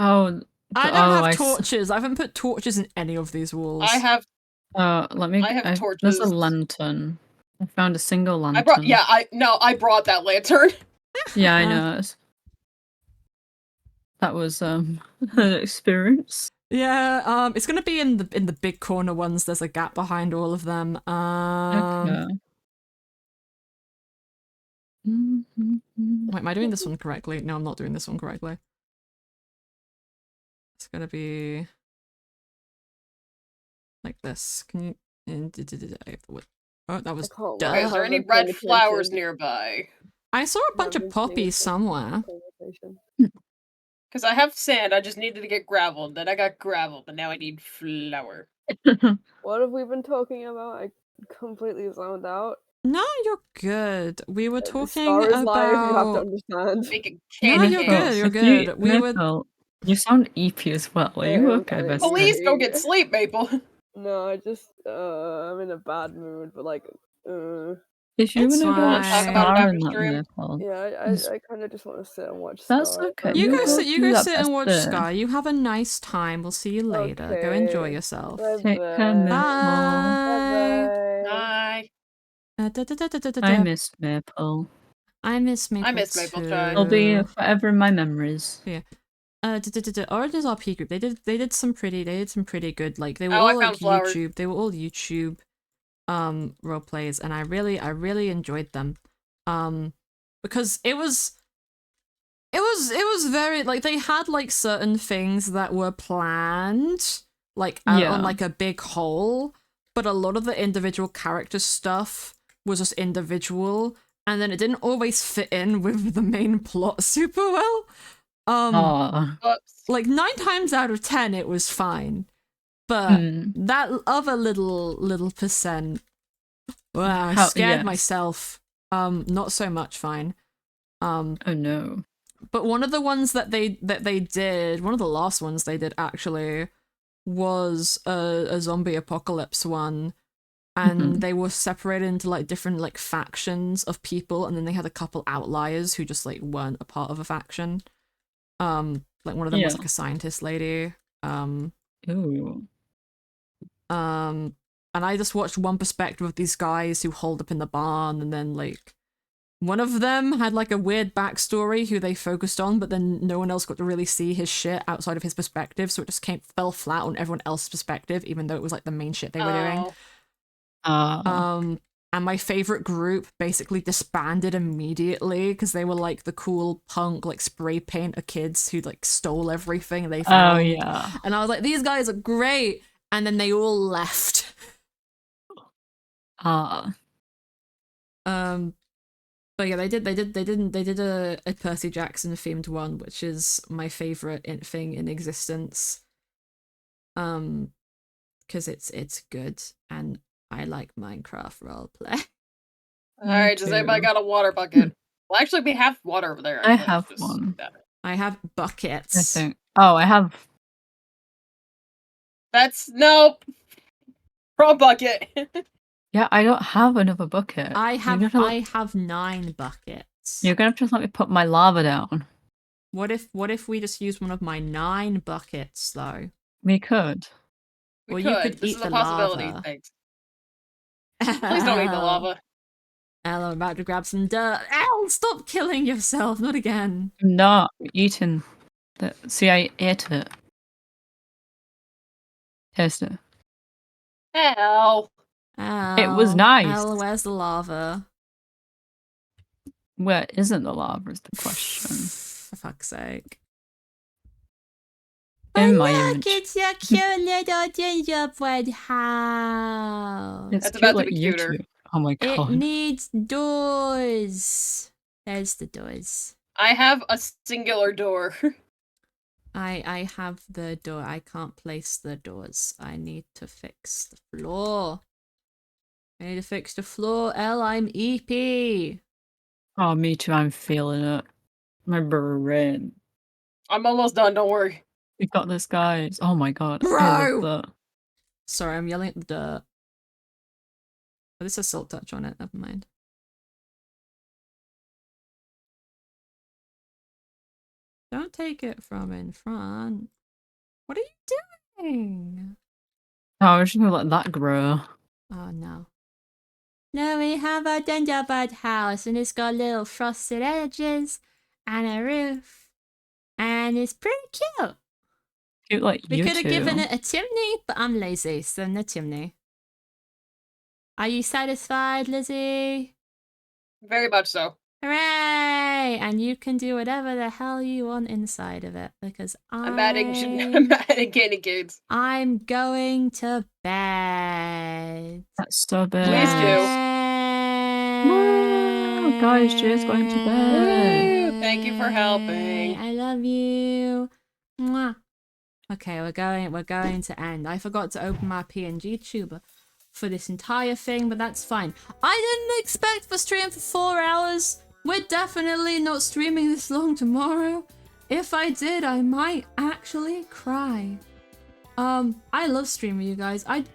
Oh,
I don't have torches. I haven't put torches in any of these walls.
I have.
Let me.
I have torches.
There's a lantern. I found a single lantern.
I brought that lantern.
Yeah, I know. That was an experience.
Yeah, it's gonna be in the big corner ones. There's a gap behind all of them.
Okay.
Wait, am I doing this one correctly? No, I'm not doing this one correctly. It's gonna be like this. Can you? Oh, that was.
Okay, is there any red flowers nearby?
I saw a bunch of poppies somewhere.
Because I have sand, I just needed to get gravel. Then I got gravel, but now I need flour.
What have we been talking about? I completely zoned out.
No, you're good. We were talking
Star is
about.
live, you have to understand.
Making
No,
candy
you're
canes.
good. You're good. We were.
You sound EP as well. Are you okay, bestie?
Please go get sleep, Maple.
No, I just I'm in a bad mood, but like
If you
It's
want to watch
fine.
Star in that
Stream.
Maple,
yeah, I kind of just want to sit and watch
That's
Star.
okay.
You
You
go
go
sit. You
do
go
that,
sit and watch
bestie.
Sky. You have a nice time. We'll see you later. Go enjoy
Okay.
yourself.
Take care, Maple.
Bye.
I miss Maple.
I miss Maple.
I miss Maple
too.
Chai.
It'll be forever in my memories.
Yeah. Origins RP group. They did some pretty good. Like they were
Oh, I
all
found
like
flowers.
YouTube. They were all YouTube role plays, and I really enjoyed them. Because it was very like they had like certain things that were planned like on like a big whole, but a lot of the individual character stuff was just individual, and then it didn't always fit in with the main plot super well. Like 9 times out of 10 it was fine, but that other little percent, wow, I scared myself. Not so much fine.
Oh no.
But one of the ones that they did, one of the last ones they did actually, was a zombie apocalypse one, and they were separated into like different like factions of people, and then they had a couple outliers who just like weren't a part of a faction. Like one of them was like a scientist lady.
Ooh.
And I just watched one perspective of these guys who holed up in the barn, and then like One of them had like a weird backstory who they focused on, but then no one else got to really see his shit outside of his perspective, so it just fell flat on everyone else's perspective, even though it was like the main shit they were doing. And my favorite group basically disbanded immediately because they were like the cool punk, like spray painter kids who like stole everything they found.
Oh yeah.
And I was like, these guys are great, and then they all left. But yeah, they did a Percy Jackson themed one, which is my favorite thing in existence. Because it's good and I like Minecraft roleplay.
Alright, does anybody got a water bucket? Well, actually, we have water over there.
I have one.
Yeah.
I have buckets.
I think. Oh, I have.
Nope. Wrong bucket.
Yeah, I don't have another bucket.
I have 9 buckets.
You're gonna have to just let me put my lava down.
What if we just use one of my 9 buckets though?
We could.
We
Well,
could.
you could
This
eat
is a
the
possibility.
lava.
Thanks. Please don't eat the lava.
Elle, I'm about to grab some dirt. Elle, stop killing yourself, not again.
I'm not eating. See, I ate it. Taste it.
Hell.
It was
Elle,
nice.
Elle, where's the lava?
Where isn't the lava is the question.
For fuck's sake.
In my
Look,
image.
it's your cute little gingerbread house.
It's
That's
cute
about to
like
be
you
cuter.
two. Oh my
It
god.
needs doors. There's the doors.
I have a singular door.
I have the door. I can't place the doors. I need to fix the floor. I need to fix the floor. Elle, I'm EP.
Oh, me too. I'm feeling it. My brain.
I'm almost done, don't worry.
We got this, guys. Oh my god. I
Bro!
love that.
Sorry, I'm yelling at the dirt. Oh, this has salt touch on it. Never mind. Don't take it from in front. What are you doing?
Oh, I was just gonna let that grow.
Oh no. Now we have our gingerbread house and it's got little frosted edges and a roof. And it's pretty cute.
Cute like
We
you
could have
two.
given it a chimney, but I'm lazy, so no chimney. Are you satisfied, Lizzie?
Very much so.
Hooray! And you can do whatever the hell you want inside of it because
I'm adding candy canes.
I'm going to bed.
That's so bad.
Please do.
Woo! Guys, Jay's going to bed.
Woo! Thank you for helping.
I love you. Mwah. Okay, we're going to end. I forgot to open my PNG tuber for this entire thing, but that's fine. I didn't expect to stream for 4 hours. We're definitely not streaming this long tomorrow. If I did, I might actually cry. I love streaming, you guys. I did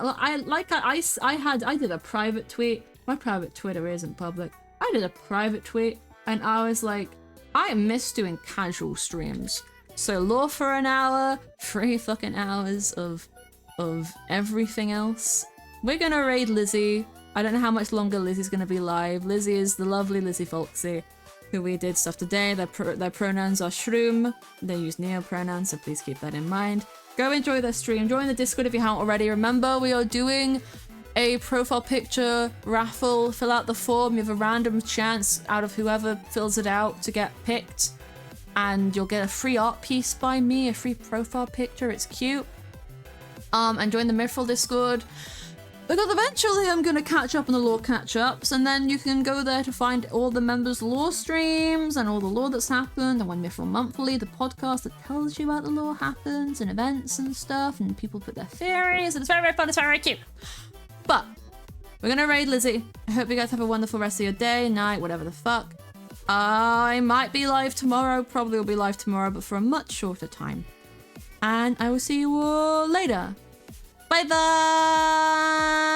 a private tweet. My private Twitter isn't public. I did a private tweet, and I was like, I miss doing casual streams. So lore for an hour, 3 fucking hours of everything else. We're gonna raid Lizzie. I don't know how much longer Lizzie's gonna be live. Lizzie is the lovely Lizzie Folksy, who we did stuff today. Their pronouns are shroom. They use neo pronouns, so please keep that in mind. Go enjoy their stream. Join the Discord if you haven't already. Remember, we are doing a profile picture raffle. Fill out the form. You have a random chance out of whoever fills it out to get picked. And you'll get a free art piece by me, a free profile picture. It's cute. And join the Mythrill Discord. Because eventually I'm going to catch up on the lore catch-ups, and then you can go there to find all the members' lore streams and all the lore that's happened, and when Mythrill Monthly, the podcast that tells you about the lore happens, and events and stuff, and people put their theories, and it's very, very fun, it's very, very cute. But, we're going to raid Lizzie. I hope you guys have a wonderful rest of your day, night, whatever the fuck. I might be live tomorrow, probably will be live tomorrow, but for a much shorter time. And I will see you all later. Bye bye!